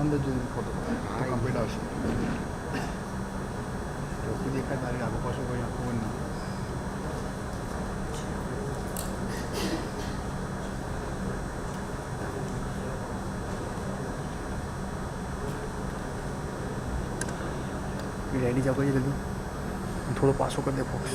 आनंद जो photo complete આવશે તો દેખાય તારી આગળ પાછળ કોઈ આખું ના रेडी जाओ ये जल्दी थोड़ा पास होकर they focus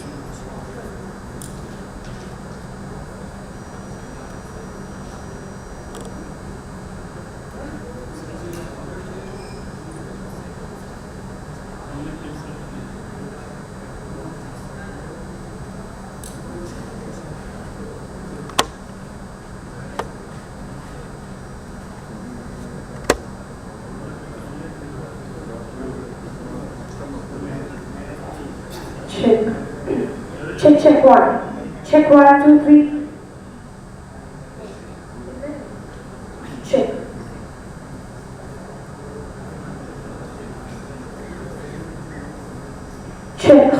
Check one. Check 1, 2, 3. Check. Check.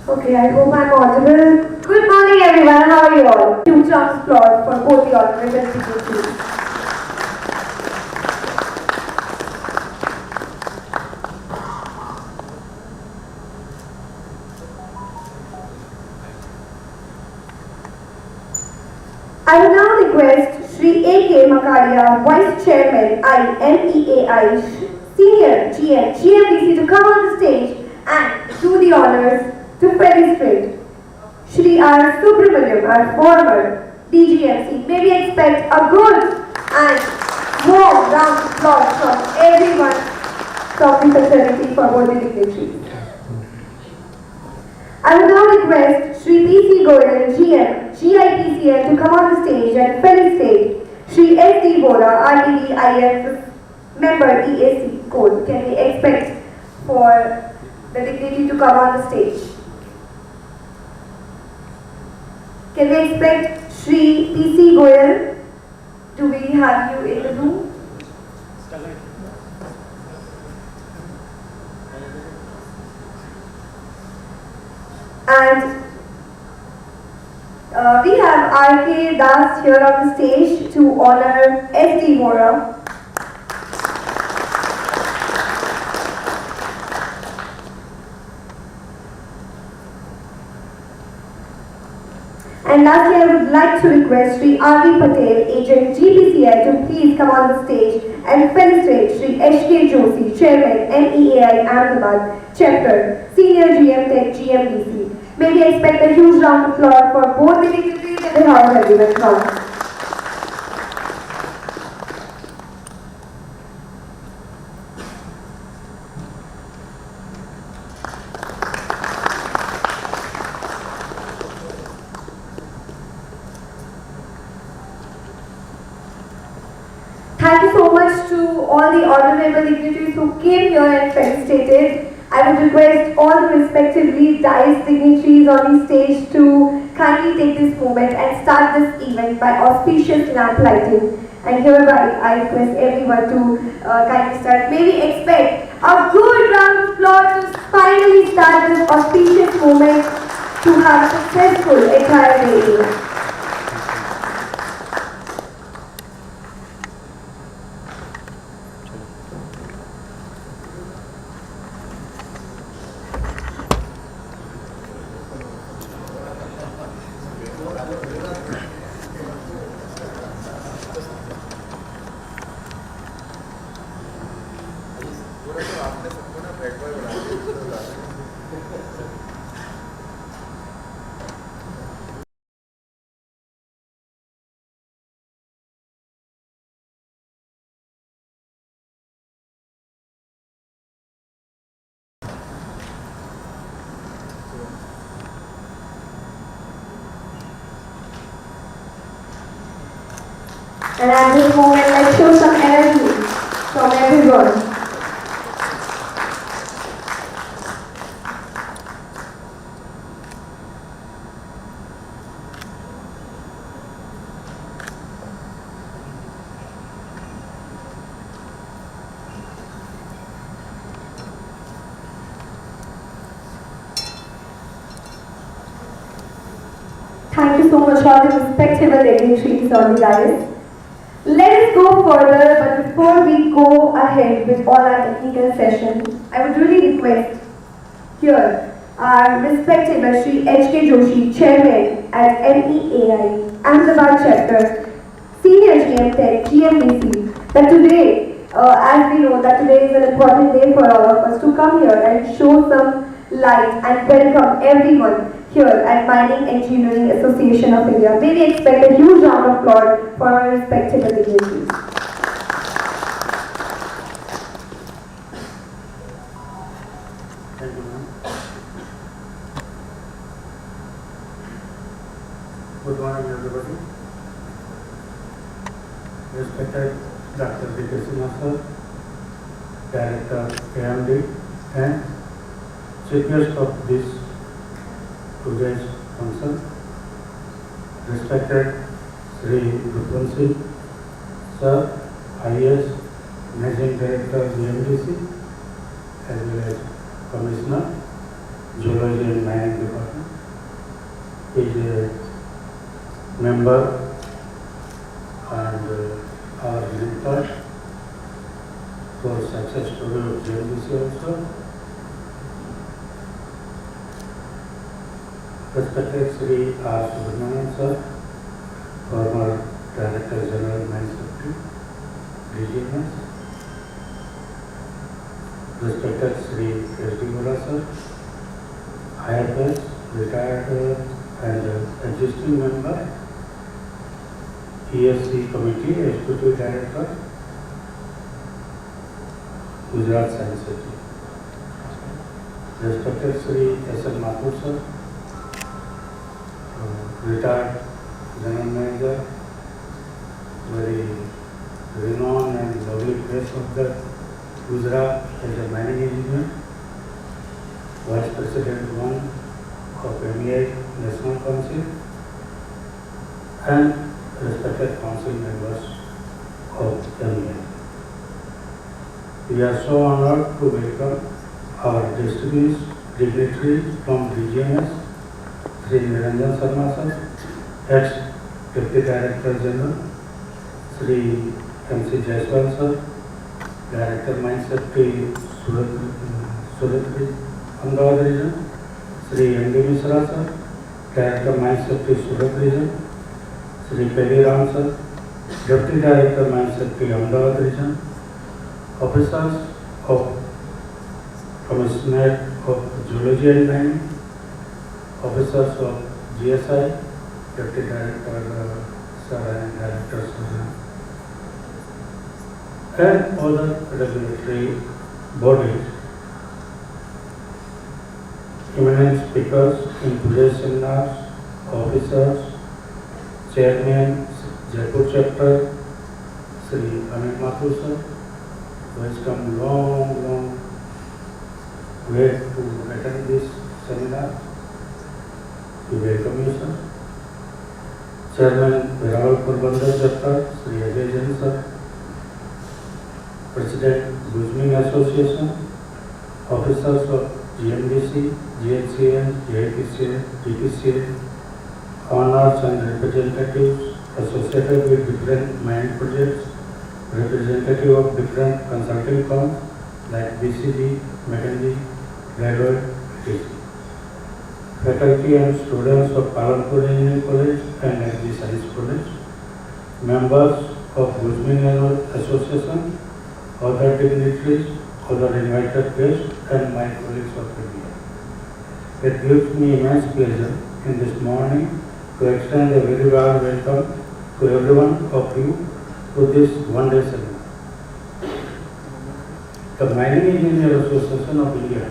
Okay, I hope I'm audible. Good morning everyone, how are you all? Huge round of applause for both the honorable dignitaries. I will now request Shri A.K. Makaria, Vice Chairman, IMEAI, Senior GM, GMDC to come on the stage and do the honors to felicite Shri R. Subramaniam, our former DGMC. May we expect a good and warm round of applause from everyone from the fraternity for both the dignitaries. I will now request Shri P.C. Goyal, GM, GIPCL to come on the stage and felicitate Shri S.D. Vora, RTD member EAC code. Can we expect for the dignitary to come on the stage? Can we expect Shri P.C. Goyal? Do we have you in the room? And we have R.K. Das here on the stage to honor S.D. Vora. And lastly, I would like to request Shri R.V. Patel, Agent GPCL, to please come on the stage and felicitate Shri H.K. Joshi, Chairman, MEAI Ahmedabad, Chapter, Senior GM Tech GMDC. May we expect a huge round of applause for both the dignitaries and the house everyone comes. Thank you so much to all the honorable dignitaries who came here and felicitated. I would request all the respectively diced dignitaries on the stage to kindly take this moment and start this event by auspicious lamp lighting. And hereby I request everyone to kindly start. May we expect a good round of applause to finally start this auspicious moment to have a successful entire day. And at this moment, let's show some energy from everyone. Thank you so much, all the respectable dignitaries on the dais. Let us Let's go further, but before we go ahead with all our technical session, I would really request here our respected Shri H.K. Joshi, Chairman at NEAI, Ahmedabad Chapter, Senior GM Tech, GMDC, that today, as we know that today is an important day for all of us to come here and show some light and welcome everyone here at Mining Engineering Association of India. May we expect a huge round of applause for our respected dignitaries. Thank you, ma'am. Good morning, everybody. Respected Dr.D.K.Sinha sir, Director AMD, and Chief Guest of this today's function, respected Sri Rupwan sir, IAS, Managing Director GMDC, as well as Commissioner, Geology and Mining Department, is a member and our mentor for success story of GMDC also. Respected Sri R. Subramanian sir, former Director General Mine Secretary, DGMS. Respected Sri S.D. Gora sir, IFS, retired and existing member, ESC Committee, Executive Director, Gujarat Science City. Respected Sri S.N. Mathur sir, retired General Manager, very renowned and lovely place of the Gujarat as a mining engineer, Vice President 1 of MEI National Council, and respected council members of MEI. We are so honored to welcome our distinguished dignitaries from DGMS, Sri Niranjan Sharma sir, ex-Deputy Director General, Sri M.C. Jaiswal sir, Director Mine Secretary, Surat Ahmedabad Region, Sri M.D. Mishra sir, Director Mine Secretary, Surat Region, Sri Peli Ram sir, Deputy Director Mine Secretary, Ahmedabad Region, officers of Commissioner of Geology and Mining, officers of GSI, Deputy Director sir and Director sir, and other regulatory bodies. Eminent speakers in today's seminars, officers, Chairman, Jaipur Chapter, Sri Anil Mathur sir, who has come long way to attend this seminar. We welcome you, sir. Chairman, Veerawal Porbandar Chapter, Sri Ajay Jain sir, President, Guzmin Association, officers of GMDC, GHCN, GIPCN, GPCN, owners and representatives associated with different mining projects, representative of different consulting firms like BCG, McKinsey, Deloitte, etc. Faculty and students of Palanpur Engineering College and Agri Science College, members of Guzmin Association, other dignitaries, other invited guests, and my colleagues of India. It gives me immense pleasure in this morning to extend a very warm welcome to every one of you to this one-day seminar. The Mining Engineer Association of India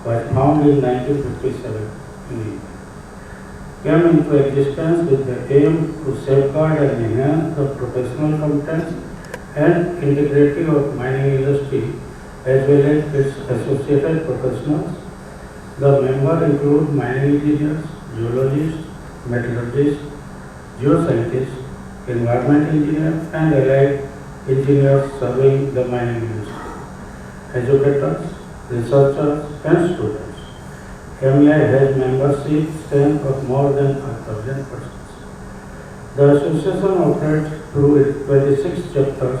was founded in 1957 in India. Came into existence with the aim to safeguard and enhance the professional competence and integrity of mining industry as well as its associated professionals. The members include mining engineers, geologists, metallurgists, geoscientists, environment engineers, and allied engineers serving the mining industry, educators, researchers, and students. MEI has membership strength of more than 1,000 persons. The association operates through its 26 chapters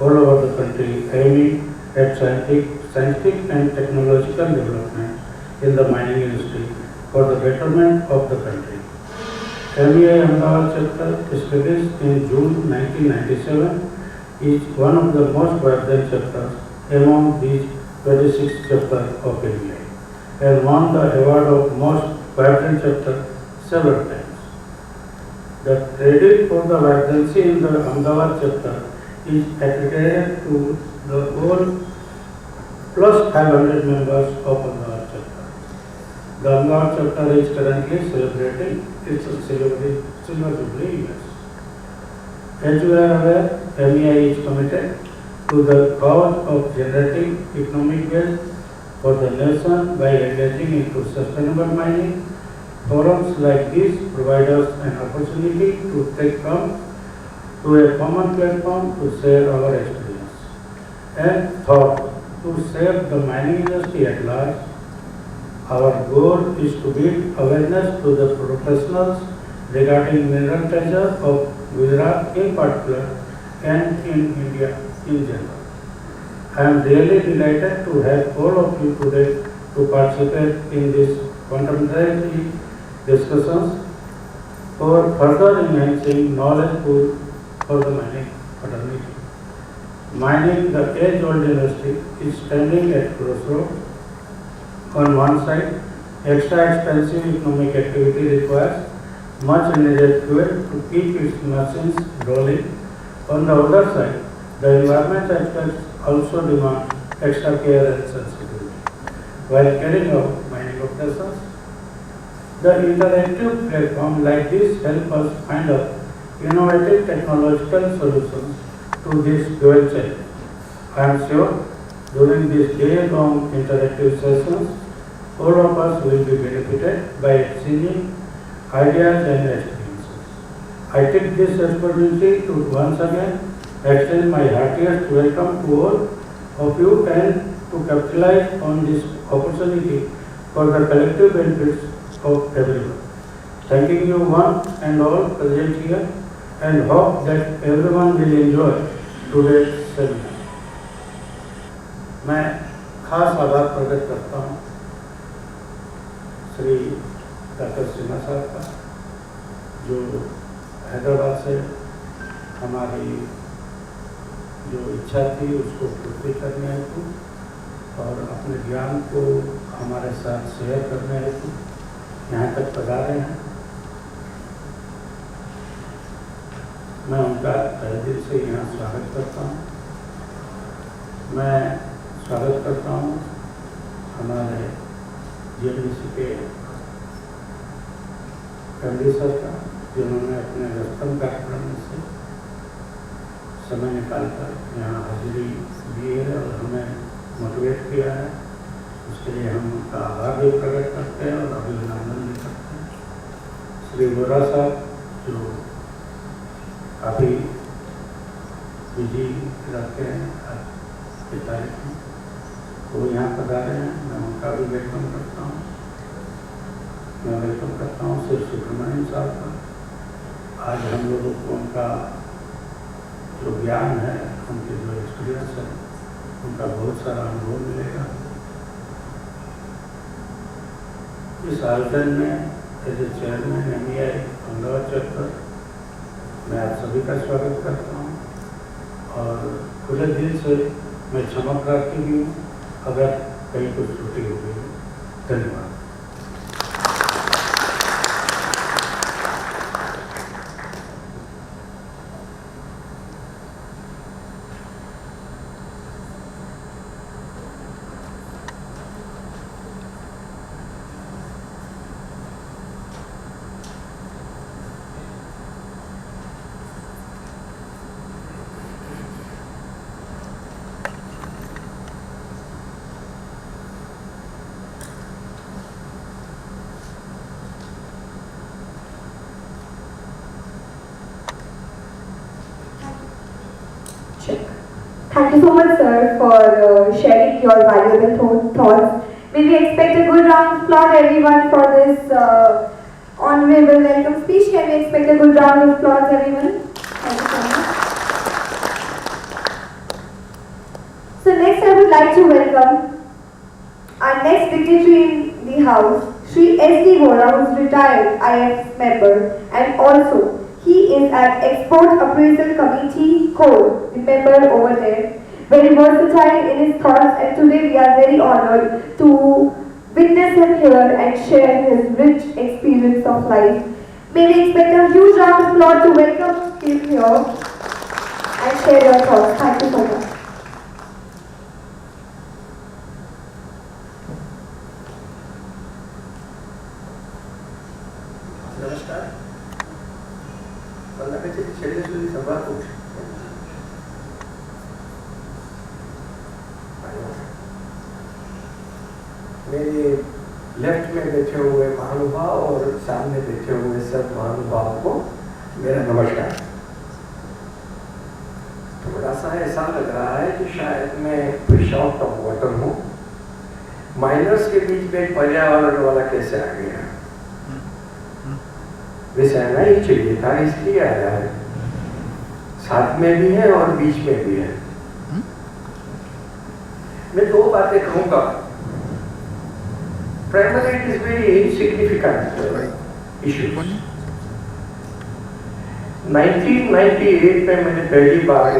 all over the country, aiming at scientific and technological development in the mining industry for the betterment of the country. NISHIT chapter, established in June 1997, is one of the most vibrant chapters among these 26 chapters of NISHIT and won the award of most vibrant chapter several times. The credit for the vibrancy in the Ahmedabad chapter is attributed to the whole plus 500 members of Ahmedabad chapter. The Ahmedabad chapter is currently celebrating its silver jubilee years. As you are aware, MEI is committed to the cause of generating economic wealth for the nation by engaging into sustainable mining. Forums like this provide us an opportunity to come to a common platform to share our experience and thought to save the mining industry at large. Our goal is to build awareness to the professionals regarding mineral treasure of Gujarat in particular and in India in general. I am really delighted to have all of you today to participate in this contemporary discussions for further enhancing knowledge pool for the mining fraternity. Mining, the age-old industry, is standing at crossroads. On one side, extra expensive economic activity requires much needed fuel to keep its machines rolling. On the other side, the environment aspects also demand extra care and sensitivity while carrying out mining operations. The interactive platform like this help us find out innovative technological solutions to this dual challenge. I am sure during this day-long interactive sessions, all of us will be benefited by exchanging ideas and experiences. I take this opportunity to once again extend my heartiest welcome to all of you and to capitalize on this opportunity for the collective benefits of everyone. Thanking you one and all present here and hope that everyone will enjoy today's seminar. मैं खास आभार प्रकट करता हूँ Shri doctor Sinha साहब का, जो हैदराबाद से हमारी जो इच्छा थी उसको पूर्ति करने हेतु और अपने ज्ञान को हमारे साथ शेयर करने हेतु यहाँ तक पधारे हैं। मैं उनका तहे दिल से यहाँ स्वागत करता हूँ। मैं स्वागत करता हूँ हमारे जीएमडीसी के एमडी सर का, जिन्होंने अपने व्यस्तम कार्यक्रम में से समय निकालकर यहाँ हाजिरी दी है और हमें मोटिवेट किया है। उसके लिए हम उनका आभार भी प्रकट करते हैं और अभिनंदन भी करते हैं। श्री वोरा साहब जो काफ़ी बिजी रहते हैं आज की तारीख में, वो यहाँ पधारे हैं। मैं उनका भी वेलकम करता हूँ। मैं वेलकम करता हूँ श्री सुब्रमण्यम साहब का। आज हम लोगों को उनका जो ज्ञान है, उनके जो एक्सपीरियंस है, उनका बहुत सारा अनुभव मिलेगा। इस आयोजन में as a chairman MEI Ahmedabad chapter मैं आप सभी का स्वागत करता हूँ और खुले दिल से मैं क्षमा प्रार्थी भी हूँ अगर कहीं कुछ त्रुटि हो गई। धन्यवाद। Thank you so much, sir, for sharing your valuable thoughts. May we expect a good round of applause, everyone, for this on honorable welcome speech. Can we expect a good round of applause, everyone? Thank you so much. So next I would like to welcome our next dignitary in the house, Shri S.D. Vora, who is retired IF member, and also he is an Export Appraisal Committee core, the member over there. Very versatile in his thoughts, and today we are very honored to witness him here and share his rich experience of life. May we expect a huge round of applause to welcome him here and share your thoughts. Thank you so much. नमस्कार कलाकारांची शैली सुद्धा संवाद होऊ मेरे left में बैठे हुए महानुभाव और सामने बैठे हुए सब महानुभाव को मेरा नमस्कार। थोड़ा सा ऐसा लग रहा है कि शायद मैं फिश आउट ऑफ वाटर हूँ। माइनर्स के बीच में पर्यावरण वाला कैसे आ गया? वैसे आना ही चाहिए था, इसलिए आया है। साथ में भी है और बीच में भी है। मैं दो बातें कहूंगा। Primarily it is very insignificant issue। 1998 में मैंने पहली बार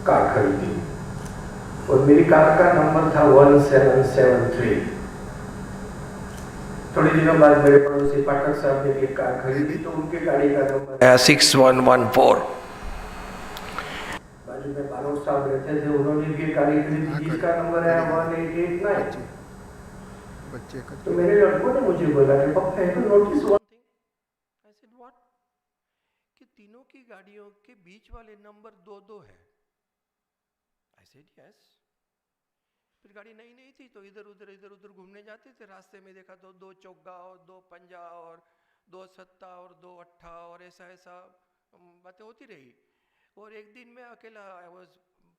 कार खरीदी और मेरी कार का नंबर था 1773। थोड़े दिनों बाद मेरे पड़ोसी पाठक साहब ने एक कार खरीदी तो उनके गाड़ी का नंबर 6114। बाजू में बारोट साहब रहते थे, उन्होंने भी एक गाड़ी खरीदी जिसका नंबर है 1889। तो मेरे लड़कों ने मुझे बोला कि पापा have you notice one thing? I said what? कि तीनों की गाड़ियों के बीच वाले नंबर 2-2 है। I said yes. फिर गाड़ी नई थी तो इधर उधर घूमने जाते थे। रास्ते में देखा तो 2 चौगा और 2 पंजा और 2 सत्ता और 2 अट्ठा और ऐसा बातें होती रही। और एक दिन मैं अकेला, आई वाज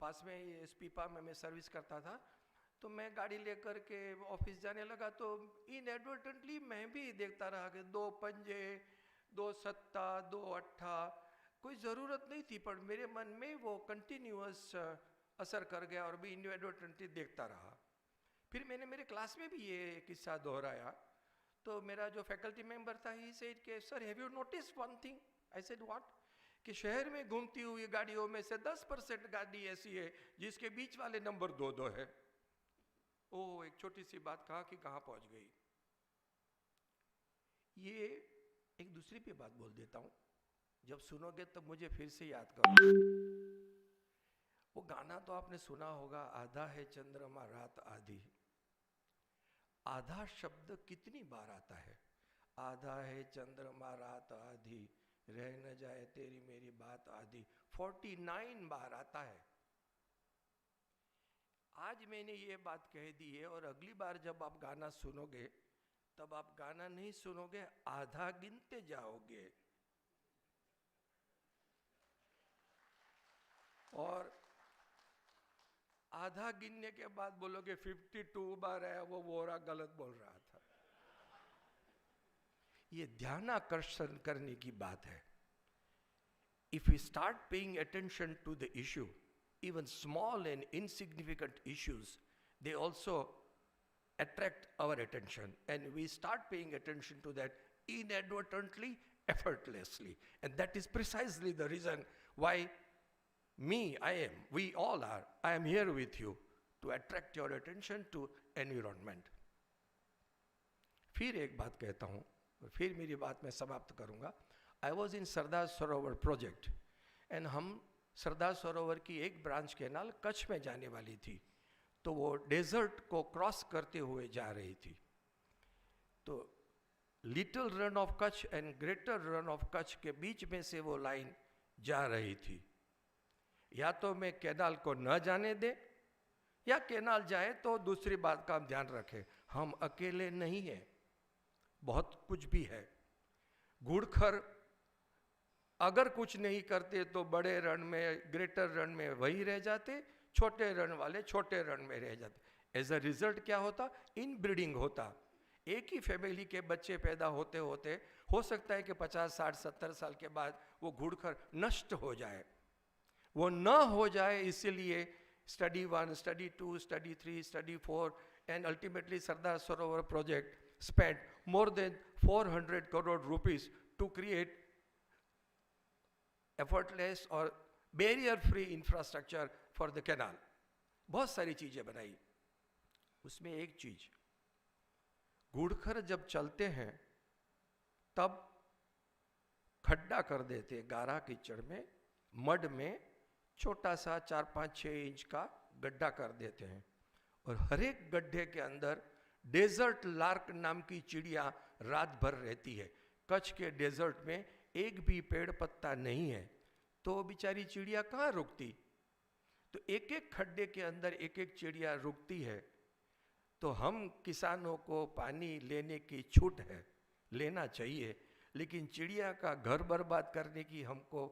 पास में स्पीपा में मैं सर्विस करता था, तो मैं गाड़ी लेकर के ऑफिस जाने लगा तो इनएडवर्टेंटली मैं भी देखता रहा कि 2 पंजे, 2 सत्ता, 2 अट्ठा। कोई ज़रूरत नहीं थी पर मेरे मन में वो कंटिन्यूअस असर कर गया और भी इनएडवर्टेंटली देखता रहा। फिर मैंने मेरे क्लास में भी ये किस्सा दोहराया तो मेरा जो फैकल्टी मेंबर था ही सेड कि sir have you notice one thing? I said what? कि शहर में घूमती हुई गाड़ियों में से 10% गाड़ी ऐसी है जिसके बीच वाले नंबर 2-2 है। ओ एक छोटी सी बात कहा कि कहाँ पहुंच गई। ये एक दूसरी पे बात बोल देता हूँ, जब सुनोगे तब मुझे फिर से याद करो। वो गाना तो आपने सुना होगा, आधा है चंद्रमा रात आधी। आधा शब्द कितनी बार आता है? आधा है चंद्रमा रात आधी, रह न जाए तेरी मेरी बात आधी। 49 बार आता है। आज मैंने ये बात कह दी है और अगली बार जब आप गाना सुनोगे तब आप गाना नहीं सुनोगे, आधा गिनते जाओगे। और आधा गिनने के बाद बोलोगे 52 बार है, वो वोरा गलत बोल रहा था। ये ध्यानाकर्षण करने की बात है। If we start paying attention to the issue, even small and insignificant issues, they also attract our attention, and we start paying attention to that inadvertently, effortlessly, and that is precisely the reason why we all are, I am here with you to attract your attention to environment. फिर एक बात कहता हूँ, फिर मेरी बात मैं समाप्त करूँगा। I was in Sardar Sarovar project and हम सरदार सरोवर की एक ब्रांच कैनाल कच्छ में जाने वाली थी, तो वो डेजर्ट को क्रॉस करते हुए जा रही थी। तो little run of Kutch and greater run of Kutch के बीच में से वो लाइन जा रही थी। या तो मैं कैनाल को न जाने दे या कैनाल जाए तो दूसरी बात का हम ध्यान रखें, हम अकेले नहीं हैं, बहुत कुछ भी है। घुड़खर अगर कुछ नहीं करते तो बड़े रण में, ग्रेटर रण में वही रह जाते, छोटे रण वाले छोटे रण में रह जाते। एज अ रिजल्ट क्या होता? इनब्रीडिंग होता। एक ही फैमिली के बच्चे पैदा होते होते हो सकता है कि 50, 60, 70 साल के बाद वो घुड़खर नष्ट हो जाए। वो न हो जाए इसलिए study 1, study 2, study 3, study 4 and ultimately Sardar Sarovar project spent more than 400 crore rupees to create effortless or barrier free infrastructure for the canal। बहुत सारी चीजें बनाई। उसमें एक चीज, घुड़खर जब चलते हैं तब खड्डा कर देते, गारा कीचड़ में, मड में छोटा सा 4, 5, 6 इंच का गड्ढा कर देते हैं और हर एक गड्ढे के अंदर डेजर्ट लार्क नाम की चिड़िया रात भर रहती है। कच्छ के डेजर्ट में एक भी पेड़ पत्ता नहीं है, तो बेचारी चिड़िया कहाँ रुकती? तो एक एक खड्डे के अंदर एक एक चिड़िया रुकती है। तो हम किसानों को पानी लेने की छूट है, लेना चाहिए, लेकिन चिड़िया का घर बर्बाद करने की हमको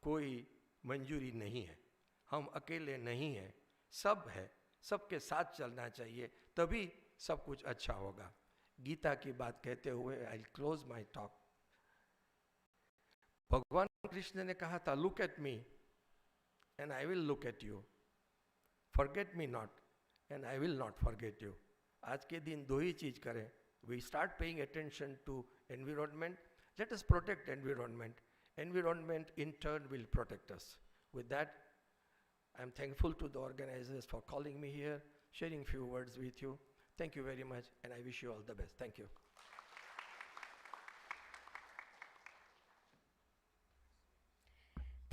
कोई मंजूरी नहीं है। हम अकेले नहीं हैं, सब है, सबके साथ चलना चाहिए, तभी सब कुछ अच्छा होगा। गीता की बात कहते हुए आई क्लोज माई टॉक। भगवान कृष्ण ने कहा था, look at me and I will look at you, forget me not and I will not forget you. आज के दिन दो ही चीज करें, we start paying attention to environment, let us protect environment, environment in turn will protect us. With that, I'm thankful to the organizers for calling me here, sharing few words with you. Thank you very much, and I wish you all the best. Thank you.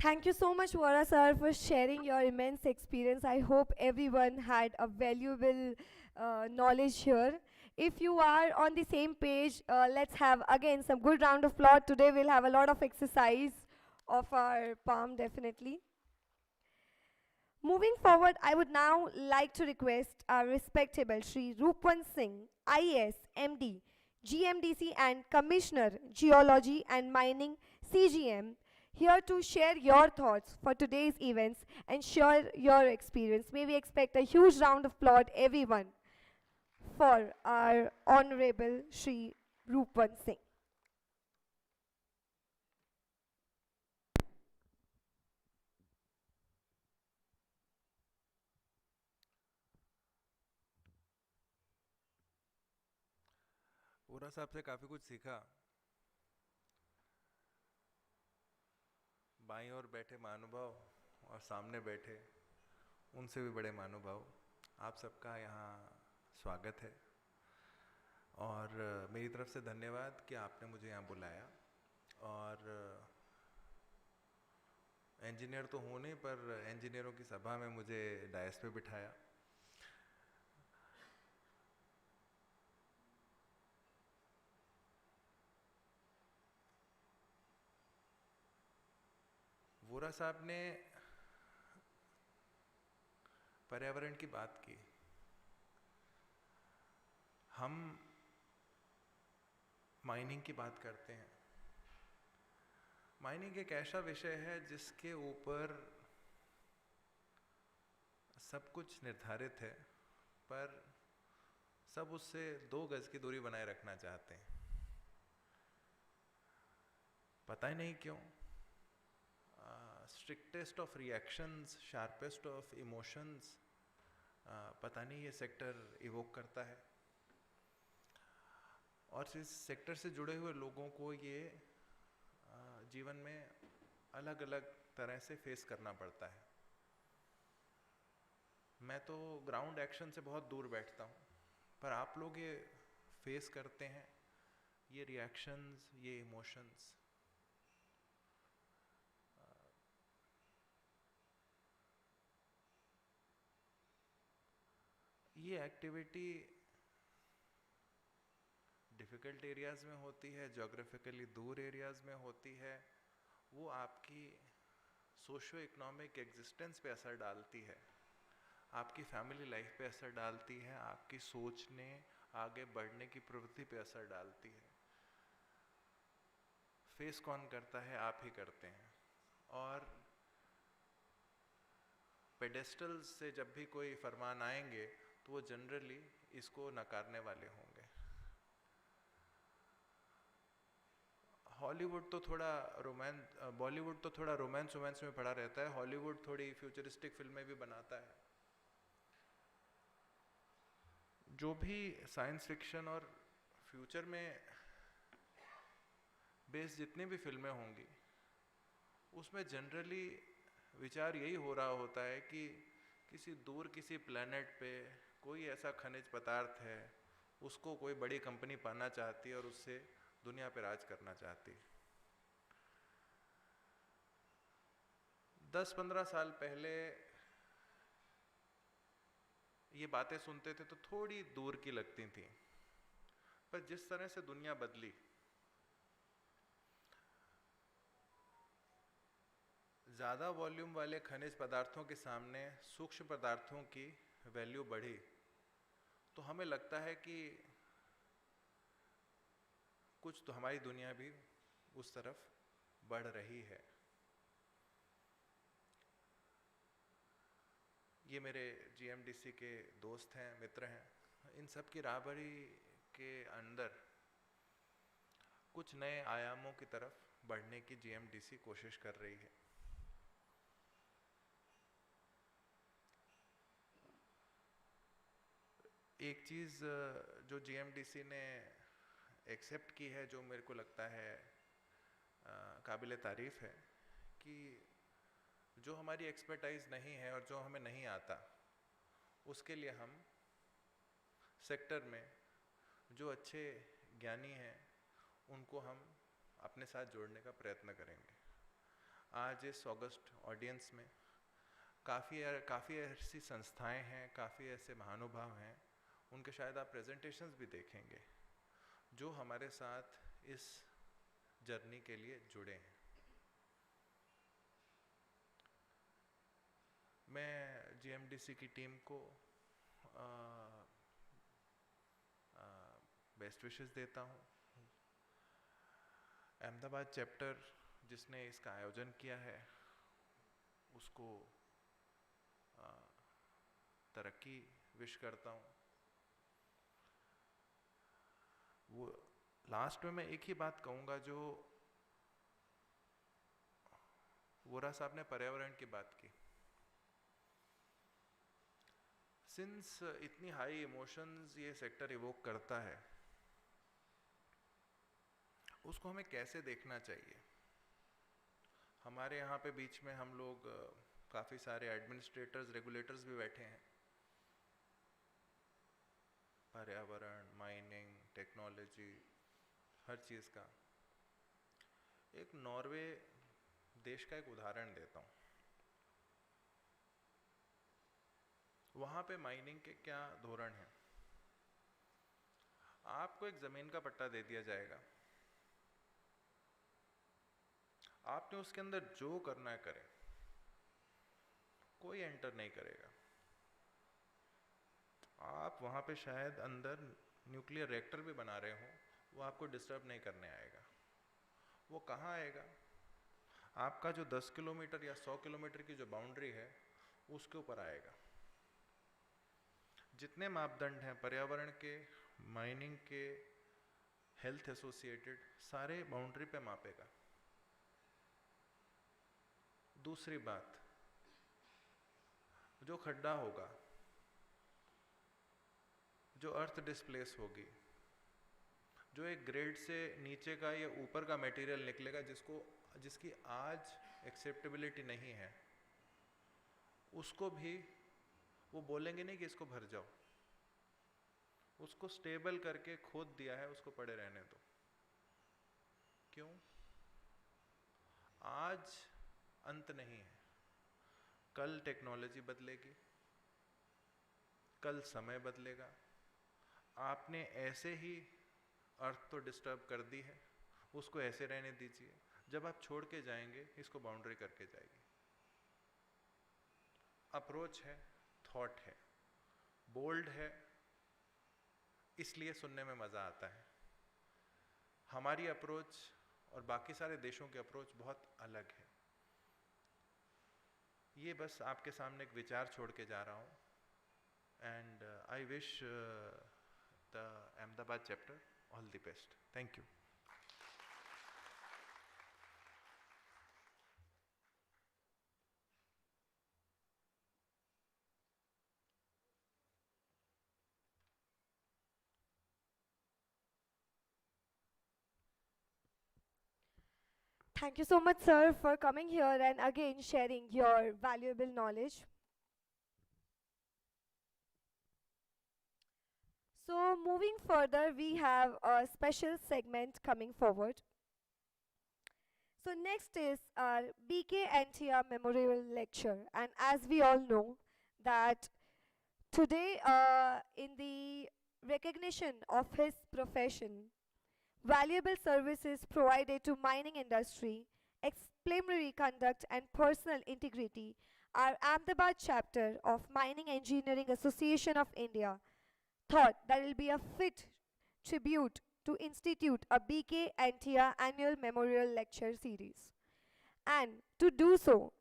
Thank you so much, Vora sir, for sharing your immense experience. I hope everyone had a valuable knowledge here. If you are on the same page, let's have again some good round of applause. Today we'll have a lot of exercise of our palm, definitely. Moving forward, I would now like to request our respectable Shri Rupwan Singh, IAS, MD, GMDC and Commissioner, Geology and Mining, CGM, here to share your thoughts for today's events and share your experience. May we expect a huge round of applause, everyone, for our Honorable Shri Rupwan Singh. Vora साहब से काफ़ी कुछ सीखा। बाईं ओर बैठे महानुभाव और सामने बैठे उनसे भी बड़े महानुभाव, आप सबका यहाँ स्वागत है और मेरी तरफ से धन्यवाद कि आपने मुझे यहाँ बुलाया। और इंजीनियर तो हूँ नहीं, पर इंजीनियरों की सभा में मुझे डायस पे बिठाया। वोरा साहब ने पर्यावरण की बात की। हम माइनिंग की बात करते हैं। माइनिंग एक ऐसा विषय है जिसके ऊपर सब कुछ निर्धारित है, पर सब उससे 2 गज की दूरी बनाए रखना चाहते हैं। पता ही नहीं क्यों। Strictest of reactions, sharpest of emotions, पता नहीं ये सेक्टर इवोक करता है। और इस सेक्टर से जुड़े हुए लोगों को ये जीवन में अलग अलग तरह से फेस करना पड़ता है। मैं तो ग्राउंड एक्शन से बहुत दूर बैठता हूँ, पर आप लोग ये फेस करते हैं, ये रिएक्शंस, ये इमोशंस। ये एक्टिविटी डिफ़िकल्ट एरियाज़ में होती है, जोग्राफिकली दूर एरियाज़ में होती है। वो आपकी सोशो इकोनॉमिक एग्जिस्टेंस पे असर डालती है, आपकी फैमिली लाइफ पे असर डालती है, आपकी सोचने, आगे बढ़ने की प्रवृत्ति पे असर डालती है। फेस कौन करता है? आप ही करते हैं। और पेडेस्टल से जब भी कोई फरमान आएंगे तो वो जनरली इसको नकारने वाले होंगे। हॉलीवुड तो थोड़ा बॉलीवुड तो थोड़ा रोमांस में पड़ा रहता है, हॉलीवुड थोड़ी फ्यूचरिस्टिक फिल्में भी बनाता है। जो भी साइंस फिक्शन और फ्यूचर में बेस जितनी भी फिल्में होंगी, उसमें जनरली विचार यही हो रहा होता है कि किसी प्लेनेट पे कोई ऐसा खनिज पदार्थ है, उसको कोई बड़ी कंपनी पाना चाहती है और उससे दुनिया पे राज करना चाहती है। 10-15 साल पहले ये बातें सुनते थे तो थोड़ी दूर की लगती थी, पर जिस तरह से दुनिया बदली, ज़्यादा वॉल्यूम वाले खनिज पदार्थों के सामने सूक्ष्म पदार्थों की वैल्यू बढ़ी, तो हमें लगता है कि कुछ तो हमारी दुनिया भी उस तरफ बढ़ रही है। ये मेरे जीएमडीसी के दोस्त हैं, मित्र हैं। इन सब की राहबरी के अंदर कुछ नए आयामों की तरफ बढ़ने की जीएमडीसी कोशिश कर रही है। एक चीज़ जो जीएमडीसी ने एक्सेप्ट की है, जो मेरे को लगता है काबिल तारीफ़ है, कि जो हमारी एक्सपर्टाइज नहीं है और जो हमें नहीं आता, उसके लिए हम सेक्टर में जो अच्छे ज्ञानी हैं उनको हम अपने साथ जोड़ने का प्रयत्न करेंगे। आज इस ऑगस्ट ऑडियंस में काफ़ी ऐसी संस्थाएं हैं, काफ़ी ऐसे महानुभाव हैं, उनके शायद आप प्रेजेंटेशंस भी देखेंगे, जो हमारे साथ इस जर्नी के लिए जुड़े हैं। मैं जीएमडीसी की टीम को बेस्ट विशेस देता हूँ। अहमदाबाद चैप्टर जिसने इसका आयोजन किया है, उसको तरक्की विश करता हूँ। वो लास्ट में मैं एक ही बात कहूँगा, जो वोरा साहब ने पर्यावरण की बात की। सिंस इतनी हाई इमोशंस ये सेक्टर इवोक करता है, उसको हमें कैसे देखना चाहिए। हमारे यहाँ पे बीच में हम लोग काफ़ी सारे एडमिनिस्ट्रेटर्स, रेगुलेटर्स भी बैठे हैं। पर्यावरण, माइनिंग, टेक्नोलॉजी, हर चीज़ का। एक नॉर्वे देश का एक उदाहरण देता हूँ। वहाँ पे माइनिंग के क्या धोरण हैं। आपको एक ज़मीन का पट्टा दे दिया जाएगा, आपने उसके अंदर जो करना है करें, कोई एंटर नहीं करेगा। आप वहाँ पे शायद अंदर न्यूक्लियर रिएक्टर भी बना रहे हो, वो आपको डिस्टर्ब नहीं करने आएगा। वो कहाँ आएगा? आपका जो 10 किलोमीटर या 100 किलोमीटर की जो बाउंड्री है, उसके ऊपर आएगा। जितने मापदंड हैं पर्यावरण के, माइनिंग के, हेल्थ एसोसिएटेड, सारे बाउंड्री पे मापेगा। दूसरी बात, जो खड्डा होगा, जो अर्थ डिस्प्लेस होगी, जो एक ग्रेड से नीचे का या ऊपर का मटेरियल निकलेगा जिसकी आज एक्सेप्टेबिलिटी नहीं है, उसको भी वो बोलेंगे नहीं कि इसको भर जाओ, उसको स्टेबल करके खोद दिया है, उसको पड़े रहने दो। क्यों? आज अंत नहीं है, कल टेक्नोलॉजी बदलेगी, कल समय बदलेगा। आपने ऐसे ही अर्थ तो डिस्टर्ब कर दी है, उसको ऐसे रहने दीजिए। जब आप छोड़ के जाएंगे, इसको बाउंड्री करके जाएगी। अप्रोच है, थॉट है, बोल्ड है, इसलिए सुनने में मज़ा आता है। हमारी अप्रोच और बाकी सारे देशों की अप्रोच बहुत अलग है। ये बस आपके सामने एक विचार छोड़ के जा रहा हूँ। And I wish the Ahmedabad chapter all the best. Thank you. Thank you so much, sir, for coming here and again sharing your valuable knowledge. So, moving further, we have a special segment coming forward. So, next is our BK Antia Memorial Lecture. And as we all know, that today, in the recognition of his profession, valuable services provided to mining industry, exemplary conduct and personal integrity, our Ahmedabad chapter of Mining Engineering Association of India thought that it will be a fit tribute to institute a BK Antia annual memorial lecture series. And to do so,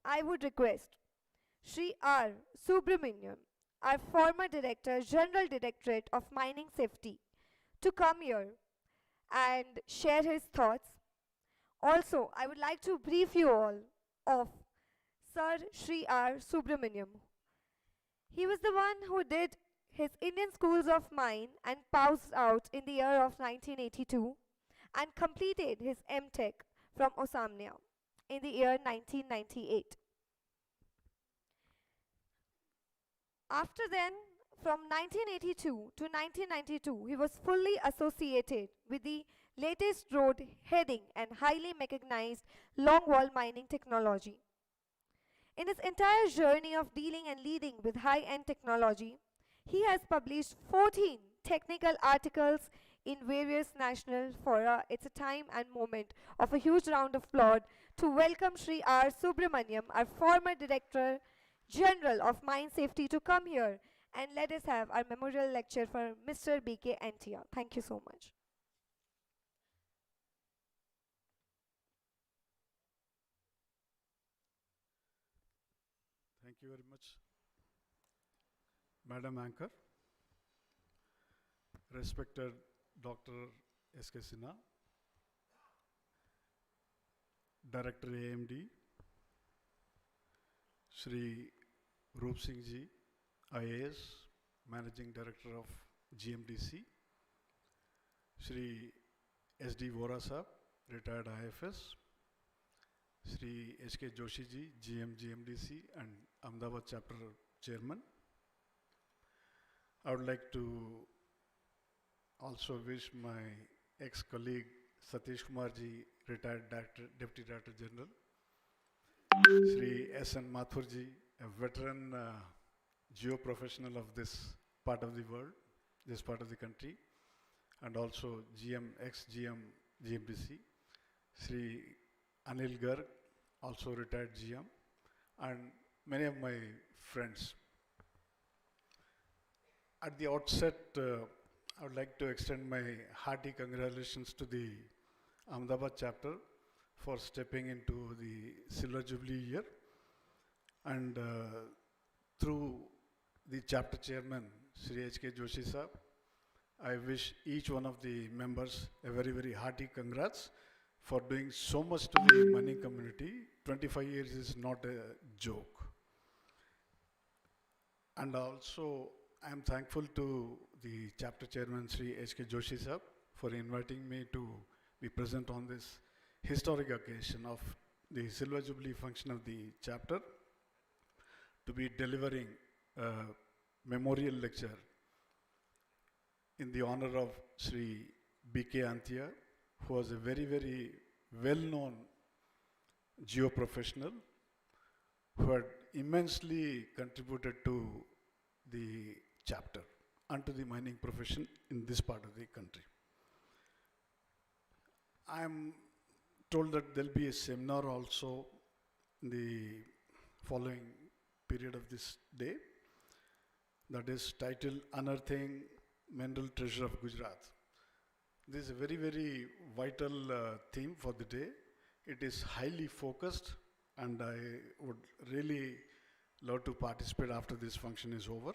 I would request Sri R. Subramaniam, our former Director, General Directorate of Mining Safety, to come here and share his thoughts. Also, I would like to brief you all of Sir Sri R. Subramaniam. He was the one who did his Indian Schools of Mine and passed out in the year of 1982 and completed his M.Tech from Osamnia in the year 1998. After then, from 1982 to 1992, he was fully associated with the latest road heading and highly mechanized longwall mining technology. In his entire journey of dealing and leading with high-end technology, he has published 14 technical articles in various national fora. It's a time and moment of a huge round of applause to welcome Sri R. Subramaniam, our former Director General of Mine Safety, to come here and let us have our memorial lecture for Mr. B.K. Antia. Thank you so much. Thank you very much, Madam Anchor, respected Dr. S.K.Sinha, Director AMD, Shri Roop Singh Ji, IAS, Managing Director of GMDC, Shri S.D. Vora Sahab, retired IFS, Shri H.K. Joshi Ji, GM GMDC and Ahmedabad Chapter Chairman. I would like to also wish my ex-colleague Satish Kumar Ji, retired Deputy Director General, Shri S.N. Mathur Ji, a veteran geo-professional of this part of the world, this part of the country, and also GM, ex-GM GMDC, Shri Anil Garg, also retired GM, and many of my friends. At the outset, I would like to extend my hearty congratulations to the Ahmedabad chapter for stepping into the Silver Jubilee year, and through the chapter chairman, Shri H.K. Joshi Sahab, I wish each one of the members a very, very hearty congrats for doing so much to the mining community. 25 years is not a joke. And also, I am thankful to the chapter chairman, Sri H.K. Joshi Sahab, for inviting me to be present on this historic occasion of the Silver Jubilee function of the chapter, to be delivering a memorial lecture in the honor of Sri B.K. Antia, who was a very, very well-known geo-professional who had immensely contributed to the chapter and to the mining profession in this part of the country. I am told that there will be a seminar also in the following period of this day, that is titled Unearthing Mineral Treasure of Gujarat. This is a very, very vital theme for the day. It is highly focused, and I would really love to participate after this function is over.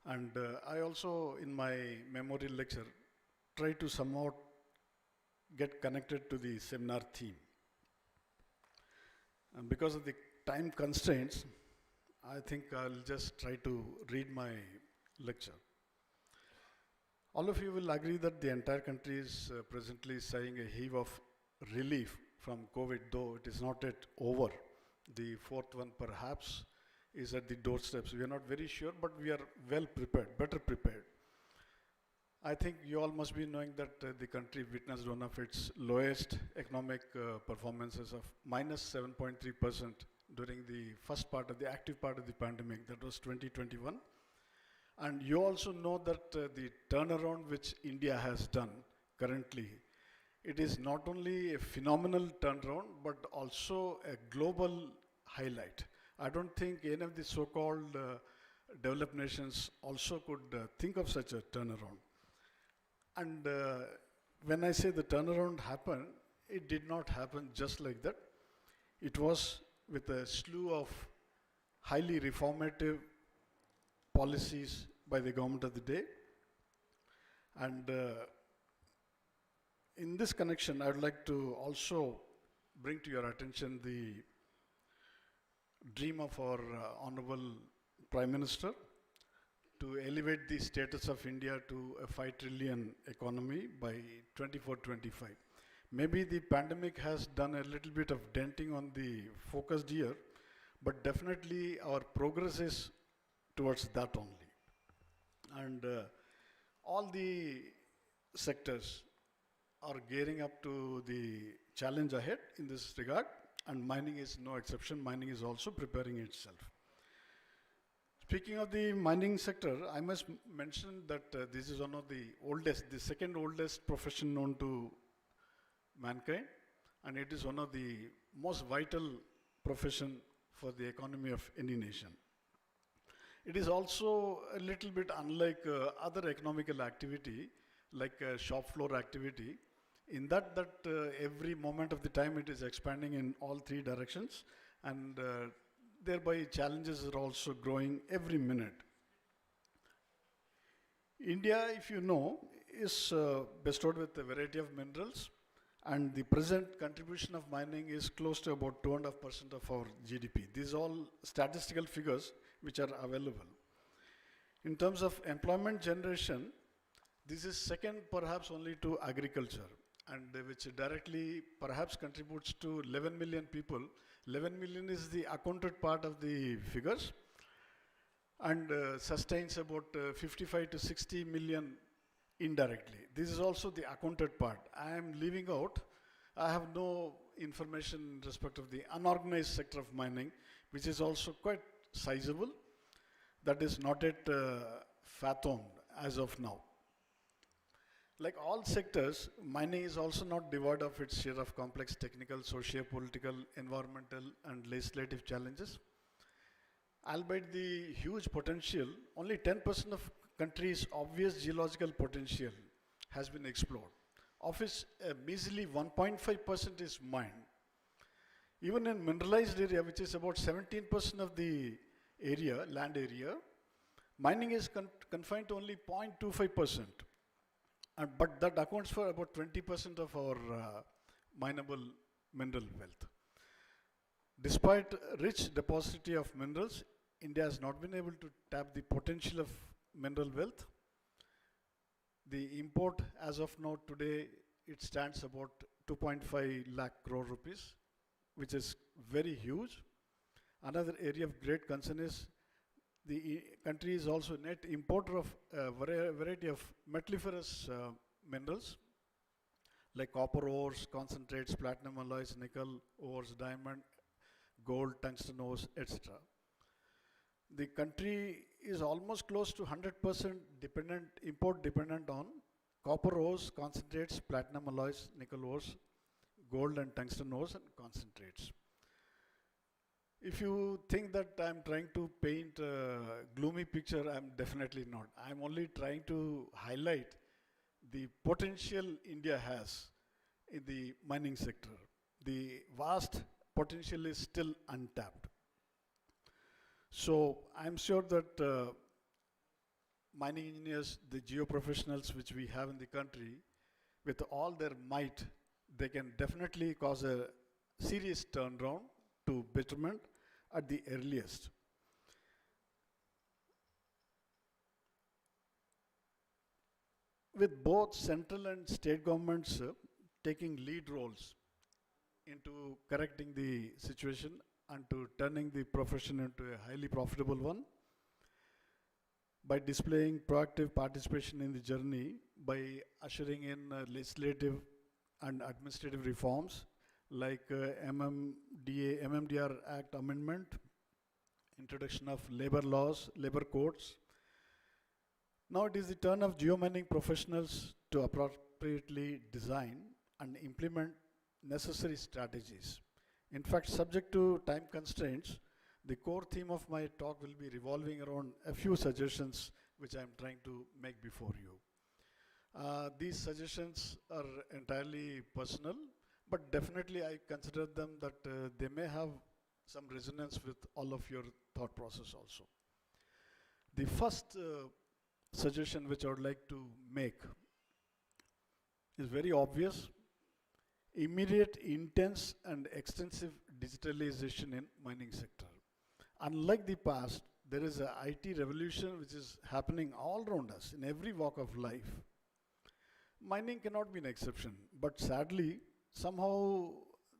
And I also, in my memorial lecture, try to somehow get connected to the seminar theme. And because of the time constraints, I think I'll just try to read my lecture. All of you will agree that the entire country is presently sighing a heave of relief from COVID, though it is not yet over. The fourth one perhaps is at the doorsteps. We are not very sure, but we are well prepared, better prepared. I think you all must be knowing that the country witnessed one of its lowest economic performances of minus 7.3% during the first part of the active part of the pandemic, that was 2021. And you also know that the turnaround which India has done currently, it is not only a phenomenal turnaround, but also a global highlight. I don't think any of the so-called developed nations also could think of such a turnaround. And when I say the turnaround happened, it did not happen just like that. It was with a slew of highly reformative policies by the government of the day. And in this connection, I would like to also bring to your attention the dream of our Honorable Prime Minister to elevate the status of India to a 5 trillion economy by 24-25. Maybe the pandemic has done a little bit of denting on the focused year, but definitely our progress is towards that only. And all the sectors are gearing up to the challenge ahead in this regard, and mining is no exception. Mining is also preparing itself. Speaking of the mining sector, I must mention that this is one of the oldest, the second oldest profession known to mankind, and it is one of the most vital profession for the economy of any nation. It is also a little bit unlike other economical activity, like shop floor activity, in that every moment of the time it is expanding in all three directions, and thereby challenges are also growing every minute. India, if you know, is bestowed with a variety of minerals, and the present contribution of mining is close to about 2.5% of our GDP. These are all statistical figures which are available. In terms of employment generation, this is second perhaps only to agriculture, and which directly perhaps contributes to 11 million people. 11 million is the accounted part of the figures, and sustains about 55 to 60 million indirectly. This is also the accounted part. I am leaving out, I have no information in respect of the unorganized sector of mining, which is also quite sizable. That is not yet fathomed as of now. Like all sectors, mining is also not devoid of its share of complex technical, socio-political, environmental, and legislative challenges. Albeit the huge potential, only 10% of country's obvious geological potential has been explored. Of which a measly 1.5% is mined. Even in mineralized area, which is about 17% of the area, land area, mining is confined to only 0.25%. But that accounts for about 20% of our mineable mineral wealth. Despite rich depository of minerals, India has not been able to tap the potential of mineral wealth. The import as of now today, it stands about 2.5 lakh crore rupees, which is very huge. Another area of great concern is the country is also net importer of a variety of metalliferous minerals like copper ores, concentrates, platinum alloys, nickel ores, diamond, gold, tungsten ores, etc. The country is almost close to 100% import dependent on copper ores, concentrates, platinum alloys, nickel ores, gold and tungsten ores and concentrates. If you think that I'm trying to paint a gloomy picture, I'm definitely not. I'm only trying to highlight the potential India has in the mining sector. The vast potential is still untapped. So I'm sure that mining engineers, the geo-professionals which we have in the country, with all their might, they can definitely cause a serious turnaround to betterment at the earliest. With both central and state governments taking lead roles into correcting the situation and to turning the profession into a highly profitable one by displaying proactive participation in the journey, by ushering in legislative and administrative reforms like MMDR Act amendment, introduction of labor laws, labor codes. Now it is the turn of geomining professionals to appropriately design and implement necessary strategies. In fact, subject to time constraints, the core theme of my talk will be revolving around a few suggestions which I am trying to make before you. These suggestions are entirely personal, but definitely I consider them that they may have some resonance with all of your thought process also. The first suggestion which I would like to make is very obvious: immediate, intense and extensive digitalization in mining sector. Unlike the past, there is a IT revolution which is happening all around us in every walk of life. Mining cannot be an exception, but sadly, somehow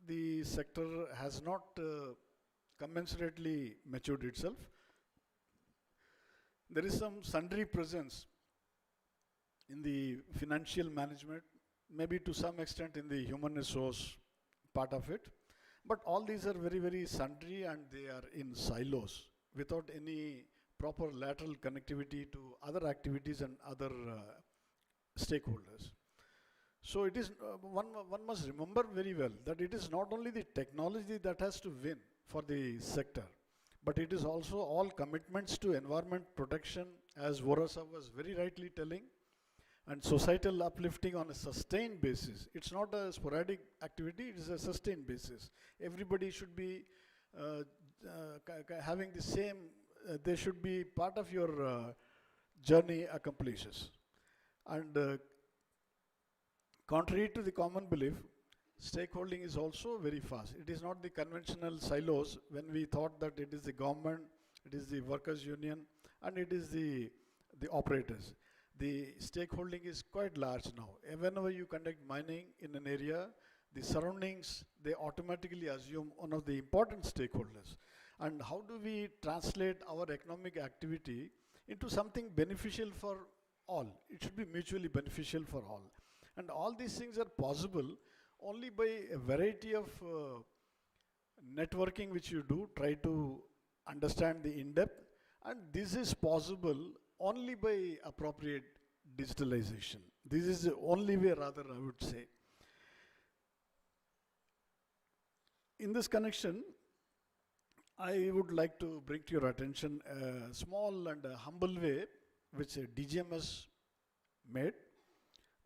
the sector has not commensurately matured itself. There is some sundry presence in the financial management, maybe to some extent in the human resource part of it, but all these are very, very sundry and they are in silos without any proper lateral connectivity to other activities and other stakeholders. So it is, one must remember very well that it is not only the technology that has to win for the sector, but it is also all commitments to environment protection, as Vorasa was very rightly telling, and societal uplifting on a sustained basis. It's not a sporadic activity, it is a sustained basis. Everybody should be having the same, they should be part of your journey accomplishes. And contrary to the common belief, stakeholding is also very fast. It is not the conventional silos when we thought that it is the government, it is the workers' union, and it is the operators. The stakeholding is quite large now. Whenever you conduct mining in an area, the surroundings, they automatically assume one of the important stakeholders. And how do we translate our economic activity into something beneficial for all? It should be mutually beneficial for all. And all these things are possible only by a variety of networking which you do, try to understand the in-depth, and this is possible only by appropriate digitalization. This is the only way, rather, I would say. In this connection, I would like to bring to your attention a small and a humble way which DGMS made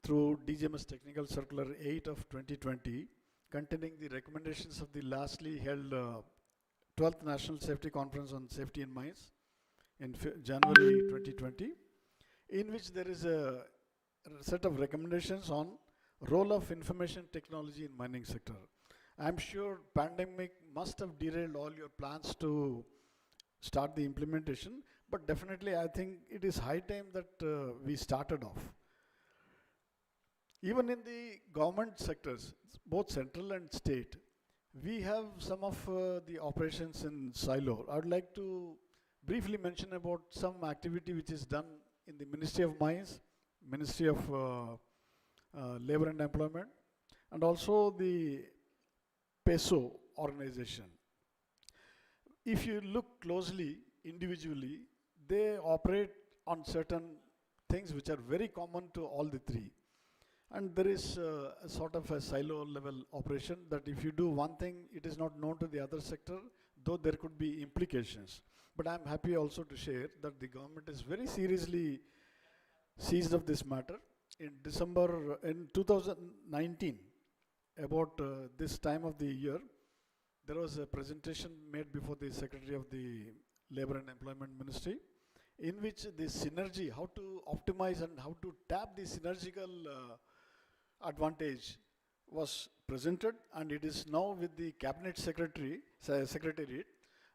through DGMS Technical Circular 8 of 2020, containing the recommendations of the lastly held 12th National Safety Conference on Safety in Mines in January 2020, in which there is a set of recommendations on role of information technology in mining sector. I'm sure pandemic must have derailed all your plans to start the implementation, but definitely I think it is high time that we started off. Even in the government sectors, both central and state, we have some of the operations in silo. I would like to briefly mention about some activity which is done in the Ministry of Mines, Ministry of Labor and Employment, and also the PESO organization. If you look closely, individually, they operate on certain things which are very common to all the three. And there is a sort of a silo level operation that if you do one thing, it is not known to the other sector, though there could be implications. But I'm happy also to share that the government is very seriously seized of this matter. In 2019, about this time of the year, there was a presentation made before the Secretary of the Labor and Employment Ministry, in which the synergy, how to optimize and how to tap the synergical advantage was presented, and it is now with the Cabinet Secretariat,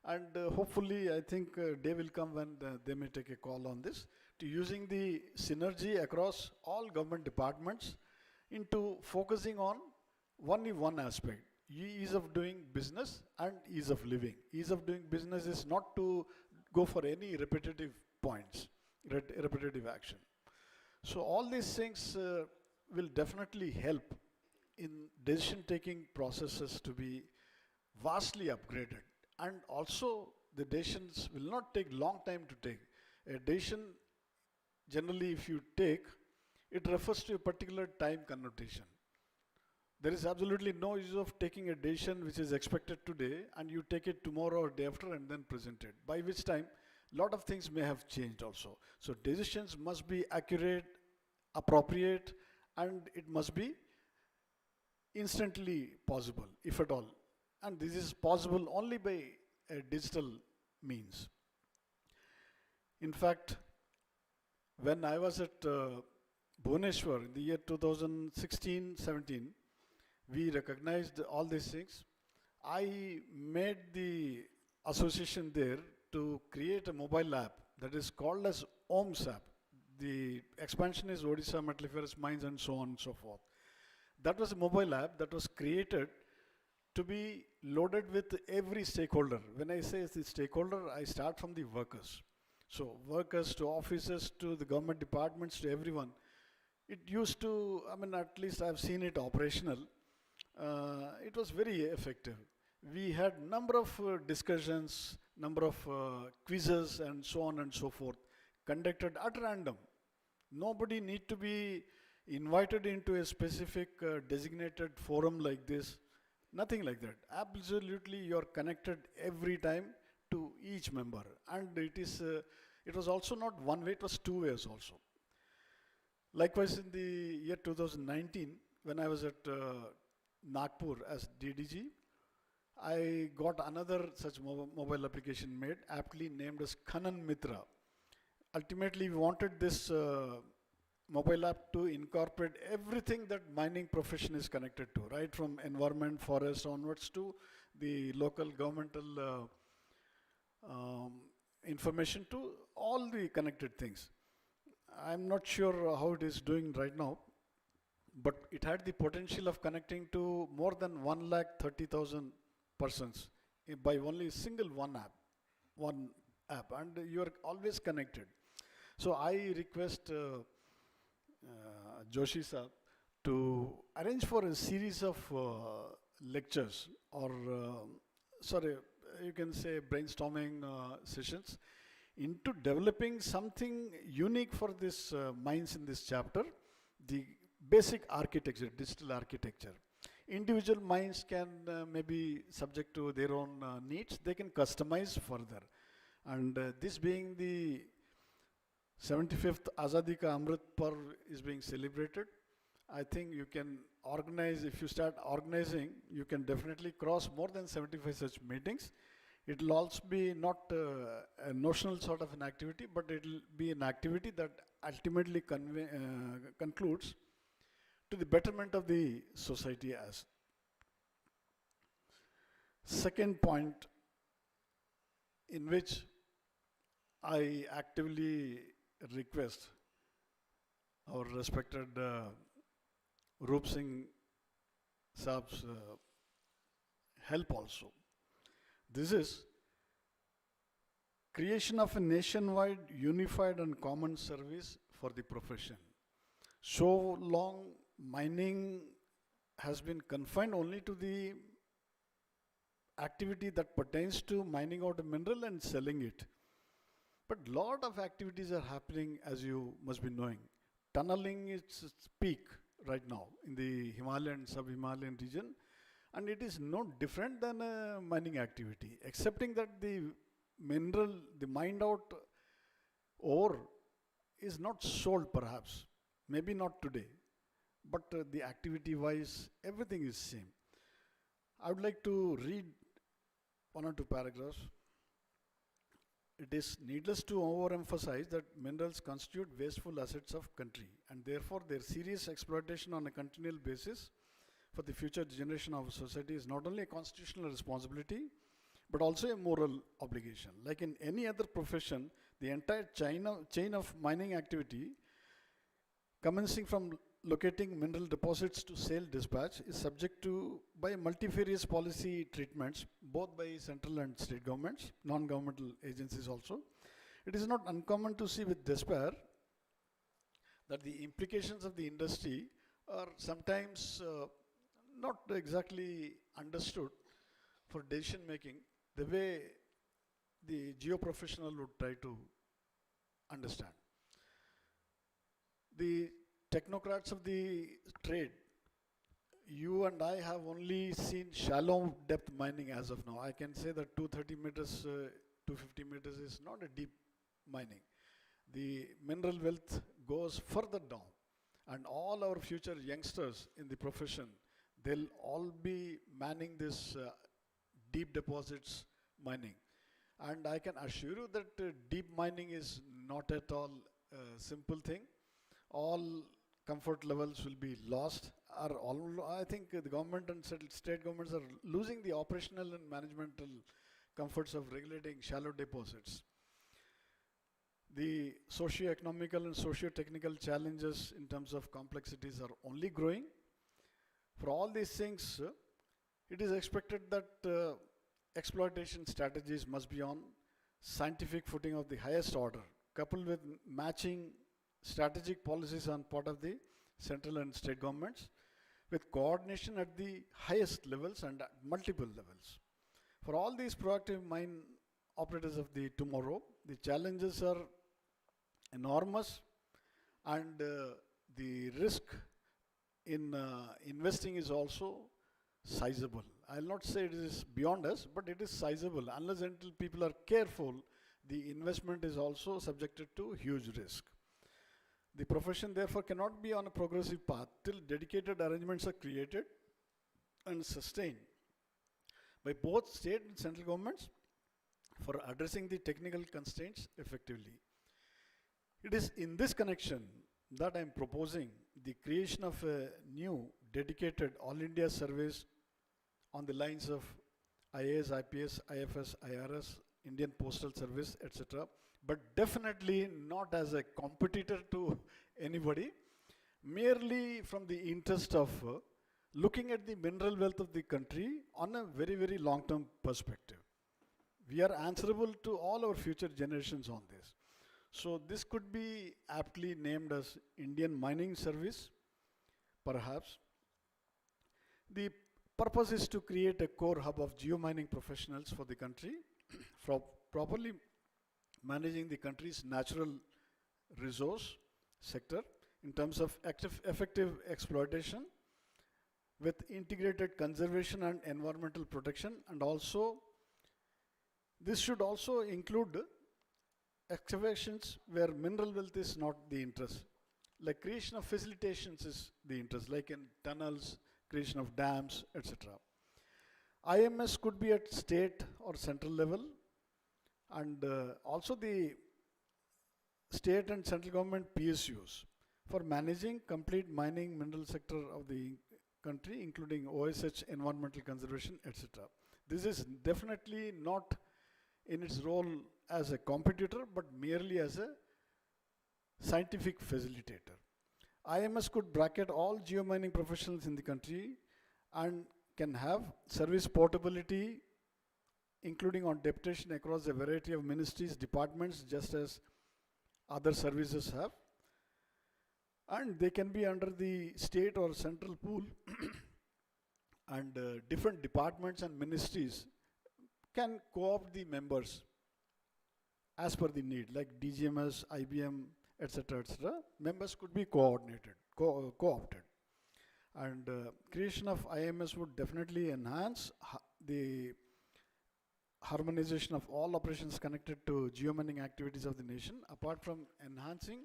and hopefully I think day will come when they may take a call on this, to using the synergy across all government departments into focusing on only one aspect, ease of doing business and ease of living. Ease of doing business is not to go for any repetitive points, repetitive action. So all these things will definitely help in decision-taking processes to be vastly upgraded. And also, the decisions will not take long time to take. A decision, generally, if you take, it refers to a particular time connotation. There is absolutely no use of taking a decision which is expected today and you take it tomorrow or day after and then present it, by which time a lot of things may have changed also. So decisions must be accurate, appropriate, and it must be instantly possible, if at all. And this is possible only by a digital means. In fact, when I was at Bhubaneswar in the year 2016-17, we recognized all these things. I made the association there to create a mobile app that is called as OMS app. The expansion is Odisha Metalliferous Mines and so on and so forth. That was a mobile app that was created to be loaded with every stakeholder. When I say the stakeholder, I start from the workers. So workers to officers to the government departments to everyone. It used to, I mean, at least I've seen it operational. It was very effective. We had number of discussions, number of quizzes and so on and so forth conducted at random. Nobody need to be invited into a specific designated forum like this. Nothing like that. Absolutely, you're connected every time to each member. And it was also not one way, it was two ways also. Likewise, in the year 2019, when I was at Nagpur as DDG, I got another such mobile application made, aptly named as Khanan Mitra. Ultimately, we wanted this mobile app to incorporate everything that mining profession is connected to, right from environment, forest onwards to the local governmental information to all the connected things. I'm not sure how it is doing right now, but it had the potential of connecting to more than 130,000 persons by only single one app, and you are always connected. So I request Joshi sir to arrange for a series of lectures or you can say brainstorming sessions into developing something unique for this mines in this chapter, the basic architecture, digital architecture. Individual mines can maybe subject to their own needs, they can customize further. And this being the 75th Azadi Ka Amrit Parv is being celebrated, I think you can organize, if you start organizing, you can definitely cross more than 75 such meetings. It will also be not a notional sort of an activity, but it will be an activity that ultimately concludes to the betterment of the society as. Second point in which I actively request our respected Roop Singh Saab's help also. This is creation of a nationwide unified and common service for the profession. So long mining has been confined only to the activity that pertains to mining out a mineral and selling it. But lot of activities are happening, as you must be knowing. Tunneling is its peak right now in the Himalayan, sub-Himalayan region, and it is no different than a mining activity, excepting that the mineral, the mined out ore is not sold perhaps, maybe not today, but the activity wise, everything is same. I would like to read one or two paragraphs. It is needless to overemphasize that minerals constitute wasteful assets of country, and therefore their serious exploitation on a continual basis for the future generation of society is not only a constitutional responsibility, but also a moral obligation. Like in any other profession, the entire chain of mining activity, commencing from locating mineral deposits to sale dispatch is subject to by multifarious policy treatments, both by central and state governments, non-governmental agencies also. It is not uncommon to see with despair that the implications of the industry are sometimes not exactly understood for decision making the way the geo-professional would try to understand. The technocrats of the trade, you and I have only seen shallow depth mining as of now. I can say that 230 meters, 250 meters is not a deep mining. The mineral wealth goes further down, and all our future youngsters in the profession, they'll all be manning this deep deposits mining. And I can assure you that deep mining is not at all a simple thing. All comfort levels will be lost. I think the government and state governments are losing the operational and managemental comforts of regulating shallow deposits. The socio-economical and socio-technical challenges in terms of complexities are only growing. For all these things, it is expected that exploitation strategies must be on scientific footing of the highest order, coupled with matching strategic policies on part of the central and state governments, with coordination at the highest levels and at multiple levels. For all these proactive mine operators of the tomorrow, the challenges are enormous, and the risk in investing is also sizable. I'll not say it is beyond us, but it is sizable. Unless until people are careful, the investment is also subjected to huge risk. The profession therefore cannot be on a progressive path till dedicated arrangements are created and sustained by both state and central governments for addressing the technical constraints effectively. It is in this connection that I am proposing the creation of a new dedicated All India service on the lines of IAS, IPS, IFS, IRS, Indian Postal Service, etc., but definitely not as a competitor to anybody, merely from the interest of looking at the mineral wealth of the country on a very, very long-term perspective. We are answerable to all our future generations on this. So this could be aptly named as Indian Mining Service, perhaps. The purpose is to create a core hub of geomining professionals for the country, for properly managing the country's natural resource sector in terms of effective exploitation with integrated conservation and environmental protection, and also this should also include excavations where mineral wealth is not the interest. Like creation of facilitations is the interest, like in tunnels, creation of dams, etc. IMS could be at state or central level, and also the state and central government PSUs for managing complete mining mineral sector of the country, including OSH, environmental conservation, etc. This is definitely not in its role as a competitor, but merely as a scientific facilitator. IMS could bracket all geomining professionals in the country and can have service portability, including on deputation across a variety of ministries, departments, just as other services have. And they can be under the state or central pool and different departments and ministries can co-opt the members as per the need, like DGMS, IBM, etc., etc. Members could be coordinated, co-opted. And creation of IMS would definitely enhance the harmonization of all operations connected to geomining activities of the nation, apart from enhancing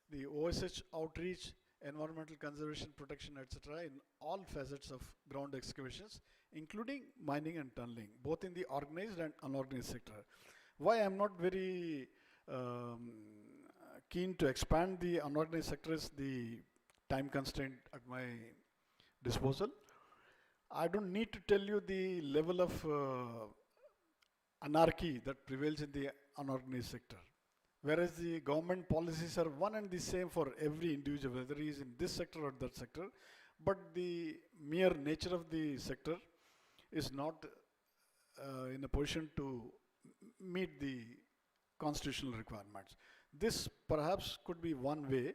the OSH outreach, environmental conservation, protection, etc. in all facets of ground excavations, including mining and tunneling, both in the organized and unorganized sector. Why I'm not very keen to expand the unorganized sector is the time constraint at my disposal. I don't need to tell you the level of anarchy that prevails in the unorganized sector. Whereas the government policies are one and the same for every individual, whether he is in this sector or that sector, but the mere nature of the sector is not in a position to meet the constitutional requirements. This perhaps could be one way,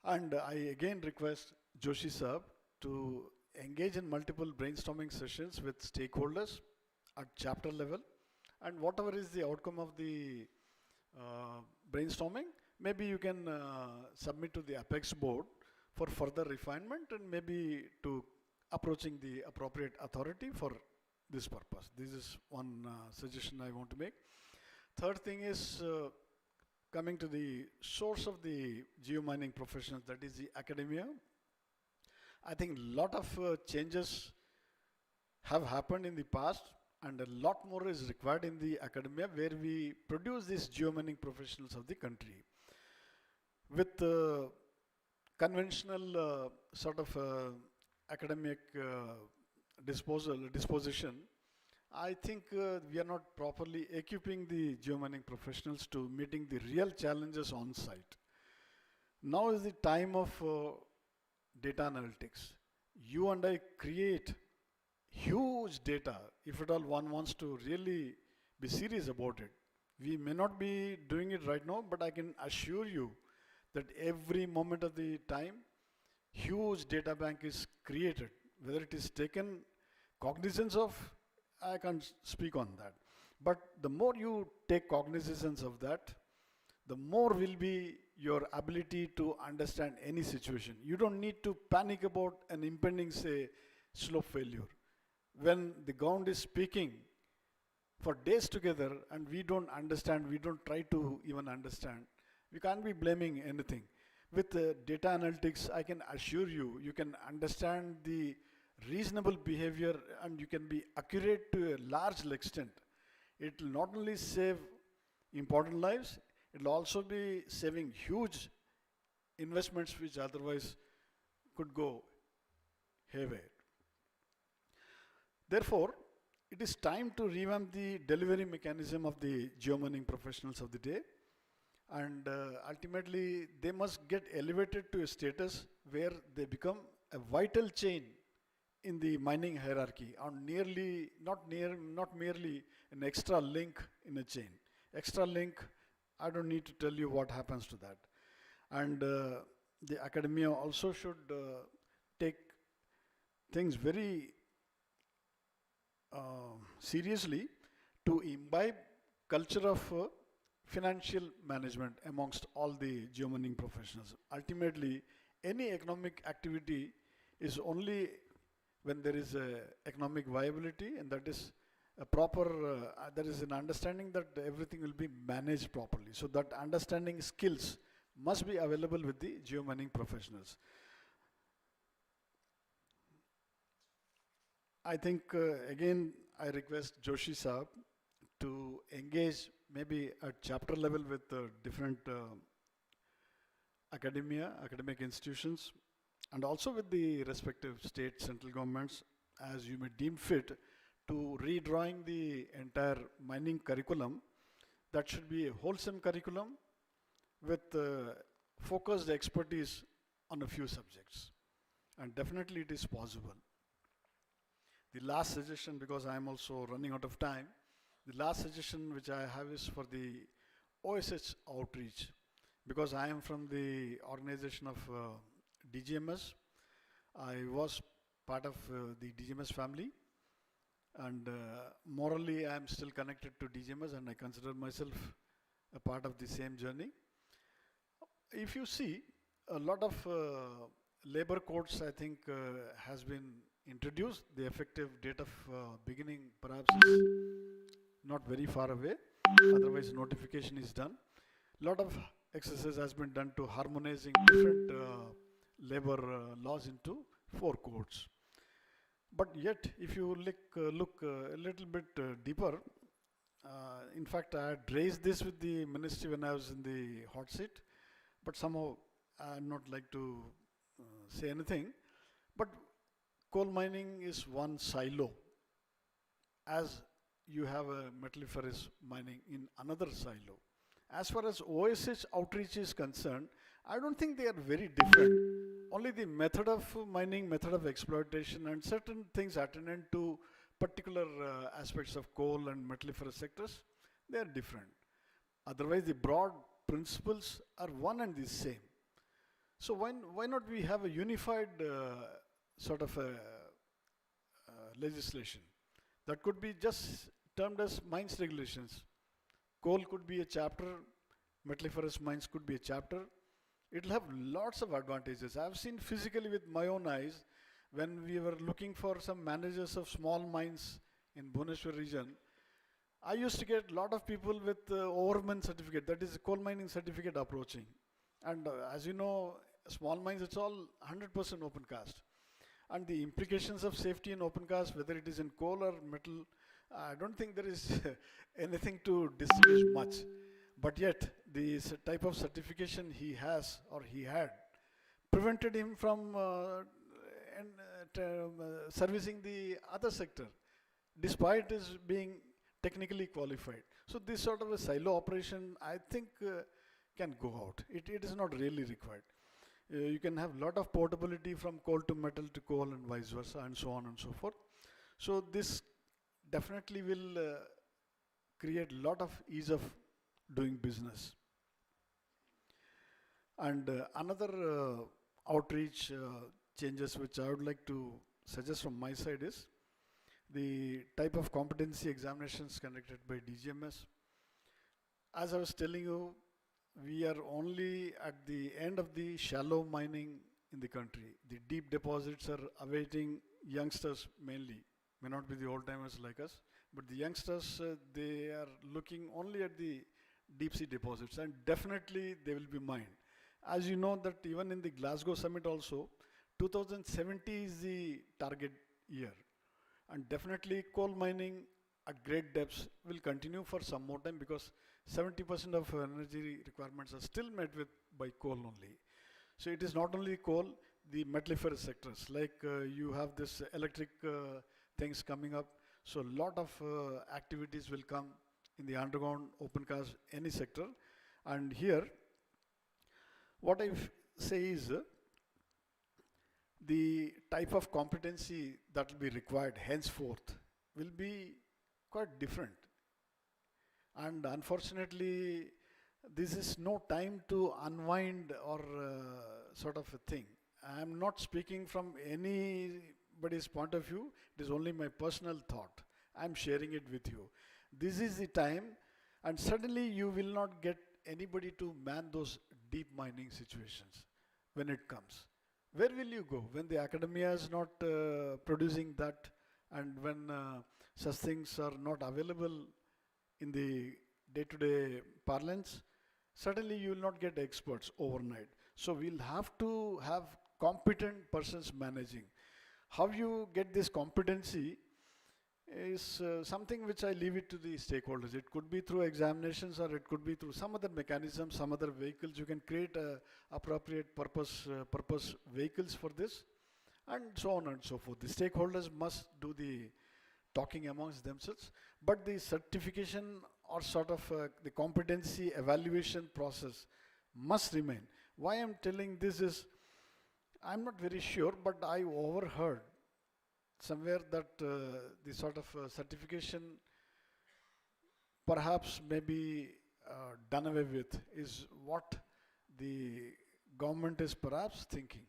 and I again request Joshi Saab to engage in multiple brainstorming sessions with stakeholders at chapter level, and whatever is the outcome of the brainstorming, maybe you can submit to the Apex board for further refinement and maybe to approaching the appropriate authority for this purpose. This is one suggestion I want to make. Third thing is coming to the source of the geomining professionals, that is the academia. I think a lot of changes have happened in the past, and a lot more is required in the academia, where we produce these geomining professionals of the country. With conventional sort of academic disposition, I think we are not properly equipping the geomining professionals to meeting the real challenges on site. Now is the time of data analytics. You and I create huge data. If at all one wants to really be serious about it, we may not be doing it right now, but I can assure you that every moment of the time, huge data bank is created. Whether it is taken cognizance of, I can't speak on that. But the more you take cognizance of that, the more will be your ability to understand any situation. You don't need to panic about an impending, say, slope failure. When the ground is speaking for days together and we don't understand, we don't try to even understand, we can't be blaming anything. With data analytics, I can assure you, you can understand the reasonable behavior and you can be accurate to a large extent. It will not only save important lives, it will also be saving huge investments which otherwise could go haywire. Therefore, it is time to revamp the delivery mechanism of the geomining professionals of the day, and ultimately they must get elevated to a status where they become a vital chain in the mining hierarchy, and not merely an extra link in a chain. Extra link, I don't need to tell you what happens to that. And the academia also should take things very seriously to imbibe culture of financial management amongst all the geomining professionals. Ultimately, any economic activity is only when there is a economic viability, and that is a proper, there is an understanding that everything will be managed properly. So that understanding skills must be available with the geomining professionals. I think again I request Joshi Saab to engage maybe at chapter level with different academic institutions, and also with the respective state, central governments, as you may deem fit, to redrawing the entire mining curriculum. That should be a wholesome curriculum with focused expertise on a few subjects. And definitely it is possible. The last suggestion, because I am also running out of time, the last suggestion which I have is for the OSH outreach, because I am from the organization of DGMS. I was part of the DGMS family, and morally I am still connected to DGMS, and I consider myself a part of the same journey. If you see, a lot of labor codes, I think, has been introduced. The effective date of beginning perhaps is not very far away, otherwise notification is done. A lot of exercise has been done to harmonizing different labor laws into 4 codes. But yet, if you look a little bit deeper, in fact, I had raised this with the ministry when I was in the hot seat, but somehow I would not like to say anything. But coal mining is one silo, as you have a metalliferous mining in another silo. As far as OSH outreach is concerned, I don't think they are very different. Only the method of mining, method of exploitation, and certain things attendant to particular aspects of coal and metalliferous sectors, they are different. Otherwise, the broad principles are one and the same. So why not we have a unified sort of a legislation that could be just termed as mines regulations. Coal could be a chapter, metalliferous mines could be a chapter. It will have lots of advantages. I've seen physically with my own eyes when we were looking for some managers of small mines in Bhubaneswar region. I used to get a lot of people with overman certificate, that is coal mining certificate approaching. And as you know, small mines, it's all 100% open cast. And the implications of safety in open cast, whether it is in coal or metal, I don't think there is anything to distinguish much. But yet, the type of certification he has or he had prevented him from servicing the other sector, despite his being technically qualified. So this sort of a silo operation, I think, can go out. It is not really required. You can have a lot of portability from coal to metal to coal and vice versa and so on and so forth. So this definitely will create a lot of ease of doing business. And another outreach changes which I would like to suggest from my side is the type of competency examinations conducted by DGMS. As I was telling you, we are only at the end of the shallow mining in the country. The deep deposits are awaiting youngsters mainly, may not be the old timers like us, but the youngsters, they are looking only at the deep sea deposits, and definitely they will be mined. As you know that even in the Glasgow summit also, 2070 is the target year, and definitely coal mining at great depths will continue for some more time because 70% of energy requirements are still met with by coal only. So it is not only coal, the metalliferous sectors, like you have this electric things coming up. So a lot of activities will come in the underground, open cast, any sector. And here, what I say is the type of competency that will be required henceforth will be quite different. And unfortunately, this is no time to unwind or sort of a thing. I am not speaking from anybody's point of view. It is only my personal thought. I am sharing it with you. This is the time, and suddenly you will not get anybody to man those deep mining situations when it comes. Where will you go when the academia is not producing that, and when such things are not available in the day-to-day parlance? Suddenly you will not get experts overnight. So we'll have to have competent persons managing. How you get this competency is something which I leave it to the stakeholders. It could be through examinations, or it could be through some other mechanism, some other vehicles. You can create appropriate purpose vehicles for this, and so on and so forth. The stakeholders must do the talking amongst themselves, but the certification or sort of the competency evaluation process must remain. Why I'm telling this is, I'm not very sure, but I overheard somewhere that the sort of certification perhaps may be done away with, is what the government is perhaps thinking,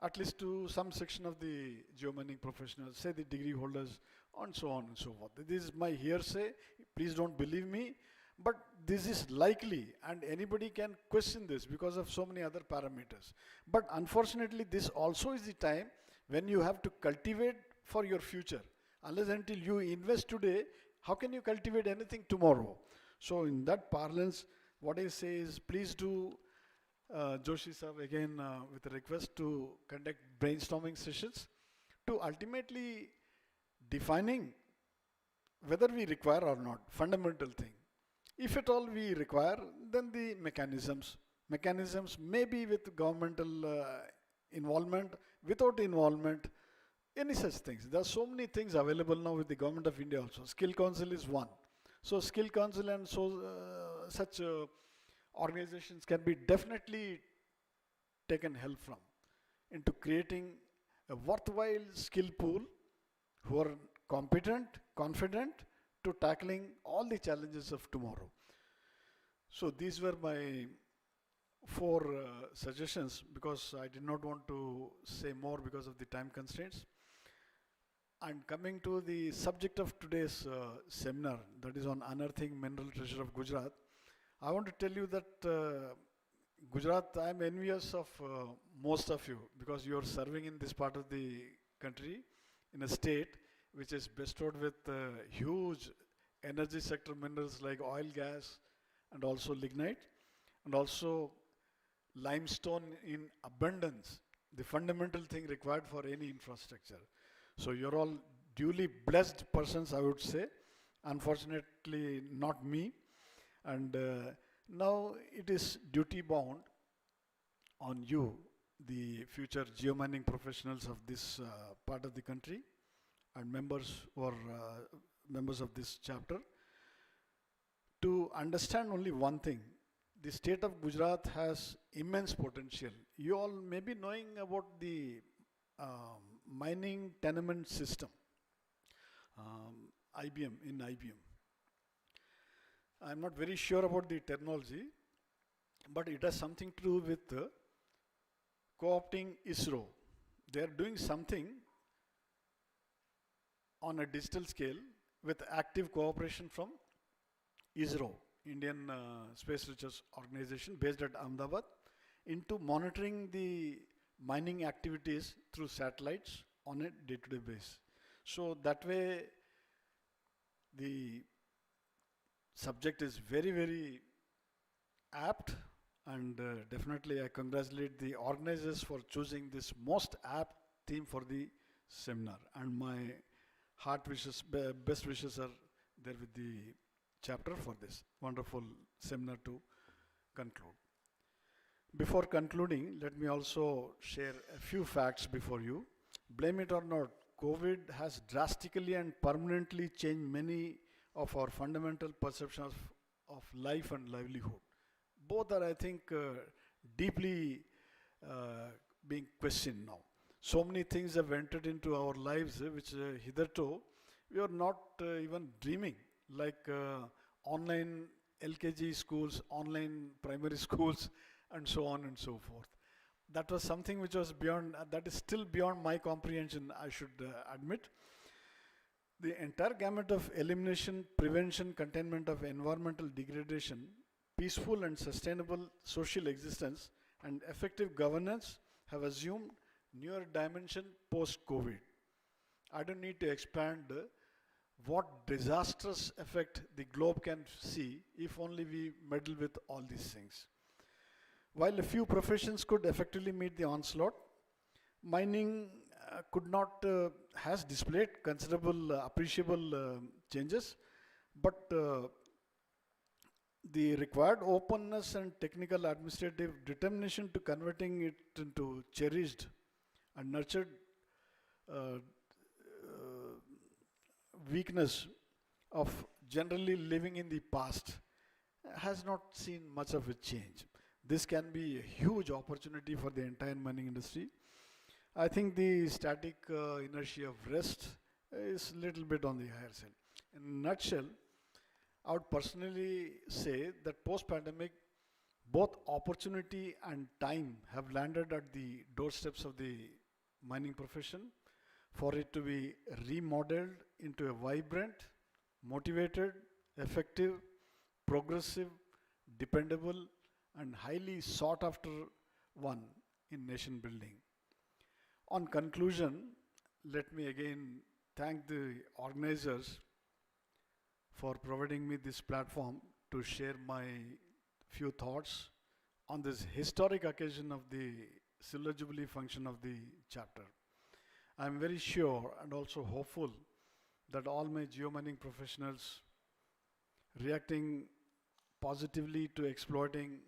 at least to some section of the geomining professionals, say the degree holders, and so on and so forth. This is my hearsay, please don't believe me, but this is likely, and anybody can question this because of so many other parameters. But unfortunately, this also is the time when you have to cultivate for your future. Unless until you invest today, how can you cultivate anything tomorrow? So in that parlance, what I say is, please do, Joshi sir, again with a request to conduct brainstorming sessions to ultimately defining whether we require or not, fundamental thing. If at all we require, then the mechanisms may be with governmental involvement, without involvement, any such things. There are so many things available now with the Government of India also. Skill Council is one. So Skill Council and so such organizations can be definitely taken help from into creating a worthwhile skill pool who are competent, confident to tackling all the challenges of tomorrow. So these were my 4 suggestions, because I did not want to say more because of the time constraints. And coming to the subject of today's seminar, that is on unearthing mineral treasure of Gujarat, I want to tell you that Gujarat, I am envious of most of you, because you are serving in this part of the country, in a state which is bestowed with huge energy sector minerals like oil, gas, and also lignite, and also limestone in abundance, the fundamental thing required for any infrastructure. So you're all duly blessed persons, I would say. Unfortunately, not me. And now it is duty bound on you, the future geomining professionals of this part of the country and members or members of this chapter, to understand only one thing. The state of Gujarat has immense potential. You all may be knowing about the mining tenement system, IBM, in IBM. I'm not very sure about the terminology, but it has something to do with co-opting ISRO. They are doing something on a digital scale with active cooperation from ISRO, Indian Space Research Organization, based at Ahmedabad, into monitoring the mining activities through satellites on a day-to-day basis. So that way, the subject is very, very apt, and definitely I congratulate the organizers for choosing this most apt theme for the seminar. And my heart wishes, best wishes are there with the chapter for this wonderful seminar to conclude. Before concluding, let me also share a few facts before you. Blame it or not, COVID has drastically and permanently changed many of our fundamental perceptions of life and livelihood. Both are, I think, deeply being questioned now. So many things have entered into our lives which hitherto we were not even dreaming, like online LKG schools, online primary schools, and so on and so forth. That was something which was beyond, that is still beyond my comprehension, I should admit. The entire gamut of elimination, prevention, containment of environmental degradation, peaceful and sustainable social existence, and effective governance have assumed newer dimension post-COVID. I don't need to expand what disastrous effect the globe can see if only we meddle with all these things. While a few professions could effectively meet the onslaught, mining has displayed considerable, appreciable changes, but the required openness and technical administrative determination to converting it into cherished and nurtured weakness of generally living in the past has not seen much of a change. This can be a huge opportunity for the entire mining industry. I think the static inertia of rest is a little bit on the higher side. In a nutshell, I would personally say that post-pandemic, both opportunity and time have landed at the doorsteps of the mining profession for it to be remodeled into a vibrant, motivated, effective, progressive, dependable, and highly sought after one in nation building. On conclusion, let me again thank the organizers for providing me this platform to share my few thoughts on this historic occasion of the Silver Jubilee function of the chapter. I am very sure and also hopeful that all my geomining professionals reacting positively to exploring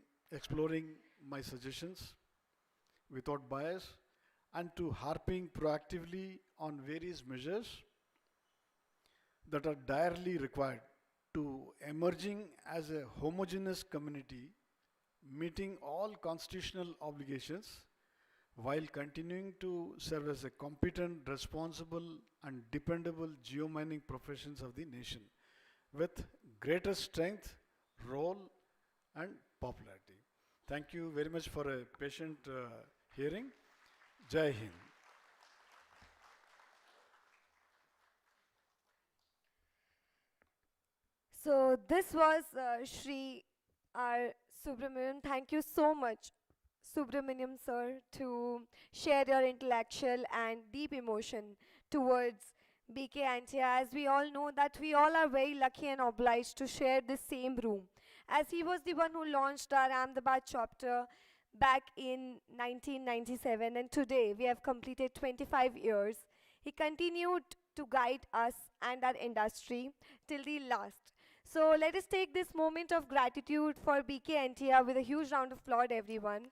my suggestions without bias and to harping proactively on various measures that are direly required to emerging as a homogeneous community meeting all constitutional obligations while continuing to serve as a competent, responsible, and dependable geomining professions of the nation with greater strength, role, and popularity. Thank you very much for a patient hearing. Jai Hind. So this was Shri R. Subramaniam. Thank you so much, Subramaniam sir, to share your intellectual and deep emotion towards BK Antia. As we all know that we all are very lucky and obliged to share this same room, as he was the one who launched our Ahmedabad chapter back in 1997, and today we have completed 25 years. He continued to guide us and our industry till the last. So let us take this moment of gratitude for BK Antia with a huge round of applause, everyone.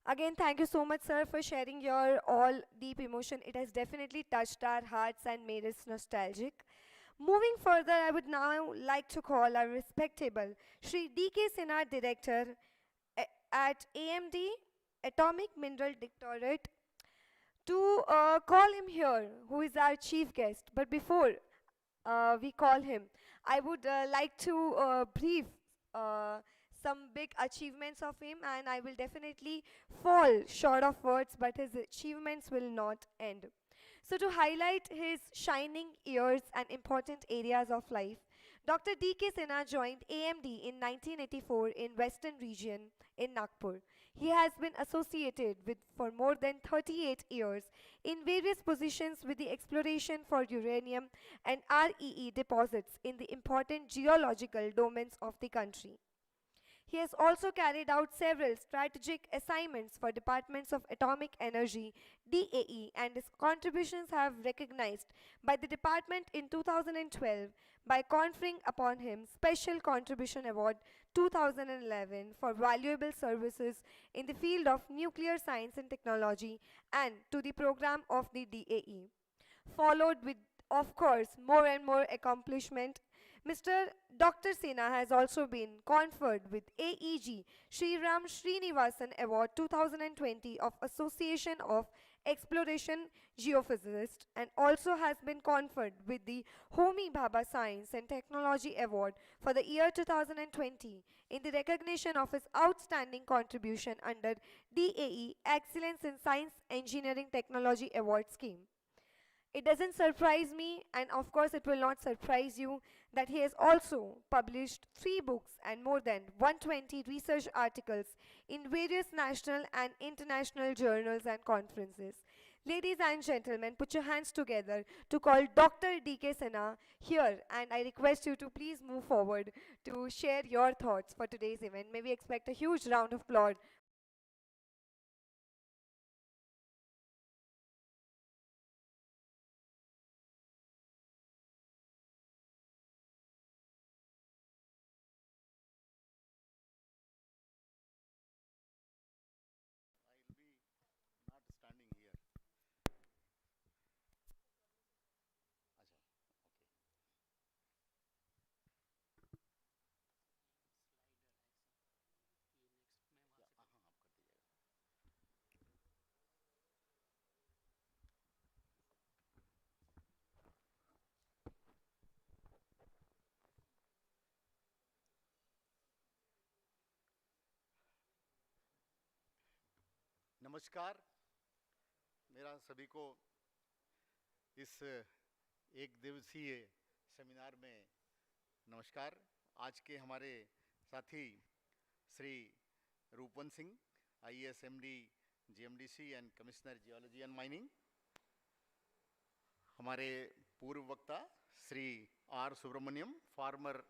Again, thank you so much, sir, for sharing your all deep emotion. It has definitely touched our hearts and made us nostalgic. Moving further, I would now like to call our respectable Shri D.K.Sinha, Director at AMD, Atomic Mineral Directorate, to call him here, who is our chief guest. But before we call him, I would like to brief uh, some big achievements of him, and I will definitely fall short of words, but his achievements will not end. So to highlight his shining years and important areas of life, Dr. D.K. Sinha joined AMD in 1984 in Western region in Nagpur. He has been associated with for more than 38 years in various positions with the exploration for uranium and REE deposits in the important geological domains of the country. He has also carried out several strategic assignments for Departments of Atomic Energy (DAE), and his contributions have recognized by the department in 2012 by conferring upon him Special Contribution Award 2011 for valuable services in the field of nuclear science and technology and to the program of the DAE. Followed with, of course, more and more accomplishment, Mr. Dr. Sinha has also been conferred with AEG Sri Ram Srinivasan Award 2020 of Association of Exploration Geophysicists, and also has been conferred with the Homi Bhabha Science and Technology Award for the year 2020 in the recognition of his outstanding contribution under DAE Excellence in Science Engineering Technology Award scheme. It doesn't surprise me, and of course it will not surprise you, that he has also published 3 books and more than 120 research articles in various national and international journals and conferences. Ladies and gentlemen, put your hands together to call Dr. D.K. Sinha here, and I request you to please move forward to share your thoughts for today's event. May we expect a huge round of applause. I'll be not standing here. Acha, okay. Yeah, हाँ आप कर दीजिएगा. नमस्कार, मेरा सभी को इस एक दिवसीय सेमिनार में नमस्कार. आज के हमारे साथी Shri Rupwant Singh, IAS MD GMDC and commissioner geology and mining, हमारे पूर्व वक्ता Shri R. Subramaniam, former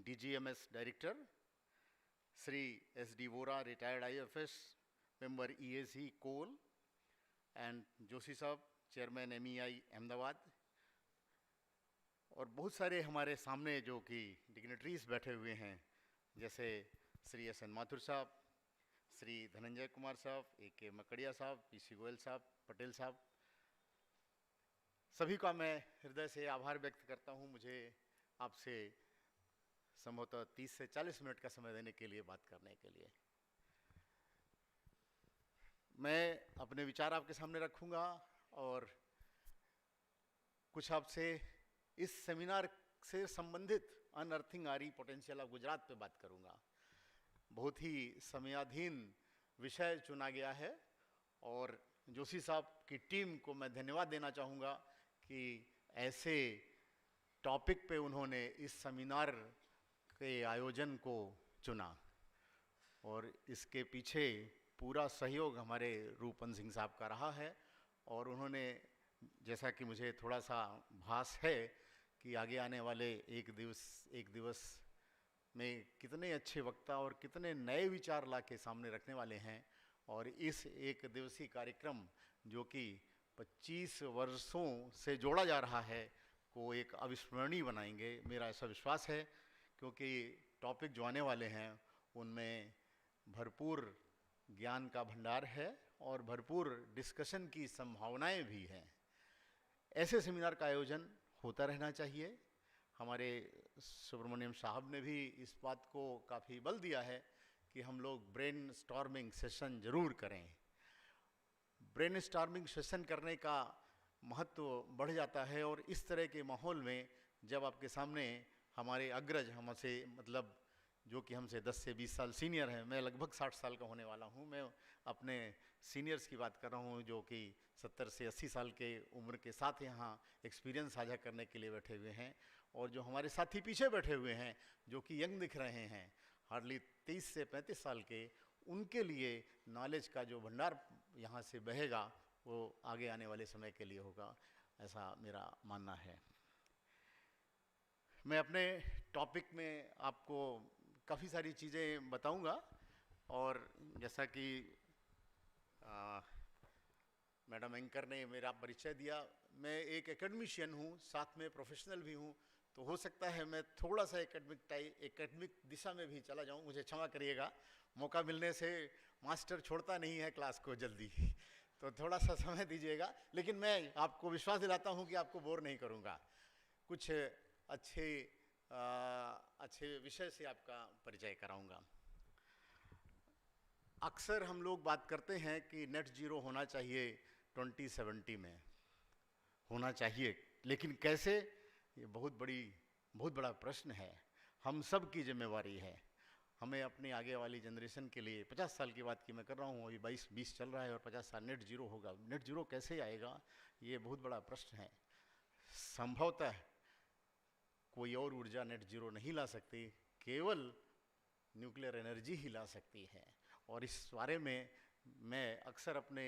DGMS director, Shri SD Vora, retired IFS member EAC coal, and Joshi साहब, चेयरमैन MEI अहमदाबाद, और बहुत सारे हमारे सामने जो कि डिग्नेटरीज बैठे हुए हैं, जैसे श्री SN माथुर साहब, श्री धनंजय कुमार साहब, AK मकड़िया साहब, PC गोयल साहब, पटेल साहब, सभी का मैं हृदय से आभार व्यक्त करता हूं. मुझे आपसे संभवतः 30 से 40 मिनट का समय देने के लिए, बात करने के लिए। मैं अपने विचार आपके सामने रखूंगा और कुछ आपसे इस सेमिनार से संबंधित अनअर्थिंग आरी पोटेंशियल ऑफ गुजरात पे बात करूंगा। बहुत ही समयाधीन विषय चुना गया है और जोशी साहब की टीम को मैं धन्यवाद देना चाहूँगा कि ऐसे टॉपिक पे उन्होंने इस सेमिनार के आयोजन को चुना और इसके पीछे पूरा सहयोग हमारे रूपन सिंह साहब का रहा है। और उन्होंने, जैसा कि मुझे थोड़ा सा भास है कि आगे आने वाले एक दिवस में कितने अच्छे वक्ता और कितने नए विचार ला के सामने रखने वाले हैं, और इस एक दिवसीय कार्यक्रम जो कि 25 वर्षों से जोड़ा जा रहा है को एक अविस्मरणीय बनाएंगे, मेरा ऐसा विश्वास है। क्योंकि टॉपिक जो आने वाले हैं उनमें भरपूर ज्ञान का भंडार है और भरपूर डिस्कशन की संभावनाएं भी हैं। ऐसे सेमिनार का आयोजन होता रहना चाहिए। हमारे सुब्रमण्यम साहब ने भी इस बात को काफ़ी बल दिया है कि हम लोग ब्रेन स्टॉर्मिंग सेशन जरूर करें। ब्रेन स्टॉर्मिंग सेशन करने का महत्व बढ़ जाता है और इस तरह के माहौल में जब आपके सामने हमारे अग्रज, हमसे मतलब जो कि हमसे 10 से 20 साल सीनियर हैं, मैं लगभग 60 साल का होने वाला हूँ, मैं अपने सीनियर्स की बात कर रहा हूँ जो कि 70 से 80 साल के उम्र के साथ यहाँ एक्सपीरियंस साझा करने के लिए बैठे हुए हैं। और जो हमारे साथी पीछे बैठे हुए हैं जो कि यंग दिख रहे हैं, हार्डली 30 से 35 साल के, उनके लिए नॉलेज का जो भंडार यहाँ से बहेगा वो आगे आने वाले समय के लिए होगा, ऐसा मेरा मानना है। मैं अपने टॉपिक में आपको काफ़ी सारी चीज़ें बताऊंगा और जैसा कि मैडम एंकर ने मेरा परिचय दिया, मैं एक एकेडमिशियन हूँ, साथ में प्रोफेशनल भी हूँ, तो हो सकता है मैं थोड़ा सा एकेडमिक दिशा में भी चला जाऊँ, मुझे क्षमा करिएगा। मौका मिलने से मास्टर छोड़ता नहीं है क्लास को जल्दी, तो थोड़ा सा समय दीजिएगा, लेकिन मैं आपको विश्वास दिलाता हूँ कि आपको बोर नहीं करूँगा। कुछ अच्छे विषय से आपका परिचय कराऊंगा। अक्सर हम लोग बात करते हैं कि नेट जीरो होना चाहिए 2070 में, होना चाहिए, लेकिन कैसे, ये बहुत बड़ा प्रश्न है। हम सब की जिम्मेवारी है, हमें अपनी आगे वाली जनरेशन के लिए, 50 साल की बात की मैं कर रहा हूँ, अभी 22-20 चल रहा है और 50 साल नेट जीरो होगा। नेट जीरो कैसे आएगा, ये बहुत बड़ा प्रश्न है। संभवतः कोई और ऊर्जा नेट जीरो नहीं ला सकती, केवल न्यूक्लियर एनर्जी ही ला सकती है। और इस बारे में मैं अक्सर अपने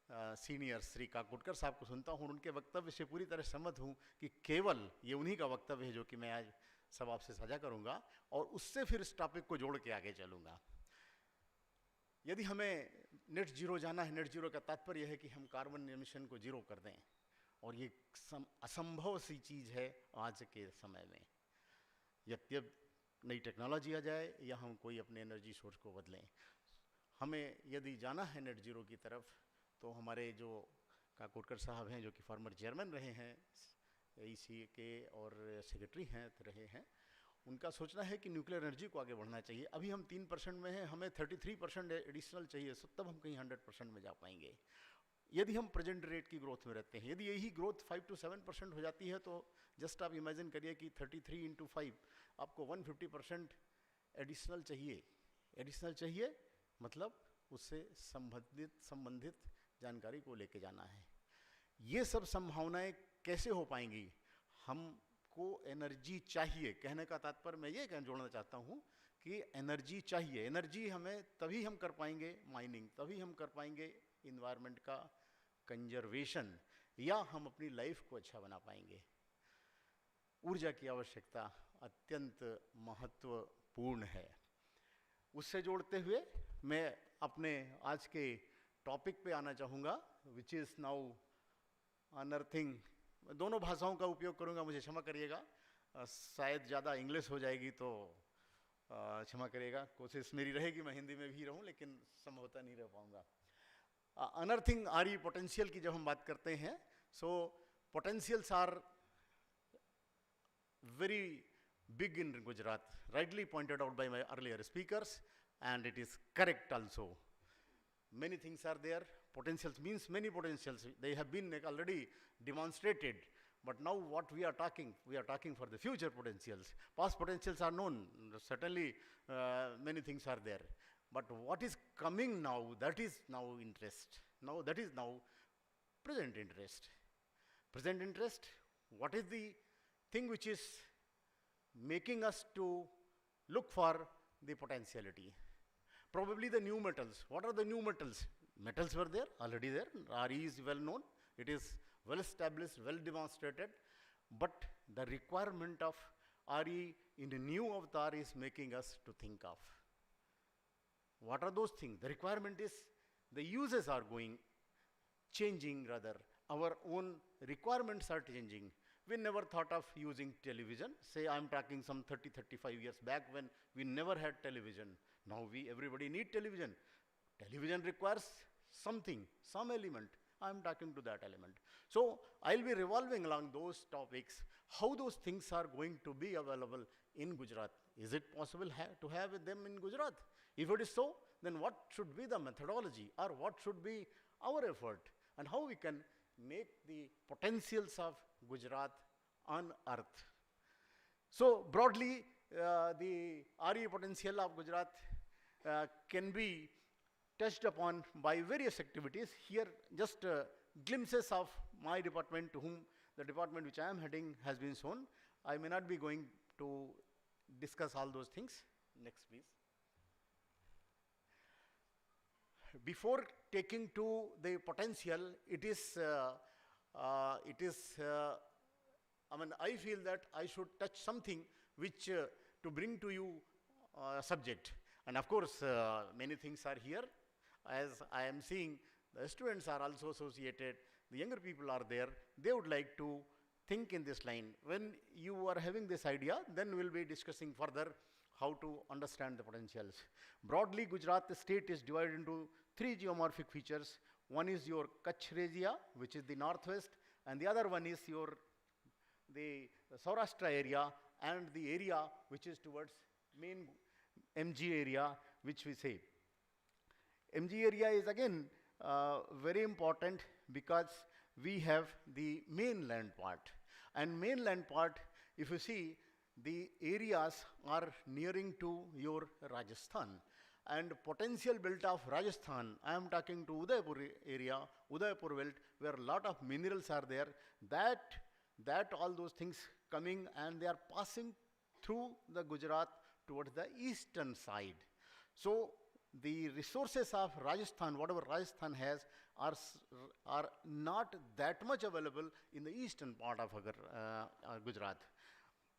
सीनियर श्री काकोडकर साहब को सुनता हूँ, उनके वक्तव्य से पूरी तरह सहमत हूँ कि केवल ये उन्हीं का वक्तव्य है जो कि मैं आज सब आपसे साझा करूँगा और उससे फिर इस टॉपिक को जोड़ के आगे चलूँगा। यदि हमें नेट जीरो जाना है, नेट जीरो का तात्पर्य है कि हम कार्बन एमिशन को जीरो कर दें, और ये असंभव सी चीज़ है आज के समय में। यद्यप नई टेक्नोलॉजी आ जाए या हम कोई अपने एनर्जी सोर्स को बदलें, हमें यदि जाना है नेट जीरो की तरफ, तो हमारे जो काकोडकर साहब हैं जो कि फॉर्मर चेयरमैन रहे हैं AEC के और सेक्रेटरी रहे हैं, उनका सोचना है कि न्यूक्लियर एनर्जी को आगे बढ़ना चाहिए। अभी हम 3% में हैं, हमें 33% एडिशनल चाहिए, तब हम कहीं 100% में जा पाएंगे। यदि हम प्रेजेंट रेट की ग्रोथ में रहते हैं, यदि यही ग्रोथ 5 to 7% हो जाती है, तो जस्ट आप इमेजिन करिए कि 33 into 5 आपको 150% एडिशनल चाहिए, मतलब उससे संबंधित जानकारी को लेके जाना है। ये सब संभावनाएं कैसे हो पाएंगी? हमको एनर्जी चाहिए, कहने का तात्पर्य मैं ये जोड़ना चाहता हूँ कि एनर्जी चाहिए। एनर्जी हमें तभी हम कर पाएंगे माइनिंग, तभी हम कर पाएंगे इन्वायरमेंट का कंजर्वेशन, या हम अपनी लाइफ को अच्छा बना पाएंगे। ऊर्जा की आवश्यकता अत्यंत महत्वपूर्ण है। उससे जोड़ते हुए मैं अपने आज के टॉपिक पे आना चाहूँगा, विच इज़ नाउ अनअर्थिंग। दोनों भाषाओं का उपयोग करूँगा, मुझे क्षमा करिएगा, शायद ज़्यादा इंग्लिश हो जाएगी तो क्षमा करिएगा। कोशिश मेरी रहेगी मैं हिंदी में भी रहूँ, लेकिन संभवतः नहीं रह पाऊँगा। अनअर्थिंग आरी पोटेंशियल की जब हम बात करते हैं, so potentials are very big in Gujarat, rightly pointed out by my earlier speakers, and it is correct also. Many things are there. Potentials means many potentials. They have been already demonstrated. But now what we are talking for the future potentials. Past potentials are known. Certainly many things are there. But what is coming now, that is now interest. Now that is now present interest. Present interest, what is the thing which is making us to look for the potentiality? Probably the new metals. What are the new metals? Metals were there, already there. RE is well known. It is well established, well demonstrated. But the requirement of RE in a new avatar is making us to think of. What are those things? The requirement is, the uses are changing rather. Our own requirements are changing. We never thought of using television. Say I'm talking some 30, 35 years back when we never had television. Now everybody need television. Television requires something, some element. I'm talking to that element. So I'll be revolving along those topics, how those things are going to be available in Gujarat. Is it possible to have them in Gujarat? If it is so, then what should be the methodology, or what should be our effort, and how we can make the potentials of Gujarat unearthed. So broadly, the RE potential of Gujarat can be touched upon by various activities. Here just glimpses of my department, to whom the department which I am heading has been shown. I may not be going to discuss all those things. Next please. Before taking to the potential, I feel that I should touch something which to bring to you a subject. And of course, many things are here. As I am seeing, the students are also associated, the younger people are there. They would like to think in this line. When you are having this idea, then we'll be discussing further how to understand the potentials. Broadly, Gujarat state is divided into 3 geomorphic features. One is your Kutch Regia, which is the northwest, and the other one is the Saurashtra area, and the area which is towards main MG area, which we say. MG area is again very important because we have the mainland part. And mainland part, if you see, the areas are nearing to your Rajasthan. And potential belt of Rajasthan, I am talking to Udaipur area, Udaipur belt, where a lot of minerals are there, that all those things coming, and they are passing through the Gujarat towards the eastern side. So the resources of Rajasthan, whatever Rajasthan has, are not that much available in the eastern part of Gujarat.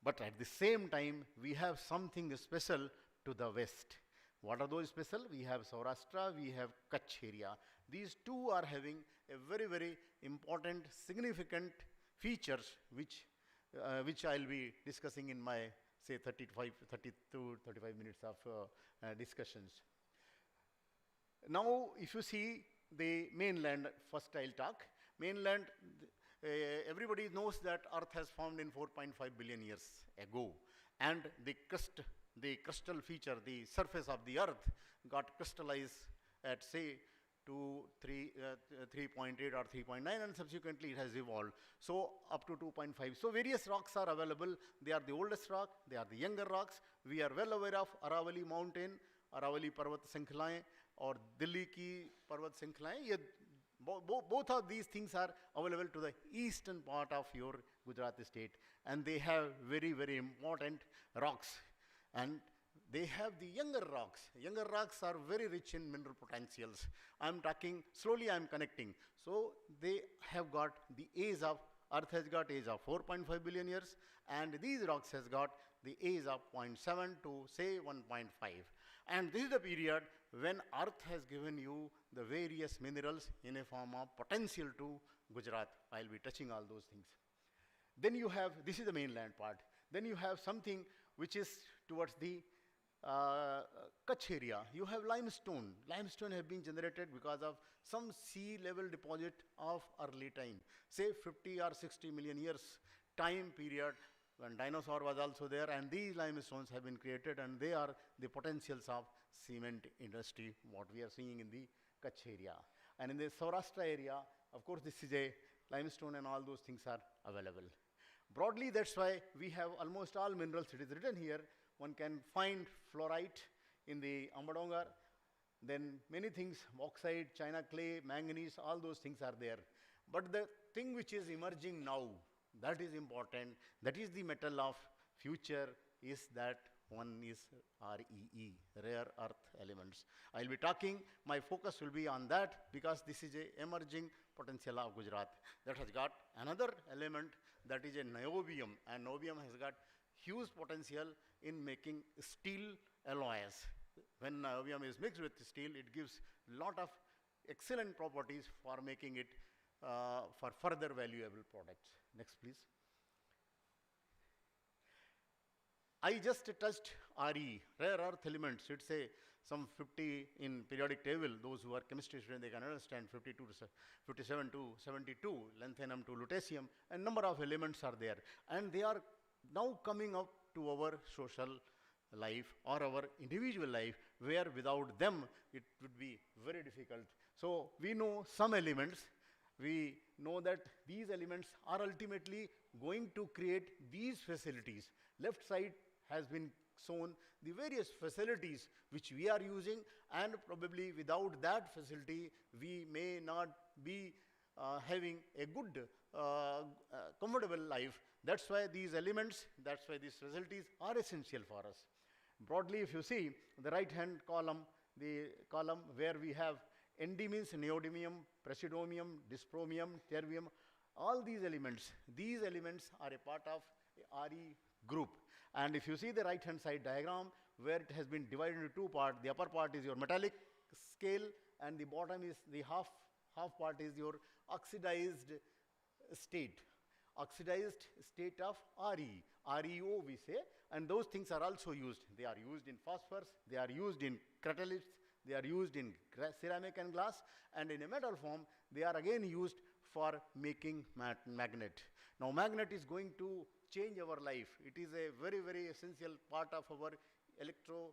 But at the same time, we have something special to the west. What are those special? We have Saurashtra, we have Kutch area. These two are having a very, very important, significant features which I'll be discussing in my, say, 32, 35 minutes of discussions. Now, if you see the mainland, first I'll talk. Mainland, everybody knows that Earth has formed in 4.5 billion years ago. And the crustal feature, the surface of the Earth got crystallized at, say, to 3.8 or 3.9, and subsequently it has evolved. So up to 2.5. So various rocks are available. They are the oldest rock, they are the younger rocks. We are well aware of Aravalli mountain, Aravalli Parvat Shrinkhalaएं, or Delhi ki Parvat Shrinkhalaएं. Both of these things are available to the eastern part of your Gujarat state, and they have very, very important rocks. And they have the younger rocks. Younger rocks are very rich in mineral potentials. I'm talking, slowly I'm connecting. So they have got the age of, Earth has got age of 4.5 billion years, and these rocks has got the age of 0.7 to, say, 1.5. And this is the period when Earth has given you the various minerals in a form of potential to Gujarat. I'll be touching all those things. Then you have, this is the mainland part. Then you have something which is towards the Kutch area. You have limestone. Limestone have been generated because of some sea level deposit of early time. Say 50 or 60 million years time period, when dinosaur was also there, and these limestones have been created, and they are the potentials of cement industry, what we are seeing in the Kutch area. And in the Saurashtra area, of course, this is a limestone and all those things are available. Broadly, that's why we have almost all minerals. It is written here. One can find fluorite in the Ambadongar, then many things, bauxite, china clay, manganese, all those things are there. But the thing which is emerging now, that is important, that is the metal of future, is that one is REE, rare earth elements. I'll be talking, my focus will be on that because this is a emerging potential of Gujarat that has got another element, that is a niobium, and niobium has got huge potential in making steel alloys. When niobium is mixed with steel, it gives lot of excellent properties for making it for further valuable products. Next, please. I just touched RE, rare earth elements. It's a some 50 in periodic table. Those who are chemistry students, they can understand 52 to 57 to 72, lanthanum to lutetium, and number of elements are there. And they are now coming up to our social life or our individual life, where without them it would be very difficult. So we know some elements. We know that these elements are ultimately going to create these facilities. Left side has been shown the various facilities which we are using, and probably without that facility we may not be having a good comfortable life. That's why these elements, that's why these facilities are essential for us. Broadly, if you see the right hand column, the column where we have Nd means neodymium, praseodymium, dysprosium, terbium, all these elements are a part of a RE group. And if you see the right hand side diagram where it has been divided into two parts, the upper part is your metallic scale and the bottom is the half part is your oxidized state. Oxidized state of RE, REO we say, and those things are also used. They are used in phosphorus, they are used in catalysts, they are used in ceramic and glass, and in a metal form, they are again used for making magnet. Now, magnet is going to change our life. It is a very, very essential part of our electrical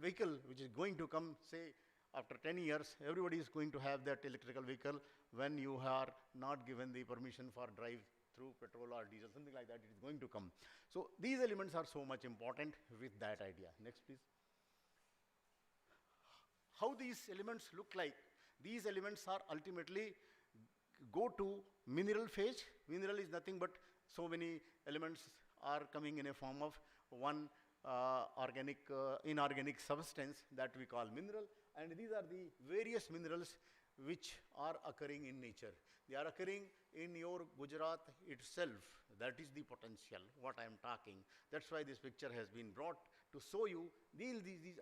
vehicle, which is going to come, say, after 10 years, everybody is going to have that electrical vehicle when you are not given the permission for drive through petrol or diesel, something like that, it is going to come. So these elements are so much important with that idea. Next, please. How these elements look like? These elements are ultimately go to mineral phase. Mineral is nothing but so many elements are coming in a form of one inorganic substance that we call mineral, and these are the various minerals which are occurring in nature. They are occurring in your Gujarat itself. That is the potential, what I am talking. That's why this picture has been brought to show you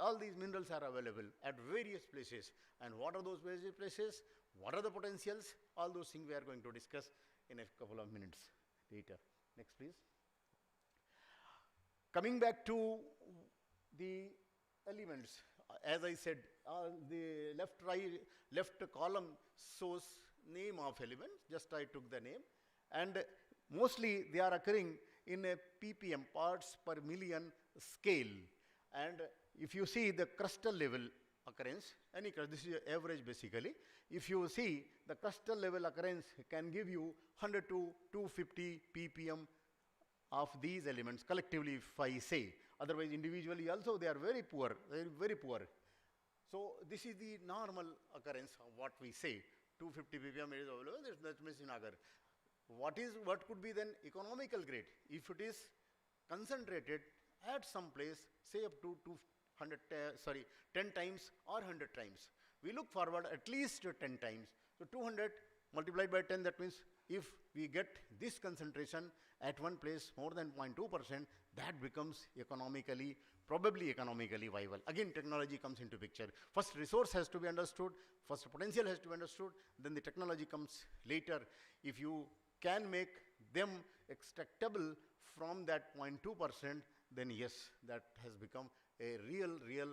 all these minerals are available at various places. And what are those various places? What are the potentials? All those things we are going to discuss in a couple of minutes later. Next, please. Coming back to the elements, as I said, the left column shows name of elements, just I took the name, and mostly they are occurring in a ppm, parts per million scale. And if you see the crustal level occurrence, this is average basically. If you see the crustal level occurrence can give you 100 to 250 ppm of these elements collectively, if I say. Otherwise, individually also they are very poor, very poor. So this is the normal occurrence of what we say. 250 ppm is available, that means in agar. What could be then economical grade? If it is concentrated at some place, say up to 10 times or 100 times. We look forward at least 10 times. So 200 multiplied by 10, that means if we get this concentration at one place more than 0.2%, that becomes probably economically viable. Again, technology comes into picture. First resource has to be understood, first potential has to be understood, then the technology comes later. If you can make them extractable from that 0.2%, then yes, that has become a real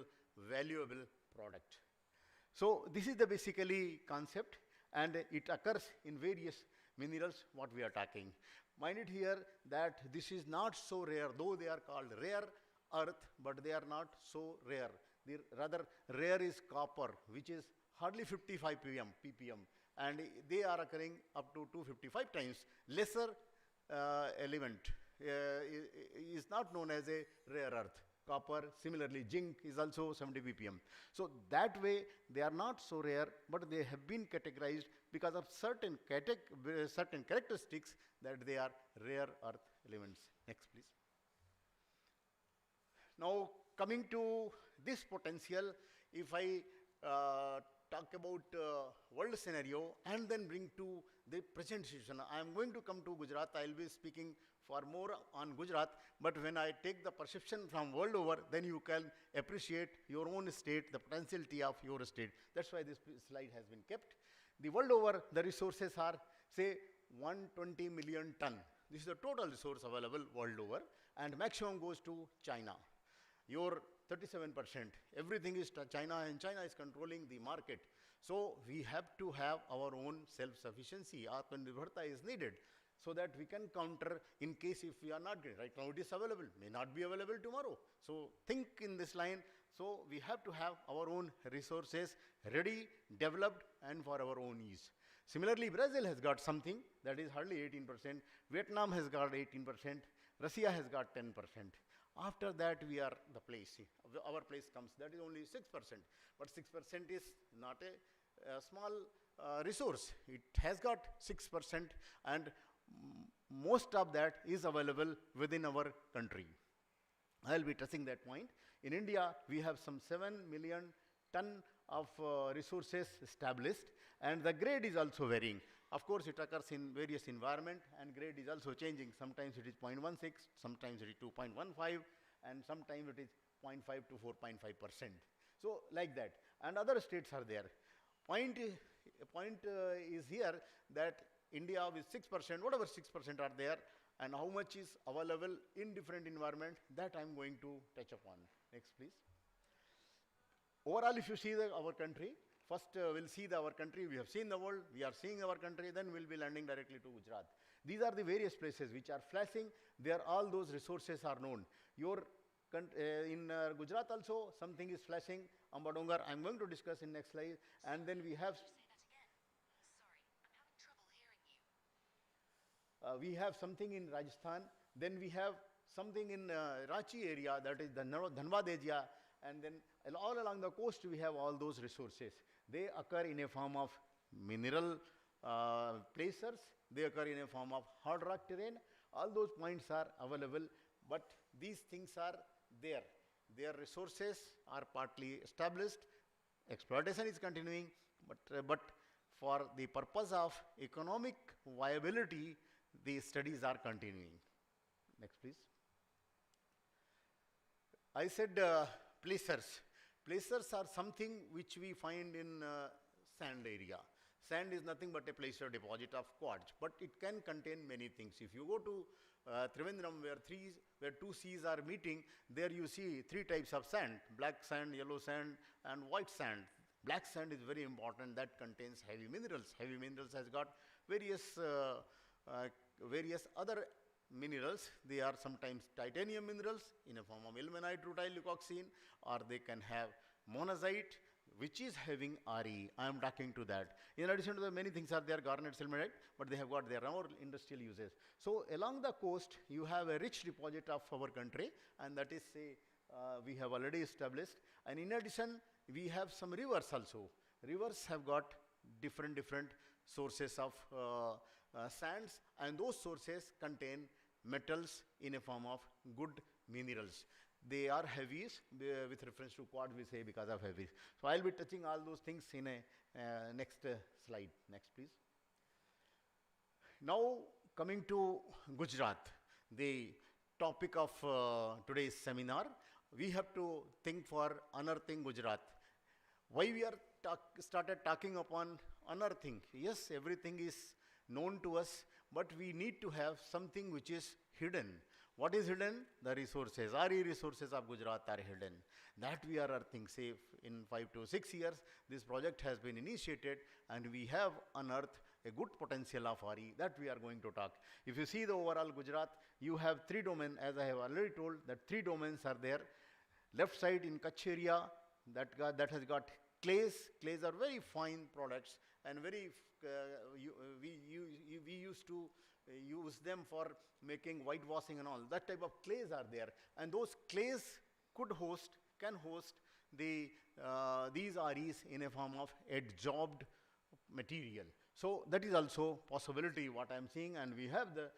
valuable product. So this is the basically concept, and it occurs in various minerals what we are talking. Mind it here that this is not so rare, though they are called rare earth, but they are not so rare. Rather rare is copper, which is hardly 55 ppm, and they are occurring up to 255 times. Lesser element is not known as a rare earth. Copper, similarly zinc is also 70 ppm. So that way they are not so rare, but they have been categorized because of certain characteristics that they are rare earth elements. Next please. Now coming to this potential, if I talk about world scenario and then bring to the present situation, I am going to come to Gujarat. I will be speaking for more on Gujarat, but when I take the perception from world over, then you can appreciate your own state, the potentiality of your state. That's why this slide has been kept. The world over, the resources are say 120 million ton. This is the total resource available world over, and maximum goes to China. Your 37%, everything is China, and China is controlling the market. So we have to have our own self-sufficiency. Atmanirbharta is needed so that we can counter in case if we are not getting. Right now it is available, may not be available tomorrow. So think in this line. So we have to have our own resources ready, developed, and for our own use. Similarly, Brazil has got something that is hardly 18%. Vietnam has got 18%. Russia has got 10%. After that, we are the place. Our place comes. That is only 6%. But 6% is not a small resource. It has got 6%, and most of that is available within our country. I will be touching that point. In India, we have some 7 million ton of resources established, and the grade is also varying. Of course, it occurs in various environment, and grade is also changing. Sometimes it is 0.16, sometimes it is 2.15, and sometimes it is 0.5 to 4.5%. So like that, and other states are there. Point is here that India with 6%, whatever 6% are there, and how much is available in different environment, that I am going to touch upon. Next, please. Overall, if you see our country, first we'll see our country. We have seen the world, we are seeing our country, then we'll be landing directly to Gujarat. These are the various places which are flashing. There, all those resources are known. In Gujarat also, something is flashing. Ambadongar, I'm going to discuss in next slide. And then we have... we have something in Rajasthan. Then we have something in Ranchi area, that is the Dhanbad area. And then all along the coast, we have all those resources. They occur in a form of mineral placers. They occur in a form of hard rock terrain. All those points are available, but these things are there. Their resources are partly established. Exploitation is continuing, but for the purpose of economic viability, the studies are continuing. Next, please. I said placers. Placers are something which we find in sand area. Sand is nothing but a placer deposit of quartz, but it can contain many things. If you go to Trivandrum, where two seas are meeting, there you see three types of sand: black sand, yellow sand, and white sand. Black sand is very important. That contains heavy minerals. Heavy minerals has got various other minerals. They are sometimes titanium minerals in a form of ilmenite, rutile, leucoxene, or they can have monazite, which is having Re. I am talking to that. In addition to the many things are there, garnet, silverite, but they have got their own industrial uses. So along the coast, you have a rich deposit of our country, and that is we have already established. And in addition, we have some rivers also. Rivers have got different sources of sands, and those sources contain metals in a form of good minerals. They are heavies, with reference to quartz we say because of heavies. So I'll be touching all those things in a next slide. Next, please. Now coming to Gujarat, the topic of today's seminar, we have to think for unearthing Gujarat. Why we are started talking upon unearthing? Yes, everything is known to us, but we need to have something which is hidden. What is hidden? The resources. Re resources of Gujarat are hidden. That we are earthing. Say in 5 to 6 years, this project has been initiated, and we have unearthed a good potential of RE, that we are going to talk. If you see the overall Gujarat, you have 3 domains, as I have already told, that 3 domains are there. Left side in Kutch area, that has got clays. Clays are very fine products and very, we used to use them for making whitewashing and all. That type of clays are there. And those clays can host these REs in a form of adsorbed material. So that is also possibility what I am seeing, and we have the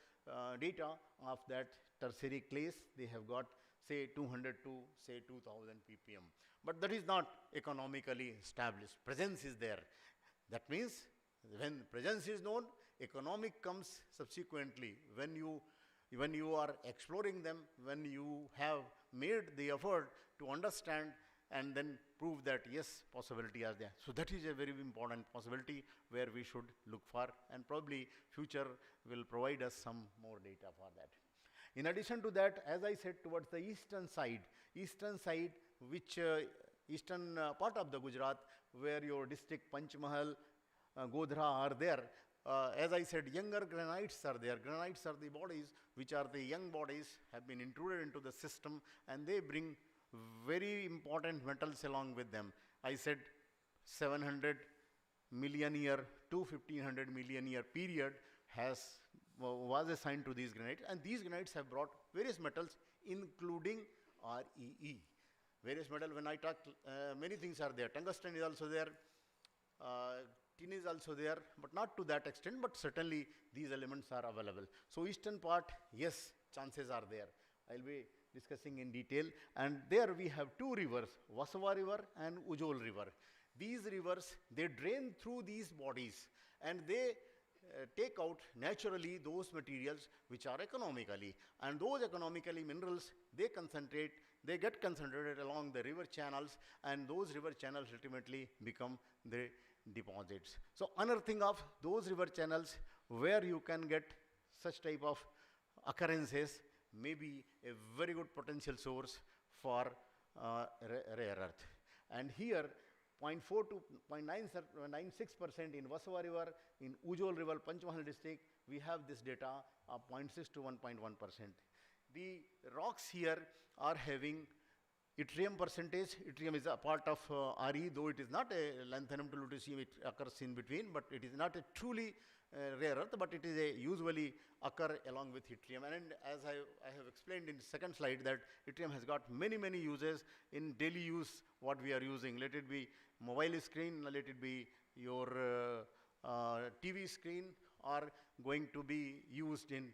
data of that tertiary clays. They have got say 200 to say 2000 ppm. But that is not economically established. Presence is there. That means when presence is known, economic comes subsequently. When you are exploring them, when you have made the effort to understand and then prove that yes, possibility are there. So that is a very important possibility where we should look for, and probably future will provide us some more data for that. In addition to that, as I said, towards the eastern side, which eastern part of the Gujarat, where your district Panchmahal, Godhra are there, as I said, younger granites are there. Granites are the bodies which are the young bodies, have been intruded into the system, and they bring very important metals along with them. I said 700 million year to 1500 million year period was assigned to these granites, and these granites have brought various metals, including REE. Various metal, when I talk, many things are there. Tungsten is also there, tin is also there, but not to that extent, but certainly these elements are available. So eastern part, yes, chances are there. I'll be discussing in detail, and there we have 2 rivers, Vasava river and Ujol river. These rivers, they drain through these bodies, and they take out naturally those materials which are economically, and those economically minerals, they get concentrated along the river channels, and those river channels ultimately become the deposits. So unearthing of those river channels where you can get such type of occurrences may be a very good potential source for rare earth. And here 0.4 to 0.96% in Vasava river, in Ujol river, Panchmahal district, we have this data of 0.6 to 1.1%. The rocks here are having yttrium percentage. Yttrium is a part of RE, though it is not a lanthanum to lutetium, it occurs in between, but it is not a truly rare earth, but it is a usually occur along with yttrium. And as I have explained in the second slide, that yttrium has got many uses in daily use, what we are using. Let it be mobile screen, let it be your TV screen, or going to be used in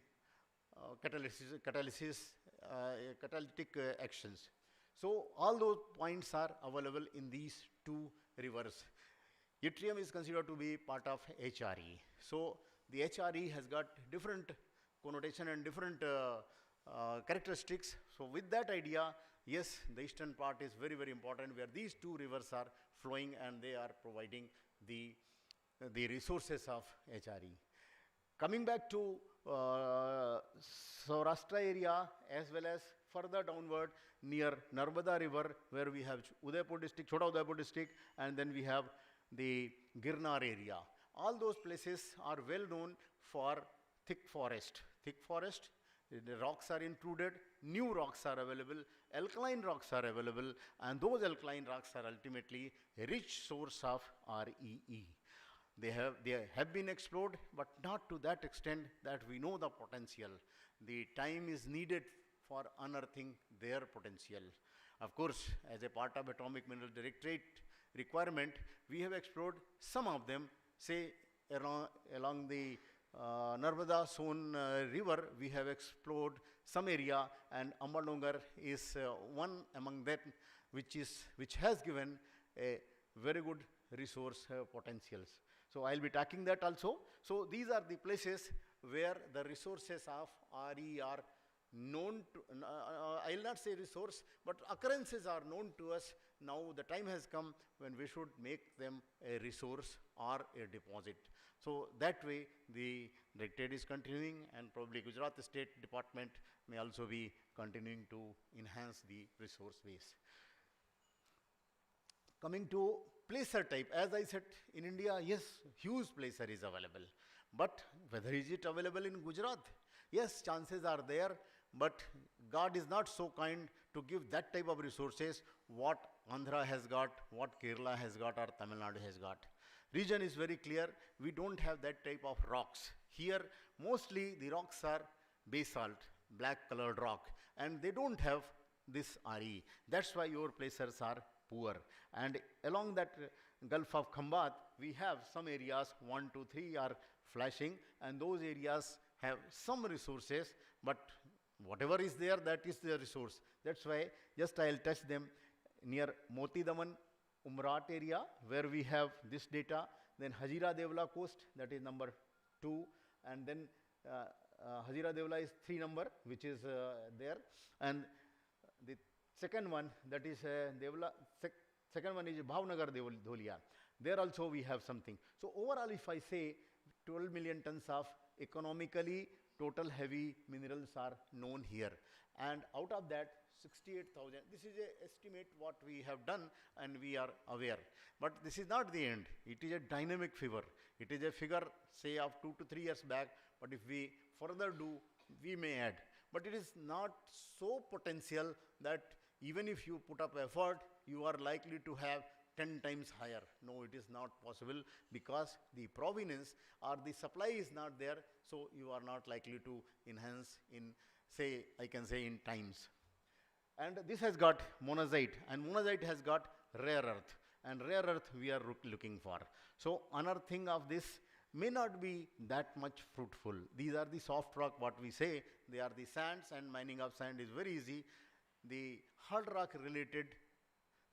catalytic actions. So all those points are available in these 2 rivers. Yttrium is considered to be part of HRE. So the HRE has got different connotation and different characteristics. So with that idea, yes, the eastern part is very important, where these 2 rivers are flowing and they are providing the resources of HRE. Coming back to Saurashtra area, as well as further downward near Narmada river, where we have Udaipur district, Chota Udaipur district, and then we have the Girnar area. All those places are well known for thick forest. Thick forest, the rocks are intruded, new rocks are available, alkaline rocks are available, and those alkaline rocks are ultimately a rich source of REE. They have been explored, but not to that extent that we know the potential. The time is needed for unearthing their potential. Of course, as a part of Atomic Mineral Directorate requirement, we have explored some of them, say along the Narmada Son river, we have explored some area, and Ambadongar is one among them, which has given a very good resource potentials. So I'll be talking that also. So these are the places where the resources of RE are known to, I'll not say resource, but occurrences are known to us. Now the time has come when we should make them a resource or a deposit. So that way the directorate is continuing, and probably Gujarat State Department may also be continuing to enhance the resource base. Coming to placer type, as I said, in India, yes, huge placer is available. But whether is it available in Gujarat? Yes, chances are there, but God is not so kind to give that type of resources what Andhra has got, what Kerala has got, or Tamil Nadu has got. Region is very clear, we don't have that type of rocks. Here, mostly the rocks are basalt, black colored rock, and they don't have this RE. That's why your placers are poor. And along that Gulf of Khambat, we have some areas, 1, 2, 3 are flashing, and those areas have some resources, but whatever is there, that is the resource. That's why just I'll touch them near Moti Daman, Umrat area, where we have this data, then Hazira Devla coast, that is number 2, and then Hazira Devla is 3 number, which is there, and the second one, that is second one is Bhavnagar Dholia. There also we have something. So overall, if I say 12 million tons of economically total heavy minerals are known here, and out of that 68,000, this is a estimate what we have done and we are aware. But this is not the end. It is a dynamic figure. It is a figure, say, of 2 to 3 years back, but if we further do, we may add. But it is not so potential that even if you put up effort, you are likely to have 10 times higher. No, it is not possible, because the provenance or the supply is not there, so you are not likely to enhance in, say, I can say in times. And this has got monazite, and monazite has got rare earth, and rare earth we are looking for. So unearthing of this may not be that much fruitful. These are the soft rock, what we say, they are the sands, and mining of sand is very easy. The hard rock related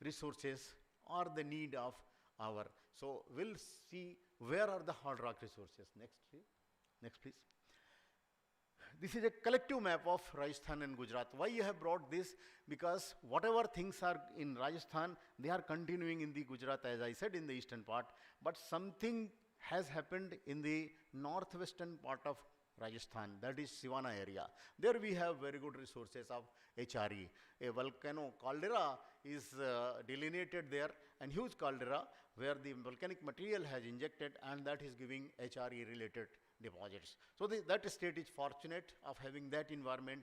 resources are the need of our. So we'll see where are the hard rock resources. Next, please. Next, please. This is a collective map of Rajasthan and Gujarat. Why you have brought this? Because whatever things are in Rajasthan, they are continuing in the Gujarat, as I said, in the eastern part. But something has happened in the northwestern part of Rajasthan, that is Sivana area. There we have very good resources of HRE. A volcano caldera is delineated there, and huge caldera where the volcanic material has injected, and that is giving HRE related deposits. So that state is fortunate of having that environment.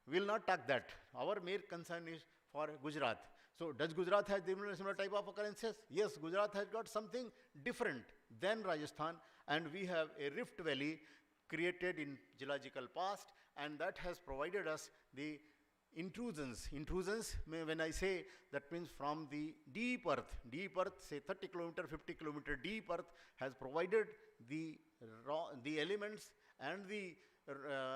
We will not talk that. Our main concern is for Gujarat. So does Gujarat have similar type of occurrences? Yes, Gujarat has got something different than Rajasthan, and we have a rift valley created in geological past, and that has provided us the intrusions. Intrusions, when I say, that means from the deep earth, say 30 kilometer, 50 kilometer deep earth has provided the elements and the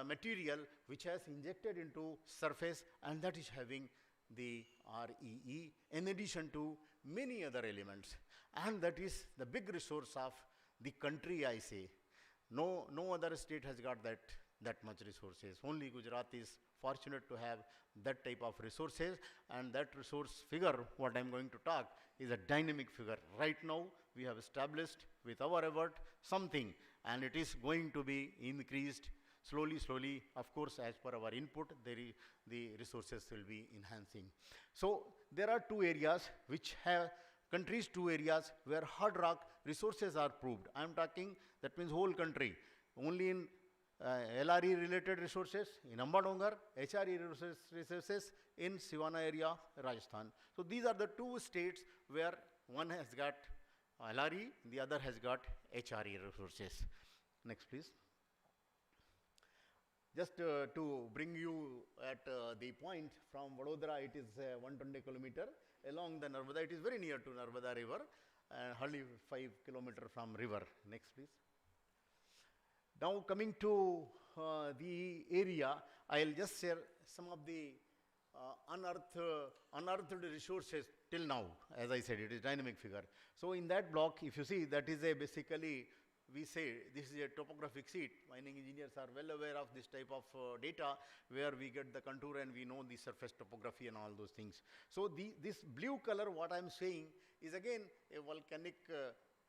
material which has injected into surface, and that is having the REE in addition to many other elements, and that is the big resource of the country, I say. No other state has got that much resources. Only Gujarat is fortunate to have that type of resources, and that resource figure, what I am going to talk, is a dynamic figure. Right now, we have established with our effort something, and it is going to be increased slowly. Of course, as per our input, the resources will be enhancing. So there are two areas which have two areas where hard rock resources are proved. I am talking, that means whole country. Only in LRE related resources in Amba Dongar, HRE resources in Sivana area, Rajasthan. So these are the two states where one has got LRE, the other has got HRE resources. Next, please. Just to bring you at the point, from Vadodara it is 120 kilometer along the Narmada. It is very near to Narmada river, hardly 5 kilometer from river. Next, please. Now coming to the area, I'll just share some of the unearthed resources till now. As I said, it is dynamic figure. So in that block, if you see, that is a basically, we say this is a topographic sheet. Mining engineers are well aware of this type of data, where we get the contour and we know the surface topography and all those things. So this blue color, what I'm saying, is again a volcanic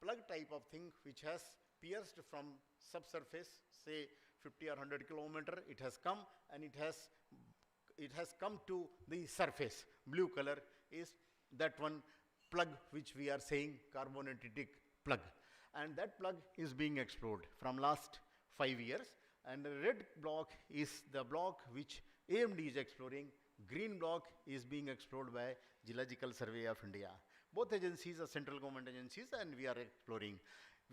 plug type of thing which has pierced from subsurface, say 50 or 100 kilometer. It has come and it has come to the surface. Blue color is that one plug which we are saying carbonatic plug. And that plug is being explored from last 5 years. And the red block is the block which AMD is exploring. Green block is being explored by Geological Survey of India. Both agencies are central government agencies, and we are exploring.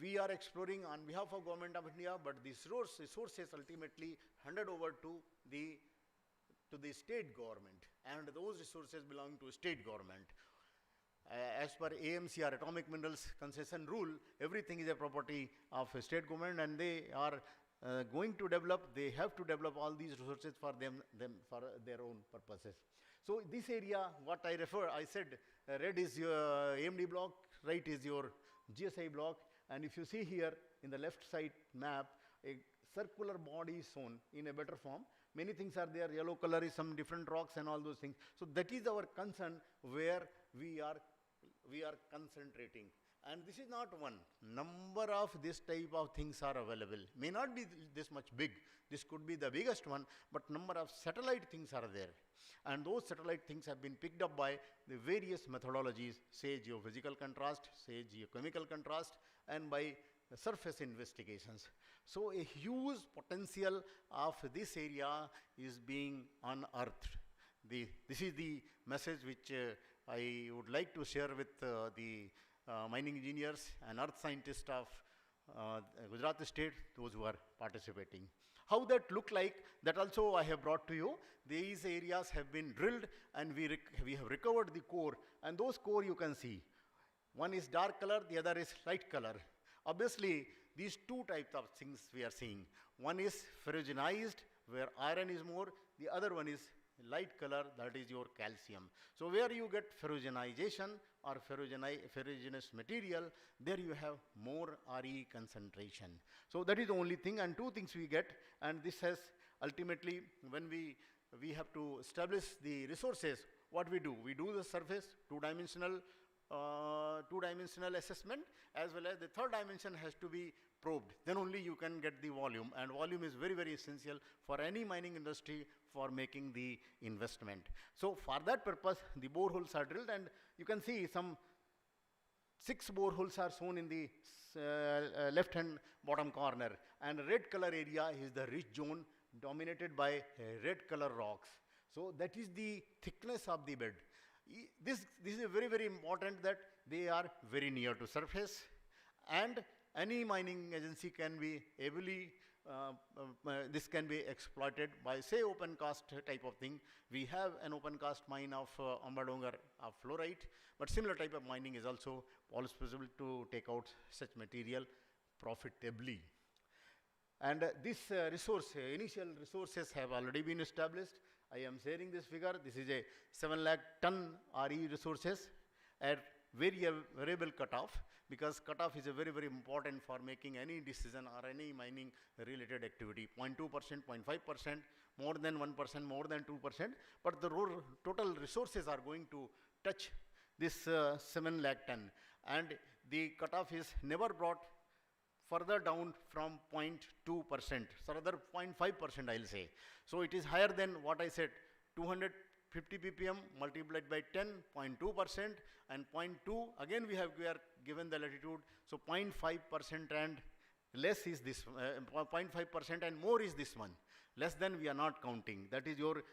We are exploring on behalf of Government of India, but the resources ultimately handed over to the state government, and those resources belong to state government. As per AMCR, Atomic Minerals Concession Rule, everything is a property of a state government, and they are going to develop, they have to develop all these resources for them for their own purposes. So this area, what I said, red is your AMD block, right is your GSI block, and if you see here in the left side map, a circular body is shown in a better form. Many things are there, yellow color is some different rocks and all those things. So that is our concern where we are concentrating. And this is not one. Number of this type of things are available. May not be this much big. This could be the biggest one, but number of satellite things are there. And those satellite things have been picked up by the various methodologies, say geophysical contrast, say geochemical contrast, and by surface investigations. So a huge potential of this area is being unearthed. This is the message which I would like to share with the mining engineers and earth scientists of Gujarat state, those who are participating. How that look like, that also I have brought to you. These areas have been drilled, and we have recovered the core, and those core you can see. One is dark color, the other is light color. Obviously, these two types of things we are seeing. One is ferruginized, where iron is more, the other one is light color, that is your calcium. So where you get ferruginization or ferruginous material, there you have more Re concentration. So that is the only thing, and two things we get, and this has ultimately, when we have to establish the resources, what we do? We do the surface, two-dimensional assessment, as well as the third dimension has to be probed. Then only you can get the volume, and volume is very, very essential for any mining industry for making the investment. So for that purpose, the boreholes are drilled, and you can see some 6 boreholes are shown in the left hand bottom corner, and red color area is the rich zone dominated by red color rocks. So that is the thickness of the bed. This is very, very important that they are very near to surface, and any mining agency can be this can be exploited by, say, open cast type of thing. We have an open cast mine of Ambadongar of fluorite, but similar type of mining is also possible to take out such material profitably. And this initial resources have already been established. I am sharing this figure. This is a 7 lakh ton Re resources at variable cutoff, because cutoff is a very, very important for making any decision or any mining related activity. 0.2%, 0.5%, more than 1%, more than 2%, but the total resources are going to touch this 7 lakh ton, and the cutoff is never brought further down from 0.2%, so rather 0.5% I'll say. So it is higher than what I said, 250 ppm multiplied by 10, 0.2%, and 0.2, again we are given the latitude, so 0.5% and less is this, 0.5% and more is this one. Less than we are not counting. That is your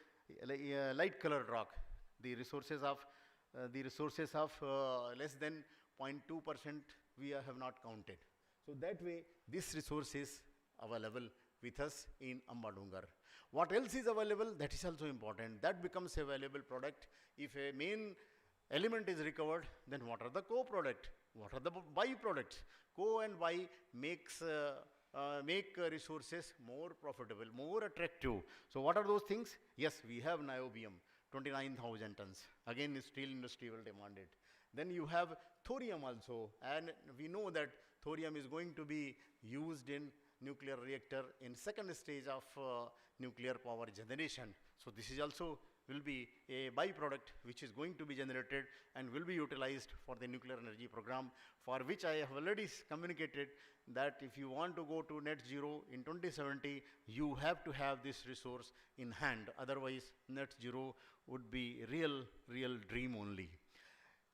light colored rock. The resources of less than 0.2% we have not counted. So that way, this resource is available with us in Ambadongar. What else is available? That is also important. That becomes a valuable product. If a main element is recovered, then what are the co-product? What are the byproducts? Co and by make resources more profitable, more attractive. So what are those things? Yes, we have niobium, 29,000 tons. Again, the steel industry will demand it. Then you have thorium also, and we know that thorium is going to be used in nuclear reactor in second stage of nuclear power generation. So this is also will be a byproduct which is going to be generated and will be utilized for the nuclear energy program, for which I have already communicated that if you want to go to net zero in 2070, you have to have this resource in hand. Otherwise, net zero would be real dream only.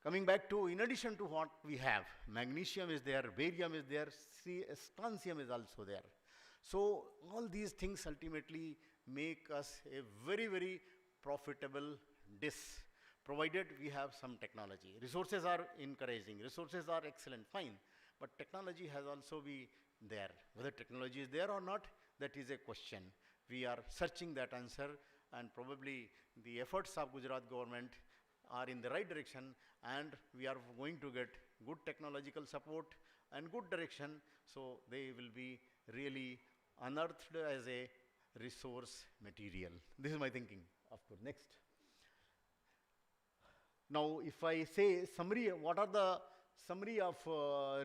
Coming back to, in addition to what we have, magnesium is there, barium is there, strontium is also there. So all these things ultimately make us a very, very profitable dish, provided we have some technology. Resources are encouraging, resources are excellent, fine, but technology has also be there. Whether technology is there or not, that is a question. We are searching that answer, and probably the efforts of Gujarat government are in the right direction, and we are going to get good technological support and good direction, so they will be really unearthed as a resource material. This is my thinking. Of course, next. Now, if I say summary, what are the summary of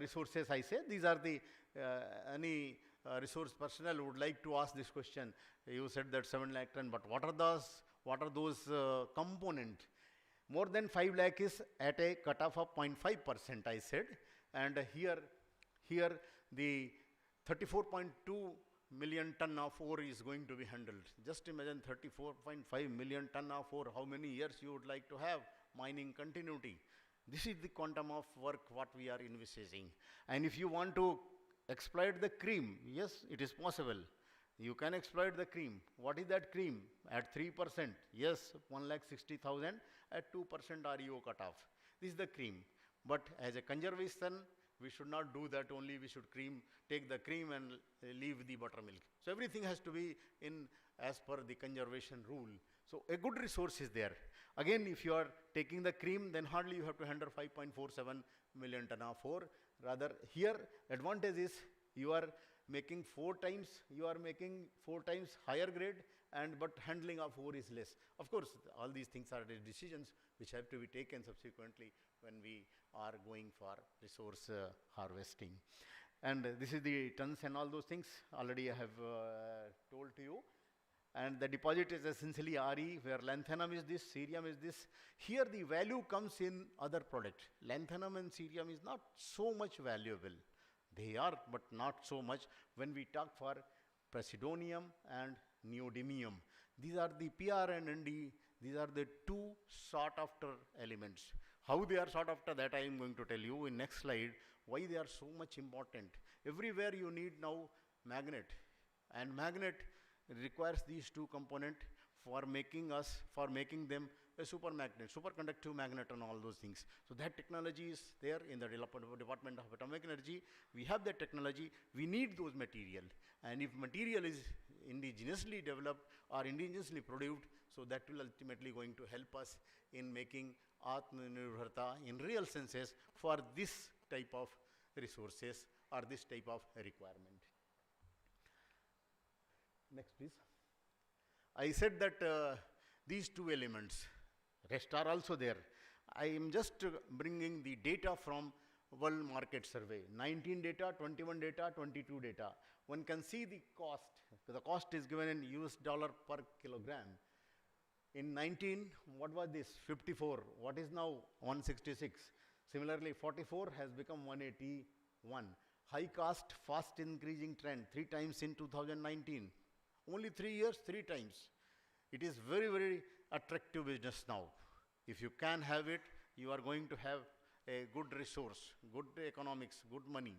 resources I say? These are the, any resource personnel would like to ask this question. You said that 7 lakh ton, but what are those component? More than 5 lakh is at a cutoff of 0.5%, I said, and here the 34.2 million ton of ore is going to be handled. Just imagine 34.5 million ton of ore, how many years you would like to have mining continuity. This is the quantum of work what we are envisaging. And if you want to exploit the cream, yes, it is possible. You can exploit the cream. What is that cream? At 3%, yes, 1,60,000 at 2% REO cutoff. This is the cream. But as a conservation, we should not do that only. We should take the cream and leave the buttermilk. So everything has to be in as per the conservation rule. So a good resource is there. Again, if you are taking the cream, then hardly you have to handle 5.47 million ton of ore. Rather, here advantage is you are making 4 times higher grade, but handling of ore is less. Of course, all these things are the decisions which have to be taken subsequently when we are going for resource harvesting. And this is the tons and all those things already I have told to you. And the deposit is essentially RE, where lanthanum is this, cerium is this. Here the value comes in other product. Lanthanum and cerium is not so much valuable. They are, but not so much when we talk for praseodymium and neodymium. These are the PR and ND. These are the 2 sought after elements. How they are sought after, that I am going to tell you in next slide, why they are so much important. Everywhere you need now magnet, and magnet requires these 2 components for making them a superconductive magnet and all those things. So that technology is there in the Department of Atomic Energy. We have that technology. We need those material. And if material is indigenously developed or indigenously produced, so that will ultimately going to help us in making Atmanirbharta in real senses for this type of resources or this type of requirement. Next, please. I said that these 2 elements, rest are also there. I am just bringing the data from World Market Survey, 19 data, 21 data, 22 data. One can see the cost. The cost is given in US dollar per kilogram. In 19, what was this? 54. What is now? 166. Similarly, 44 has become 181. High cost, fast increasing trend, 3 times in 2019. Only 3 years, 3 times. It is very, very attractive business now. If you can have it, you are going to have a good resource, good economics, good money.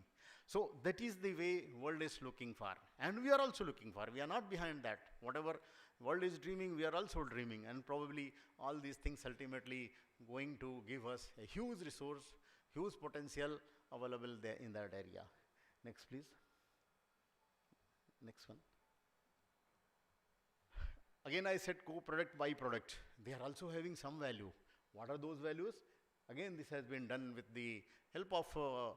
So that is the way world is looking for. And we are also looking for. We are not behind that. Whatever world is dreaming, we are also dreaming. And probably all these things ultimately going to give us a huge resource, huge potential available there in that area. Next, please. Next one. Again, I said co-product, byproduct. They are also having some value. What are those values? Again, this has been done with the help of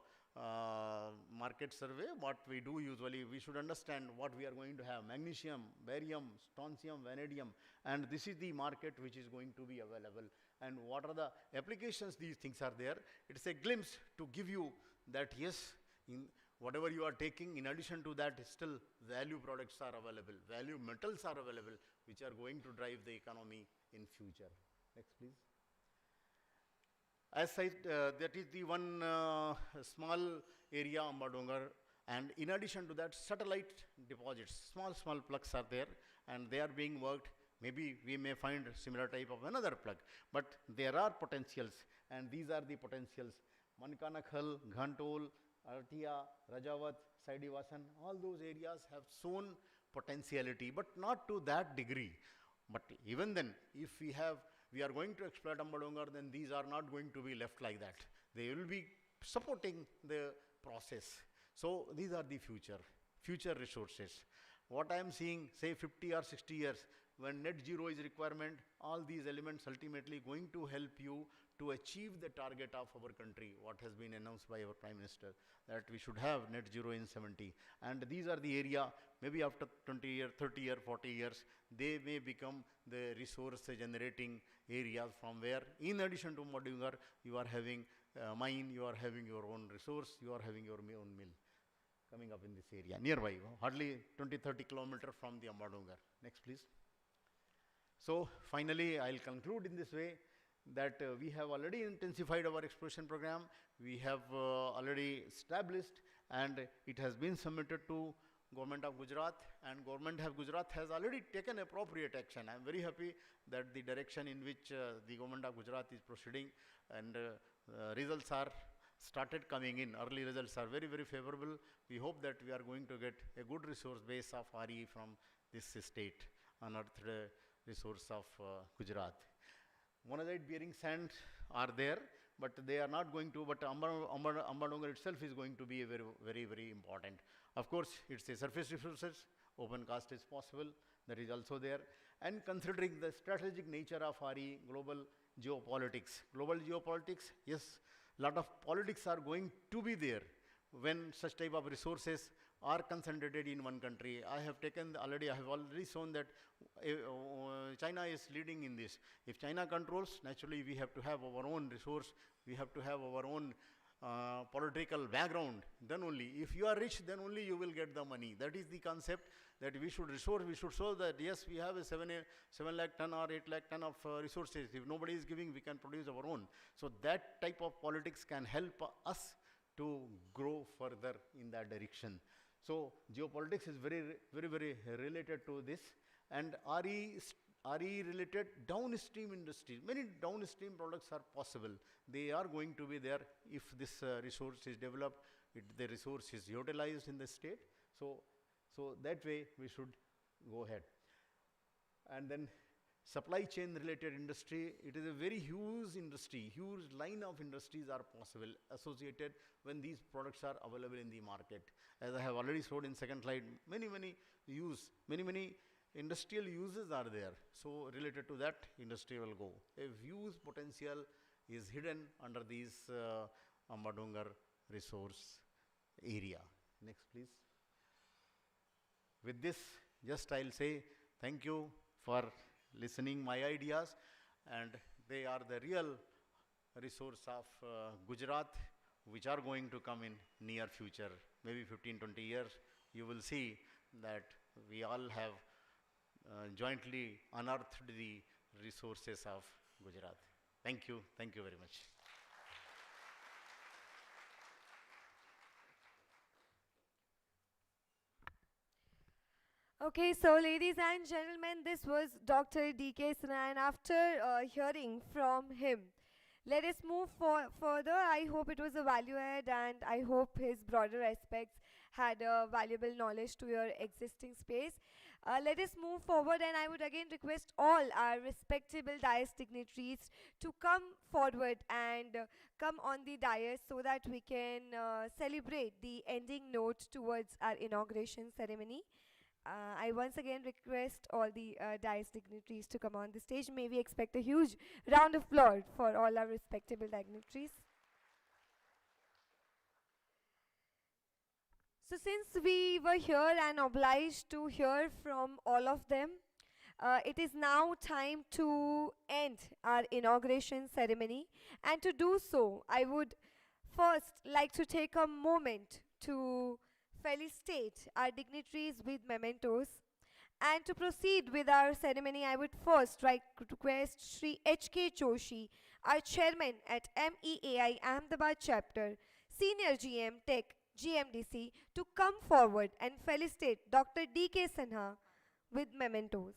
market survey. What we do usually, we should understand what we are going to have. Magnesium, barium, strontium, vanadium. And this is the market which is going to be available. And what are the applications these things are there. It's a glimpse to give you that yes, in whatever you are taking, in addition to that, still value products are available, value metals are available, which are going to drive the economy in future. Next, please. As I, that is the one small area, Ambadongar, and in addition to that, satellite deposits, small plugs are there, and they are being worked Maybe we may find similar type of another plug, but there are potentials, and these are the potentials. Mankanakhal, Ghantol, Artia, Rajawat, Saidivasan, all those areas have shown potentiality, but not to that degree. But even then, if we are going to exploit Ambadongar, then these are not going to be left like that. They will be supporting the process. So these are the future resources. What I am seeing, say 50 or 60 years, when net zero is requirement, all these elements ultimately going to help you to achieve the target of our country, what has been announced by our Prime Minister, that we should have net zero in 70. And these are the area, maybe after 20 years, 30 years, 40 years, they may become the resource generating areas from where, in addition to Madungar, you are having mine, you are having your own resource, you are having your own mill coming up in this area, nearby, hardly 20-30 kilometers from the Ambadungar. Next, please. So finally, I'll conclude in this way that we have already intensified our exploration program. We have already established, and it has been submitted to Government of Gujarat, and Government of Gujarat has already taken appropriate action. I am very happy that the direction in which the Government of Gujarat is proceeding, and results are started coming in. Early results are very, very favorable. We hope that we are going to get a good resource base of RE from this state, unearthed resource of Gujarat. Monazite bearing sands are there, but they are not going to, but Ambadongar itself is going to be a very, very, very important. Of course, it's a surface resources, open cast is possible, that is also there. And considering the strategic nature of RE, global geopolitics, yes, lot of politics are going to be there when such type of resources are concentrated in one country. I have already shown that China is leading in this. If China controls, naturally we have to have our own resource, we have to have our own political background, then only. If you are rich, then only you will get the money. That is the concept, that we should show that yes, we have a 7 lakh ton or 8 lakh ton of resources. If nobody is giving, we can produce our own. So that type of politics can help us to grow further in that direction. So geopolitics is very, very, very related to this, and RE related downstream industries. Many downstream products are possible. They are going to be there if this resource is developed, the resource is utilized in the state. So that way we should go ahead. And then supply chain related industry, it is a very huge industry, huge line of industries are possible associated when these products are available in the market. As I have already showed in second slide, many industrial uses are there. So related to that, industry will go. A huge potential is hidden under these Ambadongar resource area. Next, please. With this, just I'll say thank you for listening my ideas, and they are the real resource of Gujarat, which are going to come in near future, maybe 15-20 years. You will see that we all have jointly unearthed the resources of Gujarat. Thank you very much. Okay, so ladies and gentlemen, this was Dr. D.K.Sinha, and after hearing from him, let us move further. I hope it was a value add, and I hope his broader aspects had a valuable knowledge to your existing space. Let us move forward, and I would again request all our respectable dais dignitaries to come forward and come on the dais so that we can celebrate the ending note towards our inauguration ceremony. I once again request all the dais dignitaries to come on the stage. May we expect a huge round of applause for all our respectable dignitaries. So since we were here and obliged to hear from all of them, it is now time to end our inauguration ceremony. And to do so, I would first like to take a moment to felicitate our dignitaries with mementos. And to proceed with our ceremony, I would first request Shri H.K. Joshi, our chairman at MEAI Ahmedabad chapter, Senior GM Tech, GMDC, to come forward and felicitate Dr. D.K. Sinha with mementos.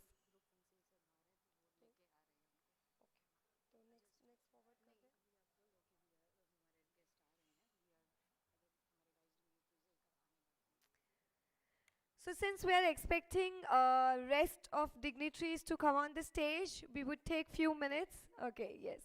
So since we are expecting rest of dignitaries to come on the stage, we would take few minutes. Okay, yes.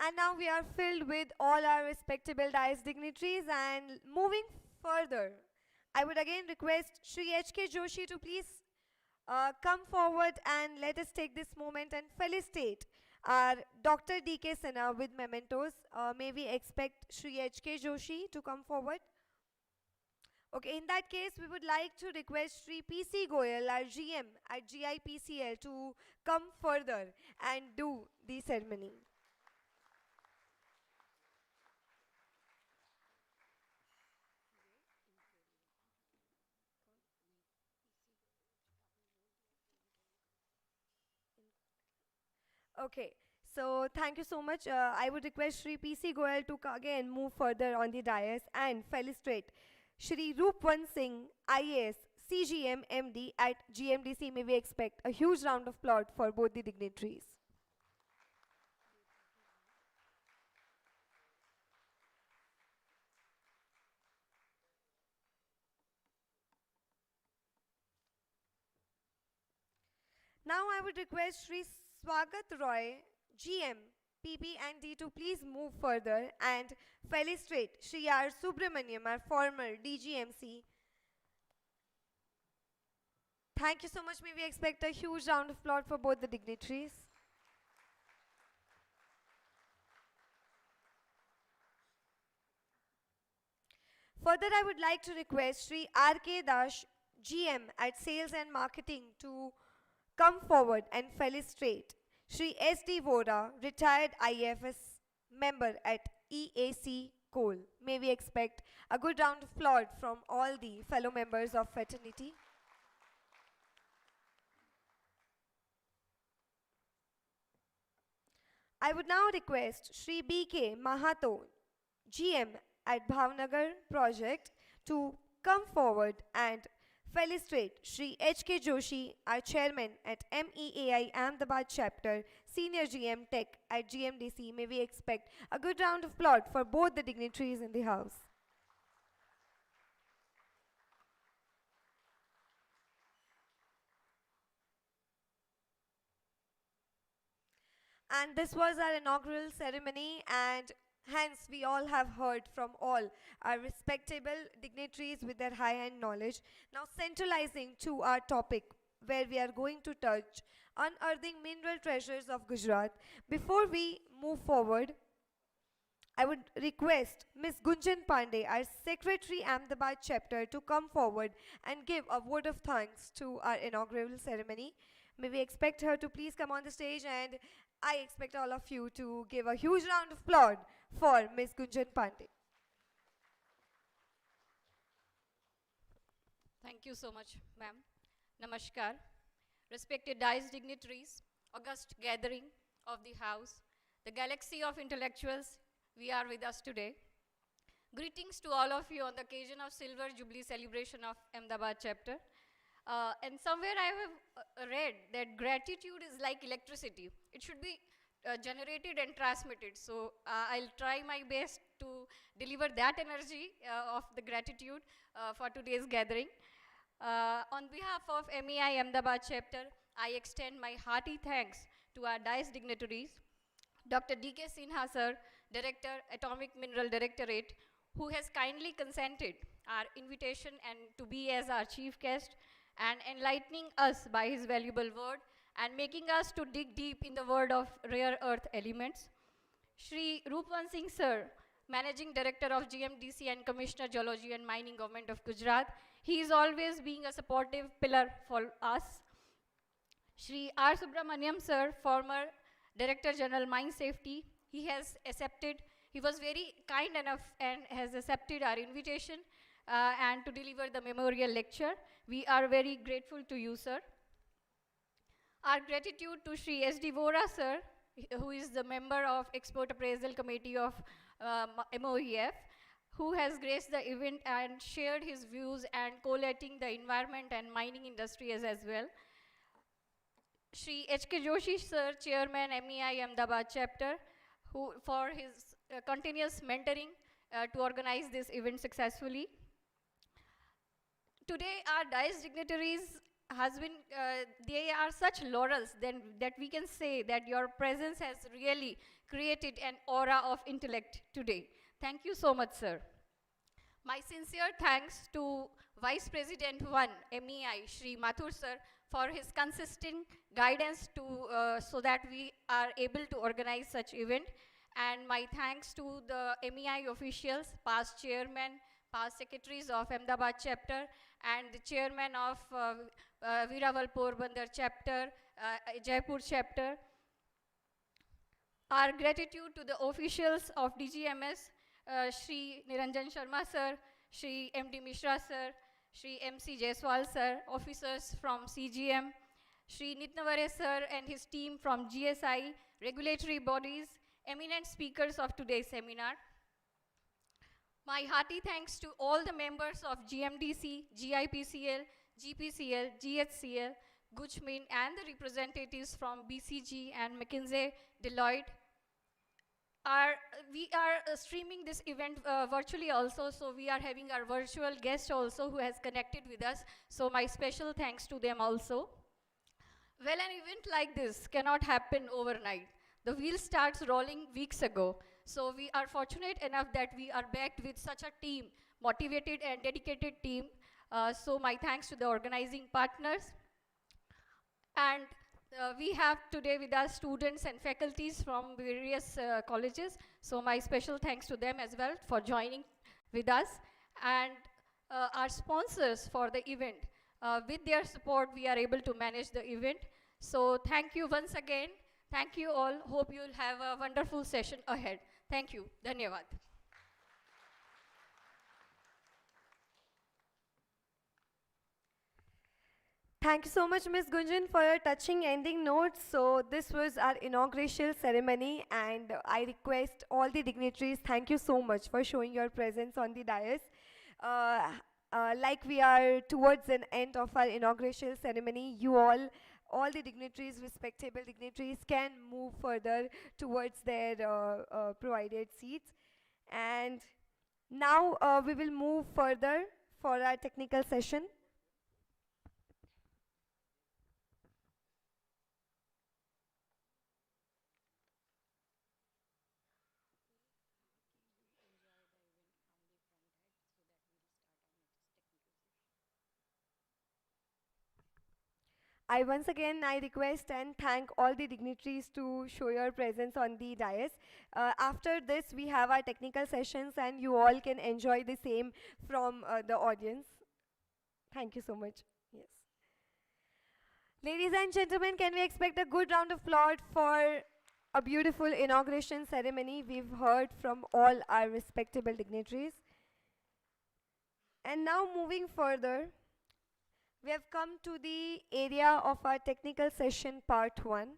And now we are filled with all our respectable dais dignitaries, and moving further, I would again request Shri H.K. Joshi to please come forward and let us take this moment and felicitate our Dr. D.K.Sinha with mementos. May we expect Shri H.K. Joshi to come forward? Okay, in that case, we would like to request Shri P.C. Goyal, our GM at GIPCL, to come further and do the ceremony. Okay, so thank you so much. I would request Shri P.C. Goyal to again move further on the dais and felicitate Shri Roopwan Singh, IAS, CGM, MD at GMDC. May we expect a huge round of applause for both the dignitaries. Now I would request Shri Swagat Roy, GM, PP and D to please move further and felicitate Shri R. Subramaniam, our former DGMC. Thank you so much. May we expect a huge round of applause for both the dignitaries. Further, I would like to request Shri R.K. Dash, GM at Sales and Marketing, to come forward and felicitate Shri S.D. Vora, retired IFS member at EAC Coal. May we expect a good round of applause from all the fellow members of fraternity. I would now request Shri B.K. Mahato, GM at Bhavnagar Project, to come forward and felicitate Shri H.K. Joshi, our chairman at MEAI Ahmedabad Chapter, Senior GM Tech at GMDC. May we expect a good round of applause for both the dignitaries in the house. And this was our inaugural ceremony, and hence we all have heard from all our respectable dignitaries with their high-end knowledge. Now centralizing to our topic, where we are going to touch unearthing mineral treasures of Gujarat. Before we move forward, I would request Ms. Gunjan Pandey, our Secretary Ahmedabad Chapter, to come forward and give a word of thanks to our inaugural ceremony. May we expect her to please come on the stage, and I expect all of you to give a huge round of applause for Ms. Gunjan Pandey. Thank you so much, ma'am. Namaskar. Respected dais dignitaries, august gathering of the house, the galaxy of intellectuals, we are with us today. Greetings to all of you on the occasion of Silver Jubilee celebration of Ahmedabad chapter. And somewhere I have read that gratitude is like electricity. It should be generated and transmitted. So I'll try my best to deliver that energy of the gratitude for today's gathering. On behalf of MEI Ahmedabad chapter, I extend my hearty thanks to our dais dignitaries, Dr.D.K.Sinha sir, Director, Atomic Mineral Directorate, who has kindly consented our invitation and to be as our chief guest and enlightening us by his valuable word and making us to dig deep in the world of rare earth elements. Shri Roopwan Singh sir, Managing Director of GMDC and Commissioner Geology and Mining Government of Gujarat, he is always being a supportive pillar for us. Shri R. Subramaniam sir, former Director General Mine Safety, he was very kind enough and has accepted our invitation and to deliver the memorial lecture. We are very grateful to you, sir. Our gratitude to Shri S.D. Vora, sir, who is the member of Export Appraisal Committee of MOEF, who has graced the event and shared his views and collating the environment and mining industry as well. Shri H.K. Joshi sir, Chairman MEI Ahmedabad chapter, who for his continuous mentoring to organize this event successfully. Today, our DICE dignitaries has been, they are such laurels that we can say that your presence has really created an aura of intellect today. Thank you so much, sir. My sincere thanks to Vice President 1 MEI, Shri Mathur sir, for his consistent guidance to, so that we are able to organize such event. And my thanks to the MEI officials, past chairman, past secretaries of Ahmedabad chapter, and the chairman of Viraval Porbandar chapter, Jaipur chapter. Our gratitude to the officials of DGMS, Shri Niranjan Sharma sir, Shri MD Mishra sir, Shri MC Jaiswal sir, officers from CGM, Shri Nitnavare sir and his team from GSI, regulatory bodies, eminent speakers of today's seminar. My hearty thanks to all the members of GMDC, GIPCL, GPCL, GHCL, Gujmin, and the representatives from BCG and McKinsey, Deloitte. We are streaming this event virtually also, so we are having our virtual guest also who has connected with us. So my special thanks to them also. Well, an event like this cannot happen overnight. The wheel starts rolling weeks ago. So we are fortunate enough that we are backed with such a team, motivated and dedicated team. So my thanks to the organizing partners. And we have today with us students and faculties from various colleges. So my special thanks to them as well for joining with us. And our sponsors for the event. With their support, we are able to manage the event. So thank you once again. Thank you all. Hope you'll have a wonderful session ahead. Thank you. Dhanyavad. Thank you so much, Ms. Gunjan, for your touching ending notes. So this was our inaugural ceremony, and I request all the dignitaries, thank you so much for showing your presence on the dais. Like we are towards an end of our inaugural ceremony, you all the dignitaries, respectable dignitaries, can move further towards their provided seats. And now we will move further for our technical session. I once again request and thank all the dignitaries to show your presence on the dais. After this, we have our technical sessions, and you all can enjoy the same from the audience. Thank you so much. Yes. Ladies and gentlemen, can we expect a good round of applause for a beautiful inauguration ceremony we've heard from all our respectable dignitaries? And now moving further, we have come to the area of our technical session part 1.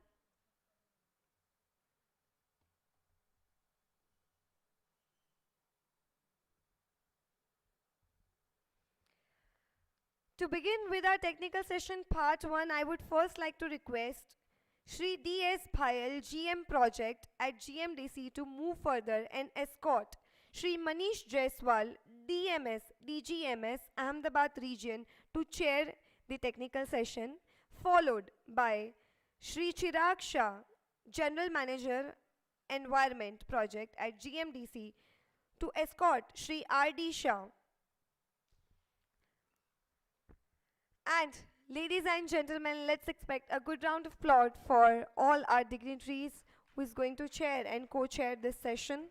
To begin with our technical session part 1, I would first like to request Shri D.S. Bhayal, GM Project at GMDC, to move further and escort Shri Manish Jaiswal, DMS, DGMS, Ahmedabad region, to chair the technical session, followed by Shri Chirag Shah, General Manager, Environment Project at GMDC, to escort Shri R.D. Shah. And ladies and gentlemen, let's expect a good round of applause for all our dignitaries who is going to chair and co-chair this session.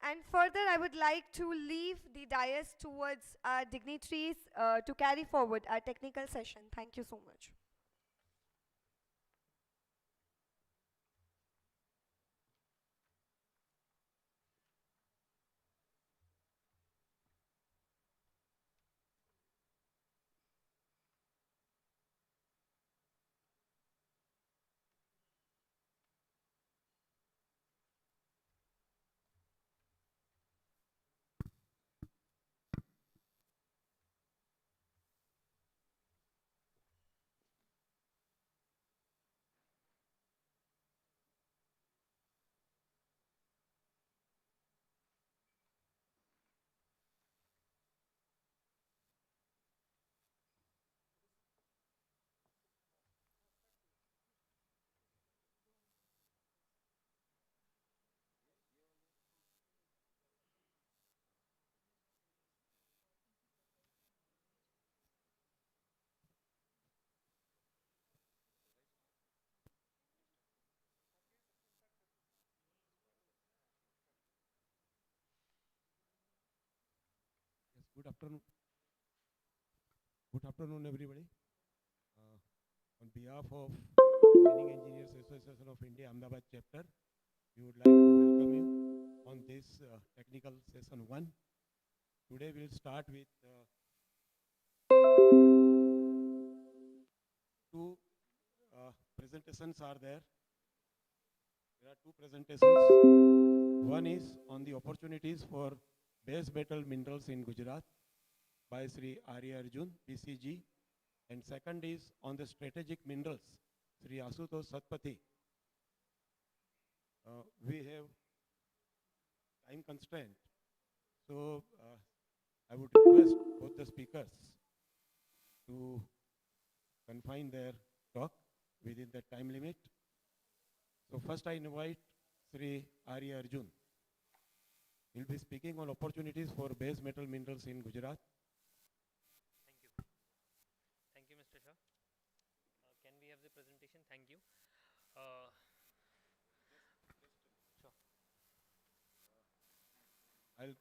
And further, I would like to leave the dais towards our dignitaries to carry forward our technical session. Thank you so much. Good afternoon. Good afternoon, everybody. On behalf of Mining Engineers Association of India, Ahmedabad chapter, we would like to welcome you on this technical session 1. Today we'll start with two presentations are there. There are two presentations. One is on the opportunities for base metal minerals in Gujarat by Sri Arya Arjun, BCG. And second is on the strategic minerals, Sri Asutosh Satpathy. We have time constraint, so I would request both the speakers to confine their talk within the time limit. So first I invite Sri Arya Arjun. He'll be speaking on opportunities for base metal minerals in Gujarat. Thank you. Thank you, Mr. Shah. Can we have the presentation? Thank you. Sure. I'll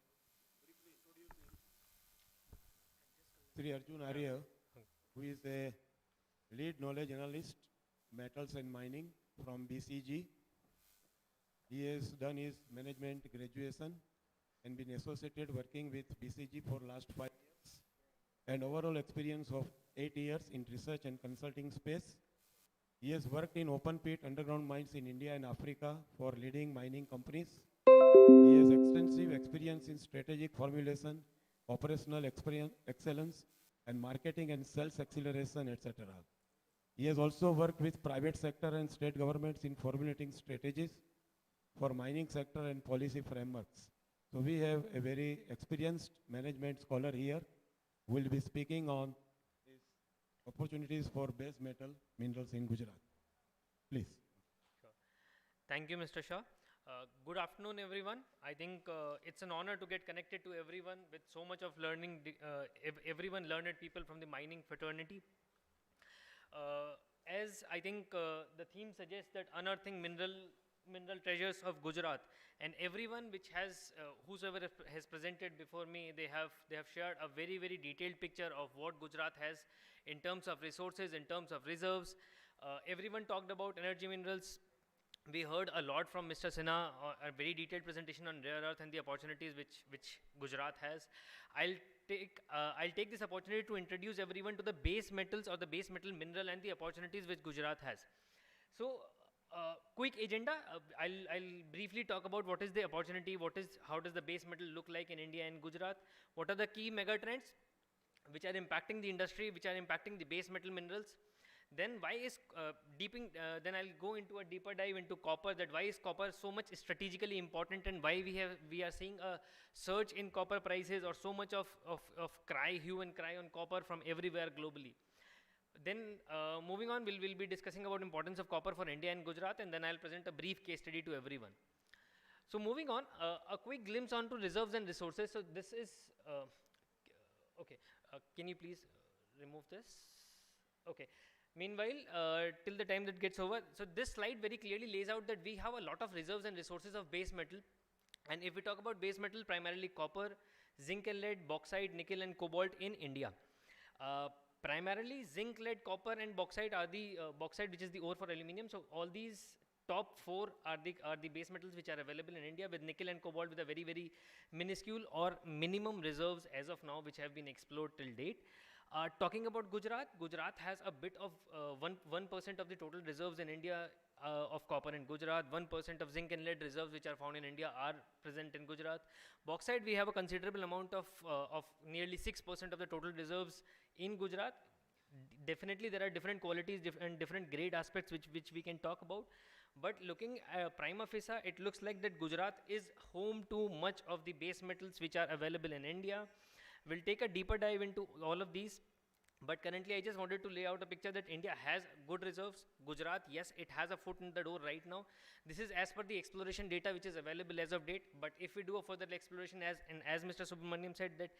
briefly introduce Sri Arjun Arya, who is a lead knowledge analyst, metals and mining from BCG. He has done his management graduation and been associated working with BCG for last 5 years, and overall experience of 8 years in research and consulting space. He has worked in open pit underground mines in India and Africa for leading mining companies. He has extensive experience in strategic formulation, operational excellence, and marketing and sales acceleration, etc. He has also worked with private sector and state governments in formulating strategies for mining sector and policy frameworks. So we have a very experienced management scholar here who will be speaking on these opportunities for base metal minerals in Gujarat. Please. Sure. Thank you, Mr. Shah. Good afternoon, everyone. I think it's an honor to get connected to everyone with so much of learning, everyone learned people from the mining fraternity. As I think the theme suggests that unearthing mineral treasures of Gujarat, and everyone which has whosoever has presented before me, they have shared a very detailed picture of what Gujarat has in terms of resources, in terms of reserves. Everyone talked about energy minerals. We heard a lot from Mr. Sinha, a very detailed presentation on rare earth and the opportunities which Gujarat has. I'll take this opportunity to introduce everyone to the base metals or the base metal mineral and the opportunities which Gujarat has. So, quick agenda. I'll briefly talk about what is the opportunity, how does the base metal look like in India and Gujarat, what are the key mega trends which are impacting the industry, which are impacting the base metal minerals. Then why is then I'll go into a deeper dive into copper, that why is copper so much strategically important, and why we are seeing a surge in copper prices, or so much of hue and cry on copper from everywhere globally. Then moving on, we'll be discussing about importance of copper for India and Gujarat, and then I'll present a brief case study to everyone. So moving on, a quick glimpse onto reserves and resources. So this is okay. Can you please remove this? Okay. Meanwhile, till the time that gets over, so this slide very clearly lays out that we have a lot of reserves and resources of base metal. And if we talk about base metal, primarily copper, zinc and lead, bauxite, nickel and cobalt in India. Primarily zinc, lead, copper and bauxite are the bauxite, which is the ore for aluminium. So all these top 4 are the base metals which are available in India, with nickel and cobalt with a very minuscule or minimum reserves as of now, which have been explored till date. Talking about Gujarat, Gujarat has a bit of 1% of the total reserves in India of copper in Gujarat. 1% of zinc and lead reserves which are found in India are present in Gujarat. Bauxite, we have a considerable amount of nearly 6% of the total reserves in Gujarat. Definitely there are different qualities and different grade aspects which we can talk about. But looking prima facie, it looks like that Gujarat is home to much of the base metals which are available in India. We'll take a deeper dive into all of these. But currently, I just wanted to lay out a picture that India has good reserves. Gujarat, yes, it has a foot in the door right now. This is as per the exploration data which is available as of date. But if we do a further exploration, as Mr. Subramaniam said, that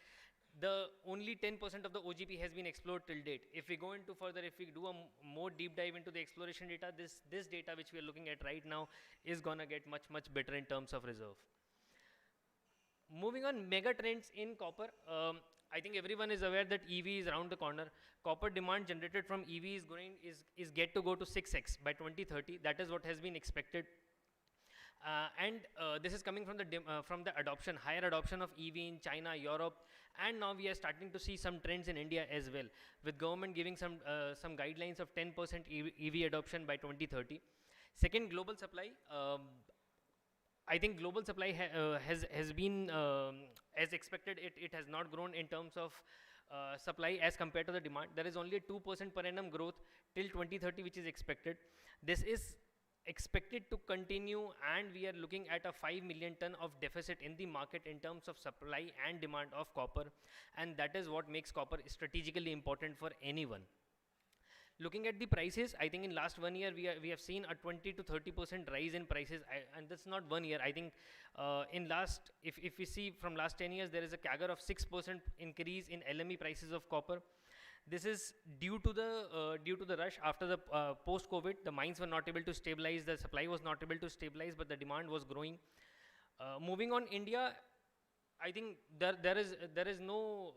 the only 10% of the OGP has been explored till date. If we go into further, if we do a more deep dive into the exploration data, this data which we are looking at right now is gonna get much better in terms of reserve. Moving on, mega trends in copper. I think everyone is aware that EV is around the corner. Copper demand generated from EV is get to go to 6x by 2030. That is what has been expected. This is coming from the higher adoption of EV in China, Europe, and now we are starting to see some trends in India as well, with government giving some guidelines of 10% EV adoption by 2030. Second, global supply. I think global supply has been as expected. It has not grown in terms of supply as compared to the demand. There is only a 2% per annum growth till 2030 which is expected. This is expected to continue, and we are looking at a 5 million ton of deficit in the market in terms of supply and demand of copper, and that is what makes copper strategically important for anyone. Looking at the prices, I think in last 1 year we have seen a 20 to 30% rise in prices, and that's not 1 year. I think if we see from last 10 years, there is a CAGR of 6% increase in LME prices of copper. This is due to the rush after the post-COVID. The mines were not able to stabilize, the supply was not able to stabilize, but the demand was growing. Moving on, India, I think there is no,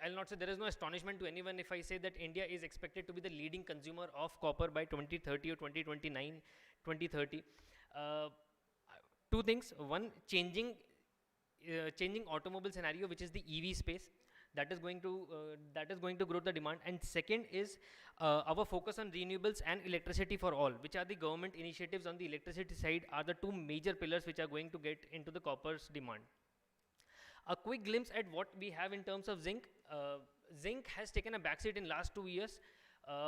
I'll not say there is no astonishment to anyone if I say that India is expected to be the leading consumer of copper by 2030 or 2029, 2030. Two things: one, changing automobile scenario, which is the EV space. That is going to grow the demand. And second is our focus on renewables and electricity for all, which are the government initiatives on the electricity side, are the two major pillars which are going to get into the copper's demand. A quick glimpse at what we have in terms of zinc. Zinc has taken a backseat in last 2 years,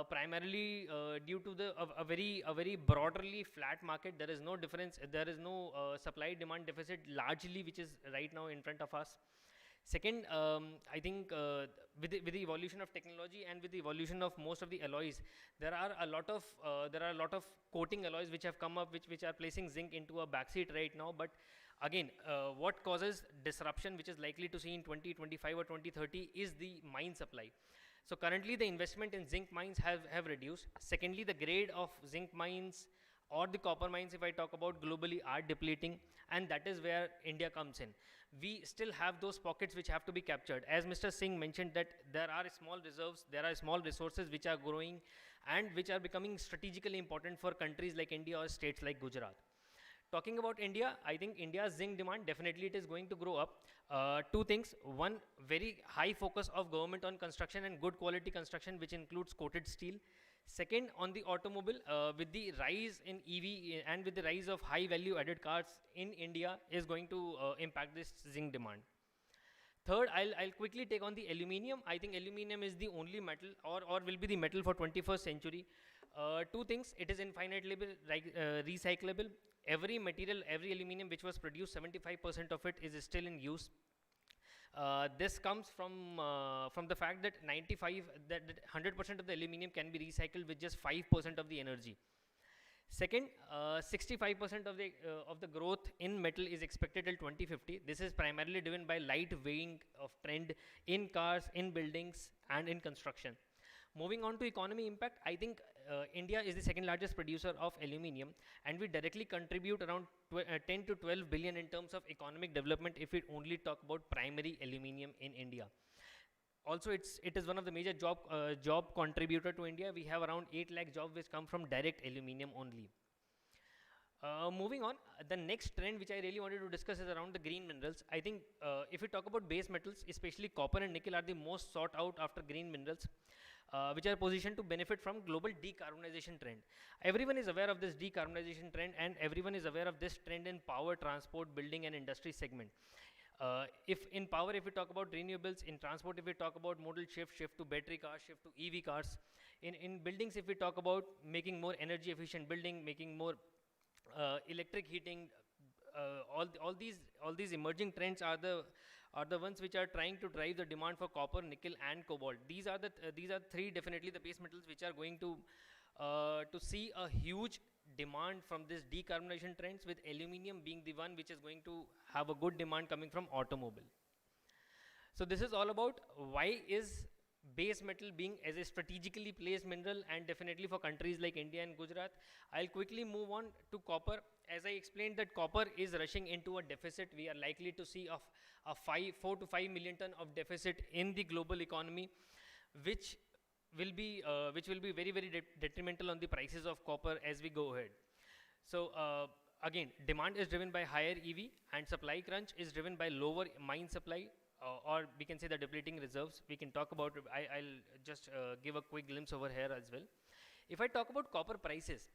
primarily due to a very broadly flat market. There is no difference. There is no supply demand deficit largely, which is right now in front of us. Second, I think with the evolution of technology and with the evolution of most of the alloys, there are a lot of coating alloys which have come up, which are placing zinc into a backseat right now. But again, what causes disruption, which is likely to see in 2025 or 2030, is the mine supply. So currently, the investment in zinc mines have reduced. Secondly, the grade of zinc mines or the copper mines, if I talk about globally, are depleting, and that is where India comes in. We still have those pockets which have to be captured. As Mr. Singh mentioned, that there are small reserves, there are small resources which are growing and which are becoming strategically important for countries like India or states like Gujarat. Talking about India, I think India's zinc demand, definitely it is going to grow up. Two things: one, very high focus of government on construction and good quality construction, which includes coated steel. Second, on the automobile, with the rise in EV and with the rise of high value added cars in India, is going to impact this zinc demand. Third, I'll quickly take on the aluminium. I think aluminium is the only metal or will be the metal for 21st century. Two things: it is infinitely recyclable. Every material, every aluminium which was produced, 75% of it is still in use. This comes from the fact that 100% of the aluminium can be recycled with just 5% of the energy. Second, 65% of the growth in metal is expected till 2050. This is primarily driven by light weighing of trend in cars, in buildings, and in construction. Moving on to economy impact, I think India is the second largest producer of aluminium, and we directly contribute around 10 to 12 billion in terms of economic development if we only talk about primary aluminium in India. Also, it is one of the major job contributor to India. We have around 8 lakh jobs which come from direct aluminium only. Moving on, the next trend which I really wanted to discuss is around the green minerals. I think if we talk about base metals, especially copper and nickel are the most sought out after green minerals, which are positioned to benefit from global decarbonization trend. Everyone is aware of this decarbonization trend, and everyone is aware of this trend in power, transport, building, and industry segment. If in power, if we talk about renewables; in transport, if we talk about modal shift to battery cars, shift to EV cars; in buildings, if we talk about making more energy efficient building, making more electric heating, all these emerging trends are the ones which are trying to drive the demand for copper, nickel, and cobalt. These are three definitely the base metals which are going to see a huge demand from this decarbonization trends, with aluminium being the one which is going to have a good demand coming from automobile. So this is all about why is base metal being as a strategically placed mineral, and definitely for countries like India and Gujarat. I'll quickly move on to copper. As I explained that copper is rushing into a deficit. We are likely to see a 4 to 5 million ton of deficit in the global economy, which will be very detrimental on the prices of copper as we go ahead. So again, demand is driven by higher EV, and supply crunch is driven by lower mine supply, or we can say the depleting reserves. We can talk about, I'll just give a quick glimpse over here as well. If I talk about copper prices,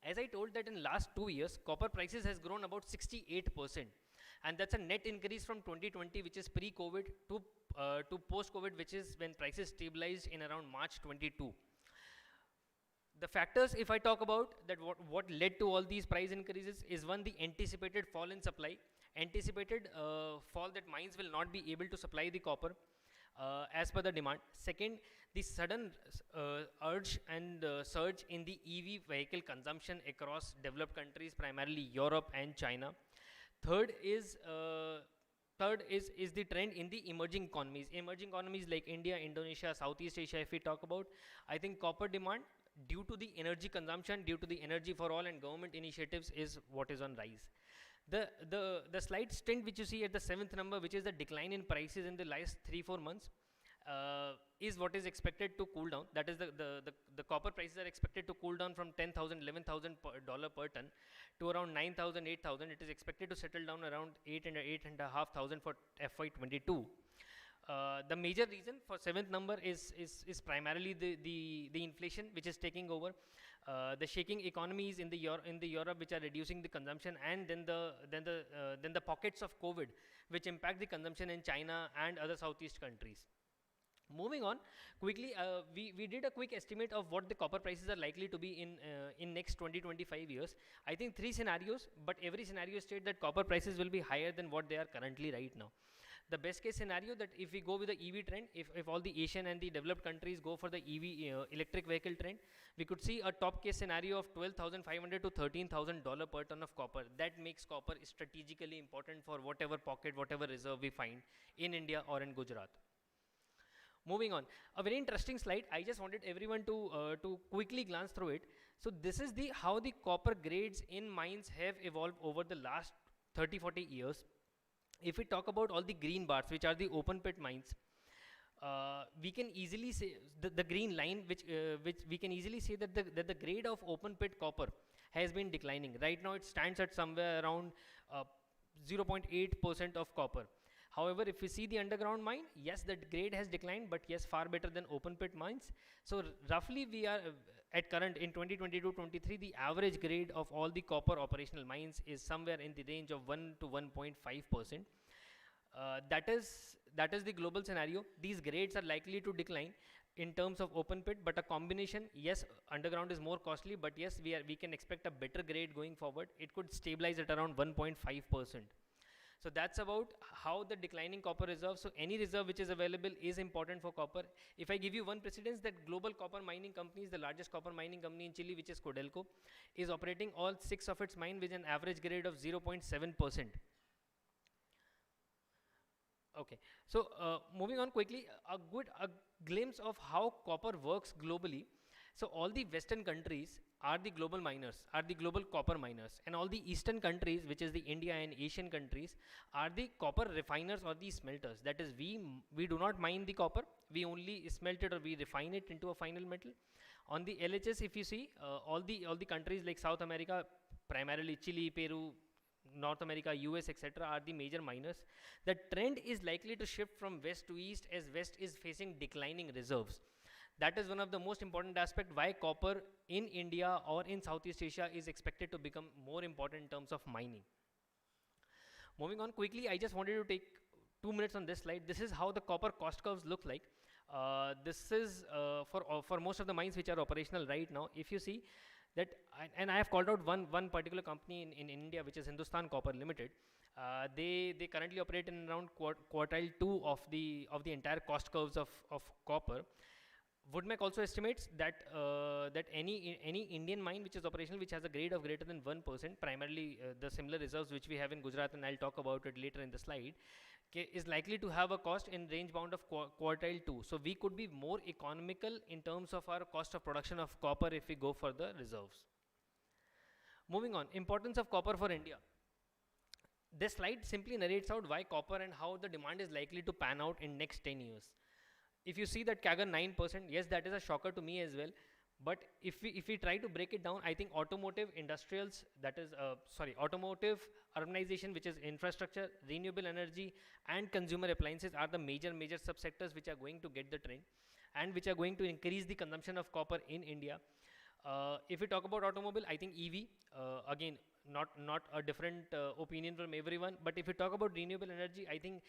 as I told that in last 2 years, copper prices has grown about 68%. And that's a net increase from 2020, which is pre-COVID, to post-COVID, which is when prices stabilized in around March 22. The factors, if I talk about that, what led to all these price increases is, one, the anticipated fall in supply, anticipated fall that mines will not be able to supply the copper as per the demand. Second, the sudden urge and surge in the EV vehicle consumption across developed countries, primarily Europe and China. Third is the trend in the emerging economies like India, Indonesia, Southeast Asia. If we talk about, I think copper demand, due to the energy consumption, due to the energy for all and government initiatives, is what is on rise. The slight stint which you see at the 7th number, which is the decline in prices in the last 3-4 months, is what is expected to cool down. That is the copper prices are expected to cool down from $10,000, $11,000 per ton to around $9,000, $8,000. It is expected to settle down around $8,500 for FY22. The major reason for 7th number is primarily the inflation which is taking over, the shaking economies in the Europe which are reducing the consumption, and then the pockets of COVID which impact the consumption in China and other Southeast countries. Moving on quickly, we did a quick estimate of what the copper prices are likely to be in next 20-25 years. I think 3 scenarios, but every scenario states that copper prices will be higher than what they are currently right now. The best case scenario, that if we go with the EV trend, if all the Asian and the developed countries go for the EV electric vehicle trend, we could see a top case scenario of $12,500 to $13,000 per ton of copper. That makes copper strategically important for whatever pocket, whatever reserve we find in India or in Gujarat. Moving on, a very interesting slide. I just wanted everyone to quickly glance through it. So this is how the copper grades in mines have evolved over the last 30-40 years. If we talk about all the green bars, which are the open pit mines, we can easily say the green line, which we can easily say that the grade of open pit copper has been declining. Right now it stands at somewhere around 0.8% of copper. However, if we see the underground mine, yes, that grade has declined, but yes, far better than open pit mines. So roughly we are at current in 2022-23, the average grade of all the copper operational mines is somewhere in the range of 1 to 1.5%. That is the global scenario. These grades are likely to decline in terms of open pit, but a combination, yes, underground is more costly, but yes, we can expect a better grade going forward. It could stabilize at around 1.5%. So that's about how the declining copper reserve. So any reserve which is available is important for copper. If I give you one precedence, that global copper mining companies, the largest copper mining company in Chile, which is Codelco, is operating all 6 of its mines with an average grade of 0.7%. Okay, so moving on quickly, a glimpse of how copper works globally. So all the Western countries are the global miners, are the global copper miners, and all the Eastern countries, which is the India and Asian countries, are the copper refiners or the smelters. That is, we do not mine the copper, we only smelt it or we refine it into a final metal. On the LHS, if you see, all the countries like South America, primarily Chile, Peru, North America, US, etc., are the major miners. The trend is likely to shift from west to east as west is facing declining reserves. That is one of the most important aspects why copper in India or in Southeast Asia is expected to become more important in terms of mining. Moving on quickly, I just wanted to take 2 minutes on this slide. This is how the copper cost curves look like. This is for most of the mines which are operational right now. If you see that, and I have called out one particular company in India, which is Hindustan Copper Limited. They currently operate in around quartile 2 of the entire cost curves of copper. Woodmac also estimates that that any Indian mine which is operational, which has a grade of greater than 1%, primarily the similar reserves which we have in Gujarat, and I'll talk about it later in the slide, is likely to have a cost in range bound of quartile 2. So we could be more economical in terms of our cost of production of copper if we go for the reserves. Moving on, importance of copper for India. This slide simply narrates out why copper and how the demand is likely to pan out in next 10 years. If you see that CAGR 9%, yes, that is a shocker to me as well. But if we try to break it down, I think automotive, industrials, that is, automotive, urbanization, which is infrastructure, renewable energy, and consumer appliances are the major subsectors which are going to get the trend and which are going to increase the consumption of copper in India. If we talk about automobile, I think EV, again, not a different opinion from everyone. But if we talk about renewable energy, I think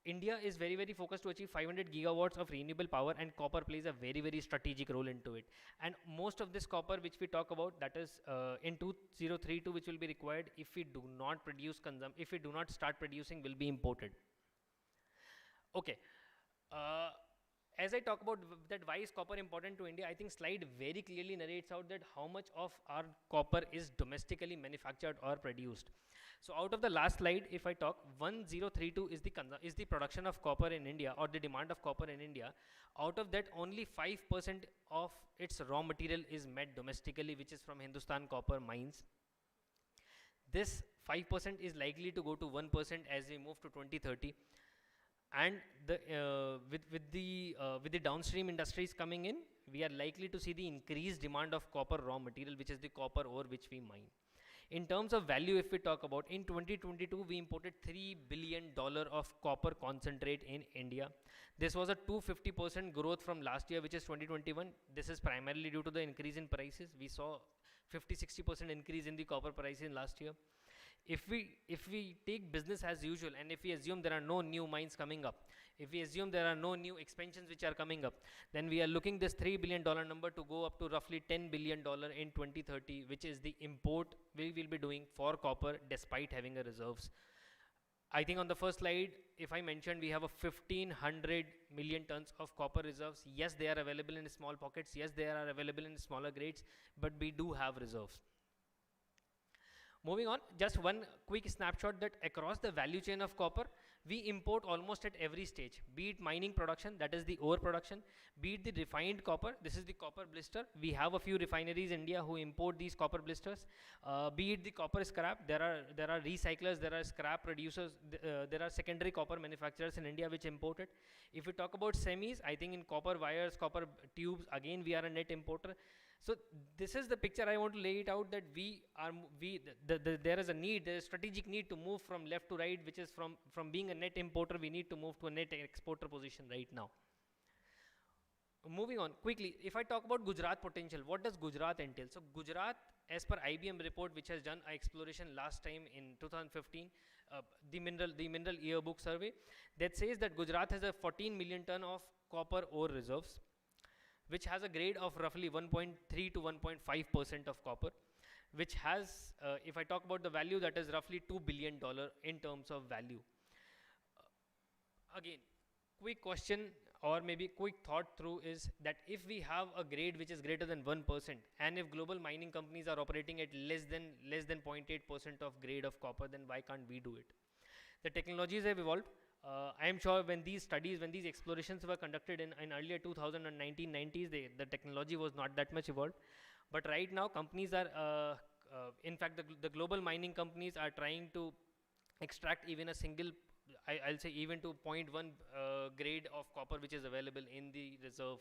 India is very focused to achieve 500 gigawatts of renewable power, and copper plays a very strategic role into it. And most of this copper which we talk about, that is in 2032, which will be required if we do not produce if we do not start producing, will be imported. Okay. As I talk about that why is copper important to India, I think slide very clearly narrates out that how much of our copper is domestically manufactured or produced. So out of the last slide, if I talk, 1032 is the production of copper in India, or the demand of copper in India. Out of that, only 5% of its raw material is met domestically, which is from Hindustan Copper Mines. This 5% is likely to go to 1% as we move to 2030. And with the downstream industries coming in, we are likely to see the increased demand of copper raw material, which is the copper ore which we mine. In terms of value, if we talk about, in 2022, we imported $3 billion of copper concentrate in India. This was a 250% growth from last year, which is 2021. This is primarily due to the increase in prices. We saw 50-60% increase in the copper price in last year. If we take business as usual, and if we assume there are no new mines coming up, if we assume there are no new expansions which are coming up, then we are looking this $3 billion number to go up to roughly $10 billion in 2030, which is the import we will be doing for copper despite having a reserves. I think on the first slide, if I mentioned, we have a 1500 million tons of copper reserves. Yes, they are available in small pockets. Yes, they are available in smaller grades, but we do have reserves. Moving on, just one quick snapshot that across the value chain of copper, we import almost at every stage, be it mining production, that is the ore production, be it the refined copper, this is the copper blister. We have a few refineries in India who import these copper blisters. Be it the copper scrap, there are recyclers, there are scrap producers, there are secondary copper manufacturers in India which import it. If we talk about semis, I think in copper wires, copper tubes, again we are a net importer. So this is the picture I want to lay it out, that there is a need, there is strategic need to move from left to right, which is from being a net importer, we need to move to a net exporter position right now. Moving on quickly, if I talk about Gujarat potential, what does Gujarat entail? So Gujarat, as per IBM report, which has done an exploration last time in 2015, the mineral yearbook survey, that says that Gujarat has a 14 million ton of copper ore reserves, which has a grade of roughly 1.3 to 1.5% of copper, which has, if I talk about the value, that is roughly $2 billion in terms of value. Again, quick question or maybe quick thought through is that if we have a grade which is greater than 1%, and if global mining companies are operating at less than 0.8% of grade of copper, then why can't we do it? The technologies have evolved. I am sure when these studies, when these explorations were conducted in earlier 2000 and 1990s, the technology was not that much evolved. But right now, companies are, in fact, the global mining companies are trying to extract even a single, I'll say even to 0.1 grade of copper which is available in the reserve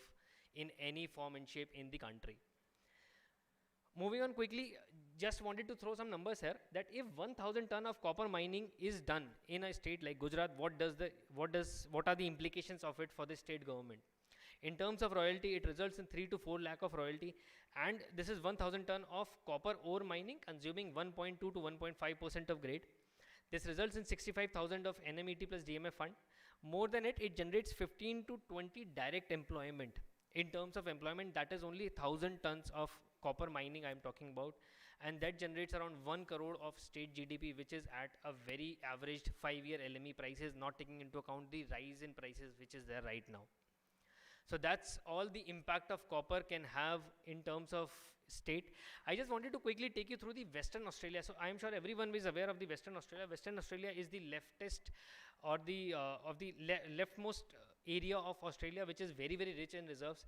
in any form and shape in the country. Moving on quickly, just wanted to throw some numbers here, that if 1000 ton of copper mining is done in a state like Gujarat, what are the implications of it for the state government? In terms of royalty, it results in 3 to 4 lakh of royalty, and this is 1000 ton of copper ore mining consuming 1.2 to 1.5% of grade. This results in 65,000 of NMET plus DMF fund. More than it generates 15 to 20 direct employment. In terms of employment, that is only 1000 tons of copper mining I am talking about, and that generates around 1 crore of state GDP, which is at a very averaged 5-year LME prices, not taking into account the rise in prices which is there right now. So that's all the impact of copper can have in terms of state. I just wanted to quickly take you through the Western Australia. So I am sure everyone is aware of the Western Australia. Western Australia is the leftist or the leftmost area of Australia, which is very, very rich in reserves.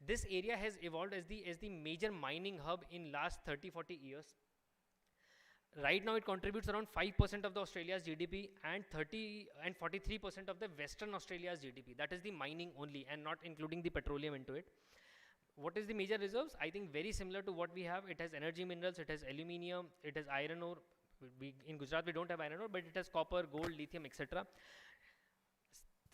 This area has evolved as the major mining hub in last 30-40 years. Right now, it contributes around 5% of the Australia's GDP and 43% of the Western Australia's GDP. That is the mining only, and not including the petroleum into it. What is the major reserves? I think very similar to what we have. It has energy minerals, it has aluminium, it has iron ore. In Gujarat, we don't have iron ore, but it has copper, gold, lithium, etc.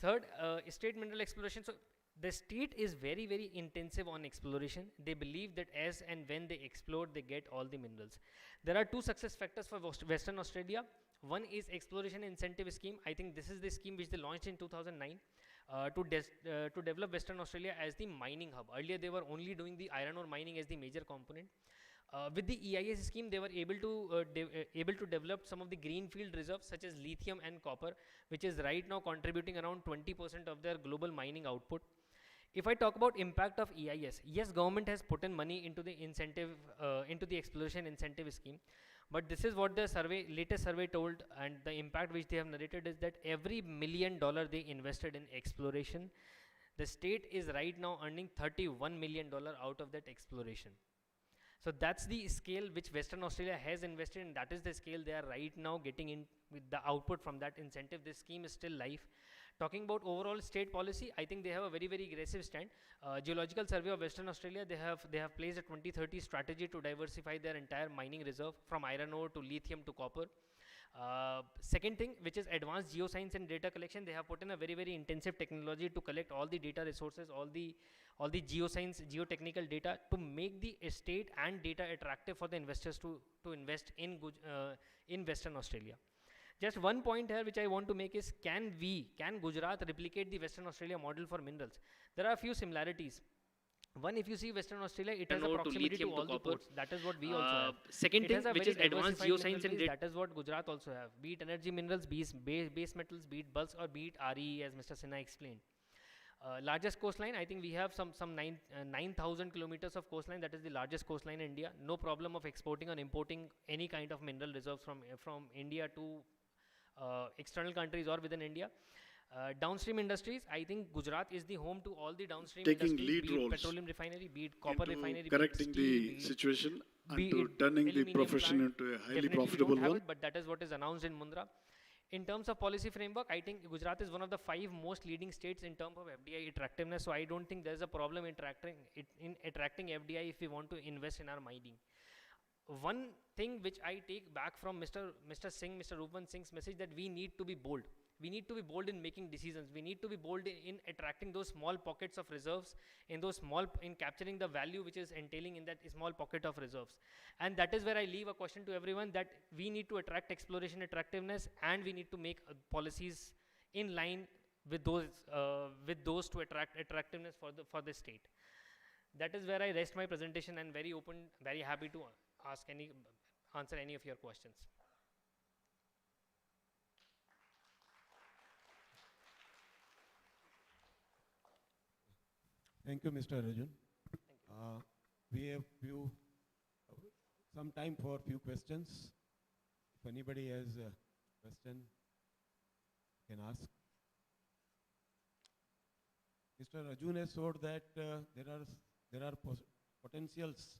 Third, state mineral exploration. So the state is very, very intensive on exploration. They believe that as and when they explore, they get all the minerals. There are two success factors for Western Australia. One is exploration incentive scheme. I think this is the scheme which they launched in 2009 to develop Western Australia as the mining hub. Earlier, they were only doing the iron ore mining as the major component. With the EIS scheme, they were able to develop some of the greenfield reserves such as lithium and copper, which is right now contributing around 20% of their global mining output. If I talk about impact of EIS, yes, government has put in money into the incentive, into the exploration incentive scheme, but this is what the latest survey told, and the impact which they have narrated is that every $1 million they invested in exploration, the state is right now earning $31 million out of that exploration. So that's the scale which Western Australia has invested in. That is the scale they are right now getting in with the output from that incentive. This scheme is still live. Talking about overall state policy, I think they have a very, very aggressive stand. Geological Survey of Western Australia, they have placed a 2030 strategy to diversify their entire mining reserve from iron ore to lithium to copper. Second thing, which is advanced geoscience and data collection, they have put in a very, very intensive technology to collect all the data resources, all the geoscience, geotechnical data to make the estate and data attractive for the investors to invest in Western Australia. Just one point here which I want to make is, can Gujarat replicate the Western Australia model for minerals? There are a few similarities. One, if you see Western Australia, it has a proximity to all the ports. That is what we also have. Second thing, which is advanced geoscience and data. That is what Gujarat also have. Be it energy minerals, be it base metals, be it bulks, or be it RE, as Mr. Sinha explained. Largest coastline, I think we have some 9,000 kilometers of coastline. That is the largest coastline in India. No problem of exporting or importing any kind of mineral reserves from India to external countries or within India. Downstream industries, I think Gujarat is the home to all the downstream taking industries, lead be it roles petroleum refinery, be it copper refinery, correcting the situation and to turning the profession into a highly profitable one. But that is what is announced in Mundra. In terms of policy framework, I think Gujarat is one of the 5 most leading states in terms of FDI attractiveness. So I don't think there is a problem in attracting FDI if we want to invest in our mining. One thing which I take back from Mr. Rupman Singh's message, that we need to be bold. We need to be bold in making decisions. We need to be bold in attracting those small pockets of reserves, in capturing the value which is entailing in that small pocket of reserves. And that is where I leave a question to everyone, that we need to attract exploration attractiveness, and we need to make policies in line with those to attract attractiveness for the state. That is where I rest my presentation, and very open, very happy to answer any of your questions. Thank you, Mr. Arjun. We have some time for few questions. If anybody has a question, can ask. Mr. Arjun has showed that there are potentials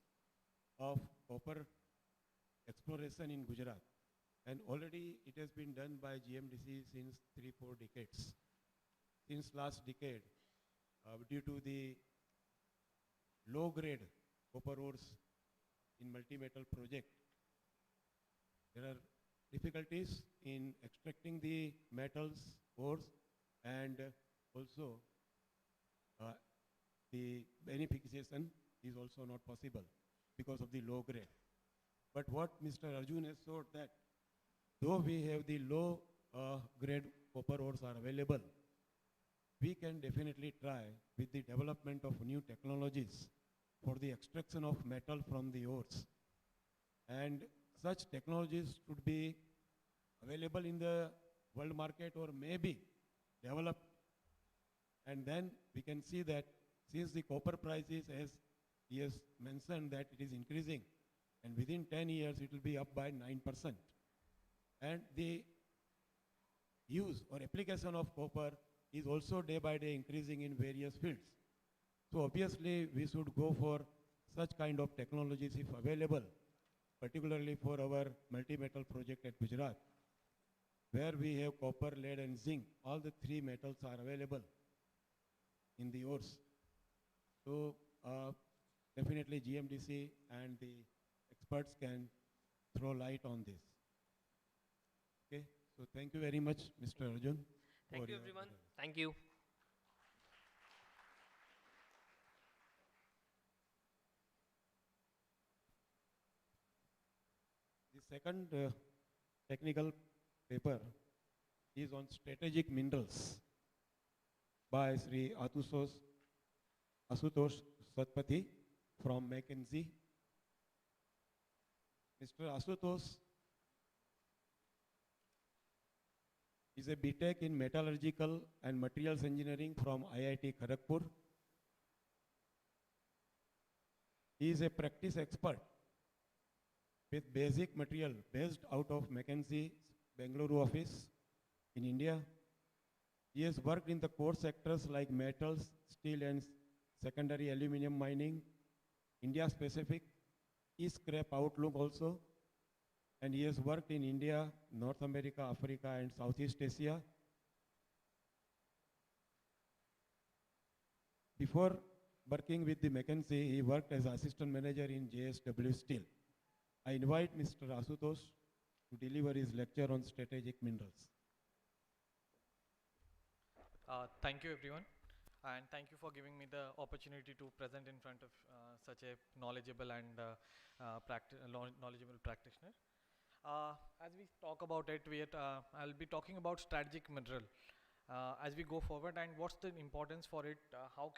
of copper exploration in Gujarat, and already it has been done by GMDC since 3-4 decades. Since last decade, due to the low-grade copper ores in multi-metal project, there are difficulties in extracting the metals ores, and also the beneficiation is also not possible because of the low grade. But what Mr. Arjun has showed, that though we have the low grade copper ores are available, we can definitely try with the development of new technologies for the extraction of metal from the ores. And such technologies should be available in the world market, or maybe developed. And then we can see that since the copper prices, as he has mentioned that it is increasing, and within 10 years it will be up by 9%. And the use or application of copper is also day by day increasing in various fields. So obviously we should go for such kind of technologies if available, particularly for our multi-metal project at Gujarat, where we have copper, lead and zinc. All the three metals are available in the ores. So definitely GMDC and the experts can throw light on this. Okay, so thank you very much, Mr. Arjun. Thank you, everyone. Thank you. The second technical paper is on strategic minerals by Sri Asutosh Satpathy from McKinsey. Mr. Asutosh is a BTech in Metallurgical and Materials Engineering from IIT Kharagpur. He is a practice expert with basic material based out of McKinsey's Bengaluru office in India. He has worked in the core sectors like metals, steel and secondary aluminum mining, India-specific, e-scrap outlook also, and he has worked in India, North America, Africa and Southeast Asia. Before working with the McKinsey, he worked as assistant manager in JSW Steel. I invite Mr. Asutosh to deliver his lecture on strategic minerals. Thank you, everyone, and thank you for giving me the opportunity to present in front of such a knowledgeable and knowledgeable practitioner. As we talk about it, I'll be talking about strategic mineral as we go forward, and what's the importance for it. How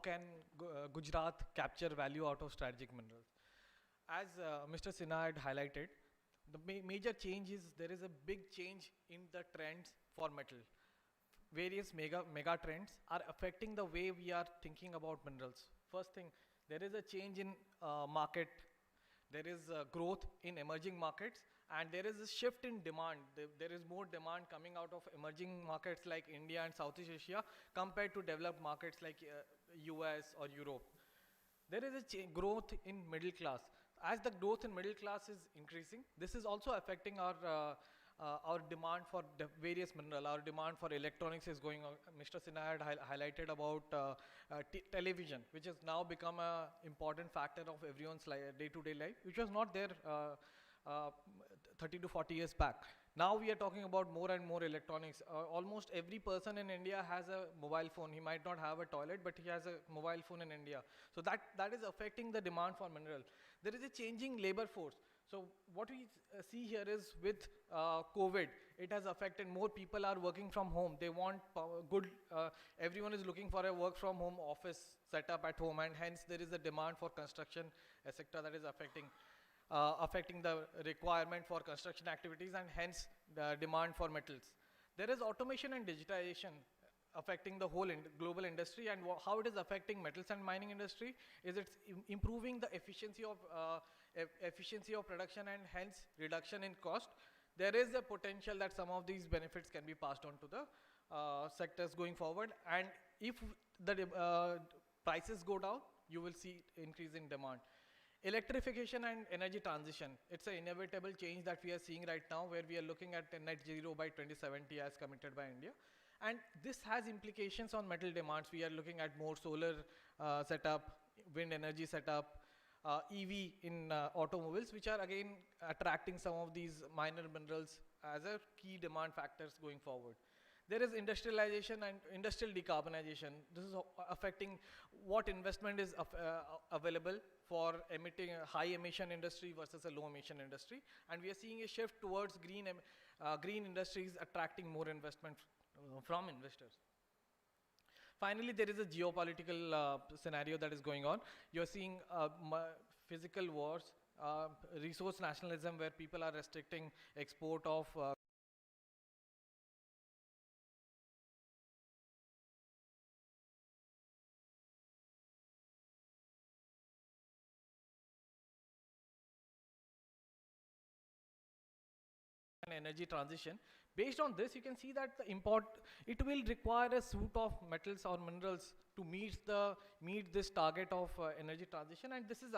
can Gujarat capture value out of strategic minerals? As Mr. Sinha had highlighted, the major change is there is a big change in the trends for metal. Various mega trends are affecting the way we are thinking about minerals. First thing, there is a change in market. There is growth in emerging markets, and there is a shift in demand. There is more demand coming out of emerging markets like India and Southeast Asia compared to developed markets like US or Europe. There is a growth in middle class. As the growth in middle class is increasing, this is also affecting our demand for various minerals. Our demand for electronics is going on. Mr. Sinha had highlighted about television, which has now become an important factor of everyone's day-to-day life, which was not there 30 to 40 years back. Now we are talking about more and more electronics. Almost every person in India has a mobile phone. He might not have a toilet, but he has a mobile phone in India. So that is affecting the demand for mineral. There is a changing labor force. So what we see here is with COVID, it has affected more people are working from home. They want everyone is looking for a work from home office setup at home, and hence there is a demand for construction, etc. that is affecting the requirement for construction activities, and hence the demand for metals. There is automation and digitization affecting the whole global industry, and how it is affecting metals and mining industry is it's improving the efficiency of production and hence reduction in cost. There is a potential that some of these benefits can be passed on to the sectors going forward, and if the prices go down, you will see increase in demand. Electrification and energy transition, it's an inevitable change that we are seeing right now, where we are looking at net zero by 2070 as committed by India. And this has implications on metal demands. We are looking at more solar setup, wind energy setup, EV in automobiles, which are again attracting some of these minor minerals as a key demand factors going forward. There is industrialization and industrial decarbonization. This is affecting what investment is available for emitting a high emission industry versus a low emission industry. And we are seeing a shift towards green industries attracting more investment from investors. Finally, there is a geopolitical scenario that is going on. You're seeing physical wars, resource nationalism, where people are restricting export of energy transition. Based on this, you can see that it will require a suite of metals or minerals to meet this target of energy transition, and this is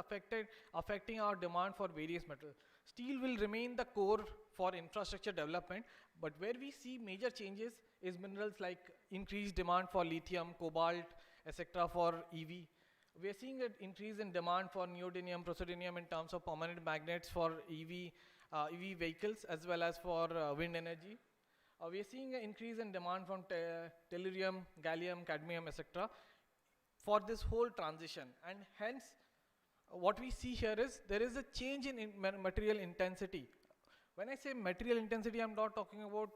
affecting our demand for various metals. Steel will remain the core for infrastructure development, but where we see major changes is minerals like increased demand for lithium, cobalt, etc. for EV. We are seeing an increase in demand for neodymium, praseodymium in terms of permanent magnets for EV vehicles as well as for wind energy. We are seeing an increase in demand from tellurium, gallium, cadmium, etc. for this whole transition, and hence what we see here is there is a change in material intensity. When I say material intensity, I'm not talking about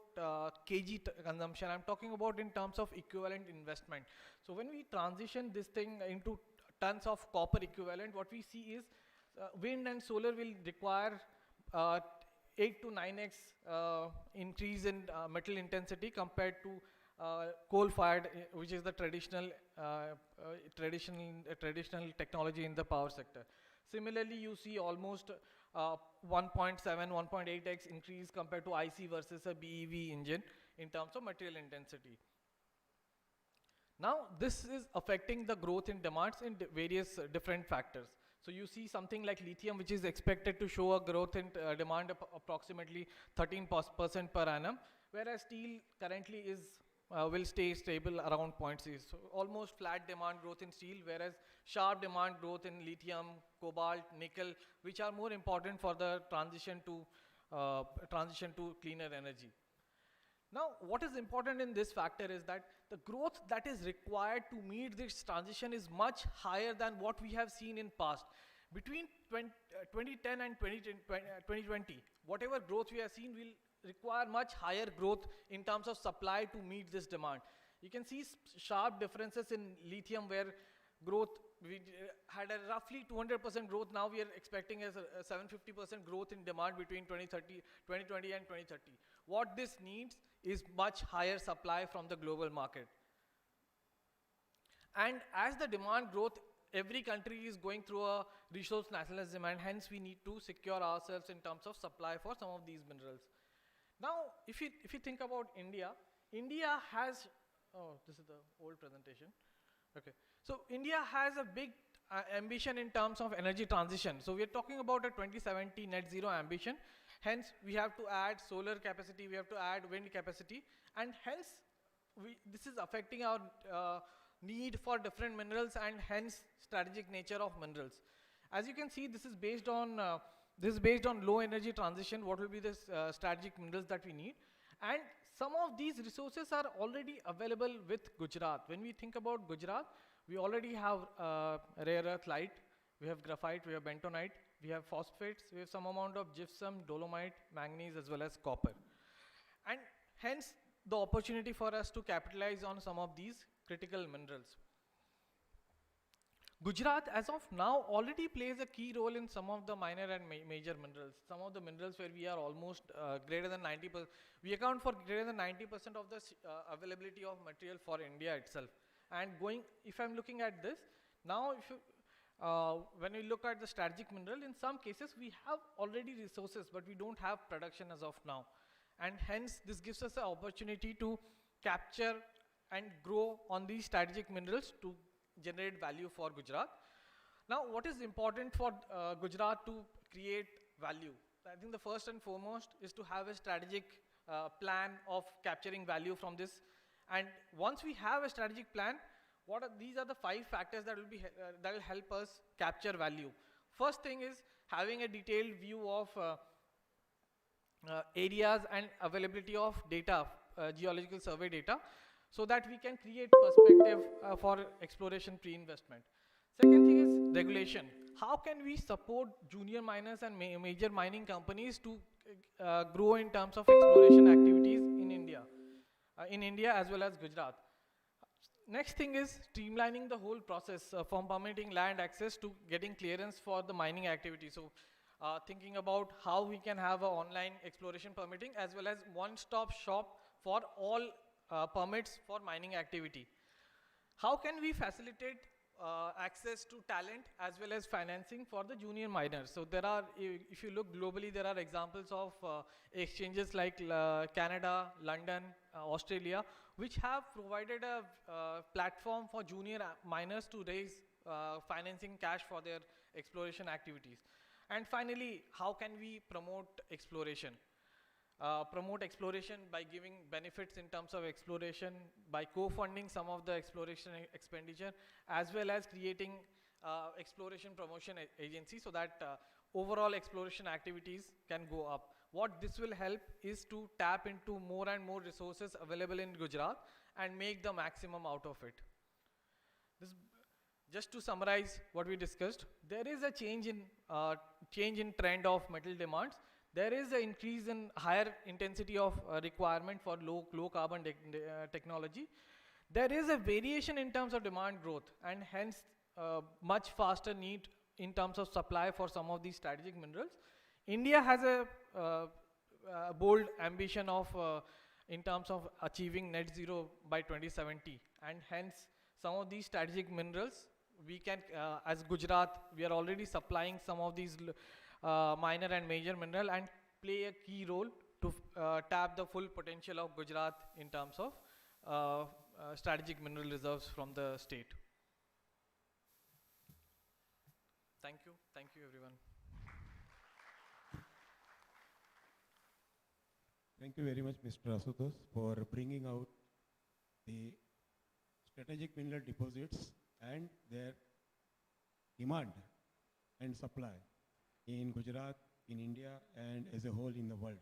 kg consumption, I'm talking about in terms of equivalent investment. So when we transition this thing into tons of copper equivalent, what we see is wind and solar will require 8 to 9x increase in metal intensity compared to coal-fired, which is the traditional technology in the power sector. Similarly, you see almost 1.7, 1.8x increase compared to IC versus a BEV engine in terms of material intensity. Now, this is affecting the growth in demands in various different factors. So you see something like lithium, which is expected to show a growth in demand of approximately 13% per annum, whereas steel currently will stay stable around 0.6. So almost flat demand growth in steel, whereas sharp demand growth in lithium, cobalt, nickel, which are more important for the transition to cleaner energy. Now, what is important in this factor is that the growth that is required to meet this transition is much higher than what we have seen in past. Between 2010 and 2020, whatever growth we have seen will require much higher growth in terms of supply to meet this demand. You can see sharp differences in lithium, where growth, we had a roughly 200% growth. Now we are expecting a 750% growth in demand between 2020 and 2030. What this needs is much higher supply from the global market. And as the demand growth, every country is going through a resource nationalism, and hence we need to secure ourselves in terms of supply for some of these minerals. Now, if you think about India, India has, this is the old presentation. Okay, so India has a big ambition in terms of energy transition. So we are talking about a 2070 net zero ambition. Hence, we have to add solar capacity, we have to add wind capacity, and hence this is affecting our need for different minerals and hence strategic nature of minerals. As you can see, this is based on low energy transition. What will be the strategic minerals that we need? And some of these resources are already available with Gujarat. When we think about Gujarat, we already have rare earth light, we have graphite, we have bentonite, we have phosphates, we have some amount of gypsum, dolomite, manganese, as well as copper. And hence, the opportunity for us to capitalize on some of these critical minerals. Gujarat, as of now, already plays a key role in some of the minor and major minerals. Some of the minerals where we are almost greater than 90%, we account for greater than 90% of the availability of material for India itself. And if I'm looking at this, now when we look at the strategic mineral, in some cases we have already resources, but we don't have production as of now. And hence, this gives us an opportunity to capture and grow on these strategic minerals to generate value for Gujarat. Now, what is important for Gujarat to create value? I think the first and foremost is to have a strategic plan of capturing value from this. And once we have a strategic plan, these are the 5 factors that will help us capture value. First thing is having a detailed view of areas and availability of data, geological survey data, so that we can create perspective for exploration pre-investment. Second thing is regulation. How can we support junior miners and major mining companies to grow in terms of exploration activities in India as well as Gujarat? Next thing is streamlining the whole process from permitting land access to getting clearance for the mining activity. So thinking about how we can have an online exploration permitting as well as one-stop shop for all permits for mining activity. How can we facilitate access to talent as well as financing for the junior miners. So there are, if you look globally, there are examples of exchanges like Canada, London, Australia, which have provided a platform for junior miners to raise financing cash for their exploration activities. And finally, how can we promote exploration? Promote exploration by giving benefits in terms of exploration, by co-funding some of the exploration expenditure, as well as creating exploration promotion agency so that overall exploration activities can go up. What this will help is to tap into more and more resources available in Gujarat and make the maximum out of it. Just to summarize what we discussed, there is a change in trend of metal demands. There is an increase in higher intensity of requirement for low carbon technology. There is a variation in terms of demand growth and hence much faster need in terms of supply for some of these strategic minerals. India has a bold ambition of in terms of achieving net zero by 2070, and hence some of these strategic minerals we can, as Gujarat, we are already supplying some of these minor and major mineral and play a key role to tap the full potential of Gujarat in terms of strategic mineral reserves from the state. Thank you everyone. Thank you very much, Mr. Asutosh, for bringing out the strategic mineral deposits and their demand and supply in Gujarat, in India, and as a whole in the world.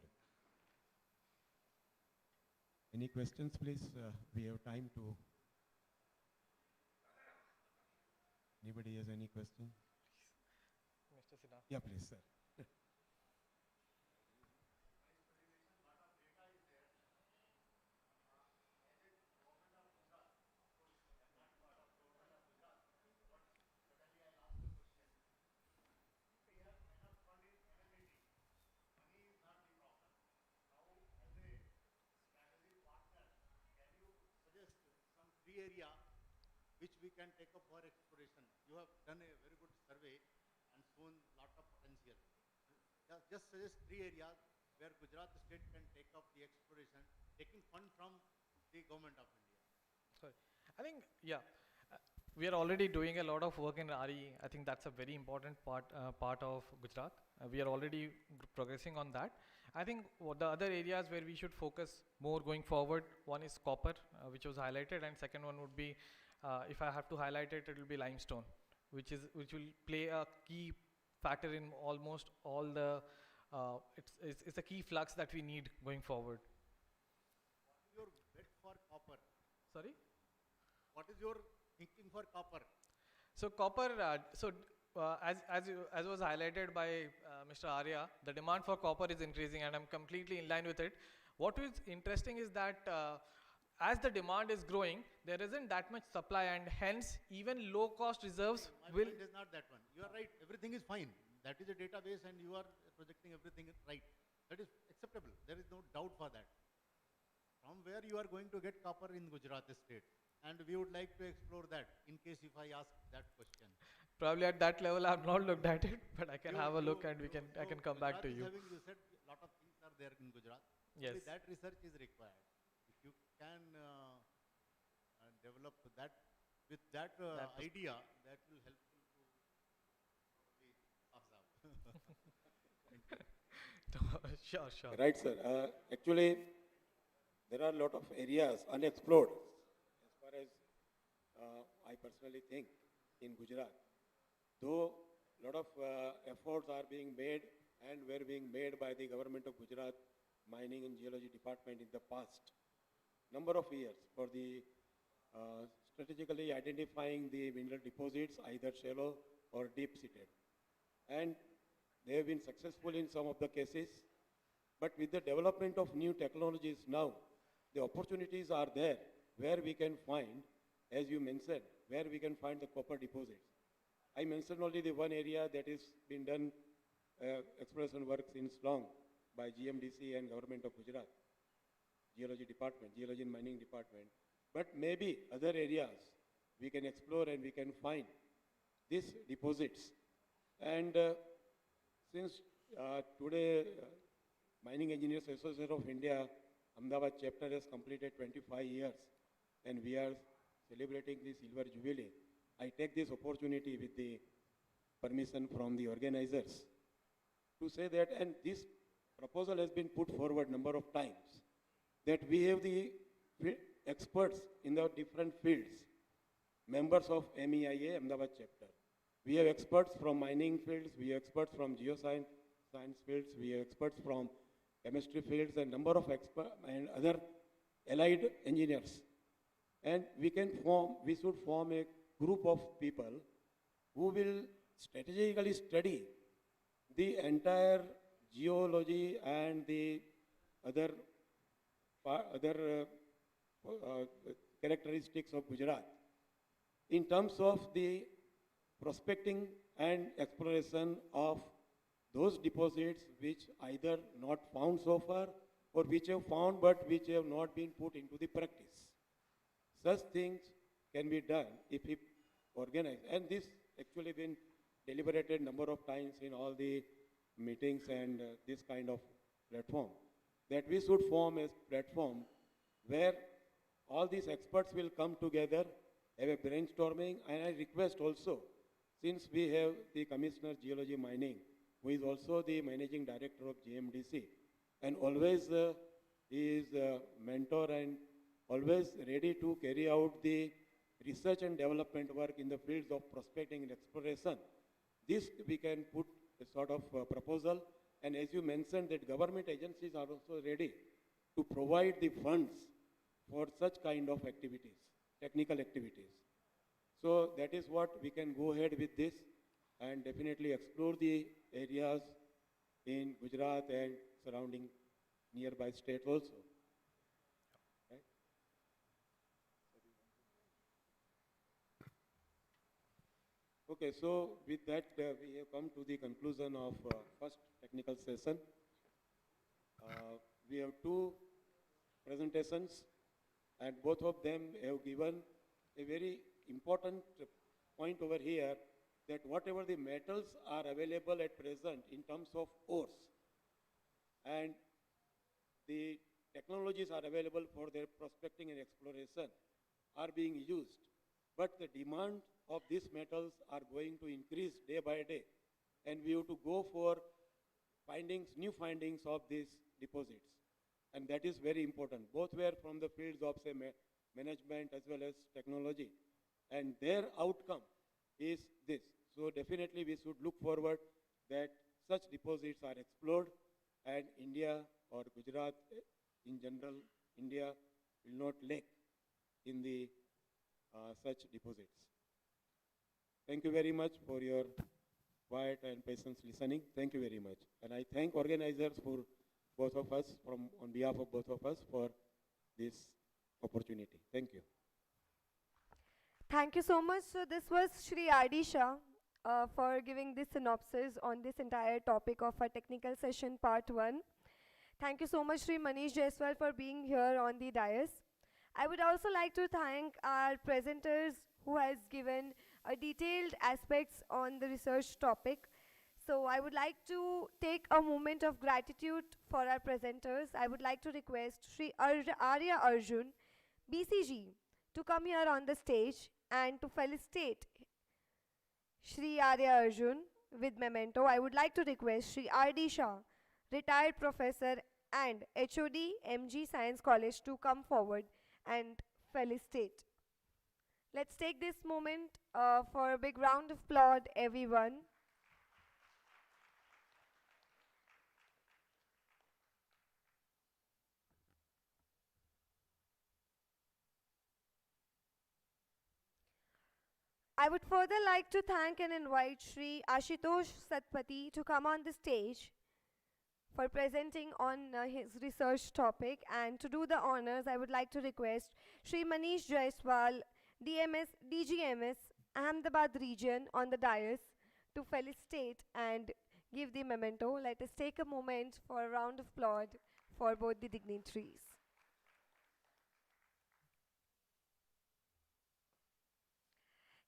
Any questions, please? We have time to. Anybody has any question? Mr. Sinha. Yeah, please, sir. Area which we can take up for exploration. You have done a very good survey and shown lot of potential. Just suggest 3 areas where Gujarat state can take up the exploration, taking fund from the government of India. Sorry, I think, yeah, we are already doing a lot of work in RE. I think that's a very important part of Gujarat. We are already progressing on that. I think the other areas where we should focus more going forward, one is copper, which was highlighted, and second one would be, if I have to highlight it, it will be limestone, which will play a key factor in almost all the, it's a key flux that we need going forward. What is your bet for copper? Sorry? What is your thinking for copper? So copper, as was highlighted by Mr. Arya, the demand for copper is increasing, and I'm completely in line with it. What is interesting is that as the demand is growing, there isn't that much supply, and hence even low cost reserves My point is not that one. You are right, everything is fine. That is a database and you are projecting everything right. That is acceptable. There is no doubt for that. From where you are going to get copper in Gujarat state? And we would like to explore that in case if I ask that question. Probably at that level I have not looked at it, but I can have a look and I can come back to you. You said a lot of things are there in Gujarat. Yes. Only that research is required. If you can develop that with that idea, that will help you to observe. Sure. Right, sir. Actually, there are a lot of areas unexplored, as far as I personally think, in Gujarat. Though a lot of efforts are being made and were being made by the government of Gujarat Mining and Geology Department in the past number of years for the strategically identifying the mineral deposits, either shallow or deep-seated. And they have been successful in some of the cases. But with the development of new technologies now, the opportunities are there where we can find, as you mentioned, where we can find the copper deposits. I mentioned only the one area that is being done, exploration works in Slong by GMDC and Government of Gujarat, Geology Department, Geology and Mining Department. But maybe other areas we can explore and we can find these deposits. And since today, Mining Engineers Association of India, Ahmedabad chapter has completed 25 years, and we are celebrating the Silver Jubilee. I take this opportunity with the permission from the organizers to say that, and this proposal has been put forward number of times, that we have the experts in the different fields, members of MEIA, Ahmedabad chapter. We have experts from mining fields, we have experts from geoscience fields, we have experts from chemistry fields, and number of experts and other allied engineers. And we should form a group of people who will strategically study the entire geology and the other characteristics of Gujarat in terms of the prospecting and exploration of those deposits which either not found so far or which have found but which have not been put into the practice. Such things can be done if we organize, and this actually been deliberated number of times in all the meetings and this kind of platform, that we should form a platform where all these experts will come together, have a brainstorming, and I request also, since we have the Commissioner Geology Mining, who is also the Managing Director of GMDC, and always he is a mentor and always ready to carry out the research and development work in the fields of prospecting and exploration. This we can put a sort of proposal, and as you mentioned that government agencies are also ready to provide the funds for such kind of activities, technical activities. So that is what we can go ahead with this and definitely explore the areas in Gujarat and surrounding nearby states also. Right? Okay, so with that we have come to the conclusion of first technical session. We have two presentations, and both of them have given a very important point over here, that whatever the metals are available at present in terms of ores and the technologies are available for their prospecting and exploration are being used, but the demand of these metals are going to increase day by day, and we have to go for new findings of these deposits, and that is very important. Both were from the fields of say management as well as technology, and their outcome is this. So definitely we should look forward that such deposits are explored, and India or Gujarat in general, India will not lack in the such deposits. Thank you very much for your quiet and patient listening. Thank you very much. And I thank organizers for both of us, on behalf of both of us, for this opportunity. Thank you. Thank you so much. So this was Shri R.D. Shah for giving this synopsis on this entire topic of our technical session part 1. Thank you so much Shri Manish Jaiswal for being here on the dais. I would also like to thank our presenters who has given detailed aspects on the research topic. So I would like to take a moment of gratitude for our presenters. I would like to request Shri Arya Arjun, BCG, to come here on the stage and to felicitate Shri Arya Arjun with memento. I would like to request Shri R.D. Shah, retired professor and HOD, MG Science College, to come forward and felicitate. Let's take this moment for a big round of applause, everyone. I would further like to thank and invite Shri Ashutosh Satpathy to come on the stage for presenting on his research topic, and to do the honors I would like to request Shri Manish Jaiswal, DGMS, Ahmedabad region, on the dais to felicitate and give the memento. Let us take a moment for a round of applause for both the dignitaries.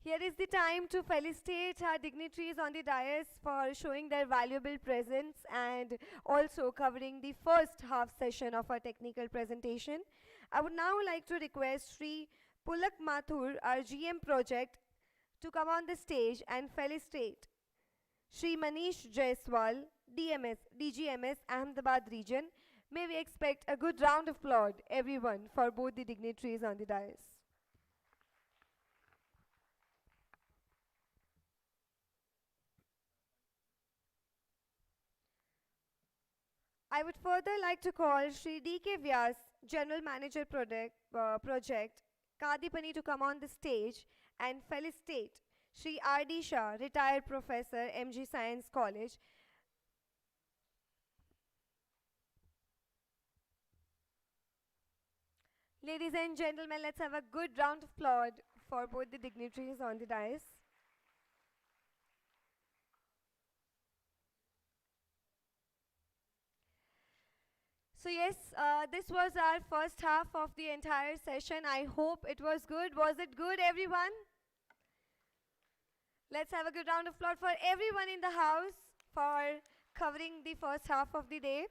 Here is the time to felicitate our dignitaries on the dais for showing their valuable presence and also covering the first half session of our technical presentation. I would now like to request Sri Pulak Mathur, our GM project, to come on the stage and felicitate Sri Manish Jaiswal, DGMS Ahmedabad region. May we expect a good round of applause, everyone, for both the dignitaries on the dais. I would further like to call Sri D.K. Vyas, General Manager Project, Kadipani, to come on the stage and felicitate Sri R.D. Shah, Retired Professor, MG Science College. Ladies and gentlemen, let's have a good round of applause for both the dignitaries on the dais. So yes, this was our first half of the entire session. I hope it was good. Was it good, everyone? Let's have a good round of applause for everyone in the house for covering the first half of the day.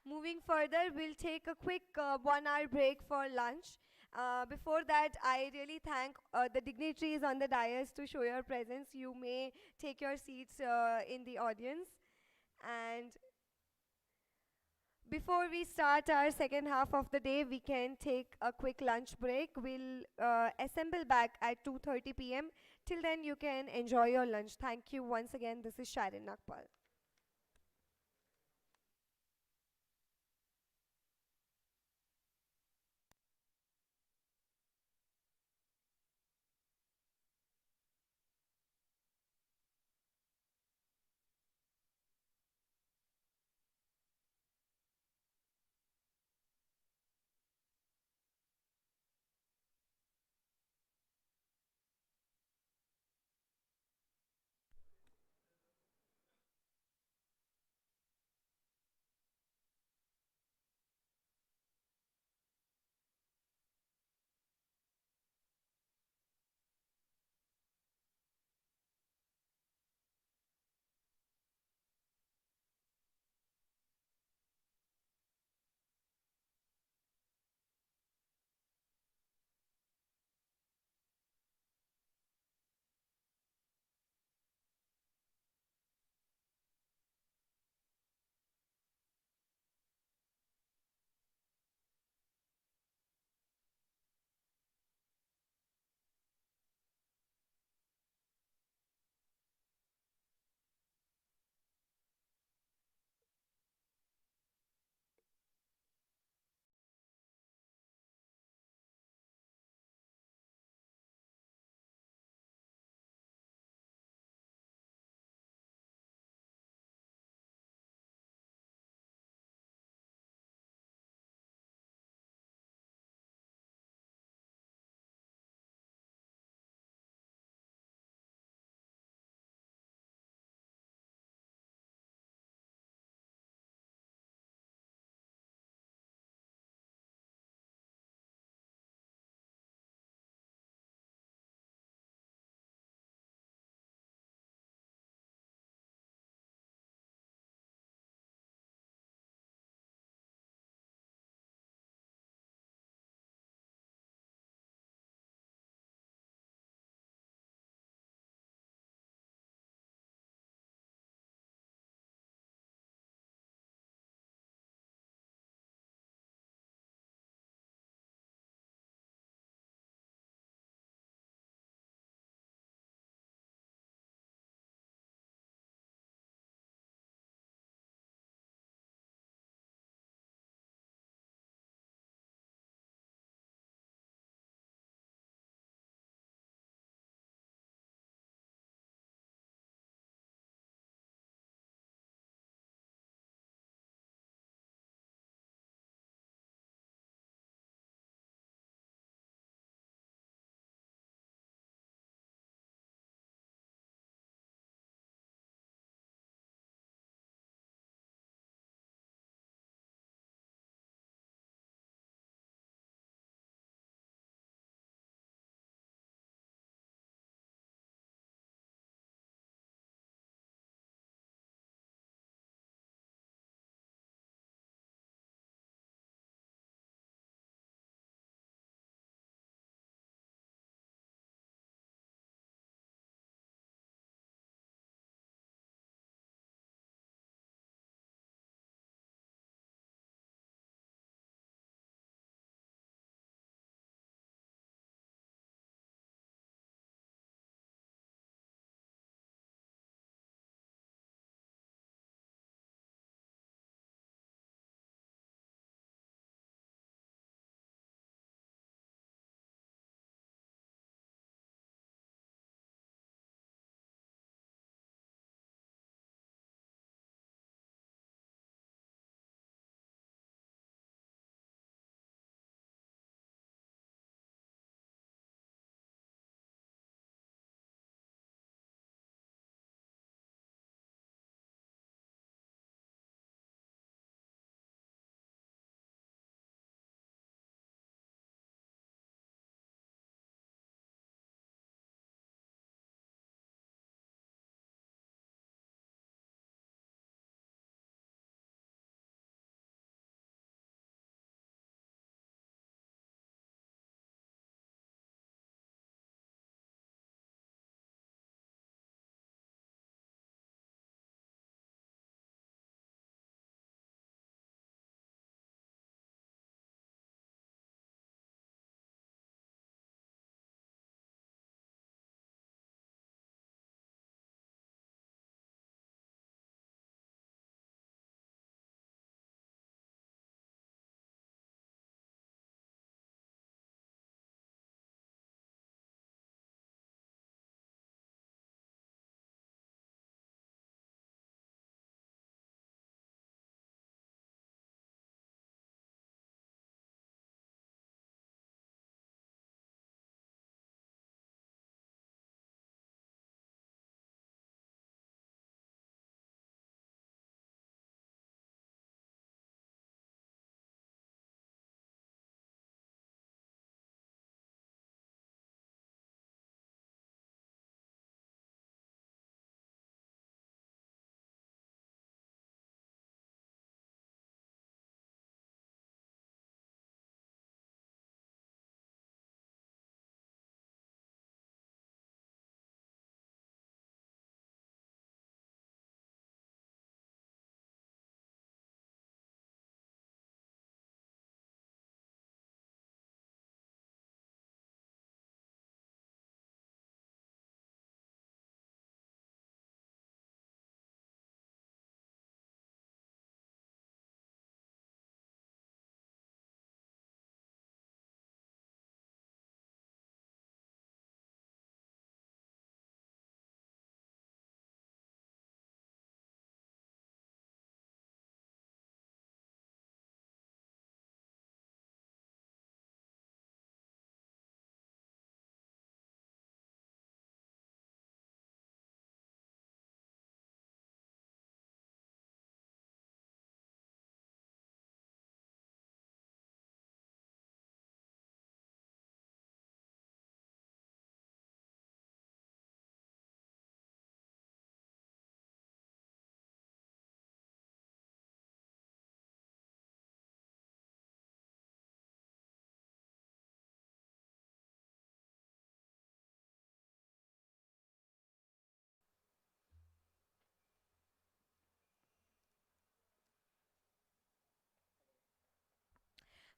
Moving further, we'll take a quick 1 hour break for lunch. Before that, I really thank the dignitaries on the dais to show your presence. You may take your seats in the audience. And before we start our second half of the day, we can take a quick lunch break. We'll assemble back at 2:30 p.m. Till then, you can enjoy your lunch. Thank you once again. This is Sharon Nagpal.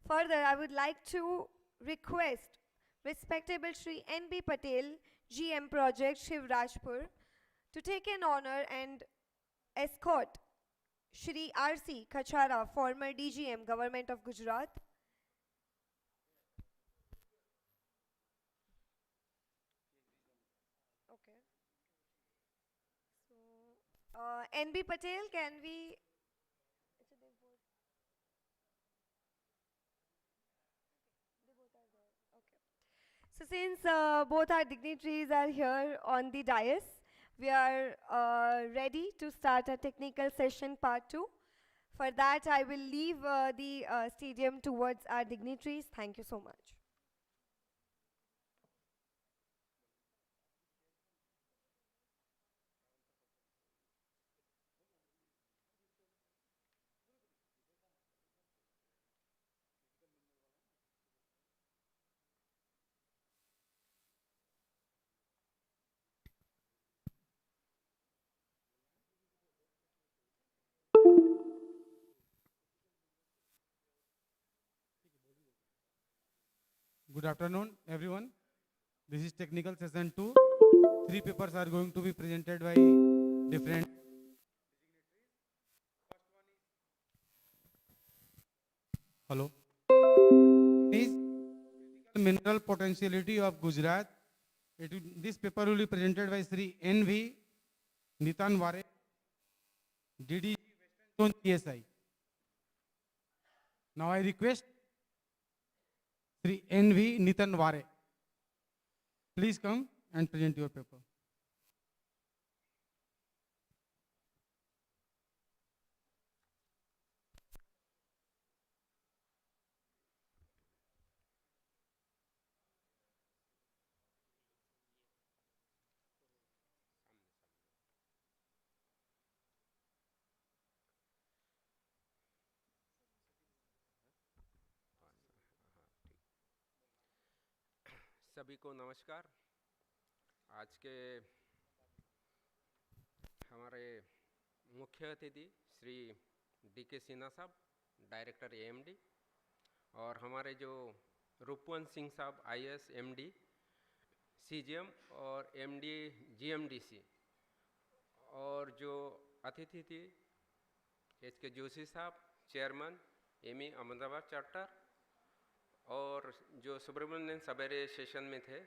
Further, I would like to request respectable Shri N.B. Patel, GM Project Shivrajpur, to take an honor and escort Shri R.C. Khachara, former DGM, Government of Gujarat. Okay. So, N.B. Patel, can we... So since both our dignitaries are here on the dais, we are ready to start a technical session part 2. For that, I will leave the stadium towards our dignitaries. Thank you so much. Good afternoon, everyone. This is technical session 2. 3 papers are going to be presented by different. Hello. Is mineral potentiality of Gujarat. This paper will be presented by Sri N.V. Nitan Ware, DD Zone PSI. Now I request Sri N.V. Nitan Ware. Please come and present your paper. सभी को नमस्कार। आज के हमारे मुख्य अतिथि Shri DK. Sinha साहब, director AMD, और हमारे जो रूपवंत सिंह साहब आईएएस एमडी सीजीएम और एमडी जीएमडीसी, और जो अतिथि थी एच.के. जोशी साहब, चेयरमैन एमई अहमदाबाद चैप्टर, और जो सुब्रमण्यन सवेरे सेशन में थे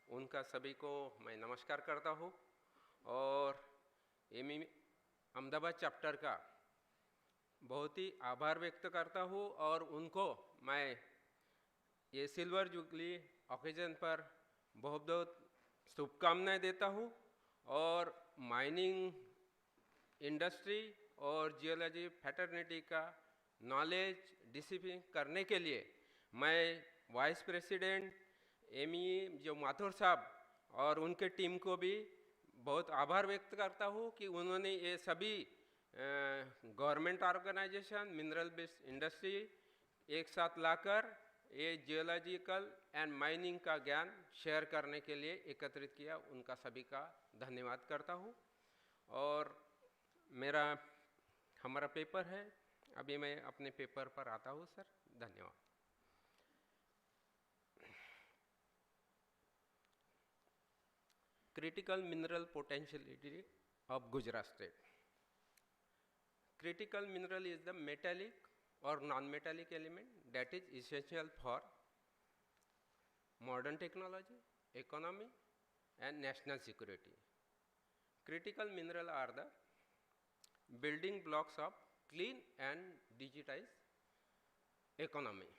उनका सभी को मैं नमस्कार करता हूँ, और एमई अहमदाबाद चैप्टर का बहुत ही आभार व्यक्त करता हूँ, और उनको मैं ये सिल्वर जुबली ओकेजन पर बहुत बहुत शुभकामनाएं देता हूँ। और माइनिंग इंडस्ट्री और जियोलॉजी फैटर्निटी का नॉलेज डिसिप्लिन करने के लिए मैं वाइस प्रेसिडेंट एमई जो माथुर साहब और उनके टीम को भी बहुत आभार व्यक्त करता हूँ कि उन्होंने ये सभी government organisation, mineral based industry एक साथ लाकर ये जियोलॉजिकल एंड माइनिंग का ज्ञान शेयर करने के लिए एकत्रित किया। उनका सभी का धन्यवाद करता हूँ। और हमारा पेपर है, अभी मैं अपने पेपर पर आता हूँ सर। धन्यवाद। Critical mineral potentiality of Gujarat state. Critical mineral is the metallic or non-metallic element that is essential for modern technology, economy, and national security. Critical mineral are the building blocks of clean and digitized economy.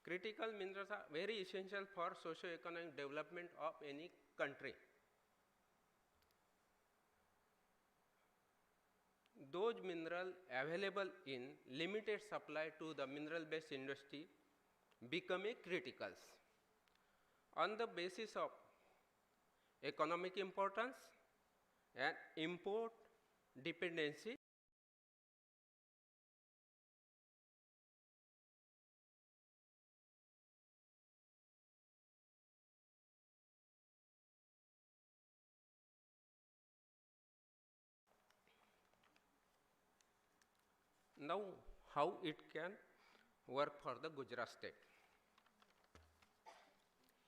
Critical minerals are very essential for socio-economic development of any country. Those minerals available in limited supply to the mineral-based industry become a criticals. On the basis of economic importance and import dependency, now how it can work for the Gujarat state.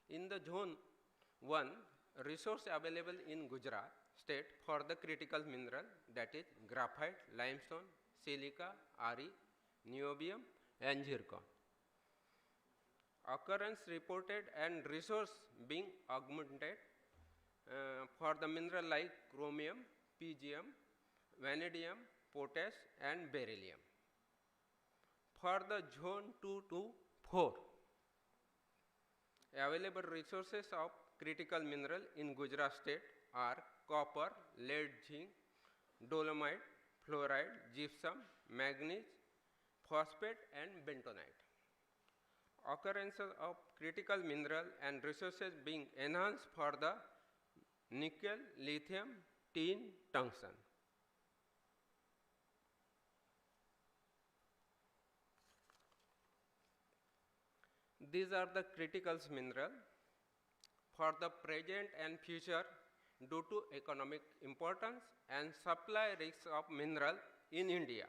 In the zone 1, resource available in Gujarat state for the critical mineral, that is graphite, limestone, silica, Re, niobium and zircon. Occurrence reported and resource being augmented for the mineral like chromium, PGM, vanadium, potash and beryllium. For the zone 2 to 4, available resources of critical mineral in Gujarat state are copper, lead, zinc, dolomite, fluoride, gypsum, manganese, phosphate and bentonite. Occurrence of critical mineral and resources being enhanced for the nickel, lithium, tin, tungsten. These are the critical mineral for the present and future due to economic importance and supply risks of mineral in India.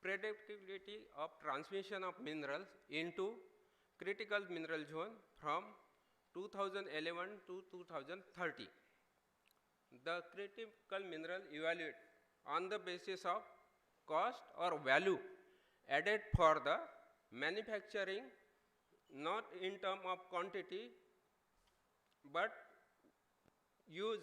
Predictability of transmission of minerals into critical mineral zone from 2011 to 2030. The critical mineral evaluate on the basis of cost or value added for the manufacturing, not in term of quantity, but use.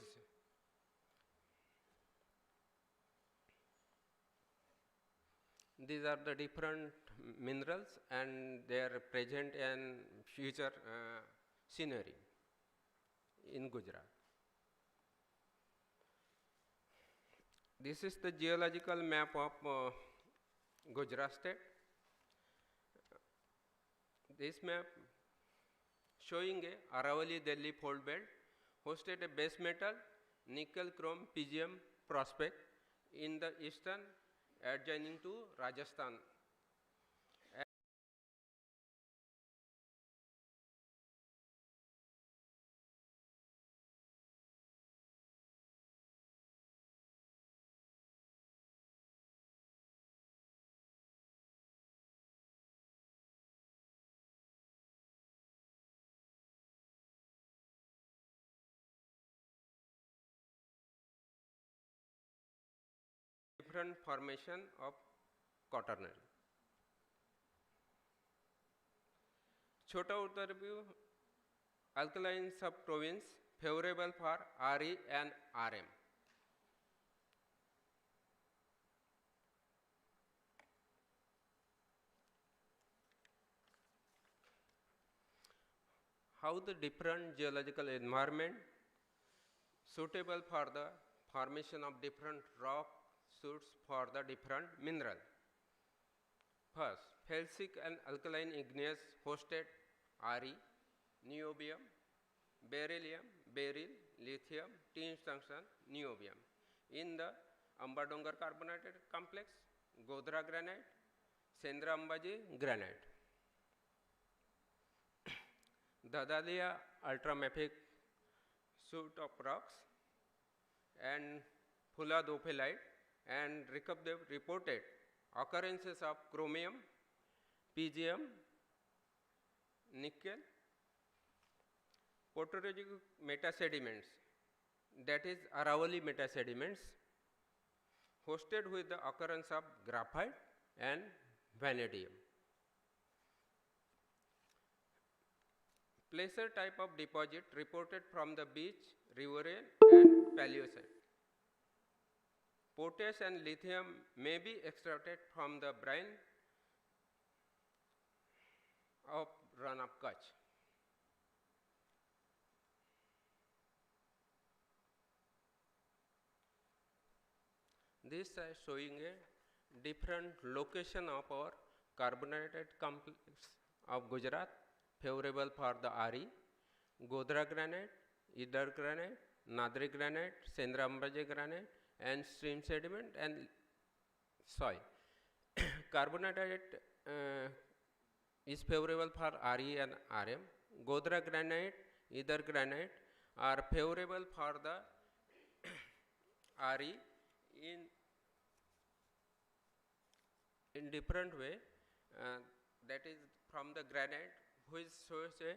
These are the different minerals and their present and future scenery in Gujarat. This is the geological map of Gujarat state. This map showing a Aravalli Delhi fault belt hosted a base metal nickel chrome PGM prospect in the eastern adjoining to Rajasthan. Different formation of quaternary. Chota Uttar view, alkaline sub-province favorable for Re and Rm. How the different geological environment suitable for the formation of different rock suits for the different mineral. First, felsic and alkaline igneous hosted Re, niobium, beryllium, beryl, lithium, tin tungsten, niobium. In the Ambadongar carbonated complex, Godhra granite, Sendra Ambaji granite. Dadalia ultramafic suite of rocks and Fuladophyllite and reported occurrences of chromium, PGM, nickel, portorogic metasediments, that is Aravalli metasediments, hosted with the occurrence of graphite and vanadium. Placer type of deposit reported from the beach, Riverine and Paleocene. Potash and lithium may be extracted from the brine of Run of Kutch. This is showing a different location of our carbonated complex of Gujarat, favorable for the Re, Godhra granite, Idar granite, Nadri granite, Sendra Ambaji granite, and stream sediment and soil. Carbonated is favorable for Re and Rm. Godhra granite, Idar granite are favorable for the Re in different way, that is from the granite, which shows a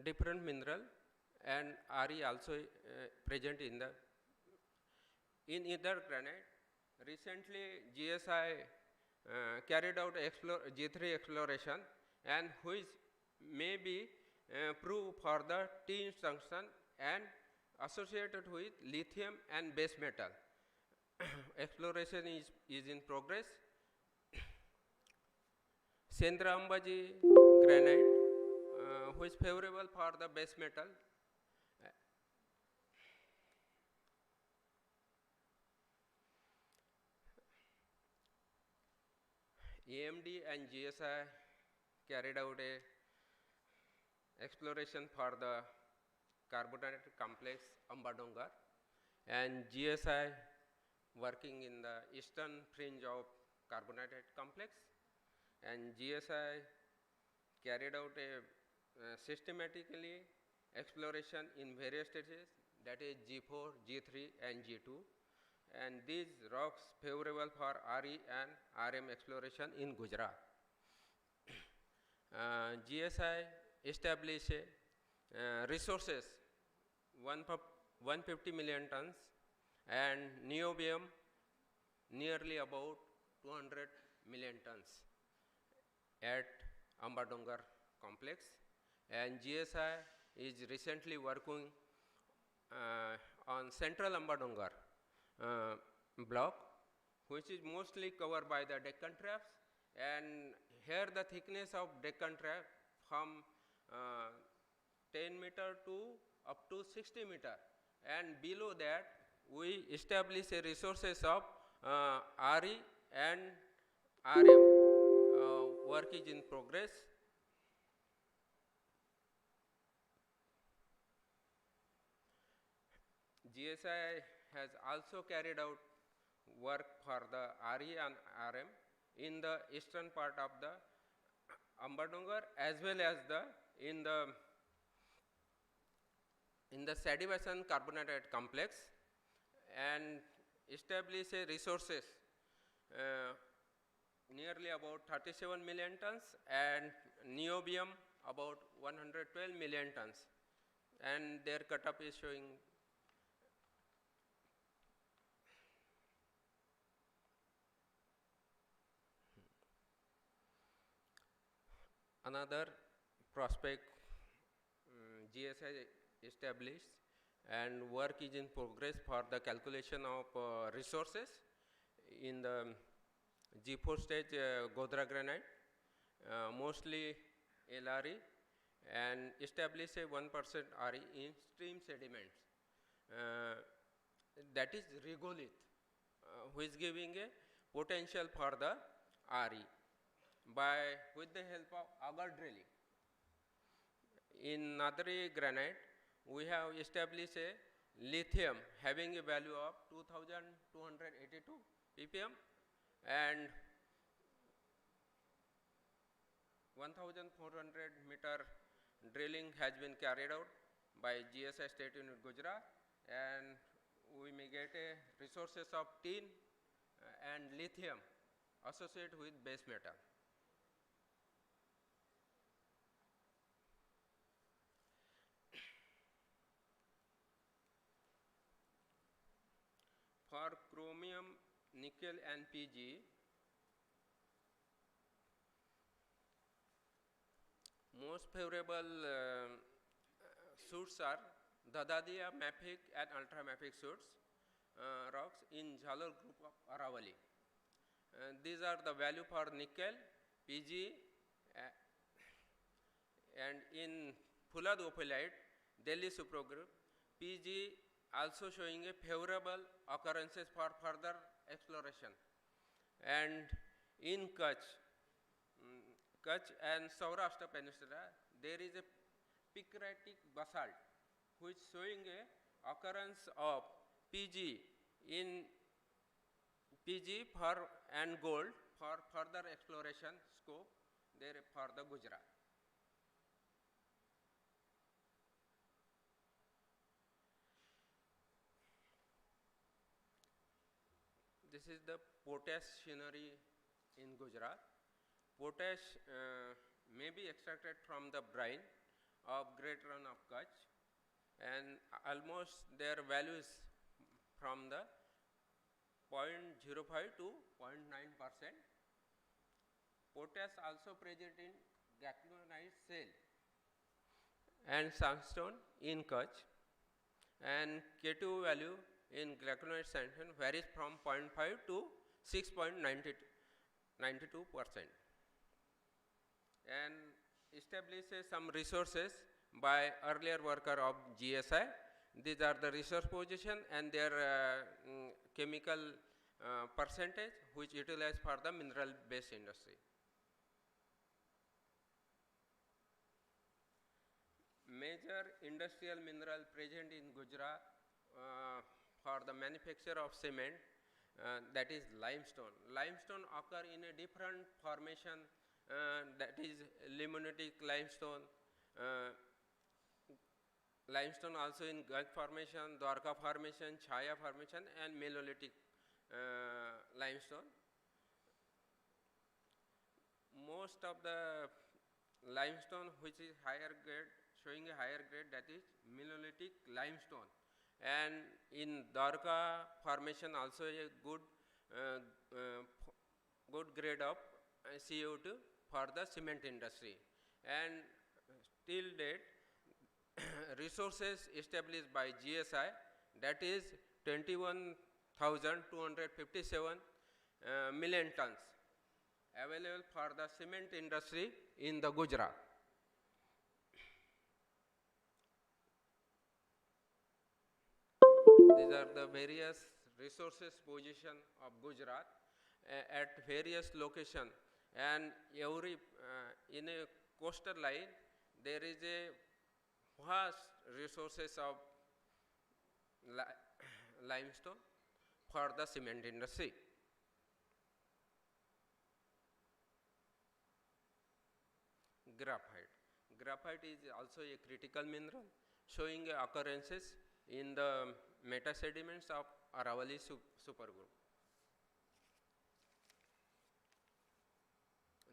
different mineral, and Re also present in the in either granite. Recently, GSI carried out G3 exploration, and which may be proof for the tin tungsten and associated with lithium and base metal. Exploration is in progress. Sendra Ambaji granite, which is favorable for the base metal. AMD and GSI carried out a exploration for the carbonated complex Ambadongar, and GSI working in the eastern fringe of carbonated complex, and GSI carried out a systematically exploration in various stages, that is G4, G3 and G2, and these rocks favorable for Re and Rm exploration in Gujarat. GSI established resources 150 million tons and niobium nearly about 200 million tons at Ambadongar complex, and GSI is recently working on central Ambadongar block, which is mostly covered by the Deccan traps, and here the thickness of Deccan trap from 10 meter to up to 60 meter, and below that we establish a resources of Re and Rm. Work is in progress. GSI has also carried out work for the Re and Rm in the eastern part of the Ambadongar, as well as in the Sadivasan carbonated complex, and establish a resources nearly about 37 million tons and niobium about 112 million tons, and their cutup is showing another prospect GSI established, and work is in progress for the calculation of resources in the G4 stage Godra granite, mostly LRE, and establish a 1% RE in stream sediments. That is regolith, which is giving a potential for the RE with the help of auger drilling. In Nadri granite, we have established a lithium having a value of 2282 ppm, and 1400 meter drilling has been carried out by GSI State Unit Gujarat, and we may get a resources of tin and lithium associated with base metal. For chromium, nickel and Pg, most favorable suits are Dadadia, mafic and ultramafic suits rocks in Jhalor group of Aravali. These are the value for nickel, Pg, and in Fulad ophiolite, Delhi supergroup, Pg also showing a favorable occurrences for further exploration. And in Kutch and Saurashtra Peninsula, there is a picritic basalt which showing a occurrence of Pg in Pg and gold for further exploration scope there for the Gujarat. This is the potash scenery in Gujarat. Potash may be extracted from the brine of Great Run of Kutch, and almost their values from the 0.05 to 0.9%. Potash also present in glauconite shale and sandstone in Kutch, and K2 value in glauconite sandstone varies from 0.5 to 6.92%, and establishes some resources by earlier worker of GSI. These are the resource position and their chemical percentage which utilized for the mineral based industry. Major industrial mineral present in Gujarat for the manufacture of cement, that is limestone. Limestone occur in a different formation, that is limonitic limestone, limestone also in Gaj formation, Dwarka formation, Chaya formation, and melolitic limestone. Most of the limestone which is higher grade, showing a higher grade, that is melolitic limestone, and in Dwarka formation also a good grade of CO2 for the cement industry. And till date resources established by GSI, that is 21,257 million tons available for the cement industry in the Gujarat. These are the various resources position of Gujarat at various location, and every in a coastal line there is a vast resources of limestone for the cement industry. Graphite. Graphite is also a critical mineral showing occurrences in the metasediments of Aravalli supergroup.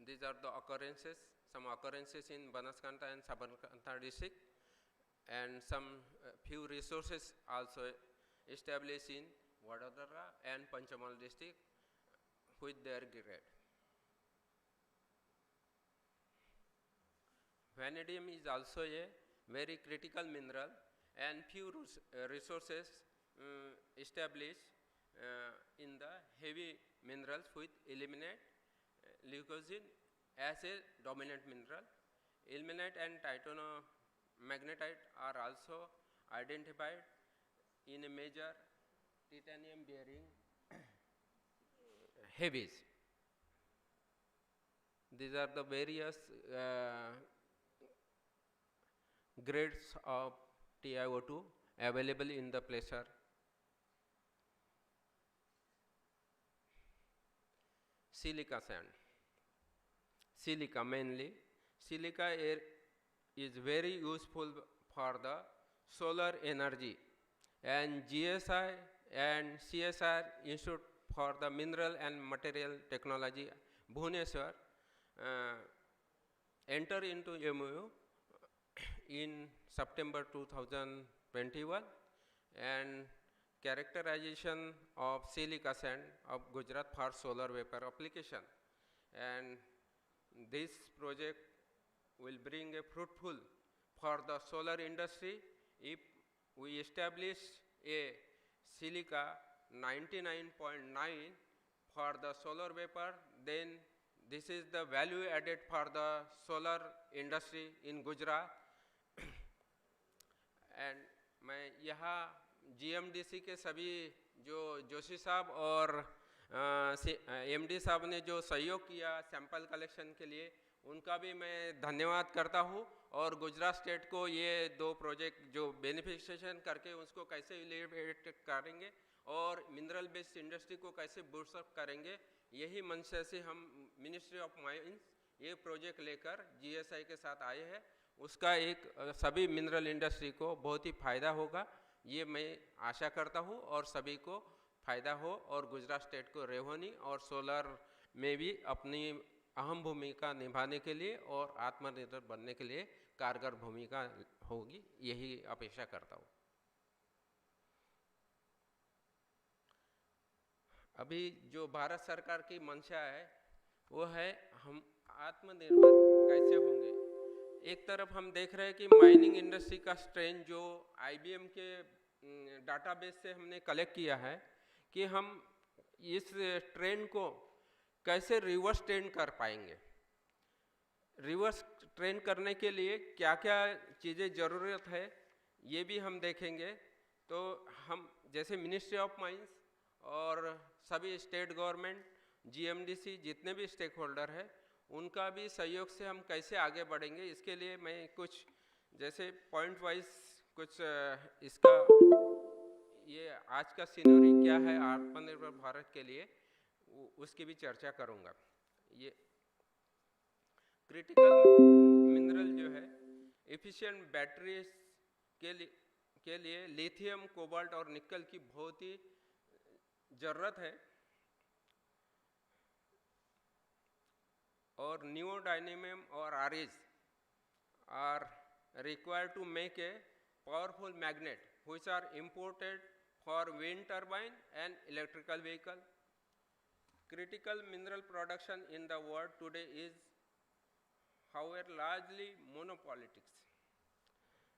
These are the occurrences, some occurrences in Banaskantha and Sabarkantha district, and some few resources also established in Vadodara and Panchamal district with their grade. Vanadium is also a very critical mineral, and few resources established in the heavy minerals with ilmenite, leucoxene as a dominant mineral. Ilmenite and titanomagnetite are also identified in a major titanium bearing heavies. These are the various grades of TiO2 available in the placer. Silica sand. Silica mainly. Silica is very useful for the solar energy, and GSI and CSR Institute for the Mineral and Material Technology, Bhubaneswar, enter into MOU in September 2021, and characterization of silica sand of Gujarat for solar vapor application. And this project will bring a fruitful for the solar industry if we establish a silica 99.9 for the solar vapor. Then this is the value added for the solar industry in Gujarat. And मैं यहाँ GMDC के सभी जो जोशी साहब और MD साहब ने जो सहयोग किया सैंपल कलेक्शन के लिए, उनका भी मैं धन्यवाद करता हूँ। और गुजरात स्टेट को ये दो प्रोजेक्ट जो बेनिफिशिएशन करके उसको कैसे इलेवेट करेंगे और मिनरल बेस्ड इंडस्ट्री को कैसे बूस्ट अप करेंगे, यही मंशा से हम मिनिस्ट्री ऑफ माइंस ये प्रोजेक्ट लेकर GSI के साथ आए हैं। उसका एक सभी मिनरल इंडस्ट्री को बहुत ही फ़ायदा होगा, ये मैं आशा करता हूँ, और सभी को फ़ायदा हो, और गुजरात स्टेट को रेवेन्यू और सोलर में भी अपनी अहम भूमिका निभाने के लिए और आत्मनिर्भर बनने के लिए कारगर भूमिका होगी, यही अपेक्षा करता हूँ। अभी जो भारत सरकार की मंशा है वो है हम आत्मनिर्भर कैसे होंगे। एक तरफ हम देख रहे हैं कि माइनिंग इंडस्ट्री का स्ट्रेन जो IBM के डाटाबेस से हमने कलेक्ट किया है कि हम इस ट्रेंड को कैसे रिवर्स ट्रेंड कर पाएंगे। रिवर्स ट्रेंड करने के लिए क्या क्या चीज़ें ज़रूरत है ये भी हम देखेंगे। तो हम जैसे मिनिस्ट्री ऑफ माइंस और सभी स्टेट गवर्नमेंट, GMDC जितने भी स्टेक होल्डर है उनका भी सहयोग से हम कैसे आगे बढ़ेंगे, इसके लिए मैं कुछ जैसे पॉइंट वाइज कुछ इसका ये आज का सीनरी क्या है आत्मनिर्भर भारत के लिए उसकी भी चर्चा करूंगा। ये क्रिटिकल मिनरल जो है एफिशिएंट बैटरीज के लिए लिथियम, कोबाल्ट और निकल की बहुत ही ज़रूरत है और नियोडायनेमियम और आरएज are required to make a powerful magnet which are imported for wind turbine and electrical vehicle. Critical mineral production in the world today is however largely monopolitics.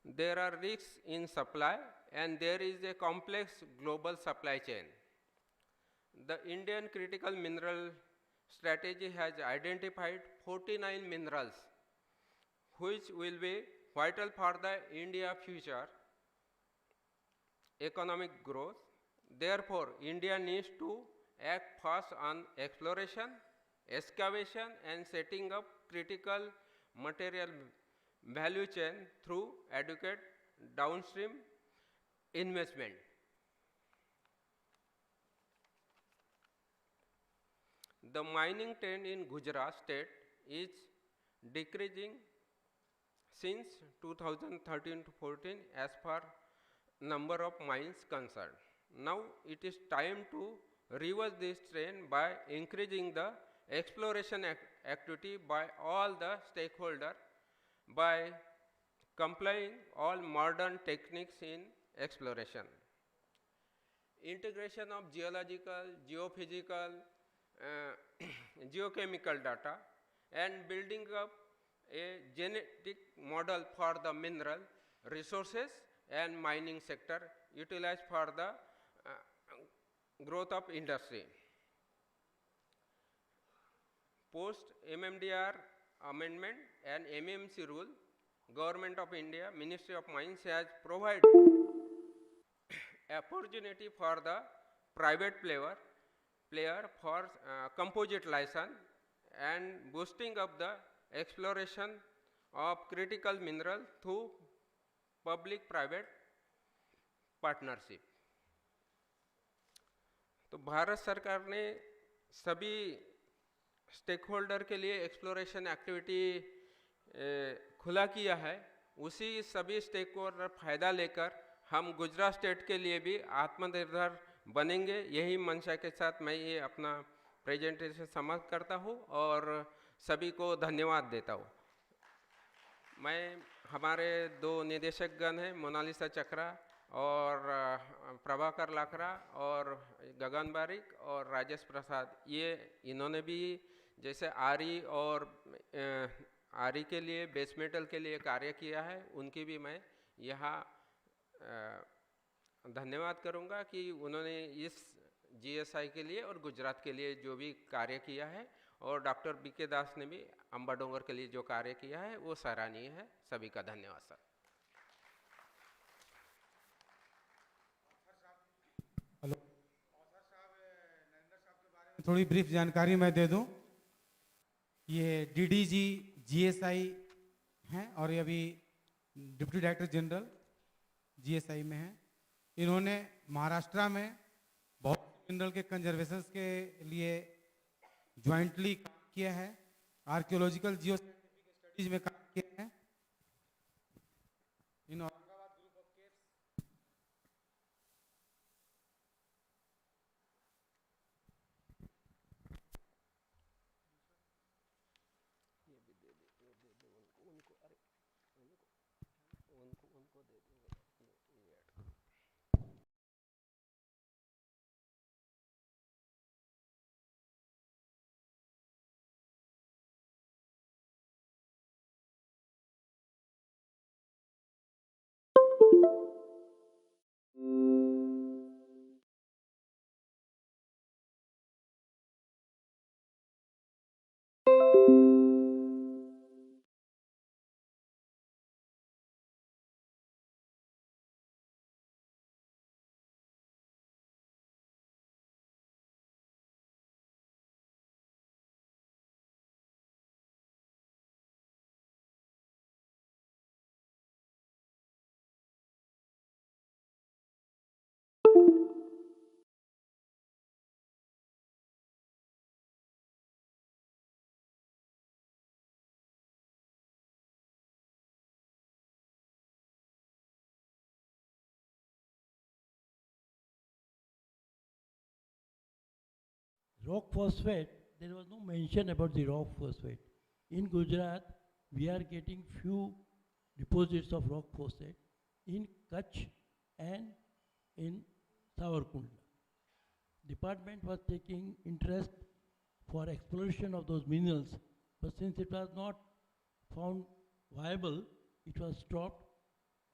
There are risks in supply and there is a complex global supply chain. The Indian critical mineral strategy has identified 49 minerals which will be vital for the India future economic growth. Therefore, India needs to act fast on exploration, excavation and setting up critical material value chain through adequate downstream investment. The mining trend in Gujarat state is decreasing since 2013 to 14 as per number of mines concerned. Now it is time to reverse this trend by increasing the exploration activity by all the stakeholders by complying all modern techniques in exploration. Integration of geological, geophysical, geochemical data and building up a genetic model for the mineral resources and mining sector utilized for the growth of industry. Post MMDR amendment and MMC rule, Government of India, Ministry of Mines has provided opportunity for the private player for composite license and boosting up the exploration of critical mineral through public-private partnership. तो भारत सरकार ने सभी stake holder के लिए exploration activity खुला किया है। उसी सभी स्टेक होल्डर फायदा लेकर हम गुजरात स्टेट के लिए भी आत्मनिर्भर बनेंगे। यही मंशा के साथ मैं ये अपना प्रेजेंटेशन समाप्त करता हूँ और सभी को धन्यवाद देता हूँ। मैं हमारे दो निदेशकगण हैं, मोनालिसा चक्रा और प्रभाकर लाकरा और गगन बारिक और राजेश प्रसाद, ये इन्होंने भी जैसे आरी और आरी के लिए बेस मेटल के लिए कार्य किया है, उनकी भी मैं यहाँ धन्यवाद करूँगा कि उन्होंने इस GSI के लिए और गुजरात के लिए जो भी कार्य किया है, और डॉक्टर BK दास ने भी अम्बाडोंगर के लिए जो कार्य किया है वो सराहनीय है। सभी का धन्यवाद सर। हेलो थोड़ी ब्रीफ जानकारी मैं दे दूं। ये DDG GSI हैं और ये अभी डिप्टी डायरेक्टर जनरल GSI में हैं। इन्होंने महाराष्ट्र में बहुत मिनरल के कंजर्वेशन के लिए ज्वाइंटली काम किया है, आर्कियोलॉजिकल जियो स्टडीज में काम किया है। In Aurangabad group of caves rock phosphate, there was no mention about the rock phosphate. In Gujarat, we are getting few deposits of rock phosphate in Kutch and in Savarkund. Department was taking interest for exploration of those minerals, but since it was not found viable, it was stopped.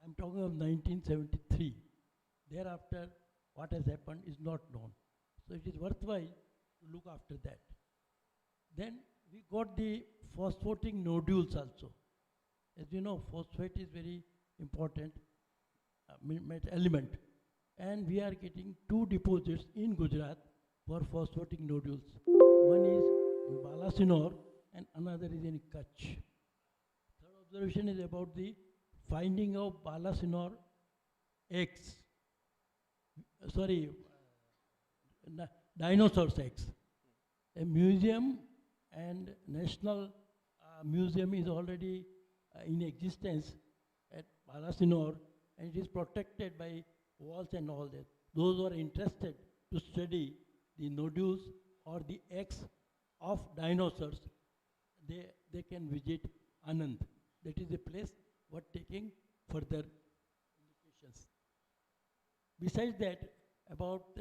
I'm talking of 1973. Thereafter, what has happened is not known. So it is worthwhile to look after that. Then we got the phosphating nodules also. As you know, phosphate is very important element. And we are getting two deposits in Gujarat for phosphatic nodules. One is in Balasinor and another is in Kutch. Third observation is about the finding of Balasinor eggs. Dinosaurs eggs. A museum and national museum is already in existence at Balasinor, and it is protected by walls and all that. Those who are interested to study the nodules or the eggs of dinosaurs, they can visit Anand. That is a place for taking further indications. Besides that, about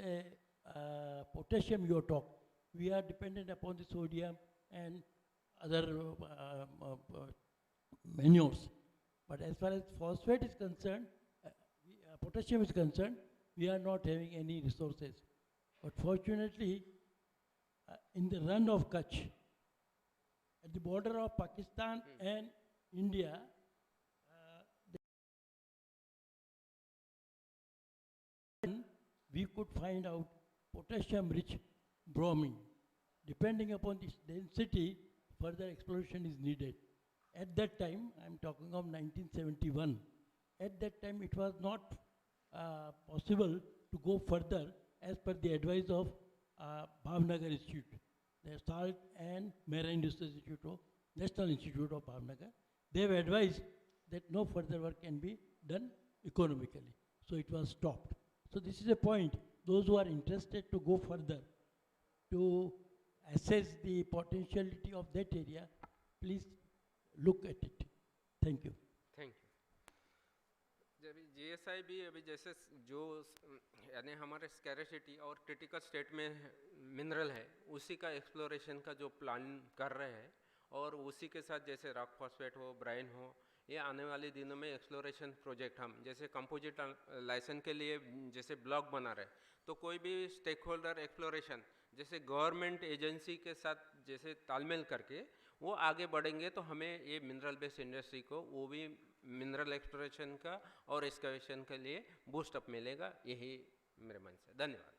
potassium you talked, we are dependent upon the sodium and other manures. But as far as phosphate is concerned, potassium is concerned, we are not having any resources. But fortunately, in the run of Kutch, at the border of Pakistan and India, we could find out potassium-rich bromine. Depending upon its density, further exploration is needed. At that time, I'm talking of 1971, at that time it was not possible to go further as per the advice of Bhavnagar Institute, the Salt and Marine Research Institute of National Institute of Bhavnagar. They have advised that no further work can be done economically. So it was stopped. So this is a point. Those who are interested to go further, to assess the potentiality of that area, please look at it. Thank you. Thank you. जब GSI भी अभी जैसे जो यानी हमारे scarcity और critical state में mineral है, उसी का एक्सप्लोरेशन का जो प्लान कर रहे हैं, और उसी के साथ जैसे रॉक फॉस्फेट हो, ब्राइन हो, ये आने वाले दिनों में एक्सप्लोरेशन प्रोजेक्ट हम जैसे कंपोजिट लाइसेंस के लिए जैसे ब्लॉक बना रहे, तो कोई भी स्टेक होल्डर एक्सप्लोरेशन जैसे गवर्नमेंट एजेंसी के साथ जैसे तालमेल करके वो आगे बढ़ेंगे, तो हमें ये मिनरल बेस्ड इंडस्ट्री को वो भी मिनरल एक्सप्लोरेशन का और एक्सकवेशन के लिए बूस्ट अप मिलेगा। यही मेरे मन से। धन्यवाद।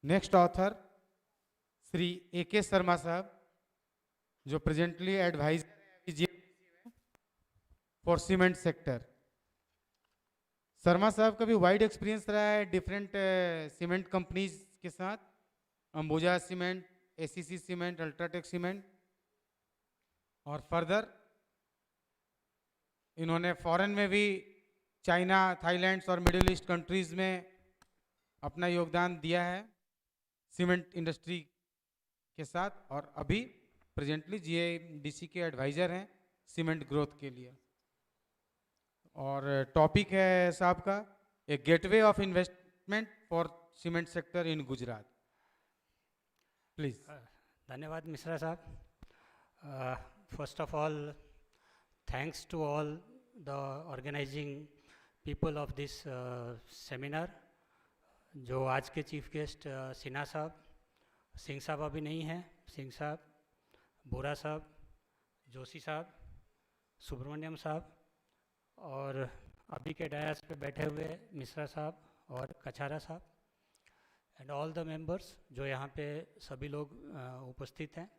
Next author Shri A.K. Sharma साहब, जो presently adviser for cement sector. Sharma साहब का भी वाइड एक्सपीरियंस रहा है डिफरेंट सीमेंट कंपनीज के साथ, Ambuja cement, ACC cement, UltraTech cement, और फर्दर इन्होंने फॉरेन में भी चाइना, थाईलैंड और मिडिल ईस्ट कंट्रीज में अपना योगदान दिया है सीमेंट इंडस्ट्री के साथ, और अभी प्रेजेंटली GIDC के एडवाइज़र हैं सीमेंट ग्रोथ के लिए। और टॉपिक है साहब का a gateway of investment for cement sector in Gujarat. Please. धन्यवाद मिश्रा साहब। First of all, thanks to all the organising people of this seminar. जो आज के चीफ गेस्ट सिन्हा साहब, सिंह साहब अभी नहीं हैं, सिंह साहब, बोरा साहब, जोशी साहब, सुब्रमण्यम साहब, और अभी के डायस पे बैठे हुए मिश्रा साहब और कछारा साहब, एंड ऑल द मेंबर्स जो यहाँ पे सभी लोग उपस्थित हैं।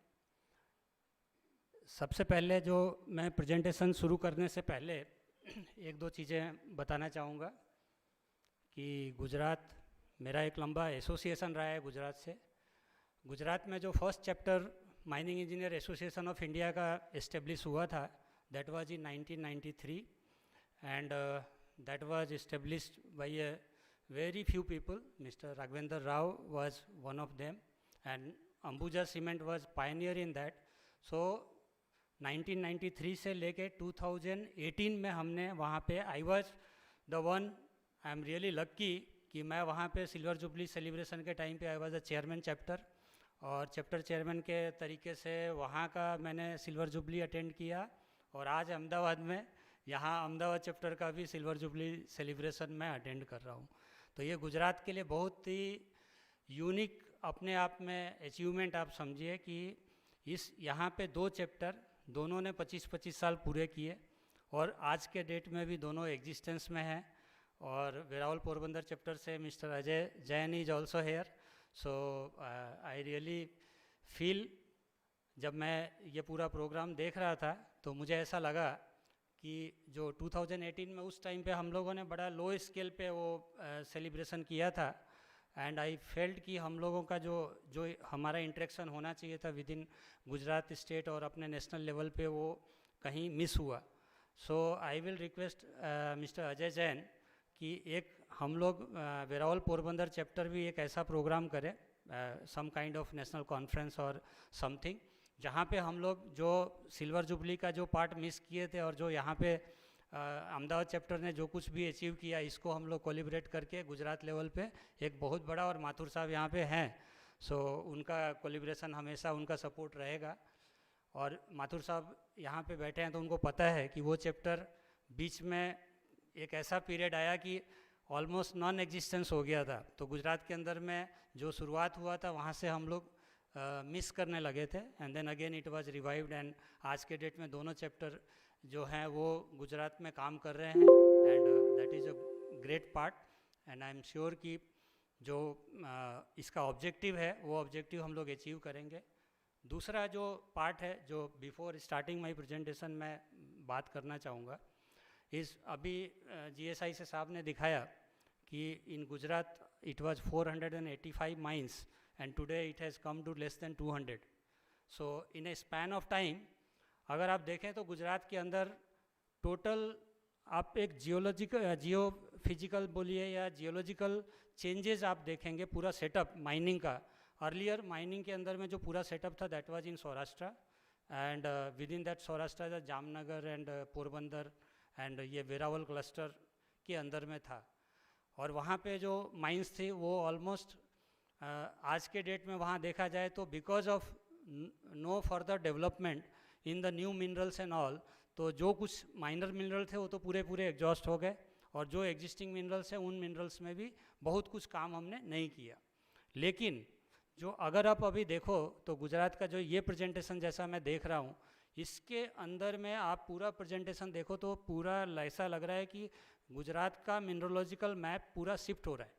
सबसे पहले जो मैं प्रेजेंटेशन शुरू करने से पहले एक दो चीज़ें बताना चाहूँगा कि गुजरात, मेरा एक लंबा एसोसिएशन रहा है गुजरात से। गुजरात में जो first chapter mining engineer association of India का इस्टेब्लिश हुआ था, that was in 1993, and that was established by a very few people. Mr. Raghavendra Rao was one of them, and Ambuja Cement was pioneer in that. So 1993 से लेके 2018 में हमने वहाँ पे I was the one, I am really lucky कि मैं वहाँ पे सिल्वर जुबली सेलिब्रेशन के टाइम पे I was the chairman chapter, और चैप्टर चेयरमैन के तरीके से वहाँ का मैंने सिल्वर जुबली अटेंड किया, और आज अहमदाबाद में यहाँ अहमदाबाद चैप्टर का भी सिल्वर जुबली सेलिब्रेशन मैं अटेंड कर रहा हूँ. तो ये गुजरात के लिए बहुत ही यूनिक अपने आप में अचीवमेंट आप समझिए कि इस यहाँ पे 2 चैप्टर दोनों ने 25-25 साल पूरे किए, और आज के डेट में भी दोनों एग्जिस्टेंस में हैं. और वेरावल पोरबंदर चैप्टर से mister Ajay Jain is also here. So I really feel, जब मैं ये पूरा प्रोग्राम देख रहा था तो मुझे ऐसा लगा कि जो 2018 में उस टाइम पे हम लोगों ने बड़ा लो स्केल पे वो सेलिब्रेशन किया था, एंड आई फेल्ट कि हम लोगों का जो हमारा इंटरेक्शन होना चाहिए था विद इन गुजरात स्टेट और अपने नेशनल लेवल पे वो कहीं मिस हुआ. So I will request mister Ajay Jain कि एक हम लोग वेरावल पोरबंदर चैप्टर भी एक ऐसा प्रोग्राम करें, some kind of national conference और समथिंग, जहाँ पे हम लोग जो सिल्वर जुबली का जो पार्ट मिस किए थे और जो यहाँ पे अहमदाबाद चैप्टर ने जो कुछ भी अचीव किया, इसको हम लोग कोलिब्रेट करके गुजरात लेवल पे एक बहुत बड़ा, और माथुर साहब यहाँ पे हैं, सो उनका कोलिब्रेशन हमेशा उनका सपोर्ट रहेगा. और माथुर साहब यहाँ पे बैठे हैं तो उनको पता है कि वो चैप्टर बीच में एक ऐसा पीरियड आया कि ऑलमोस्ट नॉन एग्जिस्टेंस हो गया था. तो गुजरात के अंदर में जो शुरुआत हुआ था वहाँ से हम लोग मिस करने लगे थे, and then again it was revived, and आज के डेट में दोनों चैप्टर जो हैं वो गुजरात में काम कर रहे हैं, and that is a great part. And I am sure कि जो इसका ऑब्जेक्टिव है वो ऑब्जेक्टिव हम लोग अचीव करेंगे. दूसरा जो पार्ट है जो बिफोर स्टार्टिंग माई प्रेजेंटेशन में बात करना चाहूँगा, इस अभी GSI से साहब ने दिखाया कि in Gujarat it was 485 mines and today it has come to less than 200. So in a span of time अगर आप देखें तो गुजरात के अंदर टोटल आप एक जियो फिजिकल बोलिए या जियोलॉजिकल चेंजेस आप देखेंगे, पूरा सेटअप माइनिंग का. अर्लियर माइनिंग के अंदर में जो पूरा सेटअप था that was in Saurashtra, and with in that Saurashtra Jamnagar and Porbandar and ये वेरावल क्लस्टर के अंदर में था. और वहाँ पे जो माइंस थी वो ऑलमोस्ट आज के डेट में वहाँ देखा जाए तो because of no further development in the new minerals and all, तो जो कुछ माइनर मिनरल थे वो तो पूरे एग्जॉस्ट हो गए, और जो एग्जिस्टिंग मिनरल्स हैं उन मिनरल्स में भी बहुत कुछ काम हमने नहीं किया. लेकिन जो अगर आप अभी देखो तो गुजरात का जो ये प्रेजेंटेशन जैसा मैं देख रहा हूँ, इसके अंदर में आप पूरा प्रेजेंटेशन देखो तो पूरा ऐसा लग रहा है कि गुजरात का मिनरोलॉजिकल मैप पूरा शिफ्ट हो रहा है.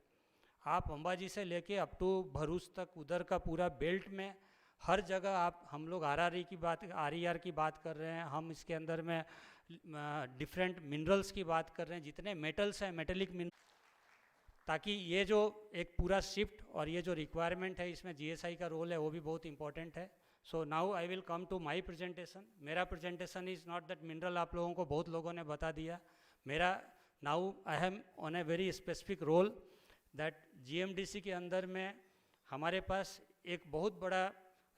आप अंबाजी से लेके अप टू भरूच तक उधर का पूरा बेल्ट में हर जगह आप हम लोग RRE की बात RER की बात कर रहे हैं, हम इसके अंदर में डिफरेंट मिनरल्स की बात कर रहे हैं, जितने मेटल्स हैं मेटेलिक मिनरल, ताकि ये जो एक पूरा शिफ्ट और ये जो रिक्वायरमेंट है इसमें GSI का रोल है वो भी बहुत इंपॉर्टेंट है. So now I will come to my presentation. मेरा presentation is not that mineral, आप लोगों को बहुत लोगों ने बता दिया. मेरा now I am on a very specific role that GMDC के अंदर में हमारे पास एक बहुत बड़ा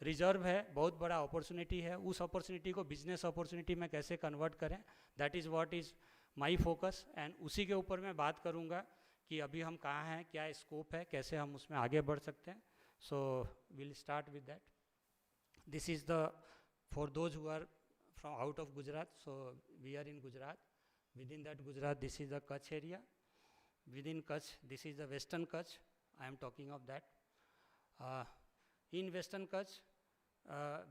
रिजर्व है, बहुत बड़ा अपॉर्चुनिटी है. उस अपॉर्चुनिटी को बिजनेस अपॉर्चुनिटी में कैसे कन्वर्ट करें, that is what is my focus. And उसी के ऊपर मैं बात करूँगा कि अभी हम कहाँ हैं, क्या स्कोप है, कैसे हम उसमें आगे बढ़ सकते हैं. So will start with that. This is the, for those who are from out of Gujarat, so we are in Gujarat. Within that Gujarat, this is the Kutch area. Within Kutch, this is the Western Kutch. I am talking of that. In Western Kutch,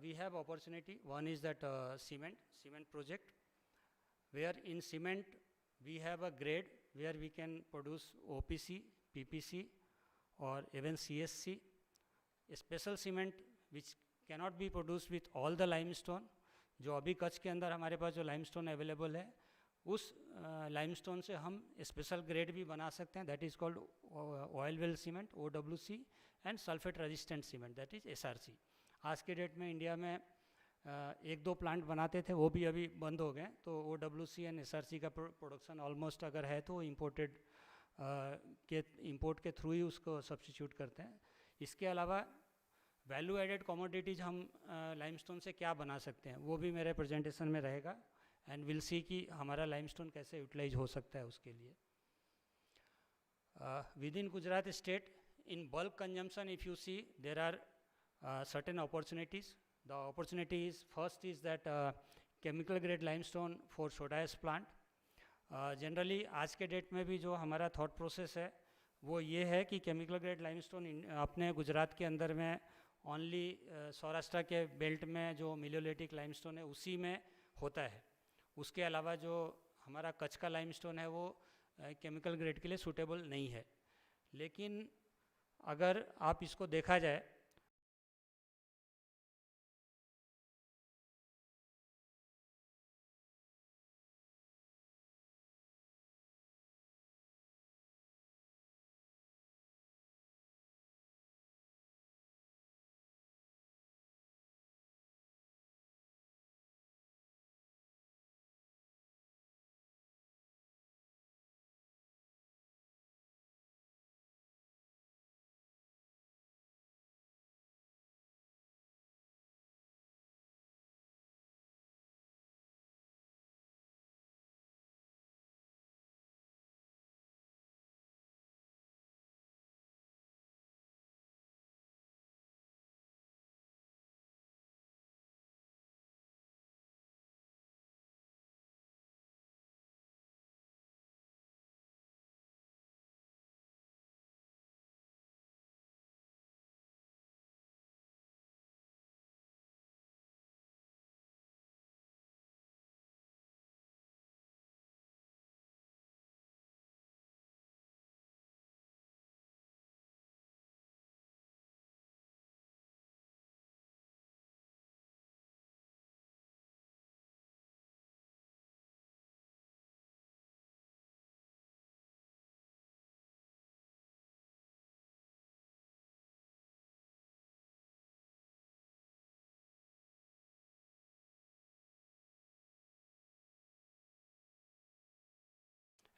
we have opportunity. One is that cement project, where in cement we have a grade where we can produce OPC, PPC, or even CSC. A special cement which cannot be produced with all the limestone. जो अभी कच्छ के अंदर हमारे पास जो limestone available है, उस limestone से हम स्पेशल ग्रेड भी बना सकते हैं, that is called oil well cement OWC, and sulphate resistant cement that is SRC. आज के डेट में इंडिया में एक दो प्लांट बनाते थे, वो भी अभी बंद हो गए. तो OWC एंड SRC का प्रोडक्शन ऑलमोस्ट अगर है तो इम्पोर्टेड इम्पोर्ट के थ्रू ही उसको सब्स्टिट्यूट करते हैं. इसके अलावा वैल्यू एडेड कमोडिटीज़ हम लाइमस्टोन से क्या बना सकते हैं, वो भी मेरे प्रेजेंटेशन में रहेगा. एंड विल सी कि हमारा लाइमस्टोन कैसे यूटिलाइज हो सकता है उसके लिए. Within Gujarat state, in bulk consumption, if you see, there are certain opportunities. The opportunity is, first is that chemical grade limestone for soda ash plant. Generally आज के डेट में भी जो हमारा थॉट प्रोसेस है वो ये है कि केमिकल ग्रेड लाइमस्टोन अपने गुजरात के अंदर में ओनली सौराष्ट्र के बेल्ट में जो मिलोलिटिक लाइमस्टोन है उसी में होता है. उसके अलावा जो हमारा कच्छ का लाइमस्टोन है वो केमिकल ग्रेड के लिए सूटेबल नहीं है. लेकिन अगर आप इसको देखा जाए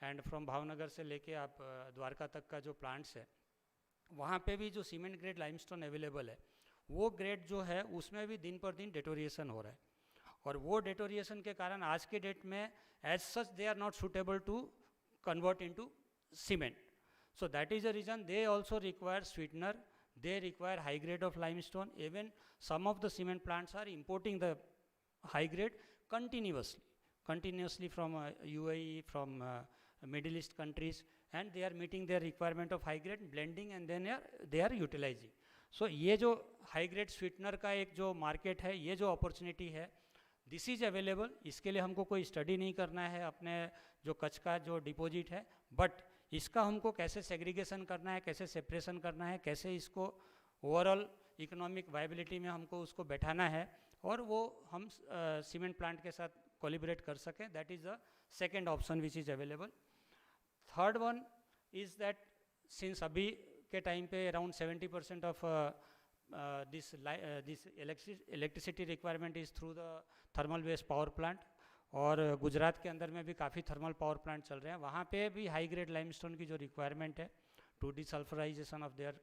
एंड फ्रॉम भावनगर से लेके आप द्वारका तक का जो प्लांट्स है वहाँ पे भी जो सीमेंट ग्रेड लाइमस्टोन अवेलेबल है वो ग्रेड जो है उसमें भी दिन पर दिन डेटोरिएशन हो रहा है. और वो डेटोरिएशन के कारण आज के डेट में as such they are not suitable to convert into cement. So that is the reason they also require sweetener, they require high grade of limestone. Even some of the cement plants are importing the high grade continuously from UAE, from Middle East countries, and they are meeting their requirement of high grade blending and then they are utilizing. So ये जो high grade sweetener का एक जो market है, ये जो opportunity है, this is available. इसके लिए हमको कोई स्टडी नहीं करना है अपने जो कच्छ का जो डिपॉजिट है, बट इसका हमको कैसे सेग्रीगेशन करना है, कैसे सेपरेशन करना है, कैसे इसको ओवरऑल इकोनॉमिक वायबिलिटी में हमको उसको बैठाना है और वो हम सीमेंट प्लांट के साथ कोलिब्रेट कर सकें. That is the second option which is available. Third one is that since अभी के टाइम पे around 70% of this electricity requirement is through the thermal based power plant. और गुजरात के अंदर में भी काफ़ी थर्मल पावर प्लांट चल रहे हैं. वहाँ पे भी हाई ग्रेड लाइमस्टोन की जो रिक्वायरमेंट है to desulphurisation of their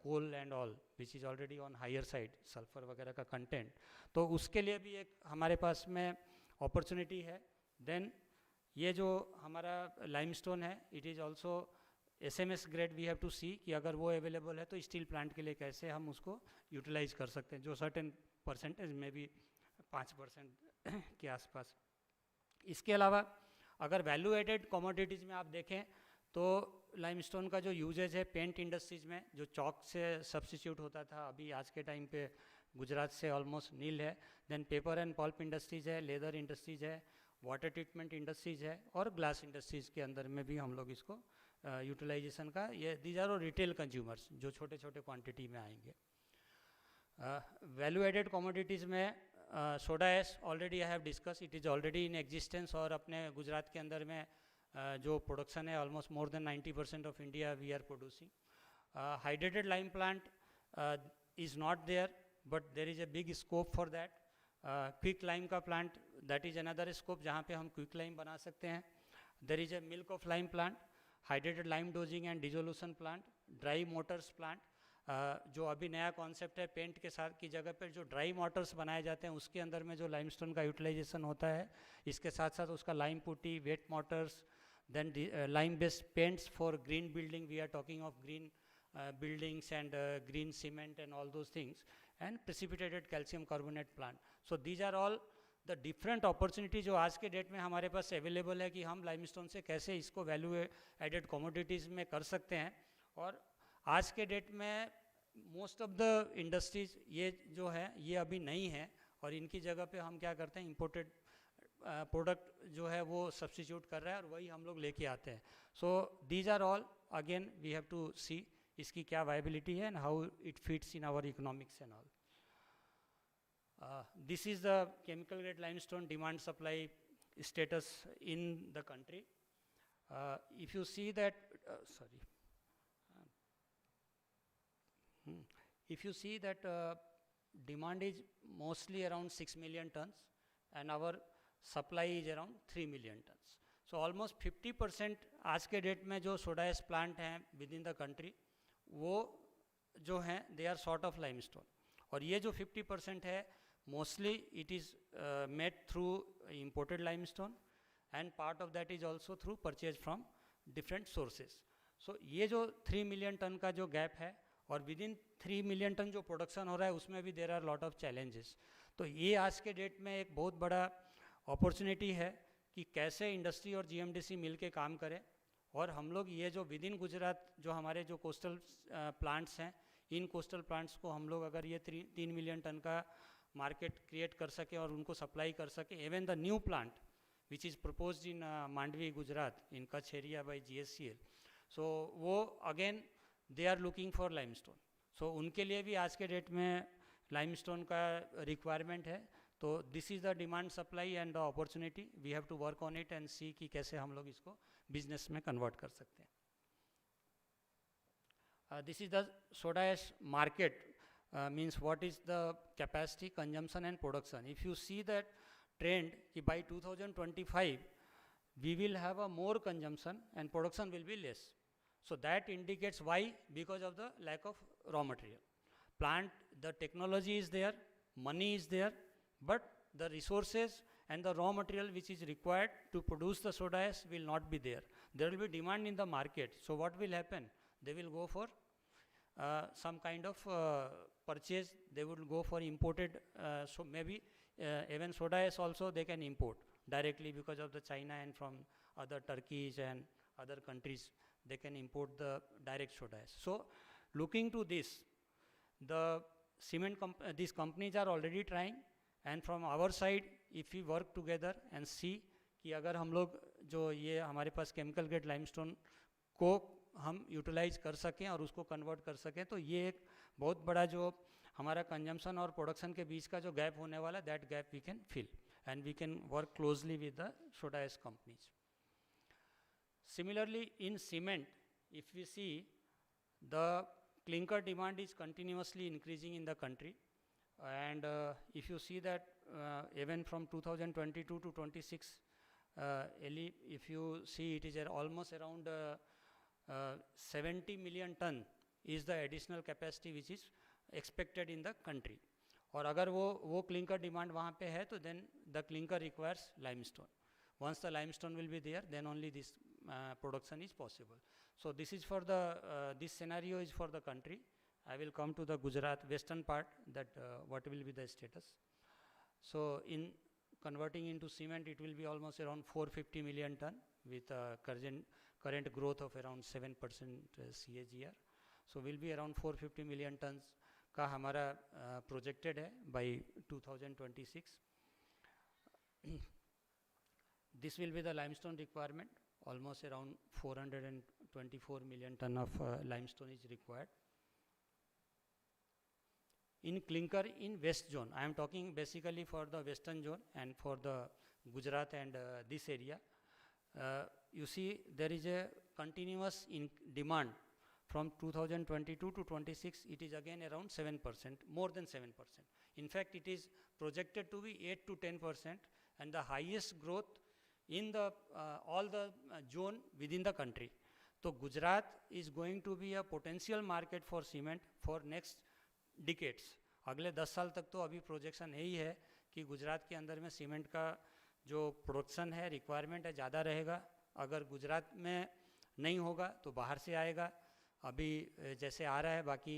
coal and all which is already on higher side sulphur वगैरह का कंटेंट, तो उसके लिए भी एक हमारे पास में अपॉर्चुनिटी है. देन ये जो हमारा लाइमस्टोन है it is also SMS grade. We have to see कि अगर वो अवेलेबल है तो स्टील प्लांट के लिए कैसे हम उसको यूटिलाइज कर सकते हैं, जो सर्टेन परसेंटेज में भी 5% के आसपास. इसके अलावा अगर वैल्यू एडेड कमोडिटीज़ में आप देखें तो लाइमस्टोन का जो यूजेज है पेंट इंडस्ट्रीज़ में जो चॉक से सब्स्टिट्यूट होता था अभी आज के टाइम पे गुजरात से ऑलमोस्ट नील है. Then paper and pulp industries है, लेदर इंडस्ट्रीज़ है, वाटर ट्रीटमेंट इंडस्ट्रीज़ है और ग्लास इंडस्ट्रीज़ के अंदर में भी हम लोग इसको यूटिलाइजेशन का ये दीज आर रिटेल कंज्यूमर्स जो छोटे छोटे क्वांटिटी में आएंगे. वैल्यू एडेड कमोडिटीज़ में soda ash already I have discuss, it is already in existence और अपने गुजरात के अंदर में जो प्रोडक्शन है almost more than 90% of India we are producing. Hydrated lime plant is not there but there is a big scope for that. Quick lime का plant, that is another scope जहाँ पे हम क्विक लाइम बना सकते हैं. There is A milk of lime plant, hydrated lime dosing and dissolution plant, dry Motors plant. जो अभी नया कॉन्सेप्ट है, पेंट के साथ की जगह पर जो ड्राई मोटर्स बनाए जाते हैं उसके अंदर में जो लाइमस्टोन का यूटिलाइजेशन होता है, इसके साथ साथ उसका lime putty, wet mortars, then lime based paints for green building, we are talking of green buildings and green cement and all those things, and precipitated calcium carbonate plant. So these are all the different opportunities जो आज के date में हमारे पास available है कि हम limestone से कैसे इसको वैल्यू एडेड कमोडिटीज़ में कर सकते हैं. और आज के डेट में मोस्ट ऑफ द इंडस्ट्रीज ये जो है ये अभी नहीं है, और इनकी जगह पे हम क्या करते हैं, इंपोर्टेड प्रोडक्ट जो है वो सब्स्टिट्यूट कर रहा है और वही हम लोग लेके आते हैं. So these are all again we have to see इसकी क्या वायबिलिटी है and how it fits in our economics and all. This is the chemical grade limestone demand supply status in the country. If you see that, if you see that demand is mostly around 6 million tons and our supply is around 3 million tons. So almost 50% आज के date में जो soda ash plant हैं within the country वो जो हैं they are sort of limestone. और ये जो 50% है mostly it is made through imported limestone and part of that is also through purchase from different sources. So ये जो 3 मिलियन टन का जो गैप है और विद इन 3 मिलियन टन जो प्रोडक्शन हो रहा है उसमें भी there are lot of challenges. तो ये आज के डेट में एक बहुत बड़ा अपॉर्चुनिटी है कि कैसे इंडस्ट्री और जीएमडीसी मिल के काम करें. और हम लोग ये जो विद इन गुजरात जो हमारे जो कोस्टल प्लांट्स हैं, इन कोस्टल प्लांट्स को हम लोग अगर ये 3 मिलियन टन का मार्केट क्रिएट कर सके और उनको सप्लाई कर सके. Even the new plant which is proposed in Mandvi Gujarat in Kutch area by GSCL, so वो again they are looking for limestone. So उनके लिए भी आज के डेट में लाइमस्टोन का रिक्वायरमेंट है. तो this is the demand supply and the opportunity, we have to work on it and see कि कैसे हम लोग इसको बिजनेस में कन्वर्ट कर सकते हैं. This is the soda ash market. Means what is the capacity, consumption and production. If you see that trend by 2025 we will have a more consumption and production will be less. So that indicates why, because of the lack of raw material. Plant, the technology is there, money is there, but the resources and the raw material which is required to produce the soda ash will not be there. There will be demand in the market. So what will happen? They will go for some kind of purchase, they would go for imported, so maybe even soda ash also they can import directly because of the China and from other Turkeys and other countries they can import the direct soda ash. So looking to this, the cement these companies are already trying, and from our side if we work together and see कि अगर हम लोग जो ये हमारे पास chemical grade limestone को हम utilise कर सकें और उसको कन्वर्ट कर सकें, तो ये एक बहुत बड़ा जो हमारा कंजम्पशन और प्रोडक्शन के बीच का जो गैप होने वाला, that gap we can fill and we can work closely with the soda ash companies. Similarly in cement, if we see the clinker demand is continuously increasing in the country, and if you see that even from 2022 to 26, if you see it is almost around 70 million ton is the additional capacity which is expected in the country. और अगर वो clinker demand वहाँ पे है तो then the clinker requires limestone. Once the limestone will be there, then only this production is possible. So this is for the this scenario is for the country. I will come to the Gujarat western part, that what will be the status. So in converting into cement, it will be almost around 450 million ton with current growth of around 7% CAGR. So will be around 450 million tons का हमारा projected है by 2026. This will be the limestone requirement. Almost around 424 million ton of limestone is required. In clinker in west zone, I am talking basically for the western zone and for the Gujarat and this area. You see there is a continuous demand from 2022 to 26. It is again around 7%, more than 7%. In fact, it is projected to be 8 to 10% and the highest growth in the all the zone within the country. So Gujarat is going to be a potential market for cement for next decades. अगले 10 साल तक तो अभी projection यही है कि गुजरात के अंदर में सीमेंट का जो प्रोडक्शन है, रिक्वायरमेंट है, ज़्यादा रहेगा. अगर गुजरात में नहीं होगा तो बाहर से आएगा, अभी जैसे आ रहा है बाकी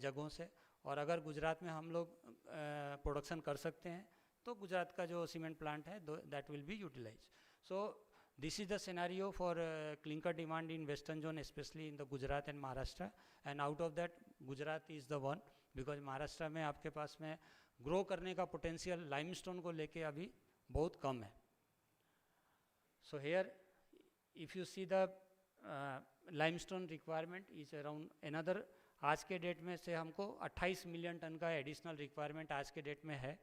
जगहों से. और अगर गुजरात में हम लोग प्रोडक्शन कर सकते हैं तो गुजरात का जो सीमेंट प्लांट है that will be utilise. So this is the scenario for clinker demand in western zone, specially in the Gujarat and Maharashtra. And out of that Gujarat is the one, because Maharashtra में आपके पास में ग्रो करने का पोटेंशियल लाइमस्टोन को लेके अभी बहुत कम है. So here if you see the limestone requirement is around another, आज के डेट में से हमको 28 मिलियन टन का एडिशनल रिक्वायरमेंट आज के डेट में है.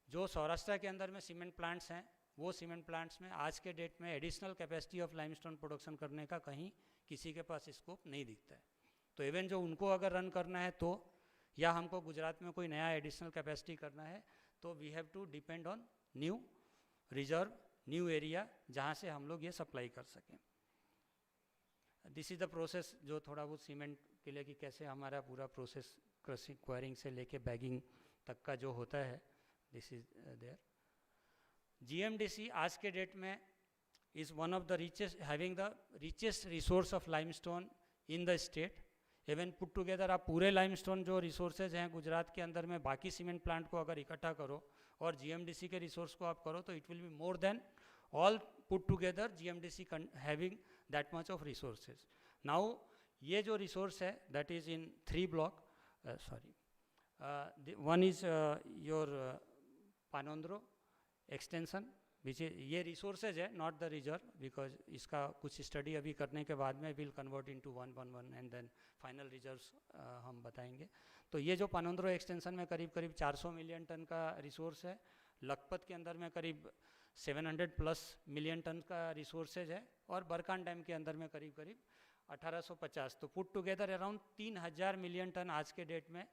जो सौराष्ट्र के अंदर में सीमेंट प्लांट्स हैं, वो सीमेंट प्लांट्स में आज के डेट में additional capacity of limestone production करने का कहीं किसी के पास स्कोप नहीं दिखता है. तो इवन जो उनको अगर रन करना है तो, या हमको गुजरात में कोई नया एडिशनल कैपेसिटी करना है तो we have to depend on new reserve, new area जहाँ से हम लोग ये सप्लाई कर सकें. दिस इज़ द प्रोसेस जो थोड़ा बहुत सीमेंट के लिए कि कैसे हमारा पूरा प्रोसेस क्रशिंग, क्वायरिंग से लेके बैगिंग तक का जो होता है, दिस इज देयर. GMDC आज के डेट में is one of the richest, having the richest resource of limestone in the state. Even put together आप पूरे लाइमस्टोन जो रिसोर्सेज हैं गुजरात के अंदर में बाकी सीमेंट प्लांट को अगर इकट्ठा करो और GMDC के रिसोर्स को आप करो तो it will be more than all put together GMDC having that much of resources. Now ये जो रिसोर्स है that is in 3 block, sorry, one is your Panandhro extension which ये रिसोर्सेज है, नॉट द रिजर्व, बिकॉज इसका कुछ study अभी करने के बाद में will convert into 111 and then final reserves हम बताएंगे. तो ये जो पानोंद्रो एक्सटेंशन में करीब करीब 400 मिलियन टन का रिसोर्स है. लखपत के अंदर में करीब 700+ मिलियन टन का रिसोर्सेज है और बरकान डैम के अंदर में करीब करीब 1850. तो put together around 3000 million ton आज के डेट में.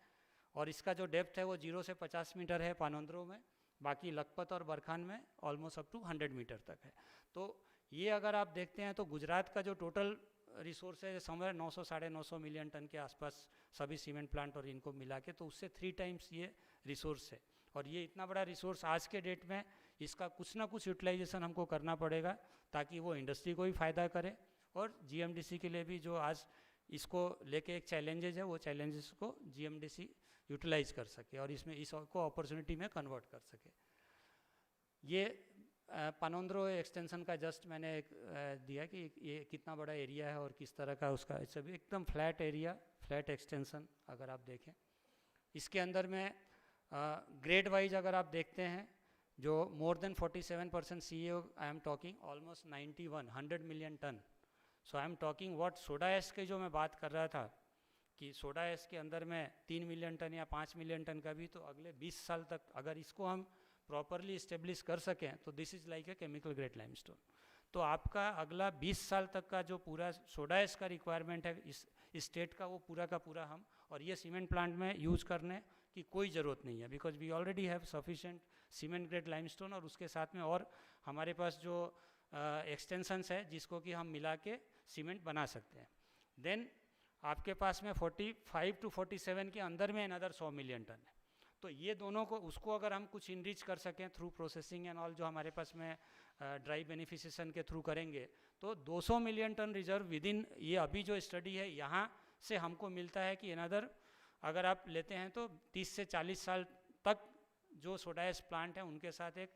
और इसका जो डेप्थ है वो 0 से 50 मीटर है पानोंद्रो में, बाकी लखपत और बरखान में ऑलमोस्ट अप टू 100 मीटर तक है. तो ये अगर आप देखते हैं तो गुजरात का जो टोटल रिसोर्स है समवेयर 900-950 मिलियन टन के आसपास सभी सीमेंट प्लांट और इनको मिला के, तो उससे 3 टाइम्स ये रिसोर्स है. और ये इतना बड़ा रिसोर्स आज के डेट में इसका कुछ ना कुछ यूटिलाइजेशन हमको करना पड़ेगा ताकि वो इंडस्ट्री को भी फ़ायदा करे और GMDC के लिए भी जो आज इसको लेके एक चैलेंजेस है वो चैलेंजेस को GMDC यूटिलाइज कर सके और इसमें इसको अपॉर्चुनिटी में कन्वर्ट कर सके. ये पानोंद्रो एक्सटेंशन का जस्ट मैंने एक दिया कि ये कितना बड़ा एरिया है और किस तरह का उसका, इट्स एकदम फ्लैट एरिया, फ्लैट एक्सटेंशन. अगर आप देखें इसके अंदर में ग्रेड वाइज अगर आप देखते हैं जो more than 47% CEO, I am talking almost 100 million ton. So I am talking what soda ash के जो मैं बात कर रहा था कि सोडा एश के अंदर में 3 मिलियन टन या 5 मिलियन टन का भी, तो अगले 20 साल तक अगर इसको हम प्रॉपरली इस्टेब्लिश कर सकें तो this is like a chemical grade limestone. तो आपका अगला 20 साल तक का जो पूरा सोडा एश का रिक्वायरमेंट है इस स्टेट का, वो पूरा का पूरा हम, और ये सीमेंट प्लांट में यूज़ करने की कोई ज़रूरत नहीं है because we already have sufficient cement grade limestone. और उसके साथ में और हमारे पास जो एक्सटेंशंस है जिसको कि हम मिला के सीमेंट बना सकते हैं. देन आपके पास में 45 to 47 के अंदर में अनदर 100 मिलियन टन है. तो ये दोनों को उसको अगर हम कुछ इनरिच कर सकें थ्रू प्रोसेसिंग एंड ऑल जो हमारे पास में ड्राई बेनिफिशिएशन के थ्रू करेंगे तो 200 million ton reserve within ये अभी जो स्टडी है यहाँ से हमको मिलता है कि अनदर अगर आप लेते हैं तो 30 से 40 साल तक जो सोडा एश प्लांट है उनके साथ एक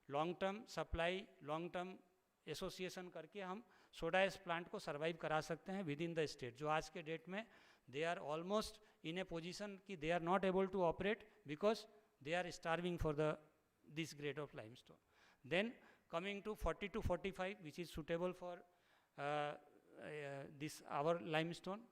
long term supply, long term association करके हम सोडा एश प्लांट को सर्वाइव करा सकते हैं विद इन द स्टेट. जो आज के डेट में they are almost in a position कि they are not able to operate because they are starving for the this grade of limestone. Then coming to 40 to 45 which is suitable for this our limestone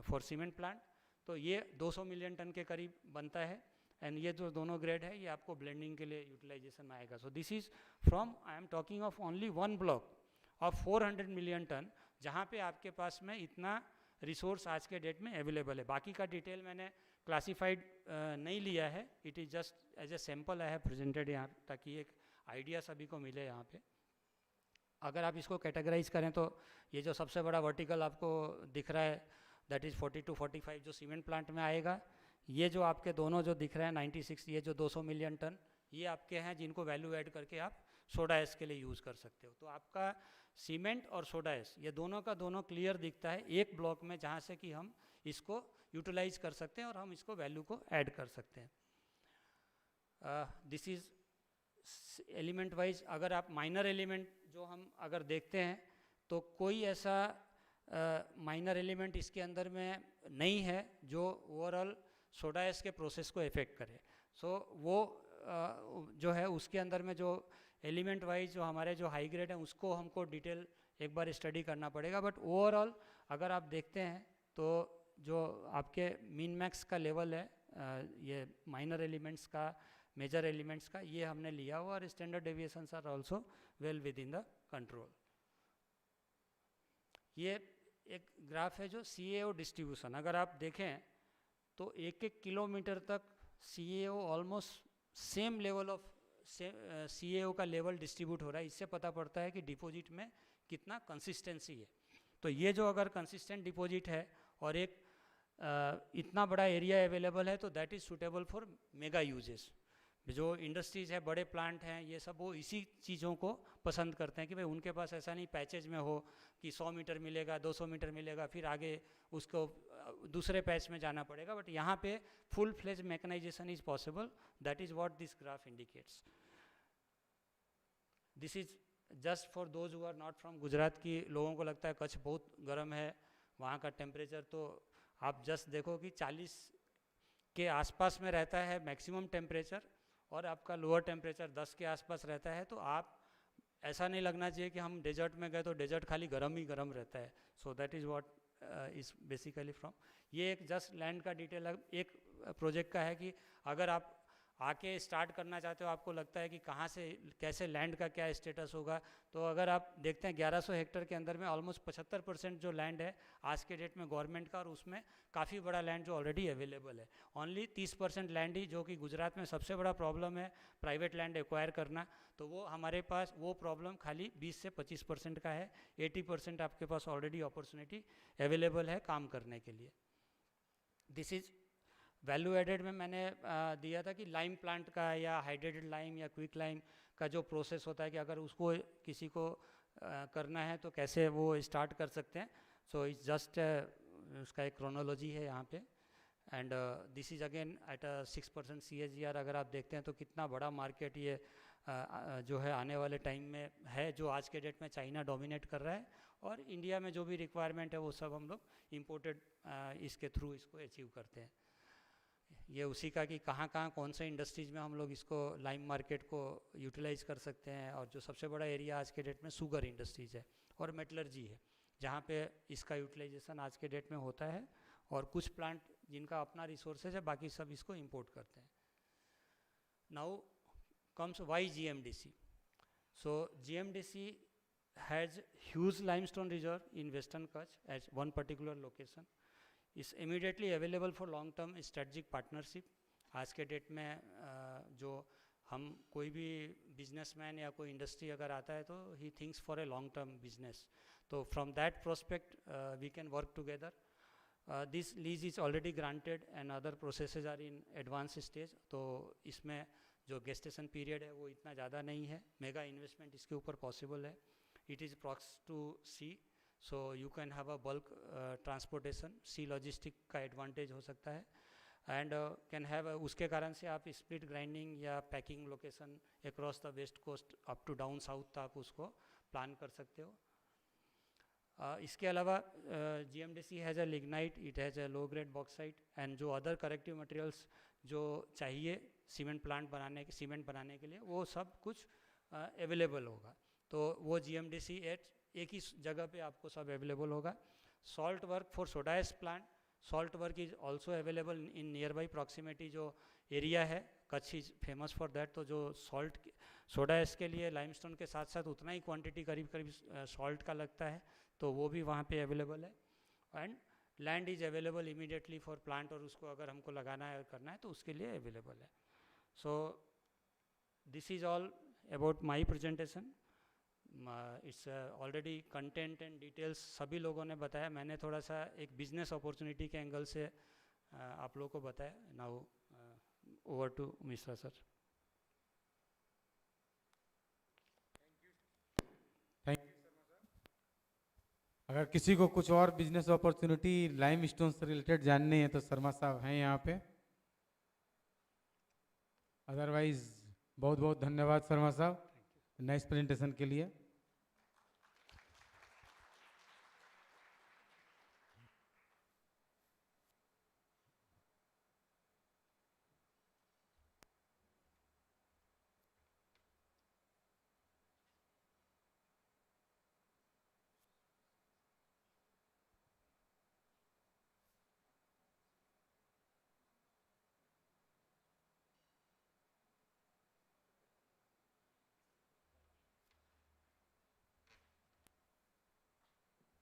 for cement plant. तो ये 200 million ton के करीब बनता है and ये जो दोनों grade है ये आपको ब्लेंडिंग के लिए यूटिलाइजेशन में आएगा. So this is from I am talking of only one block of 400 million ton जहाँ पे आपके पास में इतना रिसोर्स आज के डेट में अवेलेबल है. बाकी का डिटेल मैंने क्लासिफाइड नहीं लिया है, it is just as a sample I have presented यहाँ, ताकि एक आइडिया सभी को मिले यहाँ पे। अगर आप इसको कैटेगराइज करें तो ये जो सबसे बड़ा वर्टिकल आपको दिख रहा है दैट इज़ 40 to 45 जो सीमेंट प्लांट में आएगा। ये जो आपके दोनों जो दिख रहे हैं 96, ये जो 200 मिलियन टन, ये आपके हैं जिनको वैल्यू ऐड करके आप सोडा एस के लिए यूज़ कर सकते हो। तो आपका सीमेंट और सोडा एस ये दोनों का दोनों क्लियर दिखता है एक ब्लॉक में, जहाँ से कि हम इसको यूटिलाइज कर सकते हैं और हम इसको वैल्यू को ऐड कर सकते हैं। This is element wise. अगर आप माइनर एलिमेंट जो हम अगर देखते हैं तो कोई ऐसा माइनर एलिमेंट इसके अंदर में नहीं है जो ओवरऑल सोडा एस के प्रोसेस को इफेक्ट करे। सो वो जो है उसके अंदर में जो एलिमेंट वाइज जो हमारे जो हाई ग्रेड हैं उसको हमको डिटेल एक बार स्टडी करना पड़ेगा। बट ओवरऑल अगर आप देखते हैं तो जो आपके मीन मैक्स का लेवल है ये माइनर एलिमेंट्स का, मेजर एलिमेंट्स का, ये हमने लिया हुआ और standard deviations are also well within the control. ये एक ग्राफ है जो CAO डिस्ट्रीब्यूशन, अगर आप देखें तो 1-1 किलोमीटर तक CAO almost same level of CAO का लेवल डिस्ट्रीब्यूट हो रहा है। इससे पता पड़ता है कि डिपॉजिट में कितना कंसिस्टेंसी है। तो ये जो अगर कंसिस्टेंट डिपॉजिट है और एक इतना बड़ा एरिया अवेलेबल है तो that is suitable for mega uses. जो इंडस्ट्रीज़ है, बड़े प्लांट हैं, ये सब वो इसी चीज़ों को पसंद करते हैं कि भाई उनके पास ऐसा नहीं पैचेज में हो कि 100 मीटर मिलेगा, 200 मीटर मिलेगा, फिर आगे उसको दूसरे पैच में जाना पड़ेगा। बट यहाँ पे full fledge mechanisation is possible, that is what this graph indicates. This is just for those who are not from Gujarat की लोगों को लगता है कच्छ बहुत गर्म है, वहाँ का टेम्परेचर, तो आप जस्ट देखो कि 40 के आसपास में रहता है मैक्सिमम टेम्परेचर और आपका लोअर टेम्परेचर 10 के आसपास रहता है। तो आप ऐसा नहीं लगना चाहिए कि हम डेजर्ट में गए तो डेजर्ट खाली गर्म ही गर्म रहता है। So that is what is basically from. ये एक जस्ट लैंड का डिटेल एक प्रोजेक्ट का है कि अगर आप आके स्टार्ट करना चाहते हो, आपको लगता है कि कहाँ से कैसे लैंड का क्या स्टेटस होगा, तो अगर आप देखते हैं 1100 हेक्टेयर के अंदर में ऑलमोस्ट 75% जो लैंड है आज के डेट में गवर्नमेंट का, और उसमें काफ़ी बड़ा लैंड जो ऑलरेडी अवेलेबल है। ओनली 30% लैंड ही, जो कि गुजरात में सबसे बड़ा प्रॉब्लम है प्राइवेट लैंड एक्वायर करना, तो वो हमारे पास वो प्रॉब्लम खाली 20 से 25% का है। 80% आपके पास ऑलरेडी अपॉर्चुनिटी अवेलेबल है काम करने के लिए। दिस इज़ वैल्यू एडेड में मैंने दिया था कि लाइम प्लांट का या हाइड्रेटेड लाइम या क्विक लाइम का जो प्रोसेस होता है कि अगर उसको किसी को करना है तो कैसे वो स्टार्ट कर सकते हैं। सो इट्स जस्ट उसका एक क्रोनोलॉजी है यहाँ पे। And this is again at 6% CAGR। अगर आप देखते हैं तो कितना बड़ा मार्केट ये जो है आने वाले टाइम में है, जो आज के डेट में चाइना डोमिनेट कर रहा है, और इंडिया में जो भी रिक्वायरमेंट है वो सब हम लोग इम्पोर्टेड इसके थ्रू इसको अचीव करते हैं। ये उसी का कि कहाँ कहाँ कौन से इंडस्ट्रीज़ में हम लोग इसको लाइम मार्केट को यूटिलाइज कर सकते हैं। और जो सबसे बड़ा एरिया आज के डेट में शुगर इंडस्ट्रीज़ है और मेटलर्जी है, जहाँ पे इसका यूटिलाइजेशन आज के डेट में होता है, और कुछ प्लांट जिनका अपना रिसोर्सेज है, बाकी सब इसको इंपोर्ट करते हैं। Now comes why GMDC। So GMDC has huge limestone reserve in western Kutch as one particular location, is immediately available for long term strategic partnership. आज के डेट में जो हम कोई भी बिजनेसमैन या कोई इंडस्ट्री अगर आता है तो he thinks for a long term business, तो from that prospect we can work together. This lease is already granted and other processes are in advance stage. तो इसमें जो गेस्टेशन पीरियड है वो इतना ज़्यादा नहीं है, मेगा इन्वेस्टमेंट इसके ऊपर पॉसिबल है। It is prox to sea, so you can have a bulk transportation, sea logistic का एडवांटेज हो सकता है, एंड कैन हैव उसके कारण से आप स्प्लिट ग्राइंडिंग या packing location across the west coast up to down south तक आप उसको प्लान कर सकते हो। इसके अलावा GMDC has a lignite, it has a low grade bauxite, and जो अदर करेक्टिव मटेरियल्स जो चाहिए सीमेंट बनाने के लिए वो सब कुछ अवेलेबल होगा। तो वो GMDC एक ही जगह पे आपको सब अवेलेबल होगा। Salt work for soda S plant, salt work is also available in near by proximity. जो एरिया है Kutch is famous for that, तो जो सॉल्ट सोडा एस के लिए लाइमस्टोन के साथ साथ उतना ही क्वांटिटी करीब करीब सॉल्ट का लगता है, तो वो भी वहाँ पे अवेलेबल है। And land is available immediately for plant और उसको अगर हमको लगाना है और करना है तो उसके लिए अवेलेबल है. सो this is all about my presentation. It's already content and details सभी लोगों ने बताया. मैंने थोड़ा सा एक बिजनेस अपॉर्चुनिटी के एंगल से आप लोगों को बताया. Now over to Mishra sir. Thank you. अगर किसी को कुछ और बिजनेस अपॉर्चुनिटी लाइमस्टोन से रिलेटेड जाननी है तो शर्मा साहब हैं यहाँ पे. अदरवाइज बहुत बहुत धन्यवाद शर्मा साहब नाइस प्रेजेंटेशन के लिए.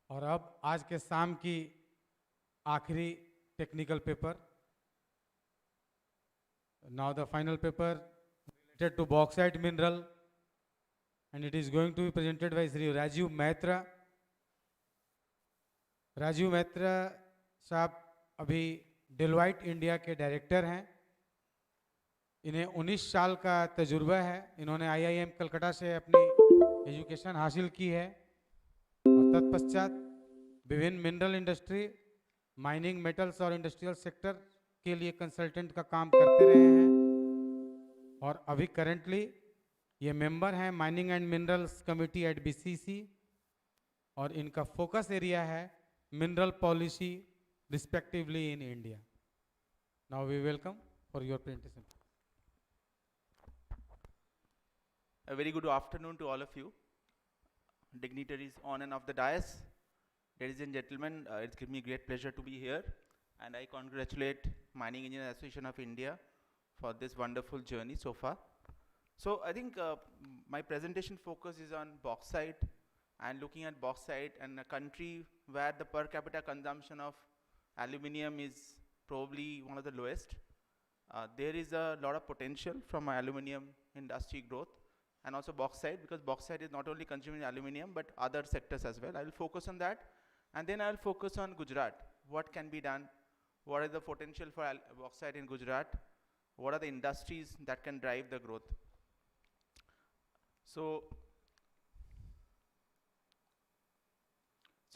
और अब आज के शाम की आखिरी technical paper. Now the final paper related to bauxite mineral and it is going to be presented by Sri Rajiv Maitra. Rajiv Maitra साहब अभी डेलॉइट इंडिया के डायरेक्टर हैं. इन्हें 19 साल का तजुर्बा है. इन्होंने IIM कलकत्ता से अपनी एजुकेशन हासिल की है और तत्पश्चात विभिन्न मिनरल इंडस्ट्री, माइनिंग, मेटल्स और इंडस्ट्रियल सेक्टर के लिए कंसल्टेंट का काम करते रहे हैं. और अभी करेंटली ये मेंबर हैं mining and minerals committee at BCC और इनका फोकस एरिया है mineral policy respectively in India. Now we welcome for your presentation. A very good afternoon to all of you, dignitaries on and off the dais. Ladies and gentlemen, it's given me great pleasure to be here, and I congratulate Mining Engineers Association of India for this wonderful journey so far. So I think my presentation focus is on bauxite and looking at bauxite and a country where the per capita consumption of aluminium is probably one of the lowest. There is a lot of potential from aluminium industry growth and also bauxite, because bauxite is not only consuming aluminium but other sectors as well. I will focus on that, and then I will focus on Gujarat. What can be done? What is the potential for bauxite in Gujarat? What are the industries that can drive the growth? So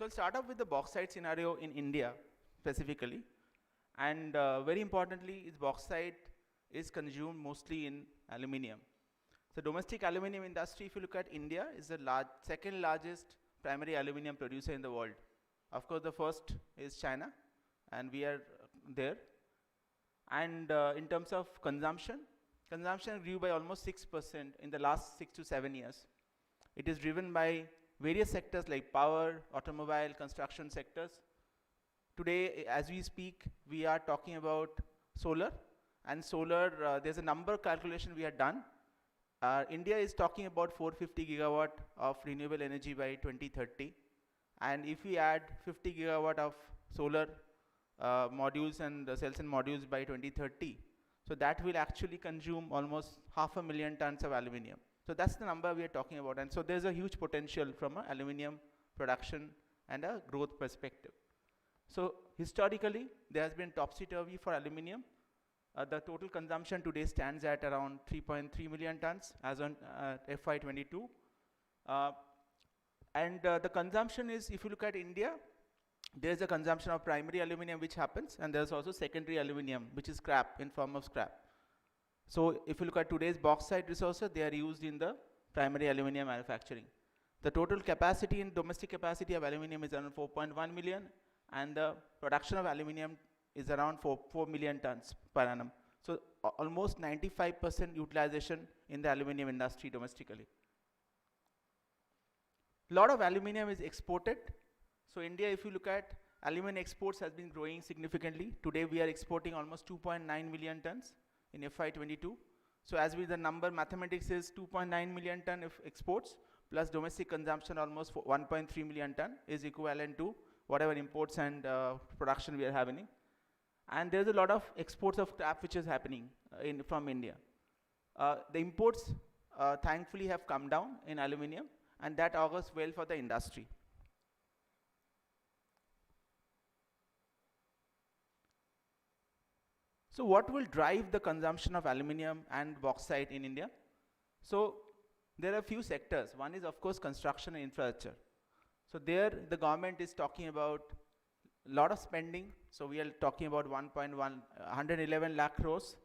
I'll start off with the bauxite scenario in India specifically, and very importantly is bauxite is consumed mostly in aluminium. So domestic aluminium industry, if you look at India, is the second largest primary aluminium producer in the world. Of course, the first is China, and we are there. And in terms of consumption grew by almost 6% in the last 6 to 7 years. It is driven by various sectors like power, automobile, construction sectors. Today, as we speak, we are talking about solar, and solar, there's a number calculation we have done. India is talking about 450 gigawatt of renewable energy by 2030, and if we add 50 gigawatt of solar modules and cells and modules by 2030, so that will actually consume almost 500,000 tons of aluminium. So that's the number we are talking about, and so there's a huge potential from an aluminium production and a growth perspective. So historically, there has been topsy-turvy for aluminium. The total consumption today stands at around 3.3 million tons as on FY22. And the consumption is, if you look at India, there is a consumption of primary aluminium which happens, and there's also secondary aluminium which is scrap, in form of scrap. So if you look at today's bauxite resources, they are used in the primary aluminium manufacturing. The total capacity in domestic capacity of aluminium is around 4.1 million, and the production of aluminium is around 4 million tons per annum. So almost 95% utilization in the aluminium industry domestically. A lot of aluminium is exported. So India, if you look at aluminium exports, has been growing significantly. Today we are exporting almost 2.9 million tons in FY22. So as with the number mathematics is 2.9 million ton of exports plus domestic consumption almost 1.3 million ton is equivalent to whatever imports and production we are having. And there's a lot of exports of scrap which is happening from India. The imports thankfully have come down in aluminium, and that augurs well for the industry. So what will drive the consumption of aluminium and bauxite in India? So there are a few sectors. One is of course construction and infrastructure. So there the government is talking about a lot of spending. So we are talking about 111 lakh crores.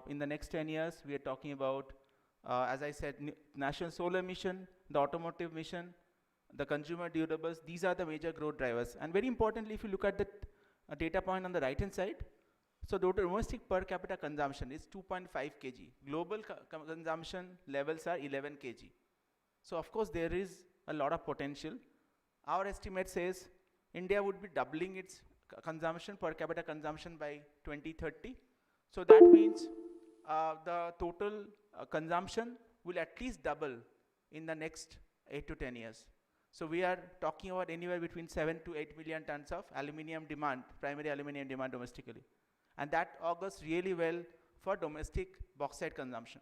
In the next 10 years, we are talking about, as I said, National Solar Mission, the Automotive Mission, the consumer durables. These are the major growth drivers. And very importantly, if you look at the data point on the right hand side, so the domestic per capita consumption is 2.5 kg. Global consumption levels are 11 kg. So of course there is a lot of potential. Our estimate says India would be doubling its consumption, per capita consumption by 2030. So that means the total consumption will at least double in the next 8 to 10 years. So we are talking about anywhere between 7 to 8 million tons of aluminium demand, primary aluminium demand domestically. And that augurs really well for domestic bauxite consumption.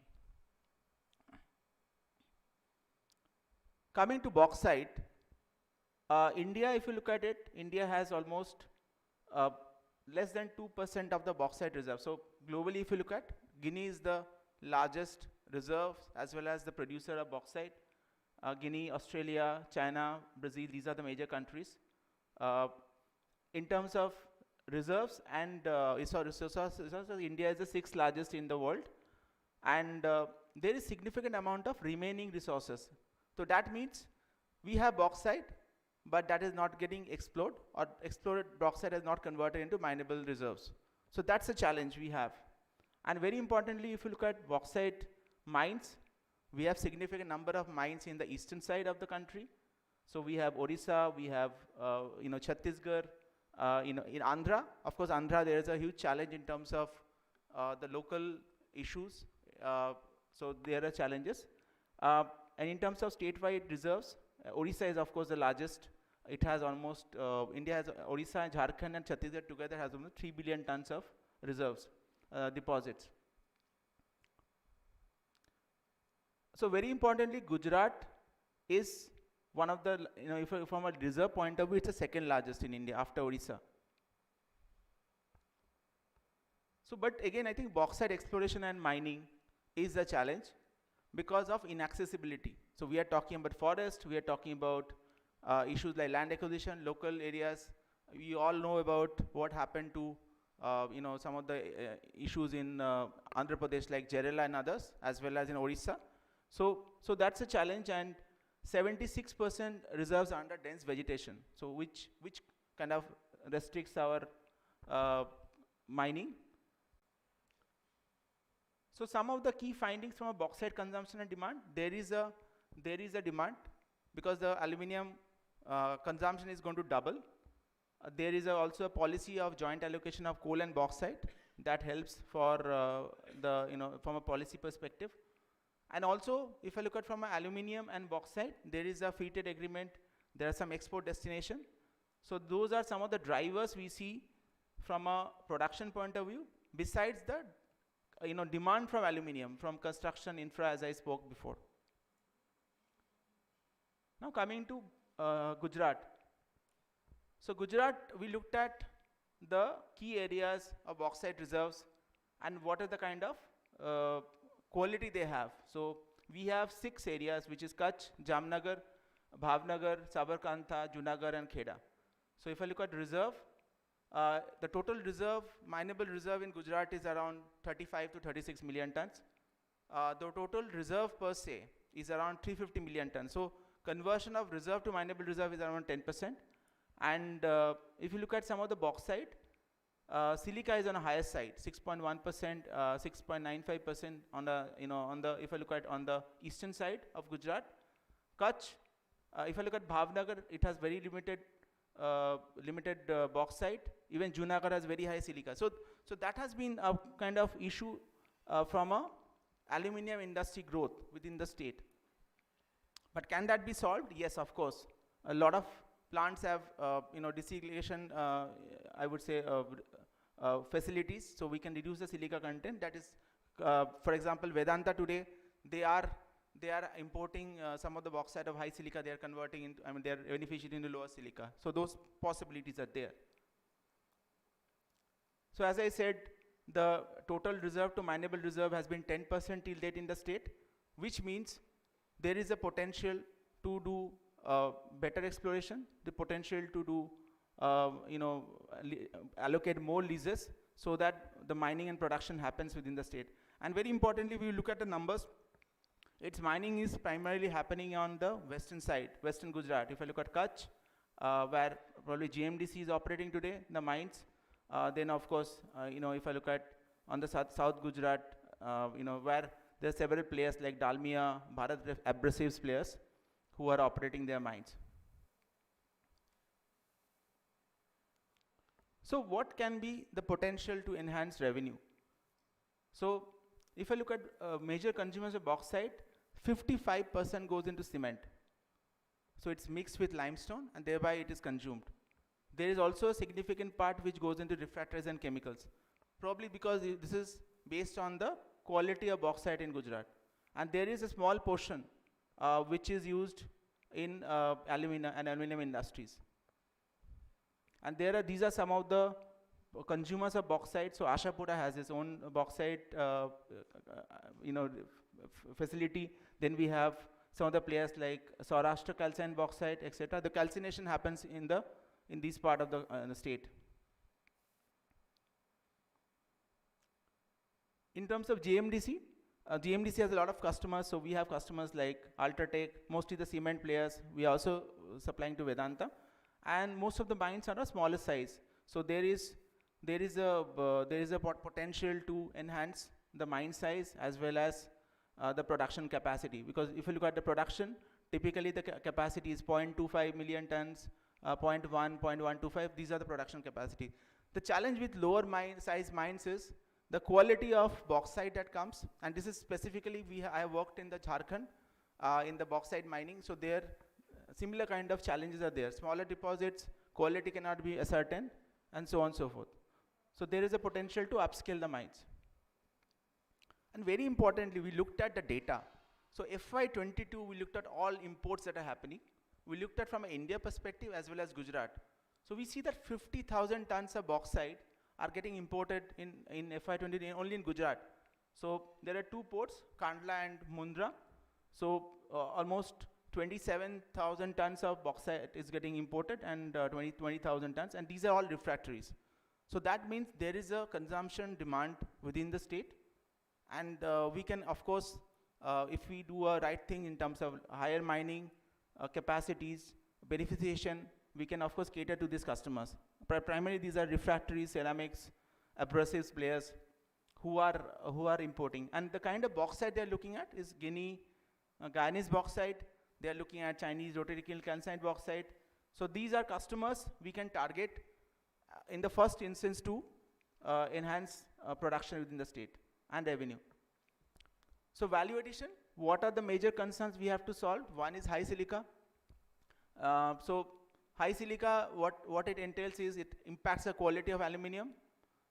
Coming to bauxite, India, if you look at it, India has almost less than 2% of the bauxite reserve. So globally, if you look at, Guinea is the largest reserve as well as the producer of bauxite. Guinea, Australia, China, Brazil, these are the major countries. In terms of reserves and resources, India is the 6th largest in the world. And there is significant amount of remaining resources. So that means we have bauxite, but that is not getting explored, or explored bauxite is not converted into mineable reserves. So that's a challenge we have. And very importantly, if you look at bauxite mines, we have significant number of mines in the eastern side of the country. So we have Orissa, we have Chhattisgarh, in Andhra. Of course, Andhra, there is a huge challenge in terms of the local issues. So there are challenges. And in terms of statewide reserves, Orissa is of course the largest. It has almost, India has, Orissa, Jharkhand and Chhattisgarh together has almost 3 billion tons of reserves, deposits. So very importantly, Gujarat is one of the, if from a reserve point of view, it's the 2nd largest in India after Orissa. So, but again, I think bauxite exploration and mining is a challenge because of inaccessibility. So we are talking about forest, we are talking about issues like land acquisition, local areas. We all know about what happened to some of the issues in Andhra Pradesh like Kerala and others, as well as in Orissa. So that's a challenge, and 76% reserves are under dense vegetation. So which kind of restricts our mining. So some of the key findings from a bauxite consumption and demand, there is a demand because the aluminium consumption is going to double. There is also a policy of joint allocation of coal and bauxite that helps for from a policy perspective. And also, if I look at from aluminium and bauxite, there is a free trade agreement. There are some export destination. So those are some of the drivers we see from a production point of view. Besides the demand from aluminium, from construction, infra, as I spoke before. Now coming to Gujarat. So Gujarat, we looked at the key areas of bauxite reserves and what are the kind of quality they have. So we have 6 areas, which is Kutch, Jamnagar, Bhavnagar, Sabarkantha, Junagadh and Kheda. So if I look at reserve, the total reserve, mineable reserve in Gujarat is around 35 to 36 million tons. The total reserve per se is around 350 million tons. So conversion of reserve to mineable reserve is around 10%. And if you look at some of the bauxite, silica is on a higher side, 6.1%, 6.95% on the if I look at on the eastern side of Gujarat. Kutch, if I look at Bhavnagar, it has very limited bauxite. Even Junagadh has very high silica. So that has been a kind of issue from a aluminium industry growth within the state. But can that be solved? Yes, of course. A lot of plants have, desiccation, I would say, facilities, so we can reduce the silica content. That is, for example, Vedanta today, they are importing some of the bauxite of high silica, they are converting into, they are beneficiating into lower silica. So those possibilities are there. So as I said, the total reserve to mineable reserve has been 10% till date in the state, which means there is a potential to do better exploration, the potential to do, allocate more leases so that the mining and production happens within the state. And very importantly, we look at the numbers. Its mining is primarily happening on the western side, western Gujarat. If I look at Kutch, where probably GMDC is operating today, the mines, then of course, if I look at on the south Gujarat, where there are several players like Dalmia, Bharat Abrasives players who are operating their mines. So what can be the potential to enhance revenue? So if I look at major consumers of bauxite, 55% goes into cement. So it's mixed with limestone and thereby it is consumed. There is also a significant part which goes into refractories and chemicals, probably because this is based on the quality of bauxite in Gujarat. And there is a small portion which is used in alumina and aluminum industries. And these are some of the consumers of bauxite. So Ashapura has its own bauxite facility. Then we have some of the players like Saurashtra calcined bauxite, etc. The calcination happens in this part of the state. In terms of GMDC, GMDC has a lot of customers. So we have customers like Ultratech, mostly the cement players. We are also supplying to Vedanta, and most of the mines are a smaller size. So there is a potential to enhance the mine size as well as the production capacity. Because if you look at the production, typically the capacity is 0.25 million tons, 0.1, 0.125. These are the production capacity. The challenge with lower size mines is the quality of bauxite that comes, and this is specifically, I have worked in the Jharkhand in the bauxite mining, so there similar kind of challenges are there. Smaller deposits, quality cannot be ascertained, and so on and so forth. So there is a potential to upscale the mines. And very importantly, we looked at the data. So FY22, we looked at all imports that are happening. We looked at from an India perspective as well as Gujarat. So we see that 50,000 tons of bauxite are getting imported in FY20 only in Gujarat. So there are two ports, Kandla and Mundra. So almost 27,000 tons of bauxite is getting imported and 20,000 tons, and these are all refractories. So that means there is a consumption demand within the state, and we can, of course, if we do a right thing in terms of higher mining capacities, beneficiation, we can of course cater to these customers. Primarily these are refractories, ceramics, abrasives players who are importing. And the kind of bauxite they're looking at is Guyanese bauxite. They're looking at Chinese rotary kiln calcined bauxite. So these are customers we can target in the first instance to enhance production within the state and revenue. So value addition, what are the major concerns we have to solve? One is high silica. So high silica, what it entails is it impacts the quality of aluminium,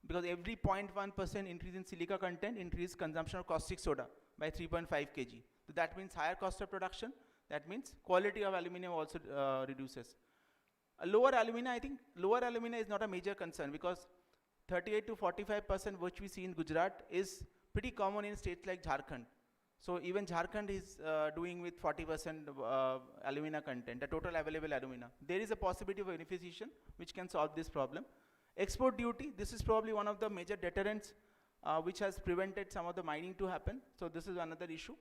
because every 0.1% increase in silica content increases consumption of caustic soda by 3.5 kg. So that means higher cost of production. That means quality of aluminium also reduces. Lower alumina, I think lower alumina is not a major concern, because 38 to 45% which we see in Gujarat is pretty common in states like Jharkhand. So even Jharkhand is doing with 40% alumina content, the total available alumina. There is a possibility of beneficiation which can solve this problem. Export duty, this is probably one of the major deterrents which has prevented some of the mining to happen. So this is another issue.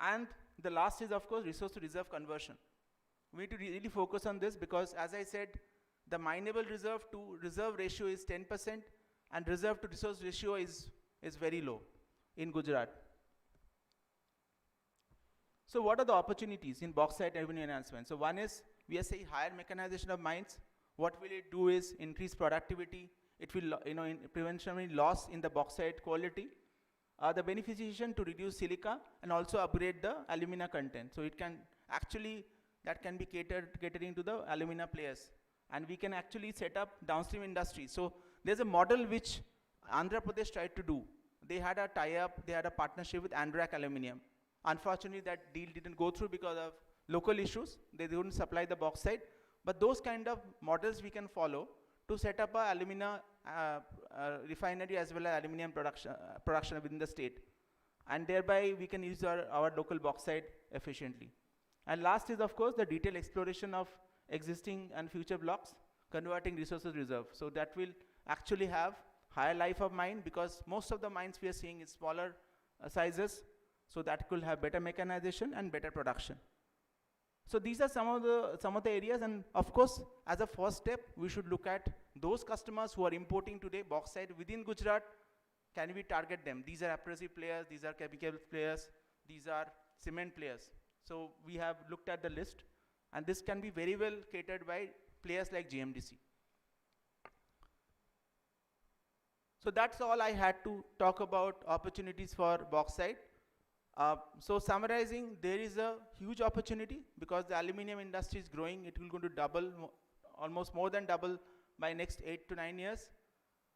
And the last is of course resource to reserve conversion. We need to really focus on this, because as I said, the mineable reserve to reserve ratio is 10% and reserve to resource ratio is very low in Gujarat. So what are the opportunities in bauxite revenue enhancement? So one is, we are saying higher mechanization of mines. What will it do is increase productivity. It will, prevention loss in the bauxite quality. The beneficiation to reduce silica and also upgrade the alumina content. So it can actually that can be catering to the alumina players. And we can actually set up downstream industries. So there's a model which Andhra Pradesh tried to do. They had a tie-up, they had a partnership with Andrak Aluminium. Unfortunately, that deal didn't go through because of local issues. They couldn't supply the bauxite. But those kind of models we can follow to set up a alumina refinery as well as aluminium production within the state. And thereby we can use our local bauxite efficiently. And last is of course the detailed exploration of existing and future blocks, converting resources reserve. So that will actually have higher life of mine, because most of the mines we are seeing is smaller sizes, so that could have better mechanization and better production. So these are some of the areas, and of course as a first step we should look at those customers who are importing today bauxite within Gujarat. Can we target them? These are abrasive players, these are chemical players, these are cement players. So we have looked at the list, and this can be very well catered by players like GMDC. So that's all I had to talk about opportunities for bauxite. So summarizing, there is a huge opportunity because the aluminium industry is growing. It will go to double, almost more than double by next 8 to 9 years.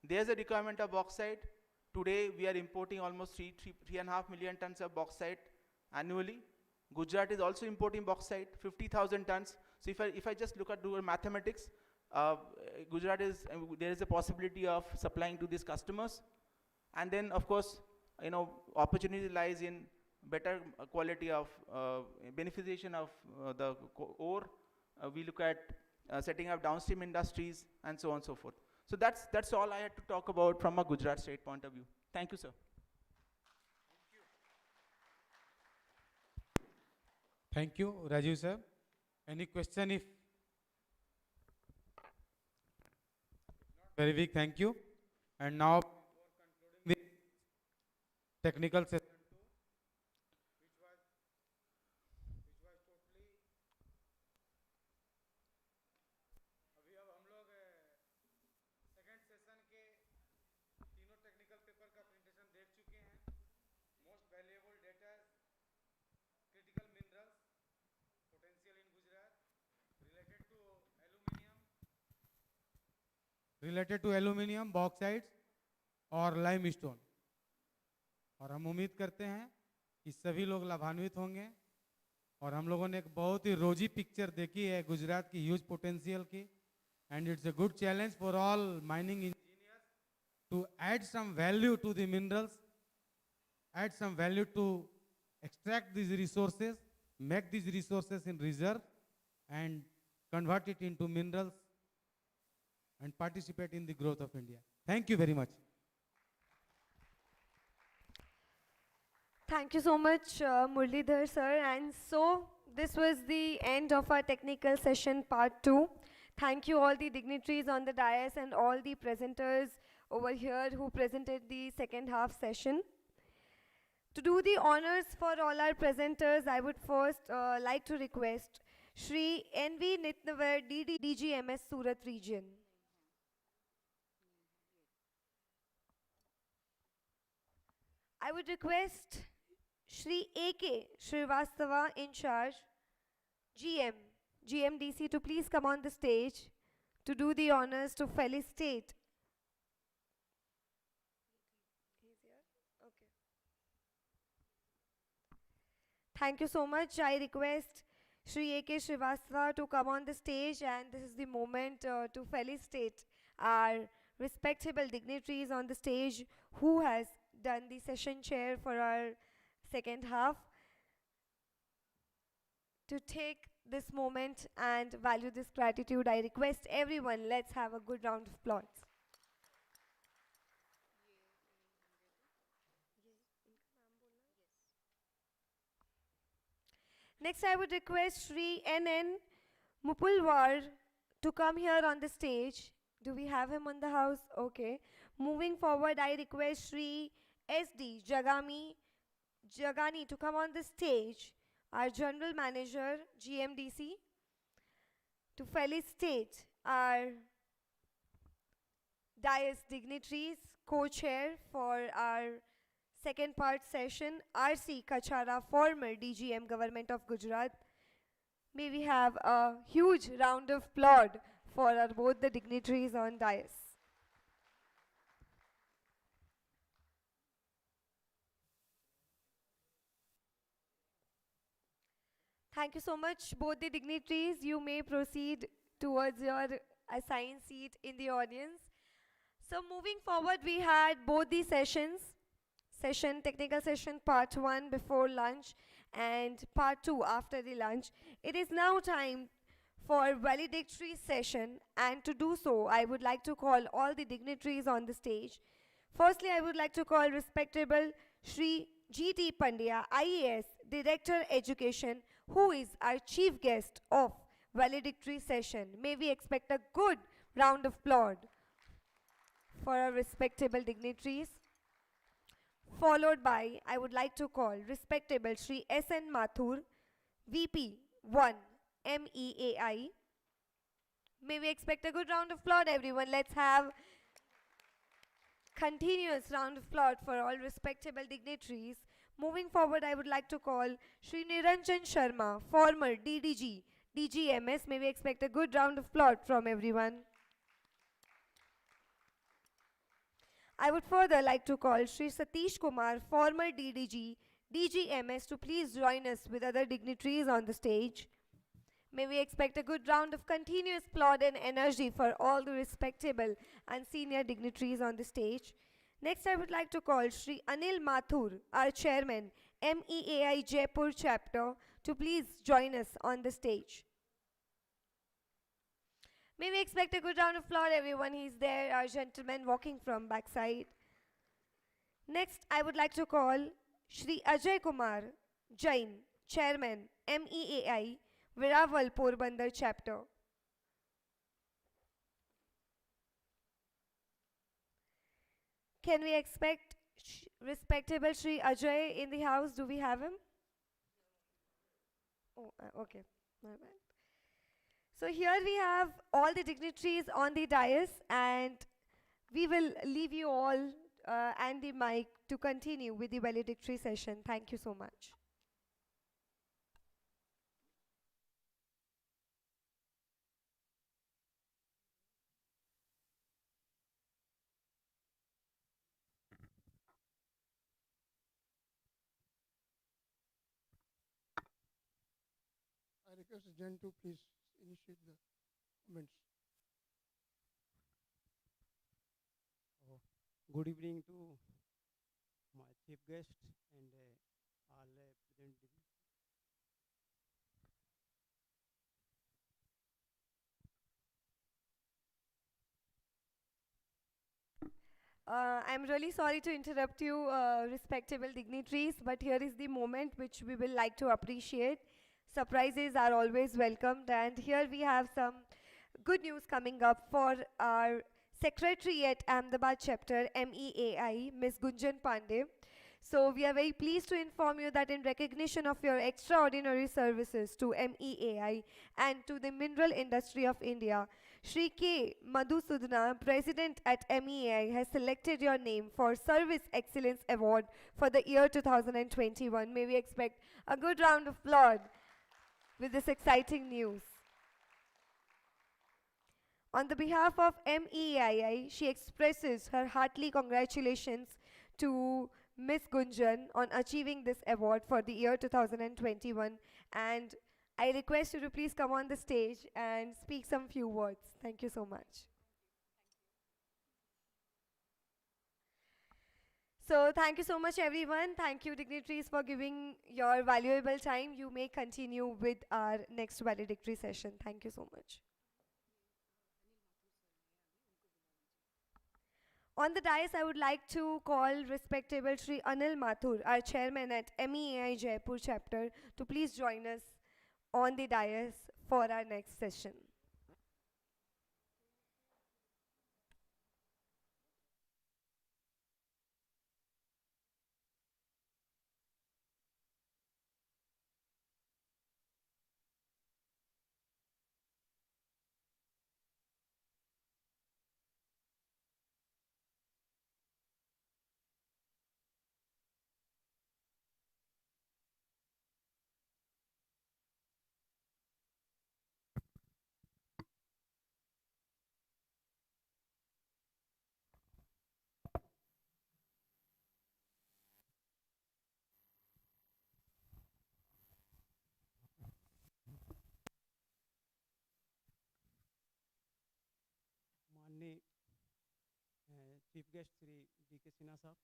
There's a requirement of bauxite. Today we are importing almost 3.5 million tons of bauxite annually. Gujarat is also importing bauxite, 50,000 tons. So if I just look at do mathematics, Gujarat is, there is a possibility of supplying to these customers. And then of course, opportunity lies in better quality of beneficiation of the ore. We look at setting up downstream industries and so on and so forth. So that's all I had to talk about from a Gujarat state point of view. Thank you, sir. Thank you, Rajiv sir. Any question? If very big thank you. And now the technical session 2, which was totally अभी अब हम लोग second session के तीनों technical paper का presentation देख चुके हैं. Most valuable data, critical minerals potential in Gujarat related to aluminium, bauxites और लाइमस्टोन. और हम उम्मीद करते हैं कि सभी लोग लाभान्वित होंगे. और हम लोगों ने एक बहुत ही रोजी पिक्चर देखी है गुजरात की ह्यूज पोटेंशियल की. And it's a good challenge for all mining engineers to add some value to the minerals, add some value to extract these resources, make these resources in reserve and convert it into minerals and participate in the growth of India. Thank you very much. Thank you so much, Murlidhar sir. And so this was the end of our technical session part 2. Thank you all the dignitaries on the dais and all the presenters over here who presented the second half session. To do the honors for all our presenters, I would first like to request Shri N.V. Nitnavar, DGMS Surat region. I would request Shri A.K. Srivastava, in charge, GMDC, to please come on the stage to do the honors to felicitate. He's here? Okay. Thank you so much. I request Shri A.K. Srivastava to come on the stage, and this is the moment to felicitate our respectable dignitaries on the stage who has done the session chair for our second half. To take this moment and value this gratitude, I request everyone, let's have a good round of applause. Next, I would request Shri N.N. Mupulwar to come here on the stage. Do we have him on the house? Okay. Moving forward, I request Shri S.D. Jagani to come on the stage, our General Manager, GMDC, to felicitate our dais dignitaries, co-chair for our second part session, R.C. Kachara, former DGM Government of Gujarat, May we have a huge round of applause for our both the dignitaries on dais. Thank you so much, both the dignitaries. You may proceed towards your assigned seat in the audience. So moving forward, we had both the technical session part 1 before lunch and part 2 after the lunch. It is now time for valedictory session, and to do so, I would like to call all the dignitaries on the stage. Firstly, I would like to call respectable Shri G.T. Pandya, IAS, Director Education, who is our chief guest of valedictory session. May we expect a good round of applause for our respectable dignitaries. Followed by, I would like to call respectable Shri S.N. Mathur, VP 1, MEAI. May we expect a good round of applause, everyone. Let's have continuous round of applause for all respectable dignitaries. Moving forward, I would like to call Shri Niranjan Sharma, former DDG, DGMS. May we expect a good round of applause from everyone. I would further like to call Shri Satish Kumar, former DDG, DGMS, to please join us with other dignitaries on the stage. May we expect a good round of continuous applaud and energy for all the respectable and senior dignitaries on the stage. Next, I would like to call Shri Anil Mathur, our chairman, MEAI Jaipur chapter, to please join us on the stage. May we expect a good round of applause, everyone. He's there, our gentleman walking from backside. Next, I would like to call Shri Ajay Kumar Jain, chairman, MEAI, Viraval Porbandar chapter. Can we expect respectable Shri Ajay in the house? Do we have him? Oh, okay. My bad. So here we have all the dignitaries on the dais, and we will leave you all and the mic to continue with the valedictory session. Thank you so much. I request Jen to please initiate the comments. Good evening to my chief guest and all present. I'm really sorry to interrupt you, respectable dignitaries, but here is the moment which we will like to appreciate. Surprises are always welcomed, and here we have some good news coming up for our secretary at Ahmedabad chapter, MEAI, Ms. Gunjan Pandey. So we are very pleased to inform you that in recognition of your extraordinary services to MEAI and to the mineral industry of India, Shri K. Madhusudana, President at MEAI, has selected your name for Service Excellence Award for the year 2021. May we expect a good round of applause with this exciting news. On the behalf of MEAI, she expresses her heartily congratulations to Ms. Gunjan on achieving this award for the year 2021, and I request you to please come on the stage and speak some few words. Thank you so much. So thank you so much, everyone. Thank you, dignitaries, for giving your valuable time. You may continue with our next valedictory session. Thank you so much. On the dais, I would like to call respectable Shri Anil Mathur, our chairman at MEAI Jaipur chapter, to please join us on the dais for our next session. Chief guest Shri DK. Sinha साहब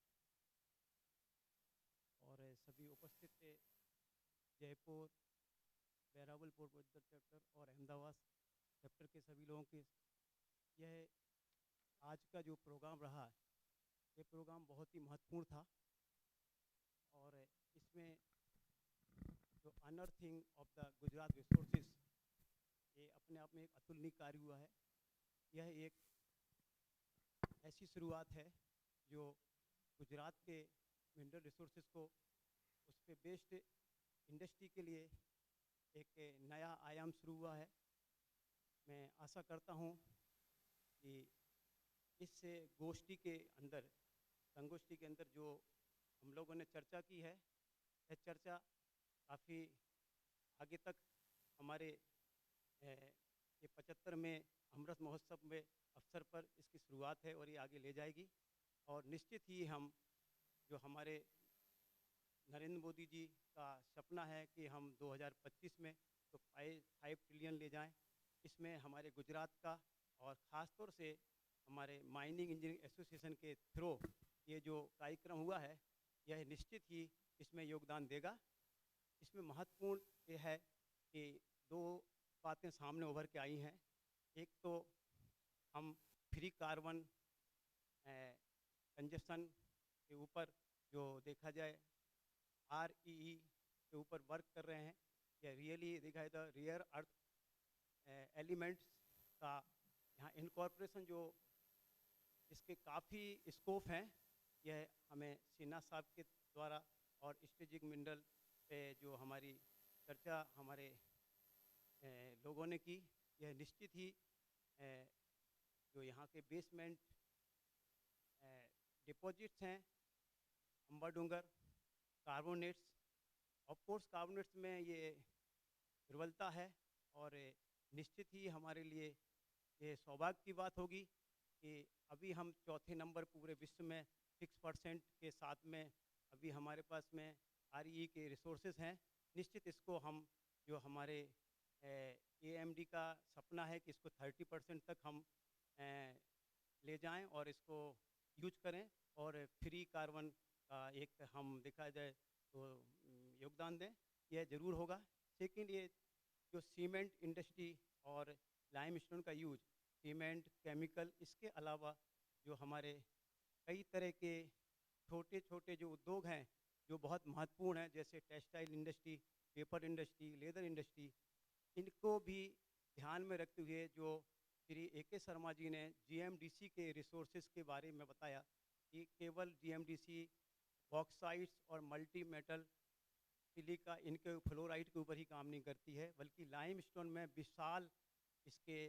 और सभी उपस्थित थे, जयपुर, बैरावल पूर्वोत्तर chapter और Ahmedabad chapter के सभी लोगों के, यह आज का जो प्रोग्राम रहा, ये प्रोग्राम बहुत ही महत्वपूर्ण था और इसमें जो अनअर्थिंग ऑफ द गुजरात रिसोर्सेज, ये अपने आप में एक अतुलनीय कार्य हुआ है। यह एक ऐसी शुरुआत है जो गुजरात के मिनरल रिसोर्सेज को उस पर बेस्ड इंडस्ट्री के लिए एक नया आयाम शुरू हुआ है। मैं आशा करता हूँ कि इस गोष्ठी के अंदर, संगोष्ठी के अंदर जो हम लोगों ने चर्चा की है, यह चर्चा काफ़ी आगे तक हमारे ये 75 में अमृत महोत्सव में अवसर पर इसकी शुरुआत है और ये आगे ले जाएगी। और निश्चित ही हम जो हमारे नरेंद्र मोदी जी का सपना है कि हम 2025 में तो 5 ट्रिलियन ले जाएं, इसमें हमारे गुजरात का और ख़ास तौर से हमारे माइनिंग इंजीनियरिंग एसोसिएशन के थ्रू ये जो कार्यक्रम हुआ है, यह निश्चित ही इसमें योगदान देगा। इसमें महत्वपूर्ण ये है कि 2 बातें सामने उभर के आई हैं। एक तो हम फ्री कार्बन कंजप्शन के ऊपर जो देखा जाए REE के ऊपर वर्क कर रहे हैं। यह रियली देखा जाए तो रेयर अर्थ एलिमेंट्स का यहाँ इनकॉर्पोरेशन जो इसके काफ़ी स्कोप हैं, यह हमें सिन्हा साहब के द्वारा और स्ट्रेटेजिक मिनरल पे जो हमारी चर्चा हमारे लोगों ने की, यह निश्चित ही जो यहाँ के बेसमेंट डिपॉजिट्स हैं, अम्बाडूंगर, कार्बोनेट्स, ऑफ कोर्स कार्बोनेट्स में ये दुर्बलता है और निश्चित ही हमारे लिए ये सौभाग्य की बात होगी कि अभी हम चौथे नंबर पूरे विश्व में 6% के साथ में अभी हमारे पास में REE के रिसोर्सेज हैं। निश्चित इसको हम जो हमारे AMD का सपना है कि इसको 30% तक हम ले जाएं और इसको यूज करें और फ्री कार्बन का एक हम देखा जाए तो योगदान दें, यह ज़रूर होगा। सेकेंड, ये जो सीमेंट इंडस्ट्री और लाइमस्टोन का यूज, सीमेंट, केमिकल, इसके अलावा जो हमारे कई तरह के छोटे छोटे जो उद्योग हैं जो बहुत महत्वपूर्ण हैं, जैसे textile industry, paper industry, leather industry, इनको भी ध्यान में रखते हुए जो श्री A.K. शर्मा जी ने GMDC के रिसोर्सेज के बारे में बताया कि केवल GMDC बॉक्साइट्स और मल्टी मेटल सिलिका इनके फ्लोराइड के ऊपर ही काम नहीं करती है, बल्कि लाइमस्टोन में विशाल इसके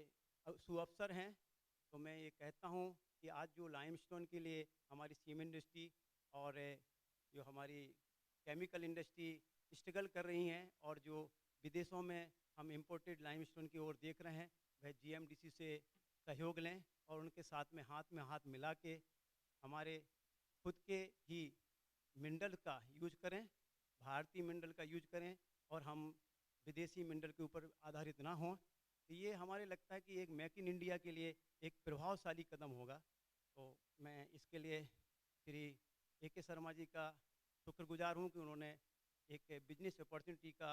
सुअवसर हैं। तो मैं ये कहता हूँ कि आज जो लाइमस्टोन के लिए हमारी सीमेंट इंडस्ट्री और जो हमारी केमिकल इंडस्ट्री स्ट्रगल कर रही हैं और जो विदेशों में हम इम्पोर्टेड लाइमस्टोन की ओर देख रहे हैं, वह GMDC से सहयोग लें और उनके साथ में हाथ मिला के हमारे खुद के ही मिनरल का यूज करें, भारतीय मिनरल का यूज करें और हम विदेशी मिनरल के ऊपर आधारित ना हों। तो ये हमारे लगता है कि एक मेक इन इंडिया के लिए एक प्रभावशाली कदम होगा। तो मैं इसके लिए श्री A.K. शर्मा जी का शुक्रगुजार हूँ कि उन्होंने एक बिजनेस अपॉर्चुनिटी का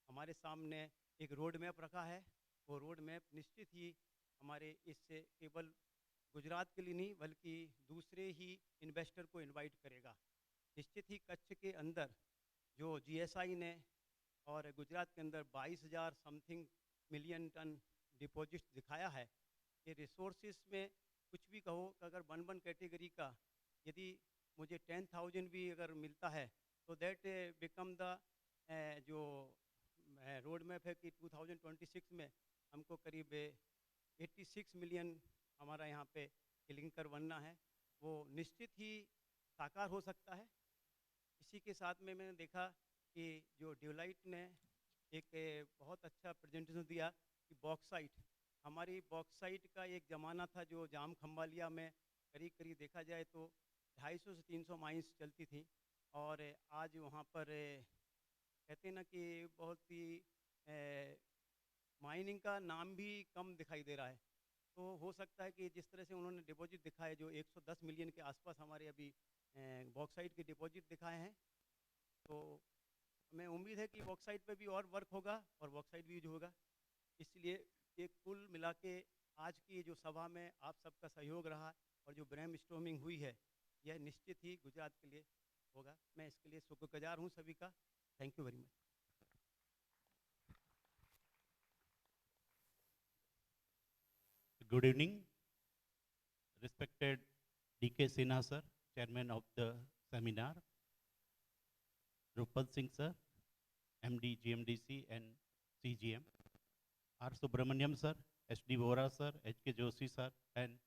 हमारे सामने एक रोड मैप रखा है। वो रोड मैप निश्चित ही हमारे इससे केवल गुजरात के लिए नहीं बल्कि दूसरे ही इन्वेस्टर को इनवाइट करेगा। निश्चित ही कच्छ के अंदर जो GSI ने और गुजरात के अंदर 22,000 समथिंग मिलियन टन डिपॉजिट दिखाया है। ये रिसोर्सेज में कुछ भी कहो, अगर 1 कैटेगरी का यदि मुझे 10,000 भी अगर मिलता है तो दैट बिकम द जो रोड मैप है कि 2026 में हमको करीब 86 मिलियन हमारा यहाँ पे क्लिंकर बनना है, वो निश्चित ही साकार हो सकता है। इसी के साथ में मैंने देखा कि जो ड्यूलाइट ने एक बहुत अच्छा प्रेजेंटेशन दिया कि बॉक्साइट, हमारी बॉक्साइट का एक ज़माना था जो जाम खंबालिया में करीब करीब देखा जाए तो 250 से 300 माइंस चलती थी और आज वहाँ पर कहते हैं ना कि बहुत ही माइनिंग का नाम भी कम दिखाई दे रहा है। तो हो सकता है कि जिस तरह से उन्होंने डिपॉजिट दिखाए जो 110 मिलियन के आसपास हमारे अभी बॉक्साइट के डिपॉजिट दिखाए हैं, तो हमें उम्मीद है कि बॉक्साइट पे भी और वर्क होगा और बॉक्साइट भी यूज होगा। इसलिए एक कुल मिला के आज की जो सभा में आप सबका सहयोग रहा और जो ब्रेन स्टॉर्मिंग हुई है, यह निश्चित ही गुजरात के लिए होगा। मैं इसके लिए शुक्रगुजार हूँ सभी का। Thank you very much. Good evening, respected D.K.Sinha sir, chairman of the seminar, Rupal Singh sir, MD GMDC and CGM, R. Subramaniam sir, S.D. Vora sir, H.K. Joshi sir, and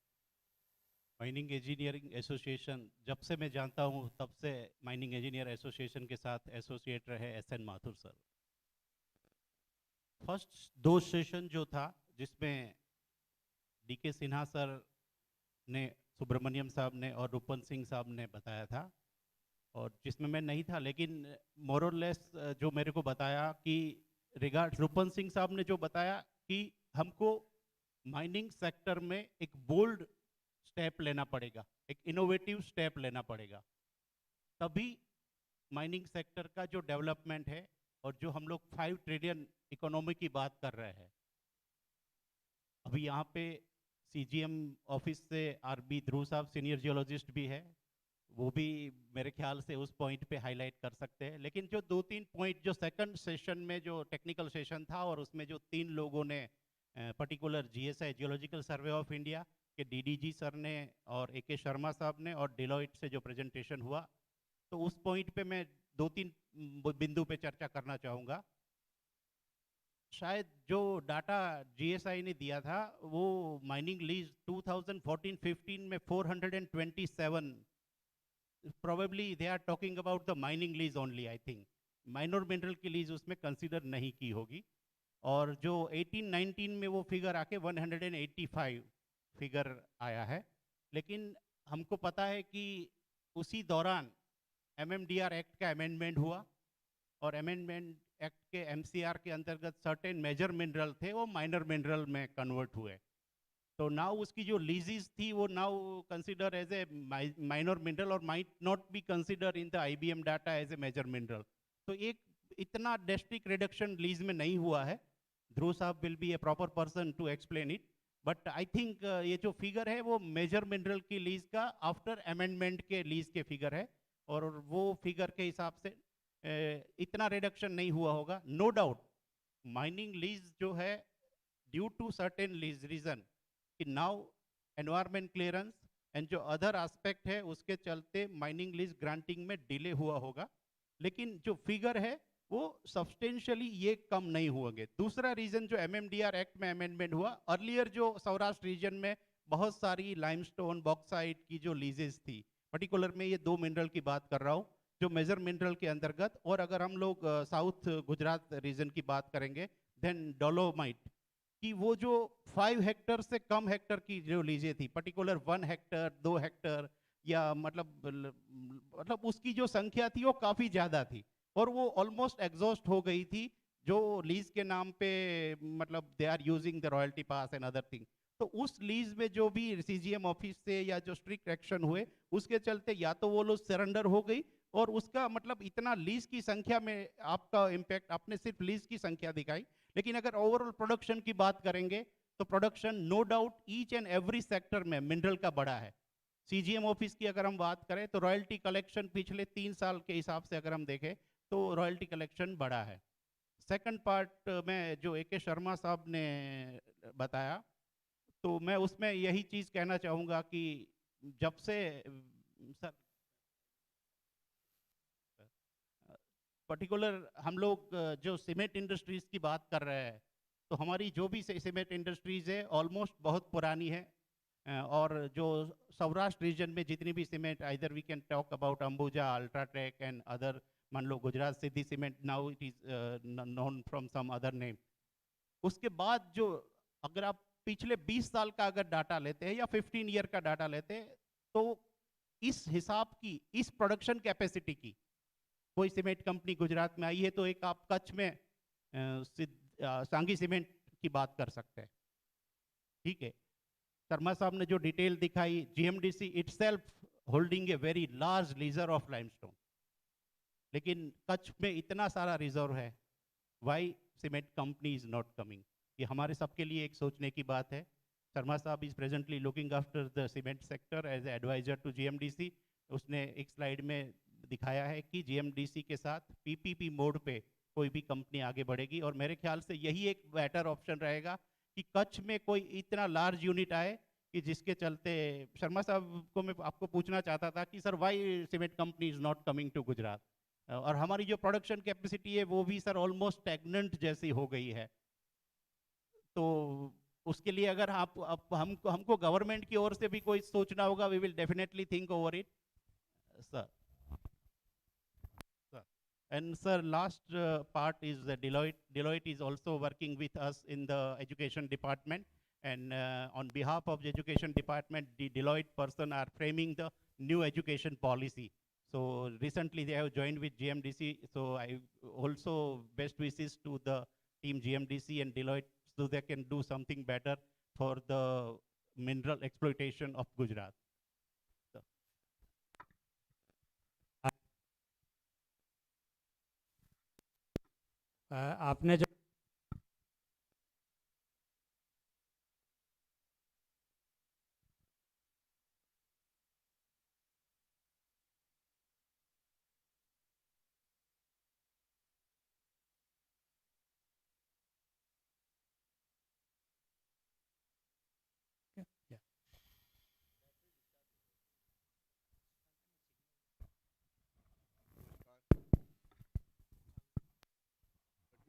mining engineering association, जब से मैं जानता हूँ तब से mining engineer association के साथ associate रहे SN. Mathur sir. First 2 session जो था जिसमें डी.के. सिन्हा सर ने, सुब्रमण्यम साहब ने और रूपन सिंह साहब ने बताया था, और जिसमें मैं नहीं था, लेकिन मोर और लेस जो मेरे को बताया कि रिगार्ड रूपन सिंह साहब ने जो बताया कि हमको माइनिंग सेक्टर में एक बोल्ड स्टेप लेना पड़ेगा, एक इनोवेटिव स्टेप लेना पड़ेगा, तभी माइनिंग सेक्टर का जो डेवलपमेंट है और जो हम लोग 5 ट्रिलियन इकोनॉमी की बात कर रहे हैं। अभी यहाँ पे सीजीएम ऑफिस से आर.बी. ध्रुव साहब सीनियर जियोलॉजिस्ट भी है, वो भी मेरे ख्याल से उस पॉइंट पे हाईलाइट कर सकते हैं। लेकिन जो 2-3 पॉइंट जो सेकंड सेशन में जो टेक्निकल सेशन था और उसमें जो 3 लोगों ने particular GSI geological survey of India के डीडीजी सर ने और ए.के. शर्मा साहब ने और डिलॉइट से जो प्रेजेंटेशन हुआ, तो उस पॉइंट पे मैं 2-3 बिंदु पे चर्चा करना चाहूँगा। शायद जो डाटा जीएसआई ने दिया था वो माइनिंग लीज 2014-15 में 427, probably they are talking about the mining lease only, I think minor mineral की लीज उसमें कंसिडर नहीं की होगी। और जो 18-19 में वो फिगर आके 185 फिगर आया है। लेकिन हमको पता है कि उसी दौरान एमएमडीआर एक्ट का अमेंडमेंट हुआ और अमेंडमेंट एक्ट के एमसीआर के अंतर्गत सर्टेन मेजर मिनरल थे वो माइनर मिनरल में कन्वर्ट हुए। तो नाउ उसकी जो लीजेस थी वो now consider as a minor mineral और might not be consider in the IBM data as a major mineral. तो एक इतना ड्रास्टिक रिडक्शन लीज में नहीं हुआ है। ध्रुव साहब will be a proper person to explain it, but I think ये जो फिगर है वो मेजर मिनरल की लीज का आफ्टर अमेंडमेंट के लीज के फिगर है, और वो फिगर के हिसाब से इतना रिडक्शन नहीं हुआ होगा। नो डाउट माइनिंग लीज जो है due to certain lease reason कि नाउ एनवायरमेंट क्लियरेंस एंड जो अदर एस्पेक्ट है उसके चलते माइनिंग लीज ग्रांटिंग में डिले हुआ होगा, लेकिन जो फिगर है वो सब्सटेंशियली ये कम नहीं होंगे। दूसरा रीजन जो एमएमडीआर एक्ट में अमेंडमेंट हुआ, अर्लियर जो सौराष्ट्र रीजन में बहुत सारी लाइमस्टोन बॉक्साइट की जो लीजेस थी, पर्टिकुलर में ये 2 मिनरल की बात कर रहा हूँ जो मेजर मिनरल के अंतर्गत, और अगर हम लोग साउथ गुजरात रीजन की बात करेंगे देन डोलोमाइट कि वो जो 5 हेक्टर से कम हेक्टर की जो लीजें थी, पर्टिकुलर 1 हेक्टर 2 हेक्टर या मतलब उसकी जो संख्या थी वो काफ़ी ज़्यादा थी और वो ऑलमोस्ट एग्जॉस्ट हो गई थी जो लीज के नाम पे, मतलब they are using the royalty pass and other thing. तो उस लीज में जो भी सीजीएम ऑफिस से या जो स्ट्रिक्ट एक्शन हुए उसके चलते या तो वो लोग सरेंडर हो गई, और उसका मतलब इतना लीज की संख्या में आपका इम्पैक्ट, आपने सिर्फ लीज की संख्या दिखाई, लेकिन अगर ओवरऑल प्रोडक्शन की बात करेंगे तो production no doubt each and every sector में मिनरल का बड़ा है। सीजीएम ऑफिस की अगर हम बात करें तो रॉयल्टी कलेक्शन पिछले 3 साल के हिसाब से अगर हम देखें तो रॉयल्टी कलेक्शन बढ़ा है। सेकंड पार्ट में जो ए.के. शर्मा साहब ने बताया, तो मैं उसमें यही चीज़ कहना चाहूँगा कि जब से सर पर्टिकुलर हम लोग जो सीमेंट इंडस्ट्रीज़ की बात कर रहे हैं, तो हमारी जो भी सीमेंट इंडस्ट्रीज़ है ऑलमोस्ट बहुत पुरानी है, और जो सौराष्ट्र रीजन में जितनी भी cement, either we can talk about Ambuja, UltraTech and other, मान लो Gujarat city cement, now it is known from some other name. उसके बाद जो अगर आप पिछले 20 साल का अगर डाटा लेते हैं या 15 ईयर का डाटा लेते हैं, तो इस हिसाब की, इस प्रोडक्शन कैपेसिटी की कोई सीमेंट कंपनी गुजरात में आई है तो एक आप कच्छ में सांगी सीमेंट की बात कर सकते हैं, ठीक है। शर्मा साहब ने जो डिटेल दिखाई, GMDC itself holding a very large leaser of limestone, लेकिन कच्छ में इतना सारा रिजर्व है, why cement company is not coming? ये हमारे सबके लिए एक सोचने की बात है. शर्मा साहब is presently looking after the cement sector as adviser to GMDC. उसने एक स्लाइड में दिखाया है कि जीएमडीसी के साथ पीपीपी मोड पे कोई भी कंपनी आगे बढ़ेगी, और मेरे ख्याल से यही एक बेटर ऑप्शन रहेगा कि कच्छ में कोई इतना लार्ज यूनिट आए कि जिसके चलते शर्मा साहब को मैं आपको पूछना चाहता था कि sir why cement company is not coming to Gujarat, और हमारी जो प्रोडक्शन कैपेसिटी है वो भी सर ऑलमोस्ट स्टैग्नेंट जैसी हो गई है. तो उसके लिए अगर आप हमको गवर्नमेंट की ओर से भी कोई सोचना होगा, we will definitely think over it sir. And sir, last part is the Deloitte. Deloitte is also working with us in the education department, and on behalf of the education department, the Deloitte person are framing the new education policy. So recently they have joined with GMDC. So I also best wishes to the team GMDC and Deloitte so they can do something better for the mineral exploitation of Gujarat. आपने जो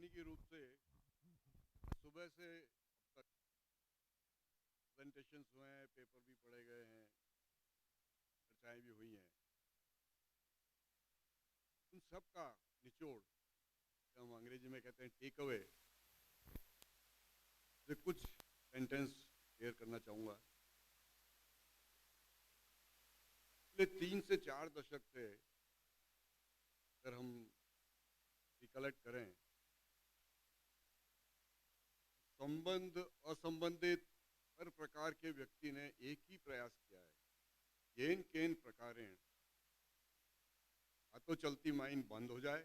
तकनीकी रूप से सुबह से अब तक presentations हुए हैं, पेपर भी पढ़े गए हैं, चर्चाएं भी हुई हैं. उन सब का निचोड़, हम अंग्रेजी में कहते हैं टेक अवे, से कुछ सेंटेंस शेयर करना चाहूँगा. पिछले 3 से 4 दशक से अगर हम रिकलेक्ट करें, संबंध असंबंधित हर प्रकार के व्यक्ति ने एक ही प्रयास किया है, येन केन प्रकारेण, या तो चलती माइन बंद हो जाए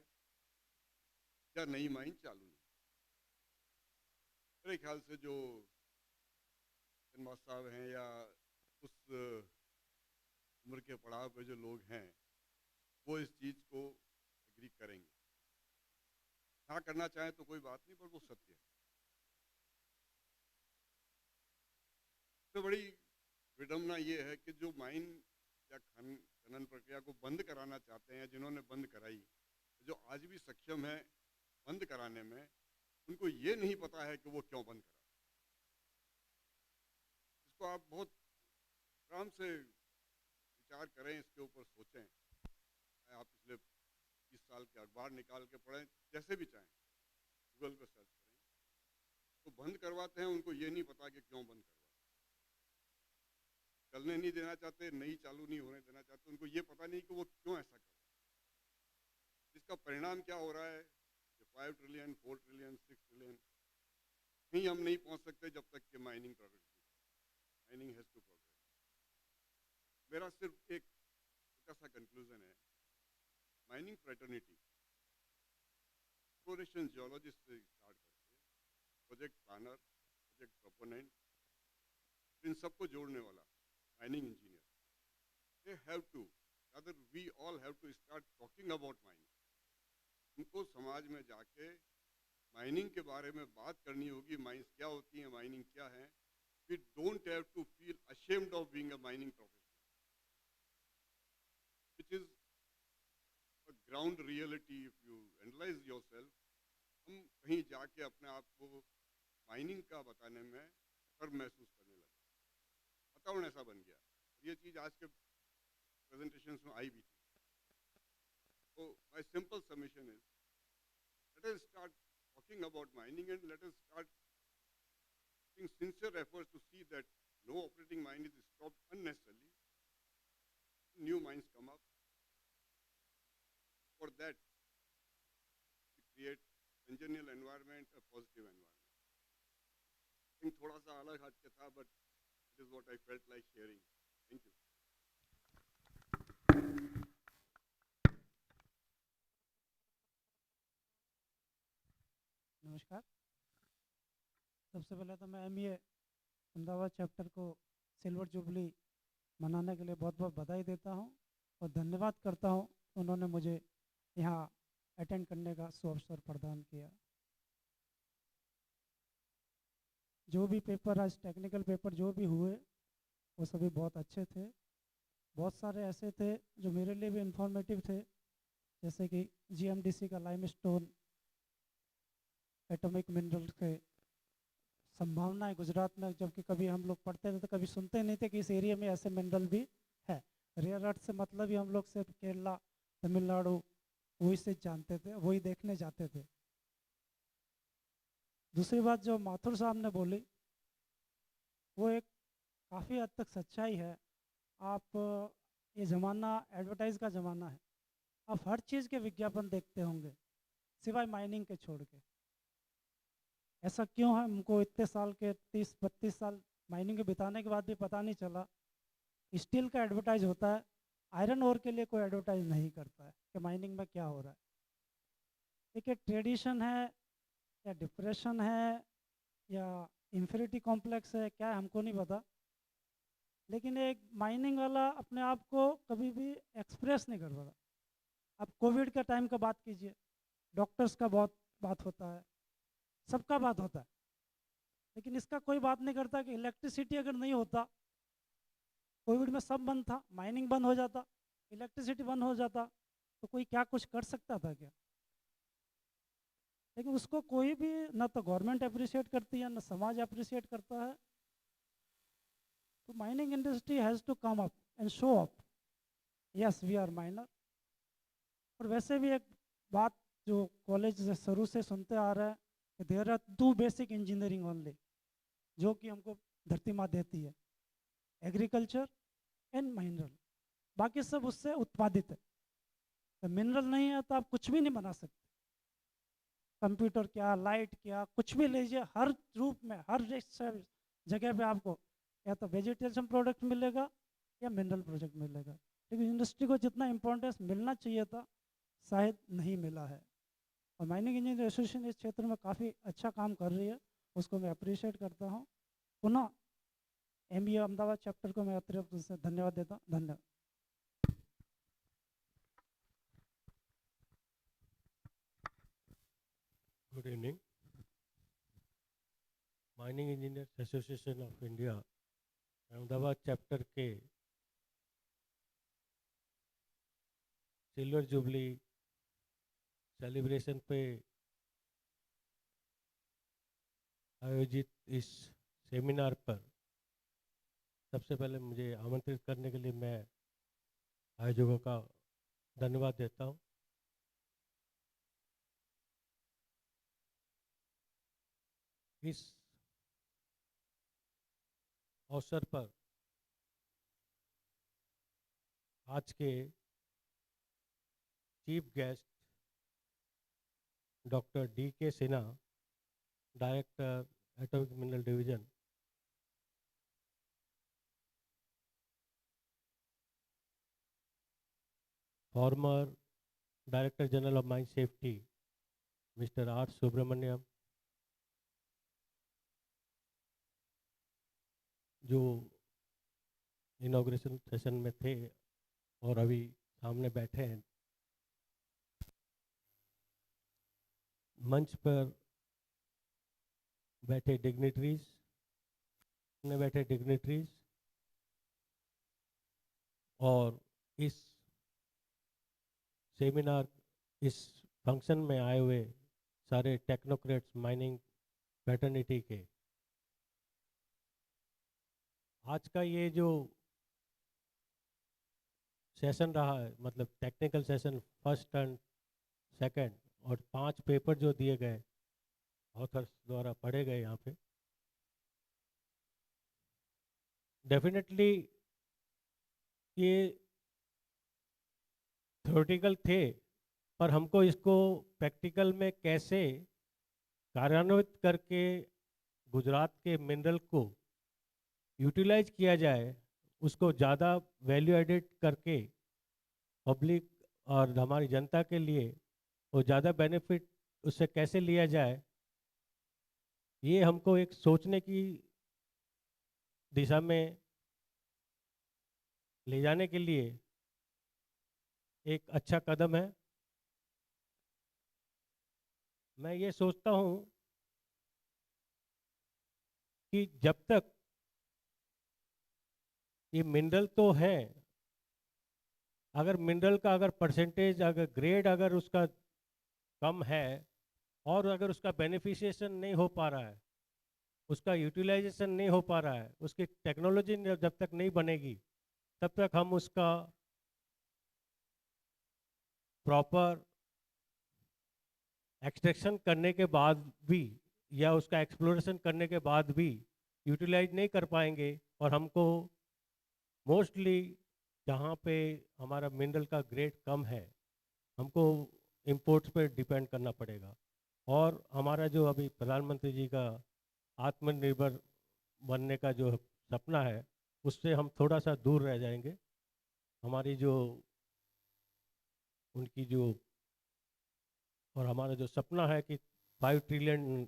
या नई माइन चालू नहीं. मेरे ख्याल से जो शर्मा साहब हैं या उस उम्र के पड़ाव पे जो लोग हैं वो इस चीज़ को एग्री करेंगे. ना करना चाहें तो कोई बात नहीं, पर वो सत्य है. तो बड़ी विडम्बना ये है कि जो माइन या खनन प्रक्रिया को बंद कराना चाहते हैं, जिन्होंने बंद कराई, जो आज भी सक्षम है बंद कराने में, उनको ये नहीं पता है कि वो क्यों बंद करा. इसको आप बहुत आराम से विचार करें, इसके ऊपर सोचें. आप पिछले 20 साल के अखबार निकाल के पढ़ें, जैसे भी चाहें, गूगल पे सर्च करें. तो बंद करवाते हैं, उनको ये नहीं पता कि क्यों बंद करवाते. चलने नहीं देना चाहते, नई चालू नहीं होने देना चाहते, उनको ये पता नहीं कि वो क्यों ऐसा कर रहे हैं. इसका परिणाम क्या हो रहा है? 5 ट्रिलियन, 4 ट्रिलियन, 6 ट्रिलियन नहीं, हम नहीं पहुंच सकते जब तक कि mining progress. Mining has to progress. मेरा सिर्फ एक छोटा सा कंक्लूजन है. माइनिंग फ्रेटर्निटी, एक्सप्लोरेशन जियोलॉजिस्ट से स्टार्ट करके प्रोजेक्ट प्लानर, प्रोजेक्ट प्रोपोनेंट, इन सबको जोड़ने वाला mining engineer, they have to, rather we all have to start talking about mining. उनको समाज में जाके माइनिंग के बारे में बात करनी होगी. माइंस क्या होती हैं, माइनिंग क्या है. We don't have to feel ashamed of being a mining professional, which is a ground reality if you analyze yourself. हम कहीं जाके अपने आप को माइनिंग का बताने में गर्व महसूस करने लगे. वातावरण ऐसा बन गया. ये चीज़ आज के प्रेजेंटेशंस में आई भी थी. तो my simple submission is, let us start talking about mining and let us start taking sincere efforts to see that no operating mine is stopped unnecessarily. New mines come up. For that, we create congenial environment, a positive environment. I think थोड़ा सा अलग हट के था, but That is what I felt like sharing. Thank you. नमस्कार। सबसे पहले तो मैं एमईए अहमदाबाद चैप्टर को सिल्वर जुबली मनाने के लिए बहुत बहुत बधाई देता हूं और धन्यवाद करता हूं उन्होंने मुझे यहां अटेंड करने का सुअवसर प्रदान किया। जो भी पेपर आज टेक्निकल पेपर जो भी हुए वो सभी बहुत अच्छे थे। बहुत सारे ऐसे थे जो मेरे लिए भी इंफॉर्मेटिव थे, जैसे कि जीएमडीसी का लाइमस्टोन एटॉमिक मिनरल्स के संभावना है गुजरात में, जबकि कभी हम लोग पढ़ते थे तो कभी सुनते नहीं थे कि इस एरिया में ऐसे मिनरल भी है। रेयर अर्थ से मतलब ही हम लोग सिर्फ केरला तमिलनाडु वही से जानते थे, वही देखने जाते थे। दूसरी बात जो माथुर साहब ने बोली वो एक काफ़ी हद तक सच्चाई है। आप ये ज़माना एडवर्टाइज का ज़माना है, आप हर चीज़ के विज्ञापन देखते होंगे सिवाय माइनिंग के छोड़ के। ऐसा क्यों है? हमको इतने साल के 30-32 साल माइनिंग के बिताने के बाद भी पता नहीं चला। स्टील का एडवर्टाइज होता है, आयरन ओर के लिए कोई एडवर्टाइज नहीं करता है कि माइनिंग में क्या हो रहा है। एक ट्रेडिशन है या डिप्रेशन है या इंफिनिटी कॉम्प्लेक्स है, क्या है हमको नहीं पता, लेकिन एक माइनिंग वाला अपने आप को कभी भी एक्सप्रेस नहीं कर रहा। अब कोविड का टाइम का बात कीजिए, डॉक्टर्स का बहुत बात होता है, सबका बात होता है, लेकिन इसका कोई बात नहीं करता कि इलेक्ट्रिसिटी अगर नहीं होता, कोविड में सब बंद था, माइनिंग बंद हो जाता, इलेक्ट्रिसिटी बंद हो जाता, तो कोई क्या कुछ कर सकता था क्या? लेकिन उसको कोई भी ना तो गवर्नमेंट अप्रिशिएट करती है ना समाज अप्रिशिएट करता है। तो mining industry has to come up and show up, yes we are miner. और वैसे भी एक बात जो कॉलेज से शुरू से सुनते आ रहा है कि there are 2 basic engineering only जो कि हमको धरती माँ देती है, एग्रीकल्चर एंड मिनरल, बाकी सब उससे उत्पादित है। तो मिनरल नहीं है तो आप कुछ भी नहीं बना सकते। कंप्यूटर क्या, लाइट क्या, कुछ भी लीजिए, हर रूप में हर जगह पे आपको या तो वेजिटेशन प्रोडक्ट मिलेगा या मिनरल प्रोडक्ट मिलेगा। लेकिन इंडस्ट्री को जितना इम्पोर्टेंस मिलना चाहिए था शायद नहीं मिला है। और माइनिंग इंजीनियर एसोसिएशन इस क्षेत्र में काफ़ी अच्छा काम कर रही है, उसको मैं अप्रिशिएट करता हूँ। पुनः एमबीए अहमदाबाद चैप्टर को मैं अतिरिक्त रूप से धन्यवाद देता हूँ। धन्यवाद। Good evening. Mining engineers association of India Ahmedabad chapter के सिल्वर जुबली सेलिब्रेशन पे आयोजित इस सेमिनार पर सबसे पहले मुझे आमंत्रित करने के लिए मैं आयोजकों का धन्यवाद देता हूं। इस अवसर पर आज के chief guest doctor D.K. Sinha, director atomic mineral division, former director general of mine safety mister R. Subramaniam, जो इनॉग्रेशन सेशन में थे और अभी सामने बैठे हैं, मंच पर बैठे डिग्निटरीज और इस सेमिनार, इस फंक्शन में आए हुए सारे टेक्नोक्रेट्स माइनिंग फ्रेटर्निटी के। आज का ये जो सेशन रहा है, मतलब technical session first and second, और 5 पेपर जो दिए गए ऑथर्स द्वारा पढ़े गए यहाँ पे, डेफिनेटली ये थ्योरेटिकल थे, पर हमको इसको प्रैक्टिकल में कैसे कार्यान्वित करके गुजरात के मिनरल को यूटिलाइज किया जाए, उसको ज़्यादा वैल्यू एडेड करके पब्लिक और हमारी जनता के लिए वो ज़्यादा बेनिफिट उससे कैसे लिया जाए, ये हमको एक सोचने की दिशा में ले जाने के लिए एक अच्छा कदम है। मैं ये सोचता हूँ कि जब तक ये मिनरल तो है, अगर मिनरल का अगर परसेंटेज, अगर ग्रेड अगर उसका कम है और अगर उसका बेनिफिशिएशन नहीं हो पा रहा है, उसका यूटिलाइजेशन नहीं हो पा रहा है, उसकी टेक्नोलॉजी जब तक नहीं बनेगी तब तक हम उसका प्रॉपर एक्सट्रैक्शन करने के बाद भी या उसका एक्सप्लोरेशन करने के बाद भी यूटिलाइज नहीं कर पाएंगे। और हमको मोस्टली जहाँ पे हमारा मिनरल का ग्रेड कम है, हमको इंपोर्ट्स पे डिपेंड करना पड़ेगा। और हमारा जो अभी प्रधानमंत्री जी का आत्मनिर्भर बनने का जो सपना है, उससे हम थोड़ा सा दूर रह जाएंगे। हमारी जो उनकी जो और हमारा जो सपना है कि 5 ट्रिलियन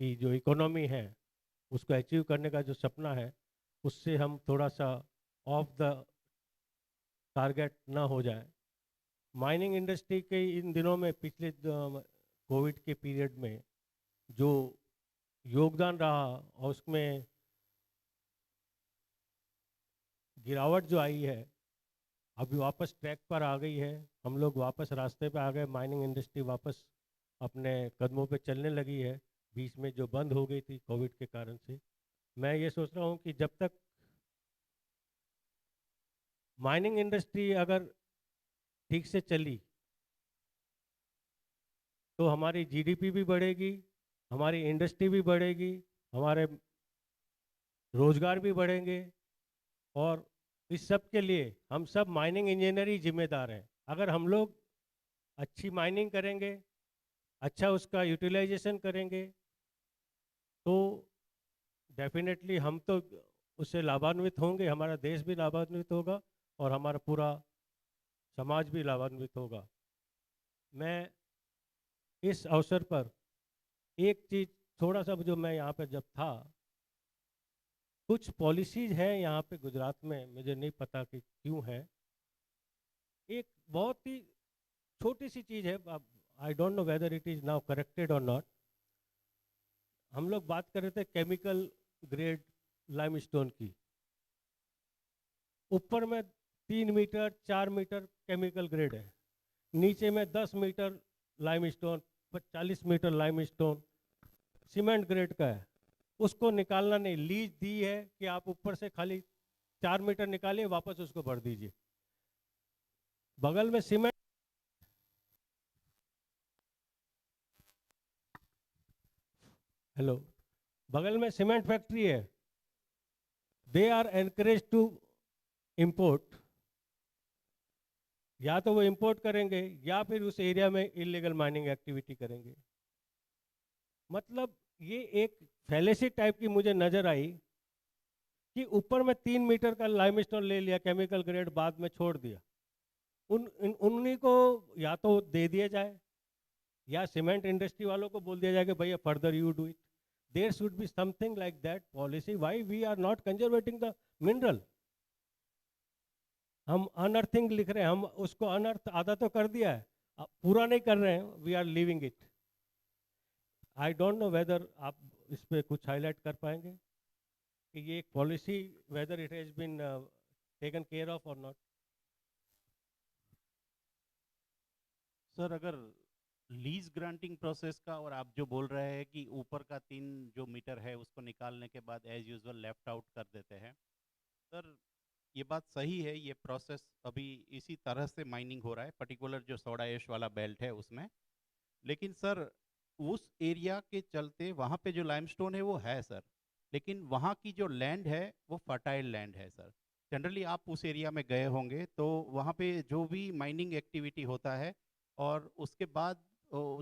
की जो इकोनॉमी है उसको अचीव करने का जो सपना है, उससे हम थोड़ा सा ऑफ द टारगेट ना हो जाए। माइनिंग इंडस्ट्री के इन दिनों में, पिछले कोविड के पीरियड में जो योगदान रहा और उसमें गिरावट जो आई है, अभी वापस ट्रैक पर आ गई है, हम लोग वापस रास्ते पे आ गए, माइनिंग इंडस्ट्री वापस अपने कदमों पे चलने लगी है, बीच में जो बंद हो गई थी कोविड के कारण से। मैं ये सोच रहा हूँ कि जब तक माइनिंग इंडस्ट्री अगर ठीक से चली तो हमारी जीडीपी भी बढ़ेगी, हमारी इंडस्ट्री भी बढ़ेगी, हमारे रोजगार भी बढ़ेंगे। और इस सब के लिए हम सब माइनिंग इंजीनियर ही जिम्मेदार हैं। अगर हम लोग अच्छी माइनिंग करेंगे, अच्छा उसका यूटिलाइजेशन करेंगे, तो डेफिनेटली हम तो उससे लाभान्वित होंगे, हमारा देश भी लाभान्वित होगा और हमारा पूरा समाज भी लाभान्वित होगा। मैं इस अवसर पर एक चीज़ थोड़ा सा, जो मैं यहाँ पर जब था, कुछ पॉलिसीज है यहाँ पे गुजरात में, मुझे नहीं पता कि क्यों है। एक बहुत ही छोटी सी चीज़ है, आई don't know whether it is now corrected और नॉट। हम लोग बात कर रहे थे केमिकल ग्रेड लाइमस्टोन की, ऊपर में 3 मीटर 4 मीटर केमिकल ग्रेड है, नीचे में 10 metre limestone, 40 metre limestone cement grade का है। उसको निकालना नहीं, लीज दी है कि आप ऊपर से खाली 4 मीटर निकालिए, वापस उसको भर दीजिए। बगल में सीमेंट, हेलो, बगल में सीमेंट फैक्ट्री है, they are encourage to import. या तो वो इंपोर्ट करेंगे या फिर उस एरिया में इलीगल माइनिंग एक्टिविटी करेंगे। मतलब ये एक फैलेसी टाइप की मुझे नजर आई कि ऊपर में 3 मीटर का लाइमस्टोन ले लिया केमिकल ग्रेड, बाद में छोड़ दिया। उन्हीं को या तो दे दिया जाए या सीमेंट इंडस्ट्री वालों को बोल दिया जाए कि भैया further you do it. There should be something like that policy. Why we are not conserving the mineral? हम अनअर्थिंग लिख रहे हैं, हम उसको अनअर्थ आधा तो कर दिया है, पूरा नहीं कर रहे हैं, we are living it. I don't know whether आप इस पर कुछ हाईलाइट कर पाएंगे कि ये एक policy whether it has been taken care of और नॉट। सर, अगर लीज ग्रांटिंग प्रोसेस का, और आप जो बोल रहे हैं कि ऊपर का 3 जो मीटर है उसको निकालने के बाद एज यूजुअल लेफ्ट आउट कर देते हैं, सर ये बात सही है, ये प्रोसेस अभी इसी तरह से माइनिंग हो रहा है, पर्टिकुलर जो सोडा ऐश वाला बेल्ट है उसमें। लेकिन सर उस एरिया के चलते वहाँ पे जो लाइमस्टोन है वो है सर, लेकिन वहाँ की जो लैंड है वो फर्टाइल लैंड है सर। जनरली आप उस एरिया में गए होंगे तो वहाँ पे जो भी माइनिंग एक्टिविटी होता है और उसके बाद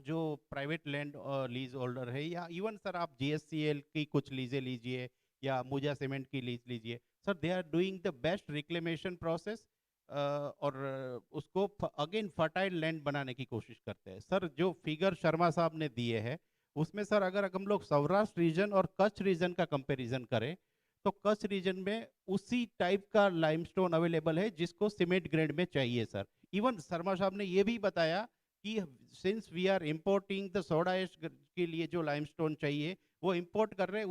जो प्राइवेट लैंड लीज होल्डर है, या इवन सर आप GSCL की कुछ लीजें लीजिए या अंबुजा सीमेंट की लीज लीजिए, sir they are doing the best reclamation process और उसको अगेन फर्टाइल लैंड बनाने की कोशिश करते हैं। सर जो फिगर शर्मा साहब ने दिए हैं उसमें सर अगर हम लोग सौराष्ट्र रीजन और कच्छ रीजन का कंपैरिजन करें तो कच्छ रीजन में उसी टाइप का लाइमस्टोन अवेलेबल है जिसको सीमेंट ग्रेड में चाहिए सर। इवन शर्मा साहब ने ये भी बताया कि since we are importing the soda ash के लिए जो लाइमस्टोन चाहिए वो इंपोर्ट कर रहे हैं,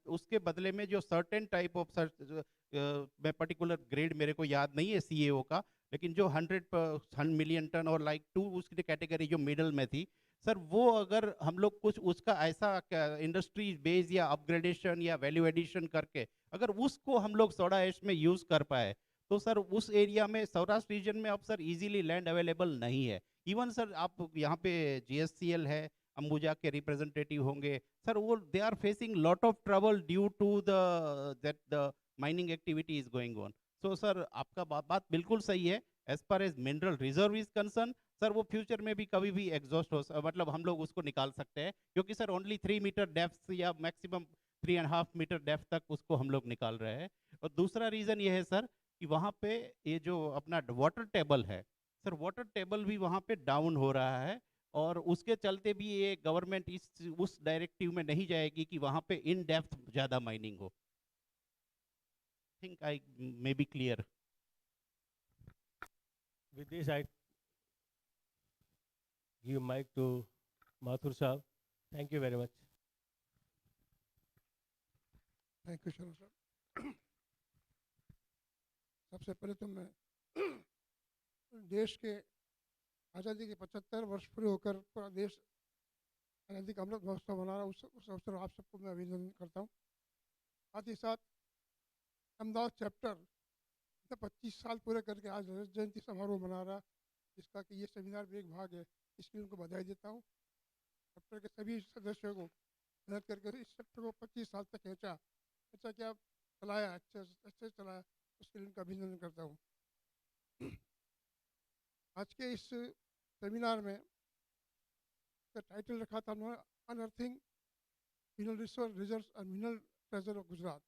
उसके बदले में जो सर्टेन टाइप ऑफ मैं पर्टिकुलर ग्रेड मेरे को याद नहीं है सीएओ का, लेकिन जो 100 मिलियन टन और लाइक 2 उसकी कैटेगरी जो मिडल में थी सर, वो अगर हम लोग कुछ उसका ऐसा इंडस्ट्री बेस या अपग्रेडेशन या वैल्यू एडिशन करके अगर उसको हम लोग सोडा एश में यूज कर पाए तो सर उस एरिया में सौराष्ट्र रीजन में अब सर इजीली लैंड अवेलेबल नहीं है। इवन सर आप यहाँ पे जीएससीएल है, अंबुजा के रिप्रेजेंटेटिव होंगे सर, वो they are facing lot of trouble due to the mining activity is going on. So sir आपका बात बिल्कुल सही है। As per as mineral reserve is concern sir वो फ्यूचर में भी कभी भी एग्जॉस्ट हो मतलब हम लोग उसको निकाल सकते हैं क्योंकि सर ओनली 3 मीटर डेप्थ या मैक्सिमम 3.5 मीटर डेप्थ तक उसको हम लोग निकाल रहे हैं। और दूसरा रीज़न ये है सर कि वहाँ पे ये जो अपना वाटर टेबल है सर, वाटर टेबल भी वहाँ पे डाउन हो रहा है और उसके चलते भी ये गवर्नमेंट उस डायरेक्टिव में नहीं जाएगी कि वहाँ पे इन डेप्थ ज़्यादा माइनिंग हो। Think I may be clear. With this, I give mic to Mathur Saab. Thank you very much. Thank you Sharma साहब। सबसे पहले तो मैं देश के आज़ादी के 75 वर्ष पूरे होकर पूरा देश आज़ादी का अमृत महोत्सव मना रहा है, उस अवसर आप सबको मैं अभिनंदन करता हूँ। साथ ही साथ अहमदाबाद चैप्टर 25 साल पूरे करके आज रजत जयंती समारोह मना रहा, जिसका कि ये सेमिनार भी एक भाग है, इसके लिए उनको बधाई देता हूँ। चैप्टर के सभी सदस्यों को मेहनत करके इस चैप्टर को 25 साल तक अच्छा क्या चलाया, अच्छे चलाया, उसके लिए उनका अभिनंदन करता हूँ। आज के इस सेमिनार में का टाइटल रखा था उन्होंने unearthing mineral resource reserves and mineral treasure of Gujarat.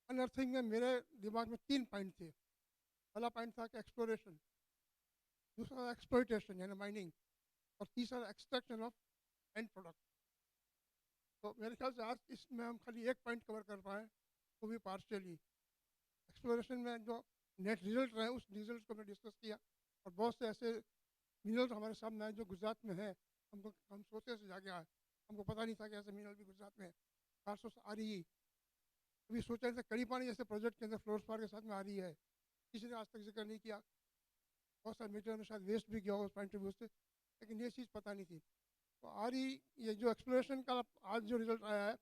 Unearthing में मेरे दिमाग में 3 पॉइंट थे। पहला पॉइंट था कि एक्सप्लोरेशन, दूसरा एक्सप्लॉयटेशन यानी माइनिंग, और तीसरा एक्सट्रैक्शन ऑफ एंड प्रोडक्ट। तो मेरे ख्याल से आज इसमें हम खाली एक पॉइंट कवर कर पाए, वो भी पार्शियली। एक्सप्लोरेशन में जो नेट रिजल्ट रहे उस रिजल्ट को हमने डिस्कस किया और बहुत से ऐसे मिनरल हमारे सामने आए जो गुजरात में है, हम सोचे से जाके आए, हमको पता नहीं था कि ऐसे मिनरल भी गुजरात में है। खासतौर से आ रही है, अभी सोचा था कड़ी पानी जैसे प्रोजेक्ट के अंदर फ्लोर स्पार के साथ में आ रही है, किसी ने आज तक जिक्र नहीं किया। बहुत सारे मीटर में शायद वेस्ट भी किया होगा उस पॉइंट ऑफ व्यू से, लेकिन ये चीज़ पता नहीं थी। तो आ रही ये जो एक्सप्लोरेशन का आज जो रिजल्ट आया है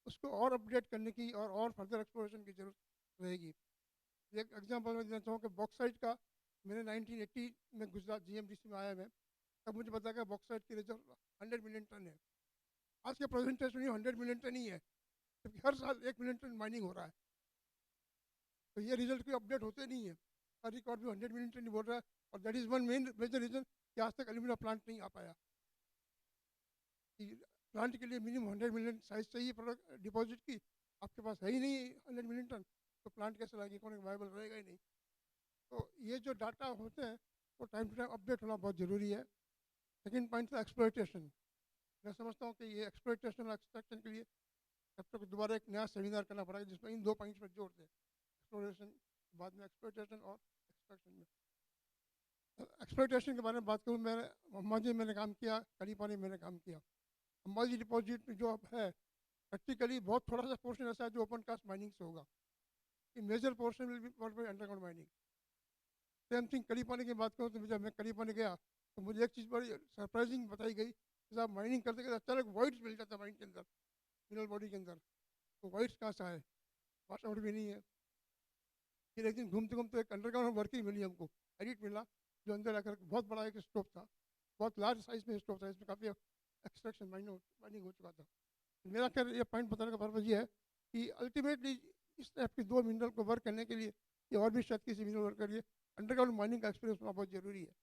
उसको और अपडेट करने की और फर्दर एक्सप्लोरेशन की जरूरत रहेगी। एक एग्जांपल मैं देना चाहूँ कि बॉक्साइट का मैंने 1980 में गुजरात जीएमडीसी में आया मैं, तब मुझे पता कि बॉक्साइट की रिजर्व 100 मिलियन टन है। आज के प्रेजेंटेशन में 100 मिलियन टन ही है, क्योंकि हर साल 1 मिलियन टन माइनिंग हो रहा है। तो ये रिजल्ट कोई अपडेट होते नहीं है, हर रिकॉर्ड भी 100 मिलियन टन ही बोल रहा है। और that is one major reason कि आज तक एल्यूमिना प्लांट नहीं आ पाया। प्लांट के लिए मिनिमम 100 मिलियन साइज चाहिए प्रोडक्ट डिपॉजिट की, आपके पास है ही नहीं 100 मिलियन टन, तो प्लांट कैसे लाएंगे, इकोनॉमिक वायबल रहेगा ही नहीं। तो ये जो डाटा होते हैं वो टाइम टू टाइम अपडेट होना बहुत ज़रूरी है। सेकेंड पॉइंट था एक्सप्लॉयटेशन। मैं समझता हूँ कि ये एक्सप्लॉयटेशन और एक्सट्रैक्शन के लिए चैप्टर को दोबारा एक नया सेमिनार करना पड़ेगा जिसमें इन 2 पॉइंट्स पर जोड़ दें, एक्सप्लोरेशन बाद में एक्सप्लॉयटेशन और एक्सट्रैक्शन में। एक्सप्लॉयटेशन के बारे में बात करूँ, मैंने अम्बाजी मैंने काम किया, कड़ी पानी मैंने काम किया। अम्बाजी डिपॉजिट जो अब है प्रैक्टिकली बहुत थोड़ा सा पोर्शन ऐसा है जो ओपन कास्ट माइनिंग से होगा, कि major portion will be underground mining. Same thing कड़ी पानी की बात करूँ तो जब मैं कड़ी पानी गया तो मुझे एक चीज़ बड़ी सरप्राइजिंग बताई गई कि साहब माइनिंग करते करते अचानक वाइट्स मिल जाता है माइन के अंदर, मिनरल बॉडी के अंदर। तो वाइट्स कहाँ से आए, वाश आउट भी नहीं है। फिर एक दिन घूमते घूमते एक अंडरग्राउंड वर्किंग मिली हमको, एडिट मिला, जो अंदर आकर बहुत बड़ा एक स्टोव था, बहुत लार्ज साइज में स्टोव था, इसमें काफ़ी एक्सट्रैक्शन माइनिंग हो चुका था। मेरा खैर ये पॉइंट बताने का पर्पज ये है कि अल्टीमेटली इस टाइप की 2 मिनरल को वर्क करने के लिए या और भी शायद किसी मिनरल वर्क के लिए अंडरग्राउंड माइनिंग का एक्सपीरियंस होना बहुत ज़रूरी है।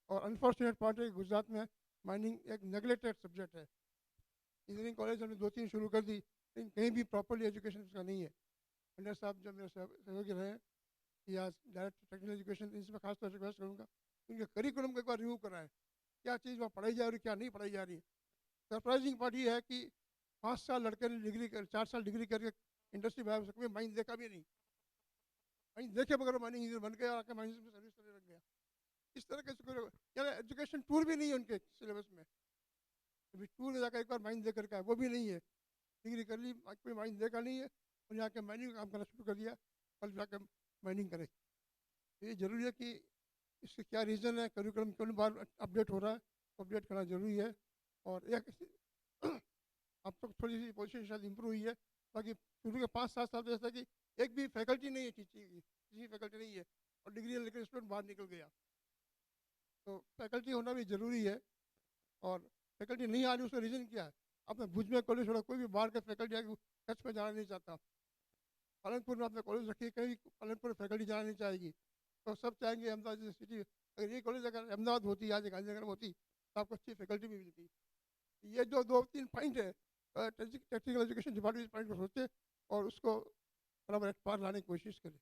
और अनफॉर्चुनेट पार्ट है कि गुजरात में माइनिंग एक नेगलेक्टेड सब्जेक्ट है। इंजीनियरिंग कॉलेज हमने 2-3 शुरू कर दी, लेकिन कहीं भी प्रॉपरली एजुकेशन उसका नहीं है। पंडित साहब जो मेरे सहयोगी रहे हैं या डायरेक्टर टेक्निकल एजुकेशन, इसमें खास तौर से रिक्वेस्ट करूँगा उनके करिकुलम को एक बार रिव्यू कराएं, क्या चीज़ वहाँ पढ़ाई जा रही है, क्या नहीं पढ़ाई जा रही है। सरप्राइजिंग पार्ट ये है कि 5 साल लड़के ने डिग्री कर 4 साल डिग्री करके इंडस्ट्री में आया, उसको माइंस देखा भी नहीं, माइंस देखे बगैर माइनिंग इंजीनियर बन गया, आके माइंस में सर्विस करने लग गया। इस तरह के यार एजुकेशन टूर भी नहीं है उनके सिलेबस में, अभी टूर जाकर एक बार माइंस देख करके आए, वो भी नहीं है। डिग्री कर ली, कोई माइंस देखा नहीं है और यहाँ के माइनिंग का काम करना शुरू कर दिया, कल जाकर माइनिंग करे। ये जरूरी है कि इसके क्या रीज़न है, करिकुलम क्यों बार अपडेट हो रहा है, अपडेट करना जरूरी है। और एक अब तक थोड़ी सी पोजीशन शायद इम्प्रूव हुई है, बाकी शुरू के 5-7 साल तो ऐसा कि एक भी फैकल्टी नहीं है टीचिंग की, किसी फैकल्टी नहीं है और डिग्री लेकर स्टूडेंट बाहर निकल गया। तो फैकल्टी होना भी ज़रूरी है और फैकल्टी नहीं आ रही उसका रीज़न क्या है। आपने भुज में कॉलेज छोड़ा, कोई भी बाहर का फैकल्टी आके कच्छ में जाना नहीं चाहता। पालनपुर में आपने कॉलेज रखी, कहीं पालनपुर फैकल्टी जाना नहीं चाहेगी, तो सब चाहेंगे अहमदाबाद जैसी सिटी। अगर ये कॉलेज अगर अहमदाबाद होती, आज गांधीनगर में होती, तो आपको अच्छी फैकल्टी भी मिलती। ये जो 2-3 पॉइंट है टेक्निकल एजुकेशन डिपार्टमेंट पॉइंट को सोचे और उसको बराबर एट पार लाने की कोशिश करें।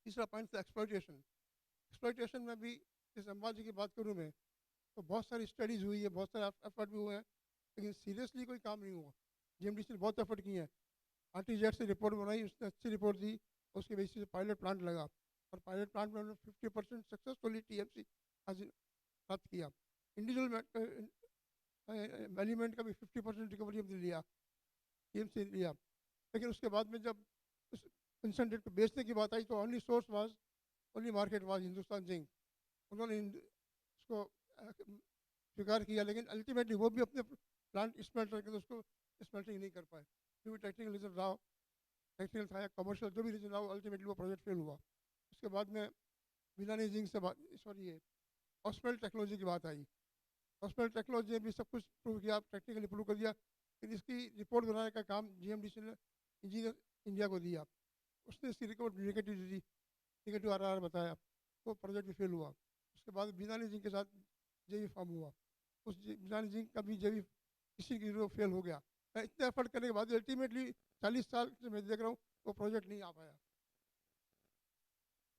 तीसरा पॉइंट था एक्सप्लॉयटेशन। एक्सप्लॉयटेशन में भी जिस अम्बाजी की बात करूँ मैं, तो बहुत सारी स्टडीज़ हुई है, बहुत सारे एफर्ट भी हुए हैं, लेकिन सीरियसली कोई काम नहीं हुआ। जीएमडीसी ने बहुत एफर्ट किए हैं, आरटीजेड से रिपोर्ट बनाई, उसने अच्छी रिपोर्ट दी, उसके बेसिस पे पायलट प्लांट लगा और पायलट प्लांट में हमने 50% सक्सेसफुली टीएमसी हासिल प्राप्त किया। इंडिविजुअल एलिमेंट का भी 50% रिकवरी हमने लिया, टीएमसी लिया। लेकिन उसके बाद में जब उस कंसंट्रेट को बेचने की बात आई तो only source was, only market was Hindustan zinc. उन्होंने उसको स्वीकार किया, लेकिन अल्टीमेटली वो भी अपने प्लांट स्मेल्टर के उसको स्मेल्टिंग नहीं कर पाए, क्योंकि टेक्निकल रीजन रहा, टेक्निकल था या कमर्शियल जो भी रीजन रहा, अल्टीमेटली वो प्रोजेक्ट फेल हुआ। उसके बाद में बिना जिंक से बात, सॉरी ये ऑस्मेल टेक्नोलॉजी की बात आई। ऑस्मेल टेक्नोलॉजी ने भी सब कुछ प्रूव किया, टेक्निकली प्रूव कर दिया, लेकिन इसकी रिपोर्ट बनाने का काम जीएमडीसी ने इंजीनियर इंडिया को दिया। उसने इसकी रिपोर्ट नेगेटिव दी, नेगेटिव आर बताया, वो प्रोजेक्ट भी फेल हुआ। उसके बाद बिना जिंक के साथ जेवी फॉर्म हुआ, उस बिना जिंक का भी जेवी किसी की फेल हो गया। इतने एफर्ट करने के बाद अल्टीमेटली 40 साल से मैं देख रहा हूँ वो प्रोजेक्ट नहीं आ पाया।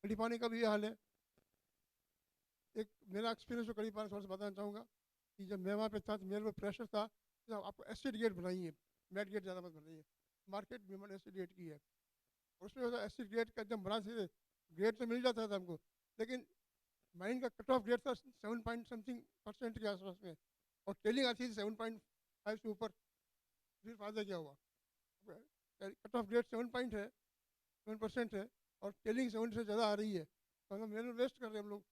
कड़ी पानी का भी ये हाल है। एक मेरा एक्सपीरियंस तो कड़ी पानी थोड़ा सा बताना चाहूँगा कि जब मैं वहाँ पे था तो मेरे पे प्रेशर था कि आपको एसिड गेट बनाइए, मैट गेट ज़्यादा मत बनाइए। मार्केट में मैंने एसिड गेट की है और उसमें एसिड गेट का एकदम बना से ग्रेड तो मिल जाता था हमको, लेकिन माइंड का कट ऑफ ग्रेड था 7% के आसपास में और टेलिंग आती थी 7.5 से ऊपर। फिर फायदा क्या हुआ, कट ऑफ ग्रेड 7% है और टेलिंग 7 से ज़्यादा आ रही है, तो हम मेहनत वेस्ट कर रहे हैं हम लोग।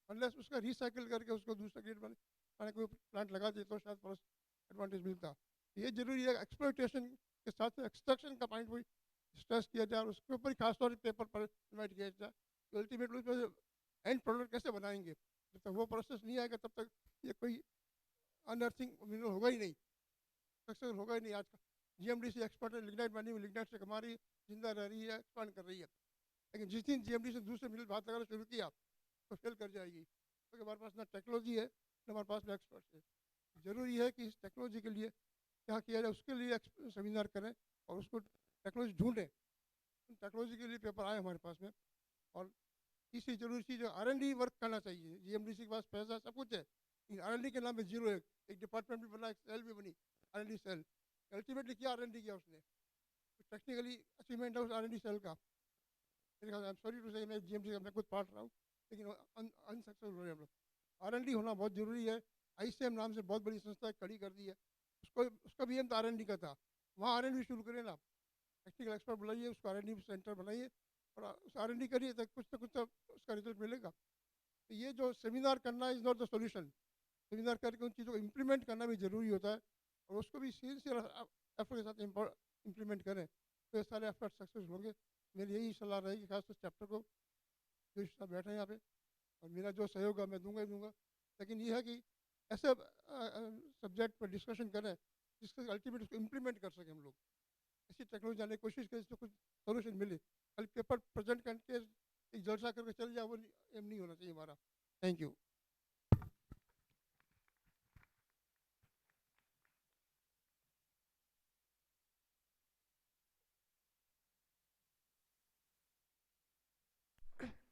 अनलेस उसका रिसाइकिल करके उसको दूसरा ग्रेड बनाने कोई प्लांट लगा दे तो शायद प्लस एडवांटेज मिलता। ये जरूरी है एक्सप्लॉयटेशन के साथ एक्सट्रैक्शन का पॉइंट भी स्ट्रेस किया जाए और उसके ऊपर खास तौर पर पेपर पर इन्वाइट किया जाए कि अल्टीमेटली उसमें एंड प्रोडक्ट कैसे बनाएंगे। जब तक वो प्रोसेस नहीं आएगा तब तक ये कोई अनअर्थिंग मिनरल होगा ही नहीं, सक्सेसफुल होगा ही नहीं। आज का जीएमडीसी एक्सपर्ट है, लिग्नाइट माइनिंग में लिग्नाइट से कमा रही है, जिंदा रह रही है, एक्सपांड कर रही है, लेकिन जिस दिन जीएमडीसी से दूसरे मिनरल बात लगाना शुरू किया तो फेल कर जाएगी, क्योंकि हमारे पास ना टेक्नोलॉजी है ना हमारे पास में एक्सपर्ट्स है। जरूरी है कि इस टेक्नोलॉजी के लिए क्या किया जाए, उसके लिए सेमिनार करें और उसको टेक्नोलॉजी ढूंढें। टेक्नोलॉजी के लिए पेपर आए हमारे पास में। और तीसरी जरूरी चीज़ R&D वर्क करना चाहिए। जीएमडीसी के पास पैसा सब कुछ है, लेकिन R&D के नाम पे जीरो है। एक डिपार्टमेंट भी बना, एक सेल भी बनी, R&D सेल। अल्टीमेटली क्या R&D किया उसने, टेक्निकली अचीवमेंट है उस R&D सेल का। आई एम सॉरी टू से मैं जीएमडीसी में खुद पार्ट रहा हूँ, लेकिन अनसक्सेसफुल हो रहे हैं हम लोग। R&D होना बहुत जरूरी है। ICM नाम से बहुत बड़ी संस्था खड़ी कर दी है, उसका भी एम तो R&D का था। वहाँ R&D शुरू करें ना, टेक्निकल एक्सपर्ट बुलाइए, उसको R&D सेंटर बनाइए और उस R&D करिए, तो कुछ ना कुछ तो उसका रिजल्ट मिलेगा। तो ये जो सेमिनार करना is not the solution. Seminar करके उन चीज़ों को इम्प्लीमेंट करना भी ज़रूरी होता है और उसको भी सिंसियर एफर्ट के साथ इम्प्लीमेंट करें तो ये सारे एफर्ट सक्सेस होंगे। मेरी यही सलाह रहेगी खासतौर चैप्टर को, जो साहब बैठे हैं यहाँ पे, और मेरा जो सहयोग है मैं दूंगा ही दूंगा। लेकिन ये है कि ऐसे सब्जेक्ट पर डिस्कशन करें जिससे अल्टीमेट उसको इम्प्लीमेंट कर सकें हम लोग। ऐसी टेक्नोलॉजी जाने की कोशिश करें जिससे कुछ सोल्यूशन मिले। कल पेपर प्रेजेंट करके एक जलसा करके चल जाए, वो एम नहीं होना चाहिए हमारा। Thank you.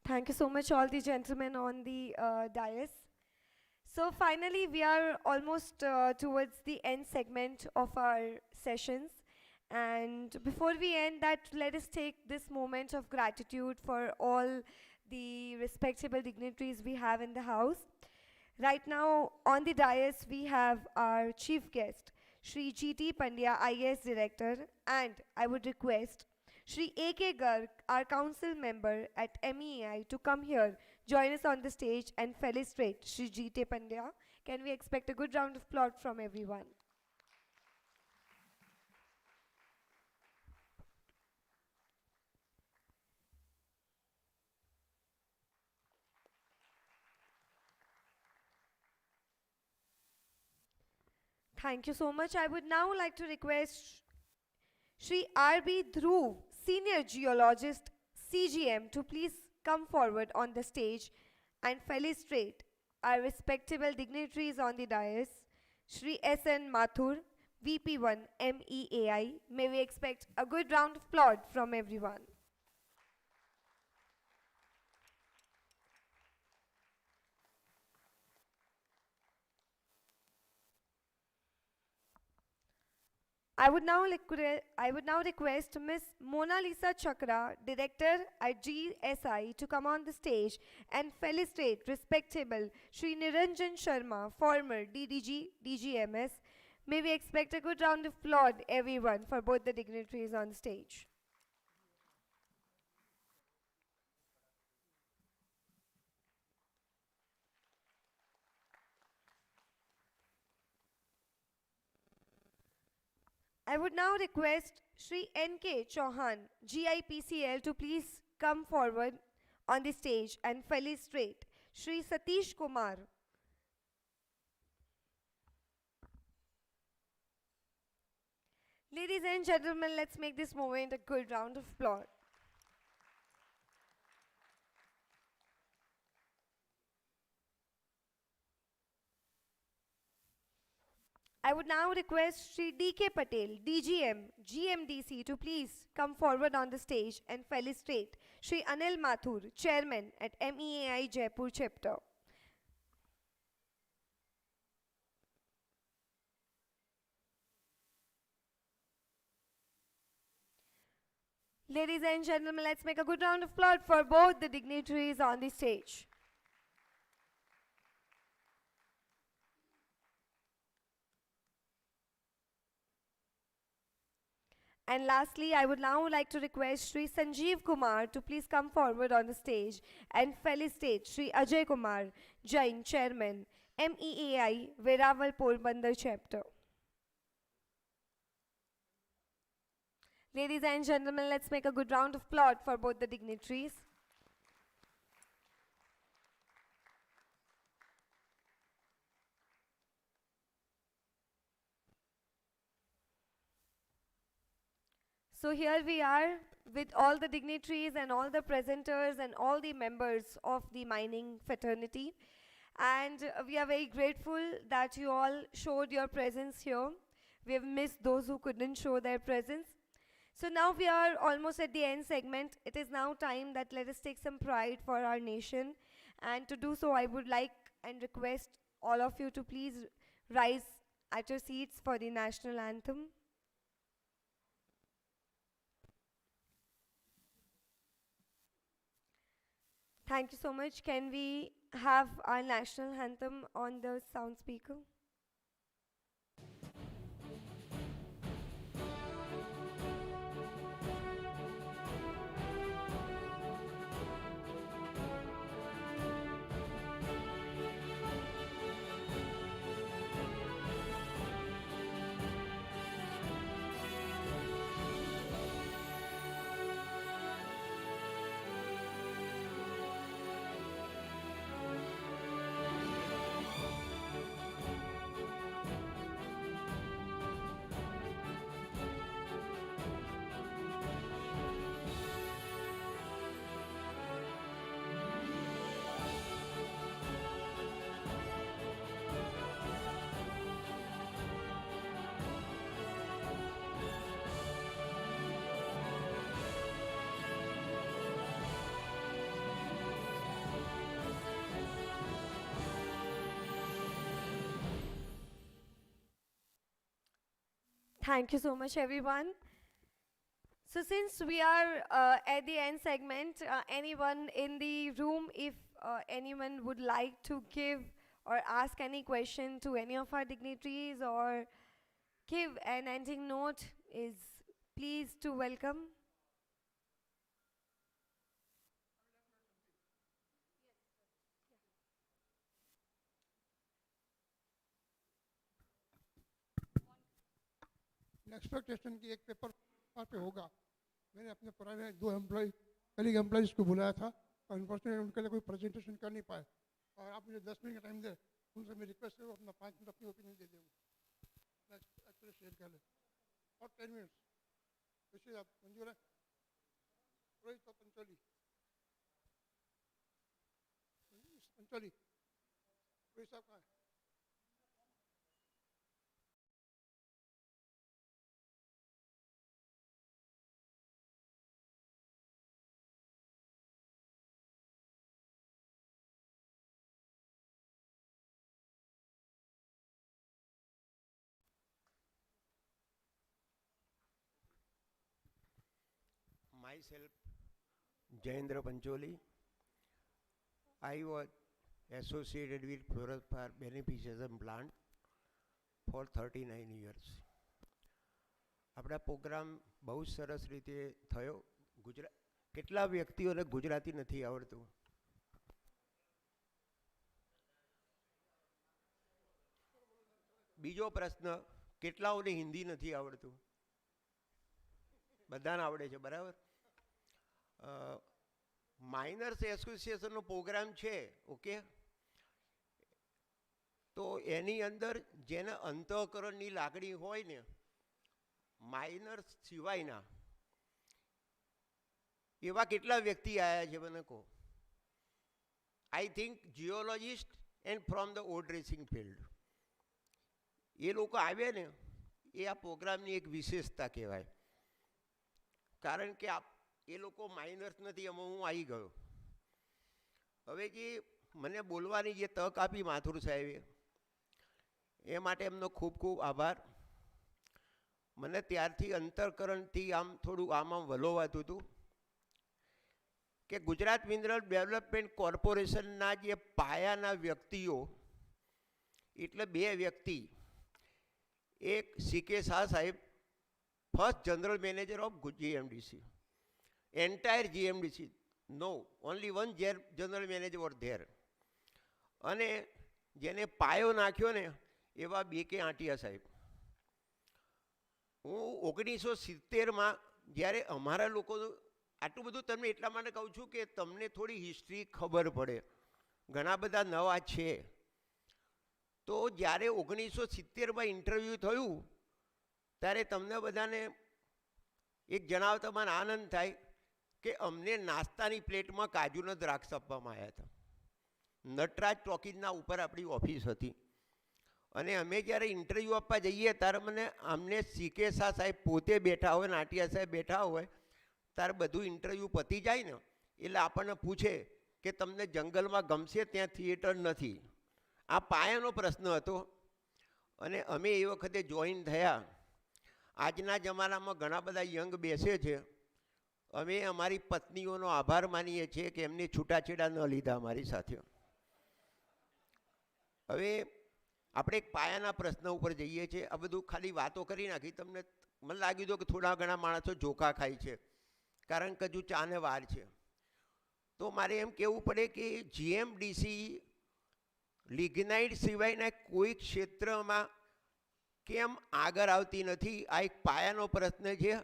Thank you so much, all the gentlemen on the dais. So finally, we are almost towards the end segment of our sessions. And before we end that, let us take this moment of gratitude for all the respectable dignitaries we have in the house. Right now, on the dais, we have our chief guest, Shri G.T. Pandya, IAS Director, and I would request Shri A.K. Garg, our council member at MEI, to come here, join us on the stage and felicitate Shri G.T. Pandya. Can we expect a good round of applause from everyone? Thank you so much. I would now like to request Shri R.B. Dhruv, Senior Geologist, CGM, to please come forward on the stage and felicitate our respectable dignitaries on the dais. Shri S.N. Mathur, VP1 MEAI. May we expect a good round of applause from everyone. I would now request Ms. Mona Lisa Chakra, Director at GSI, to come on the stage and felicitate respectable Shri Niranjan Sharma, former DDG, DGMS. May we expect a good round of applause, everyone, for both the dignitaries on the stage. I would now request Shri N.K. Chauhan, GIPCL, to please come forward on the stage and felicitate Shri Satish Kumar. Ladies and gentlemen, let's make this moment a good round of applause. I would now request Shri D.K. Patel, DGM, GMDC, to please come forward on the stage and felicitate Shri Anil Mathur, Chairman at MEAI Jaipur Chapter. Ladies and gentlemen, let's make a good round of applause for both the dignitaries on the stage. And lastly, I would now like to request Shri Sanjeev Kumar to please come forward on the stage and felicitate Shri Ajay Kumar, Jain, Chairman, MEAI, Veraval Porbandar Chapter. Ladies and gentlemen, let's make a good round of applause for both the dignitaries. So here we are with all the dignitaries and all the presenters and all the members of the mining fraternity. And we are very grateful that you all showed your presence here. We have missed those who couldn't show their presence. So now we are almost at the end segment. It is now time that let us take some pride for our nation. And to do so, I would like and request all of you to please rise at your seats for the national anthem. Thank you so much. Can we have our national anthem on the sound speaker? Thank you so much, everyone. So since we are at the end segment, anyone in the room, if anyone would like to give or ask any question to any of our dignitaries or give an ending note, is pleased to welcome. Expectation की एक paper पे होगा. मैंने अपने पुराने 2 colleague employees को बुलाया था और अनफॉर्चुनेटली उनके लिए कोई प्रेजेंटेशन कर नहीं पाए, और आप मुझे 10 मिनट का टाइम दें, उनसे मैं रिक्वेस्ट करूँ अपना 5 मिनट अपनी ओपिनियन दे दूँगा. एक्चुअली शेयर कर लें और 10 मिनट्स. विशेष आप मंजूर है? रोहित और पंचोली, रोहित साहब कहाँ है? Myself, Jayendra Pancholi. I was associated with fluorospar beneficiation plant for 39 years. આપણા પ્રોગ્રામ બહુ સરસ રીતે થયો. કેટલા વ્યક્તિઓને ગુજરાતી નથી આવડતું? બીજો પ્રશ્ન, કેટલાઓને હિન્દી નથી આવડતું? બધાને આવડે છે, બરાબર? માઇનર્સ એસોસિએશનનો પ્રોગ્રામ છે, ઓકે. તો એની અંદર જેને અંતઃકરણની લાગણી હોય ને, માઇનર્સ સિવાયના એવા કેટલા વ્યક્તિ આવ્યા છે મને કહો? I think geologist and from the ore dressing field એ લોકો આવ્યા ને, એ આ પ્રોગ્રામની એક વિશેષતા કહેવાય. કારણ કે એ લોકો માઇનર્સ નથી, એમાં હું આવી ગયો. હવે જે મને બોલવાની જે તક આપી માથુર સાહેબે, એ માટે એમનો ખૂબ ખૂબ આભાર. મને ત્યારથી અંતરકરણથી આમ થોડું આમ વલોવાતું હતું કે ગુજરાત મિનરલ ડેવલપમેન્ટ કોર્પોરેશનના જે પાયાના વ્યક્તિઓ, એટલે 2 વ્યક્તિ, એક CK શાહ સાહેબ, first general manager of GMDC, entire GMDC, no, only one general manager was there. અને જેને પાયો નાખ્યો ને એવા BK આંટિયા સાહેબ. હું 1970માં જ્યારે અમારા લોકો, આટલું બધું તમને એટલા માટે કહું છું કે તમને થોડી હિસ્ટ્રી ખબર પડે, ઘણા બધા નવા છે. તો જ્યારે 1970માં ઇન્ટરવ્યૂ થયું ત્યારે તમને બધાને એક જણાવતા મને આનંદ થાય કે અમને નાસ્તાની પ્લેટમાં કાજુના દ્રાક્ષ આપવામાં આવ્યા હતા. નટરાજ ટોકીઝના ઉપર આપણી ઓફિસ હતી, અને અમે જ્યારે ઇન્ટરવ્યૂ આપવા જઈએ ત્યારે અમને CK શાહ સાહેબ પોતે બેઠા હોય, આંટિયા સાહેબ બેઠા હોય, ત્યારે બધું ઇન્ટરવ્યૂ પતી જાય ને એટલે આપણને પૂછે કે તમને જંગલમાં ગમશે, ત્યાં થિયેટર નથી. આ પાયાનો પ્રશ્ન હતો. અને અમે એ વખતે જોઈન થયા. આજના જમાનામાં ઘણા બધા યંગ બેસે છે. અમે અમારી પત્નીઓનો આભાર માનીએ છીએ કે એમને છૂટાછેડા ન લીધા અમારી સાથે. હવે આપણે એક પાયાના પ્રશ્ન ઉપર જઈએ છીએ. આ બધું ખાલી વાતો કરી નાખી, તમને મને લાગ્યું હતું કે થોડા ઘણા માણસો ચોખા ખાય છે, કારણ કે હજુ ચાને વાર છે. તો મારે એમ કહેવું પડે કે GMDC લિગ્નાઇટ સિવાયના કોઈ ક્ષેત્રમાં કેમ આગળ આવતી નથી? આ એક પાયાનો પ્રશ્ન છે.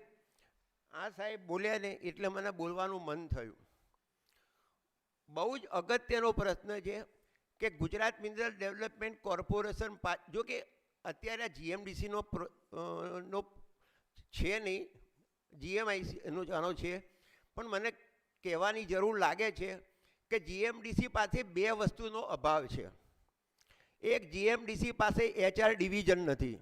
આ સાહેબ બોલ્યા ને એટલે મને બોલવાનું મન થયું. બહુ જ અગત્યનો પ્રશ્ન છે કે ગુજરાત મિનરલ ડેવલપમેન્ટ કોર્પોરેશન, જો કે અત્યારે GMDCનો છે નહીં, GMICનો જાણો છે, પણ મને કહેવાની જરૂર લાગે છે કે GMDC પાસે 2 વસ્તુનો અભાવ છે. એક, GMDC પાસે HR ડિવિઝન નથી,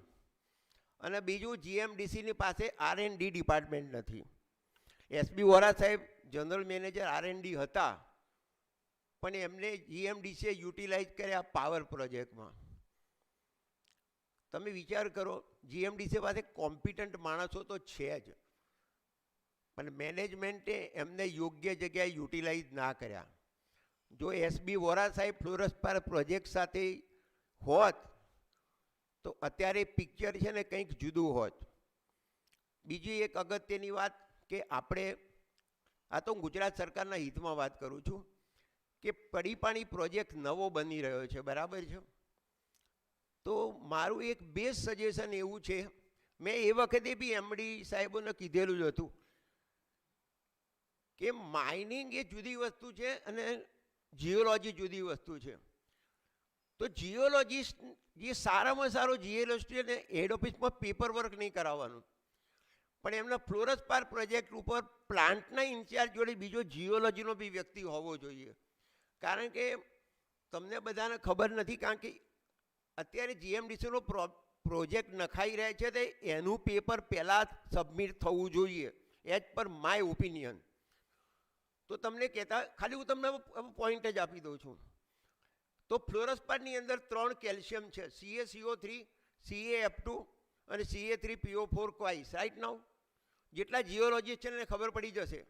અને બીજું GMDCની પાસે R&D ડિપાર્ટમેન્ટ નથી. SB વોરા સાહેબ જનરલ મેનેજર R&D હતા, પણ એમને GMDCએ યુટિલાઇઝ કર્યા પાવર પ્રોજેક્ટમાં. તમે વિચાર કરો, જીએમડીસી પાસે કોમ્પિટન્ટ માણસો તો છે જ, પણ મેનેજમેન્ટે એમને યોગ્ય જગ્યાએ યુટિલાઇઝ ના કર્યા. જો એસબી વોરા સાહેબ ફ્લોરસપાર પ્રોજેક્ટ સાથે હોત તો અત્યારે પિક્ચર છે ને કંઈક જુદું હોત. બીજી એક અગત્યની વાત કે આપણે, આ તો હું ગુજરાત સરકારના હિતમાં વાત કરું છું, કે પડીપાણી પ્રોજેક્ટ નવો બની રહ્યો છે, બરાબર છે. તો મારું એક બેસ્ટ સજેશન એવું છે, મેં એ વખતે બી એમડી સાહેબોને કીધેલું જ હતું કે માઇનિંગ એ જુદી વસ્તુ છે અને જીઓલોજી જુદી વસ્તુ છે. તો જીઓલોજીસ્ટ જે સારામાં સારો જીઓલોજીસ્ટ હેડ ઓફિસમાં પેપર વર્ક નહીં કરાવવાનું, પણ એમના ફ્લોરસપાર પ્રોજેક્ટ ઉપર પ્લાન્ટના ઇન્ચાર્જ જોડે બીજો જીઓલોજીનો બી વ્યક્તિ હોવો જોઈએ. કારણ કે તમને બધાને ખબર નથી, કારણ કે અત્યારે જીએમડીસીનો પ્રોજેક્ટ નખાઈ રહ્યા છે તો એનું પેપર પહેલાં સબમિટ થવું જોઈએ, એઝ પર માય ઓપિનિયન. તો તમને કહેતા ખાલી હું તમને પોઈન્ટ જ આપી દઉં છું. તો ફ્લોરસપારની અંદર 3 કેલ્શિયમ છે, CaCO3, CaF2 અને Ca3PO4 ક્વાઇસ. રાઈટ નાઉ જેટલા જીઓલોજીસ્ટ છે એને ખબર પડી જશે.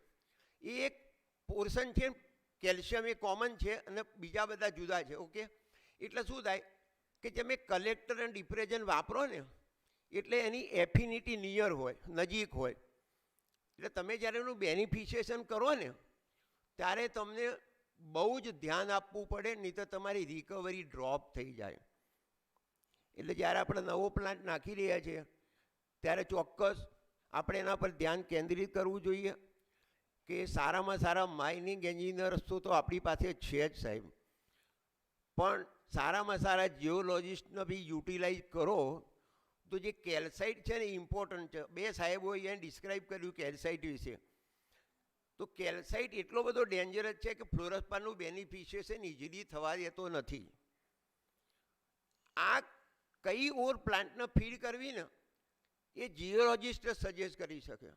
એ એક પોર્શન છે, કેલ્શિયમ એ કોમન છે અને બીજા બધા જુદા છે. ઓકે, એટલે શું થાય કે તમે કલેક્ટર અને ડિપ્રેઝન વાપરો ને એટલે એની એફિનિટી નિયર હોય, નજીક હોય. એટલે તમે જ્યારે એનું બેનિફિશિએશન કરો ને ત્યારે તમને બહુ જ ધ્યાન આપવું પડે, નહીં તો તમારી રિકવરી ડ્રોપ થઈ જાય. એટલે જ્યારે આપણે નવો પ્લાન્ટ નાખી રહ્યા છીએ ત્યારે ચોક્કસ આપણે એના પર ધ્યાન કેન્દ્રિત કરવું જોઈએ કે સારામાં સારા માઇનિંગ એન્જિનિયર્સ તો આપણી પાસે છે જ સાહેબ, પણ સારામાં સારા જીઓલોજિસ્ટને બી યુટિલાઇઝ કરો. તો જે કેલ્સાઇટ છે ને ઇમ્પોર્ટન્ટ છે. 2 સાહેબોએ એને ડિસ્ક્રાઇબ કર્યું કેલ્સાઇટ વિશે. તો કેલ્સાઇટ એટલો બધો ડેન્જરસ છે કે ફ્લોરસપારનું બેનિફિશિએશન ઇઝીલી થવા દેતો નથી. આ કઈ ઓર પ્લાન્ટને ફીડ કરવી ને એ જીઓલોજિસ્ટ સજેસ્ટ કરી શકે.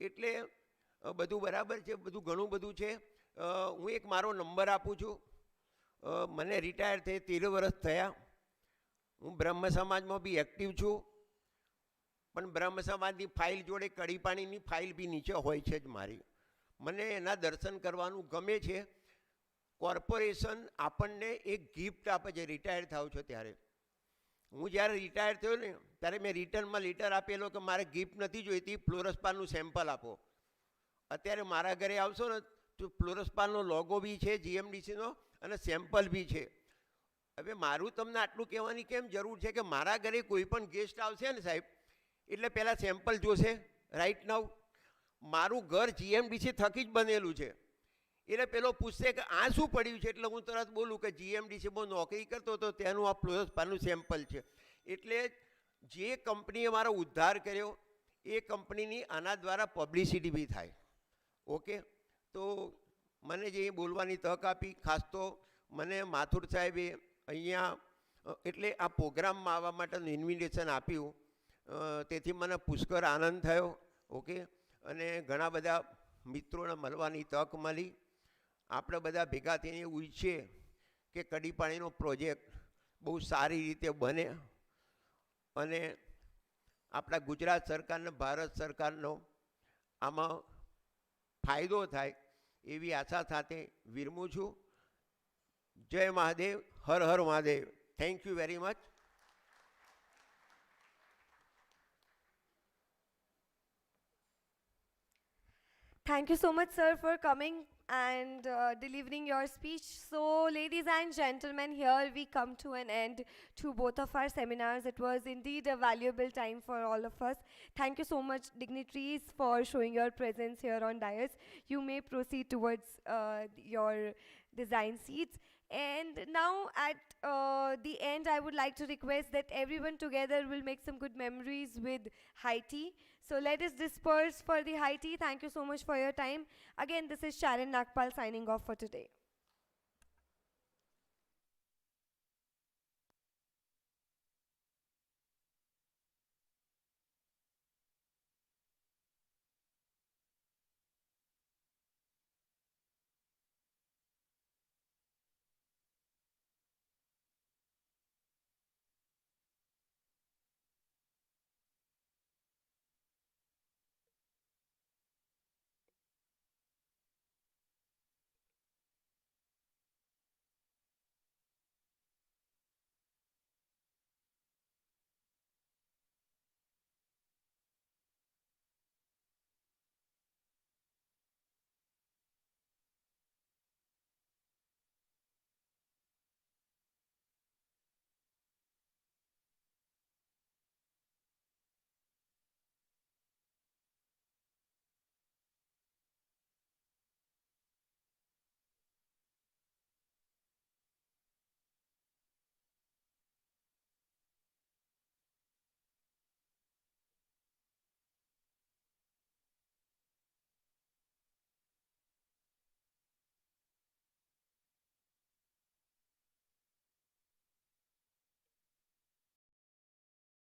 એટલે બધું બરાબર છે, બધું ઘણું બધું છે. હું એક મારો નંબર આપું છું. મને રિટાયર થઈ 13 વર્ષ થયા. હું બ્રહ્મ સમાજમાં બી એક્ટિવ છું, પણ બ્રહ્મ સમાજની ફાઇલ જોડે કડીપાણીની ફાઇલ બી નીચે હોય છે જ મારી. મને એના દર્શન કરવાનું ગમે છે. કોર્પોરેશન આપણને એક ગિફ્ટ આપે છે રિટાયર થાવ છો ત્યારે. હું જ્યારે રિટાયર થયો ને ત્યારે મેં રિટર્નમાં લેટર આપેલો કે મારે ગિફ્ટ નથી જોઈતી, ફ્લોરસપારનું સેમ્પલ આપો. અત્યારે મારા ઘરે આવશો ને તો ફ્લોરસપારનો લોગો બી છે જીએમડીસીનો અને સેમ્પલ બી છે. હવે મારું તમને આટલું કહેવાની કેમ જરૂર છે કે મારા ઘરે કોઈ પણ ગેસ્ટ આવશે ને સાહેબ એટલે પહેલાં સેમ્પલ જોશે. રાઈટ નાઉ મારું ઘર જીએમડીસી થકી જ બનેલું છે, એટલે પેલો પૂછશે કે આ શું પડ્યું છે, એટલે હું તરત બોલું કે જીએમડીસીમાં નોકરી કરતો હતો તેનું આ ફ્લોરસપારનું સેમ્પલ છે. એટલે જે કંપનીએ મારો ઉદ્ધાર કર્યો એ કંપનીની આના દ્વારા પબ્લિસિટી બી થાય. ઓકે, તો મને જે બોલવાની તક આપી, ખાસ તો મને માથુર સાહેબે અહીંયા એટલે આ પ્રોગ્રામમાં આવવા માટેનું ઇન્વિટેશન આપ્યું, તેથી મને પુષ્કળ આનંદ થયો. ઓકે, અને ઘણા બધા મિત્રોને મળવાની તક મળી. આપણે બધા ભેગા થઈને એવું ઈચ્છીએ કે કડીપાણીનો પ્રોજેક્ટ બહુ સારી રીતે બને અને આપણા ગુજરાત સરકારને ભારત સરકારનો આમાં ફાયદો થાય એવી આશા સાથે વિરમું છું. જય મહાદેવ, હર હર Mahadev. Thank you very much. Thank you so much, sir, for coming and delivering your speech. So, ladies and gentlemen, here we come to an end to both of our seminars. It was indeed a valuable time for all of us. Thank you so much, dignitaries, for showing your presence here on dais. You may proceed towards your design seats. And now at the end, I would like to request that everyone together will make some good memories with high tea. So let us disperse for the high tea. Thank you so much for your time. Again, this is Sharon Nagpal signing off for today.